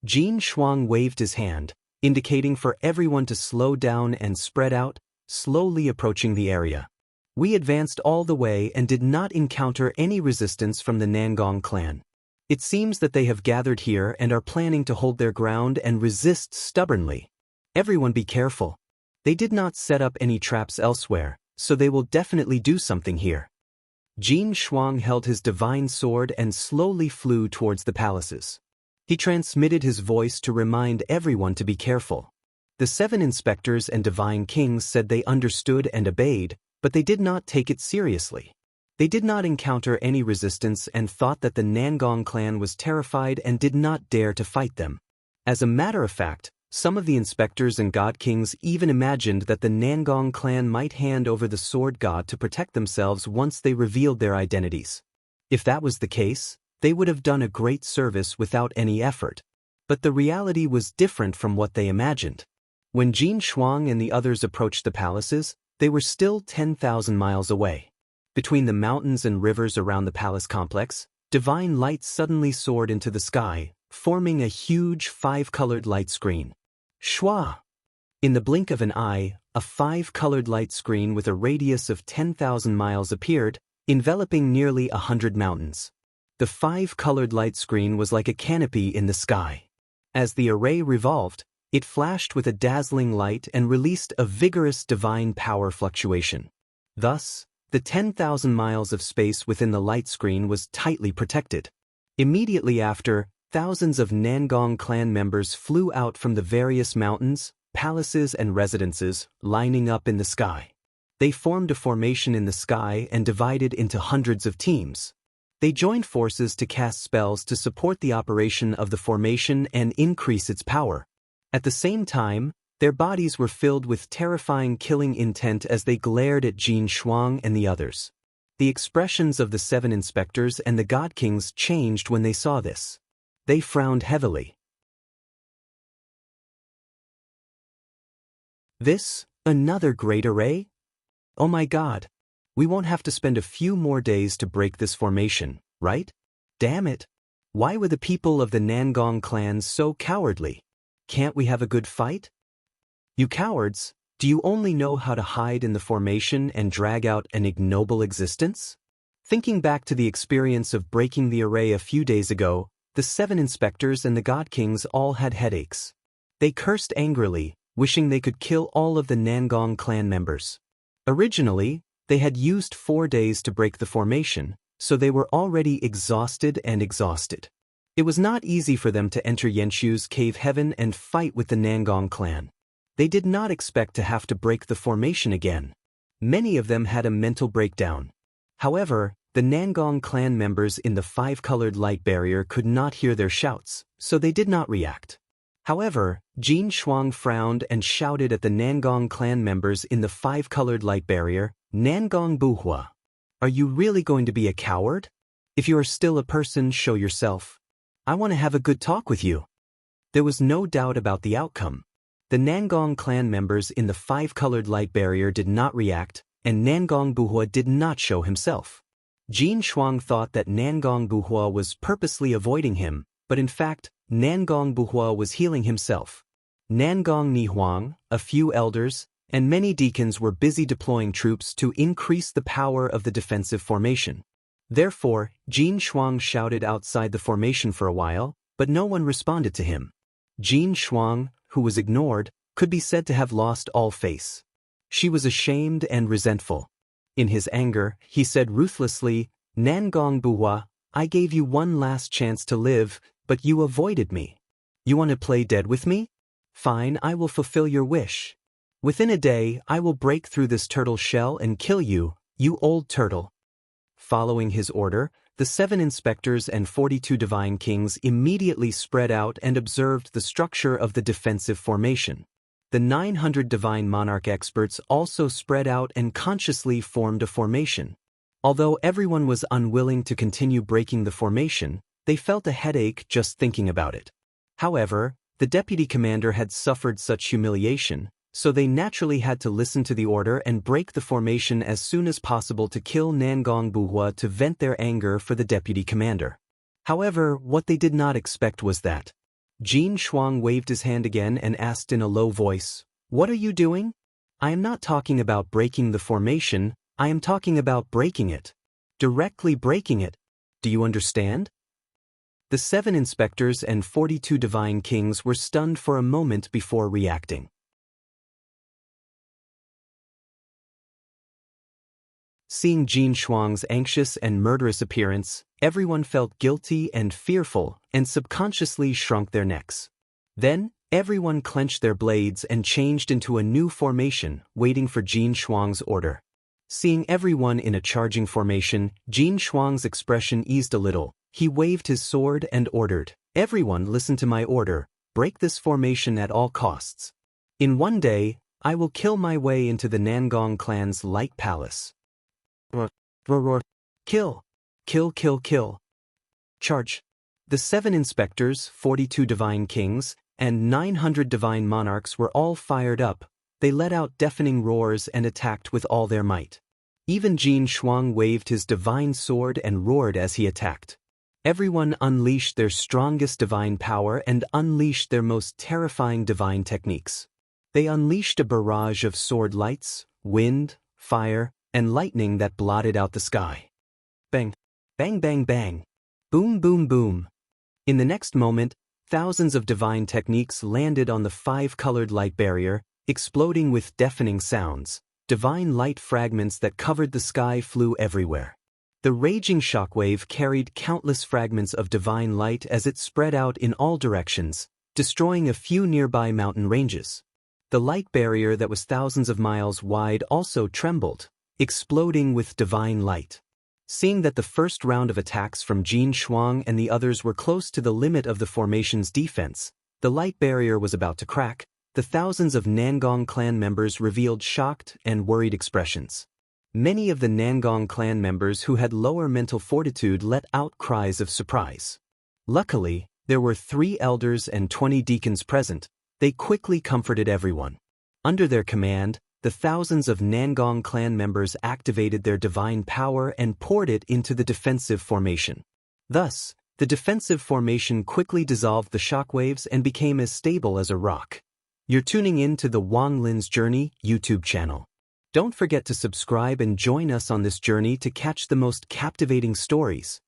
Jin Shuang waved his hand, indicating for everyone to slow down and spread out, slowly approaching the area. We advanced all the way and did not encounter any resistance from the Nangong clan. It seems that they have gathered here and are planning to hold their ground and resist stubbornly. Everyone be careful. They did not set up any traps elsewhere, so they will definitely do something here. Jin Shuang held his divine sword and slowly flew towards the palaces. He transmitted his voice to remind everyone to be careful. The 7 inspectors and divine kings said they understood and obeyed, but they did not take it seriously. They did not encounter any resistance and thought that the Nangong clan was terrified and did not dare to fight them. As a matter of fact, some of the inspectors and god kings even imagined that the Nangong clan might hand over the sword god to protect themselves once they revealed their identities. If that was the case, they would have done a great service without any effort. But the reality was different from what they imagined. When Jin Shuang and the others approached the palaces, they were still 10,000 miles away. Between the mountains and rivers around the palace complex, divine light suddenly soared into the sky, forming a huge 5-colored light screen. Shwa! In the blink of an eye, a 5-colored light screen with a radius of 10,000 miles appeared, enveloping nearly 100 mountains. The 5-colored light screen was like a canopy in the sky. As the array revolved, it flashed with a dazzling light and released a vigorous divine power fluctuation. Thus, the 10,000 miles of space within the light screen was tightly protected. Immediately after, thousands of Nangong clan members flew out from the various mountains, palaces and residences, lining up in the sky. They formed a formation in the sky and divided into hundreds of teams. They joined forces to cast spells to support the operation of the formation and increase its power. At the same time, their bodies were filled with terrifying killing intent as they glared at Jin Shuang and the others. The expressions of the 7 inspectors and the god kings changed when they saw this. They frowned heavily. This, another great array? Oh my god. We won't have to spend a few more days to break this formation, right? Damn it. Why were the people of the Nangong clan so cowardly? Can't we have a good fight? You cowards, do you only know how to hide in the formation and drag out an ignoble existence? Thinking back to the experience of breaking the array a few days ago, the 7 inspectors and the god kings all had headaches. They cursed angrily, wishing they could kill all of the Nangong clan members. Originally, they had used 4 days to break the formation, so they were already exhausted. It was not easy for them to enter Yenshu's cave heaven and fight with the Nangong clan. They did not expect to have to break the formation again. Many of them had a mental breakdown. However, the Nangong clan members in the 5-colored light barrier could not hear their shouts, so they did not react. However, Jin Shuang frowned and shouted at the Nangong clan members in the 5-colored light barrier, "Nangong Buhua. Are you really going to be a coward? If you are still a person, show yourself. I want to have a good talk with you." There was no doubt about the outcome. The Nangong clan members in the 5-colored light barrier did not react, and Nangong Buhua did not show himself. Jin Shuang thought that Nangong Buhua was purposely avoiding him, but in fact, Nangong Buhua was healing himself. Nangong Nihuang, a few elders, and many deacons were busy deploying troops to increase the power of the defensive formation. Therefore, Jin Shuang shouted outside the formation for a while, but no one responded to him. Jin Shuang, who was ignored, could be said to have lost all face. She was ashamed and resentful. In his anger, he said ruthlessly, "Nangong Buhua, I gave you one last chance to live, but you avoided me. You want to play dead with me? Fine, I will fulfill your wish. Within a day, I will break through this turtle shell and kill you, you old turtle. Following his order, the 7 inspectors and 42 divine kings immediately spread out and observed the structure of the defensive formation. The 900 divine monarch experts also spread out and consciously formed a formation. Although everyone was unwilling to continue breaking the formation, they felt a headache just thinking about it. However, the deputy commander had suffered such humiliation, so they naturally had to listen to the order and break the formation as soon as possible to kill Nangong Buhua to vent their anger for the deputy commander. However, what they did not expect was that Jin Shuang waved his hand again and asked in a low voice, "What are you doing?" "I am not talking about breaking the formation, I am talking about breaking it. Directly breaking it. Do you understand?" The 7 inspectors and 42 divine kings were stunned for a moment before reacting. Seeing Jin Shuang's anxious and murderous appearance, everyone felt guilty and fearful and subconsciously shrunk their necks. Then, everyone clenched their blades and changed into a new formation, waiting for Jin Shuang's order. Seeing everyone in a charging formation, Jin Shuang's expression eased a little. He waved his sword and ordered, "Everyone listen to my order, break this formation at all costs. In one day, I will kill my way into the Nangong clan's light palace. Kill! Kill, kill, kill! Charge!" The 7 inspectors, 42 divine kings, and 900 divine monarchs were all fired up. They let out deafening roars and attacked with all their might. Even Jin Shuang waved his divine sword and roared as he attacked. Everyone unleashed their strongest divine power and unleashed their most terrifying divine techniques. They unleashed a barrage of sword lights, wind, fire, and lightning that blotted out the sky. Bang! Bang bang bang! Boom boom boom! In the next moment, thousands of divine techniques landed on the 5-colored light barrier, exploding with deafening sounds. Divine light fragments that covered the sky flew everywhere. The raging shockwave carried countless fragments of divine light as it spread out in all directions, destroying a few nearby mountain ranges. The light barrier that was thousands of miles wide also trembled, exploding with divine light. Seeing that the first round of attacks from Jin Shuang and the others were close to the limit of the formation's defense, the light barrier was about to crack. The thousands of Nangong clan members revealed shocked and worried expressions. Many of the Nangong clan members who had lower mental fortitude let out cries of surprise. Luckily, there were 3 elders and 20 deacons present. They quickly comforted everyone. Under their command, the thousands of Nangong clan members activated their divine power and poured it into the defensive formation. Thus, the defensive formation quickly dissolved the shockwaves and became as stable as a rock. You're tuning in to the Wang Lin's Journey YouTube channel. Don't forget to subscribe and join us on this journey to catch the most captivating stories.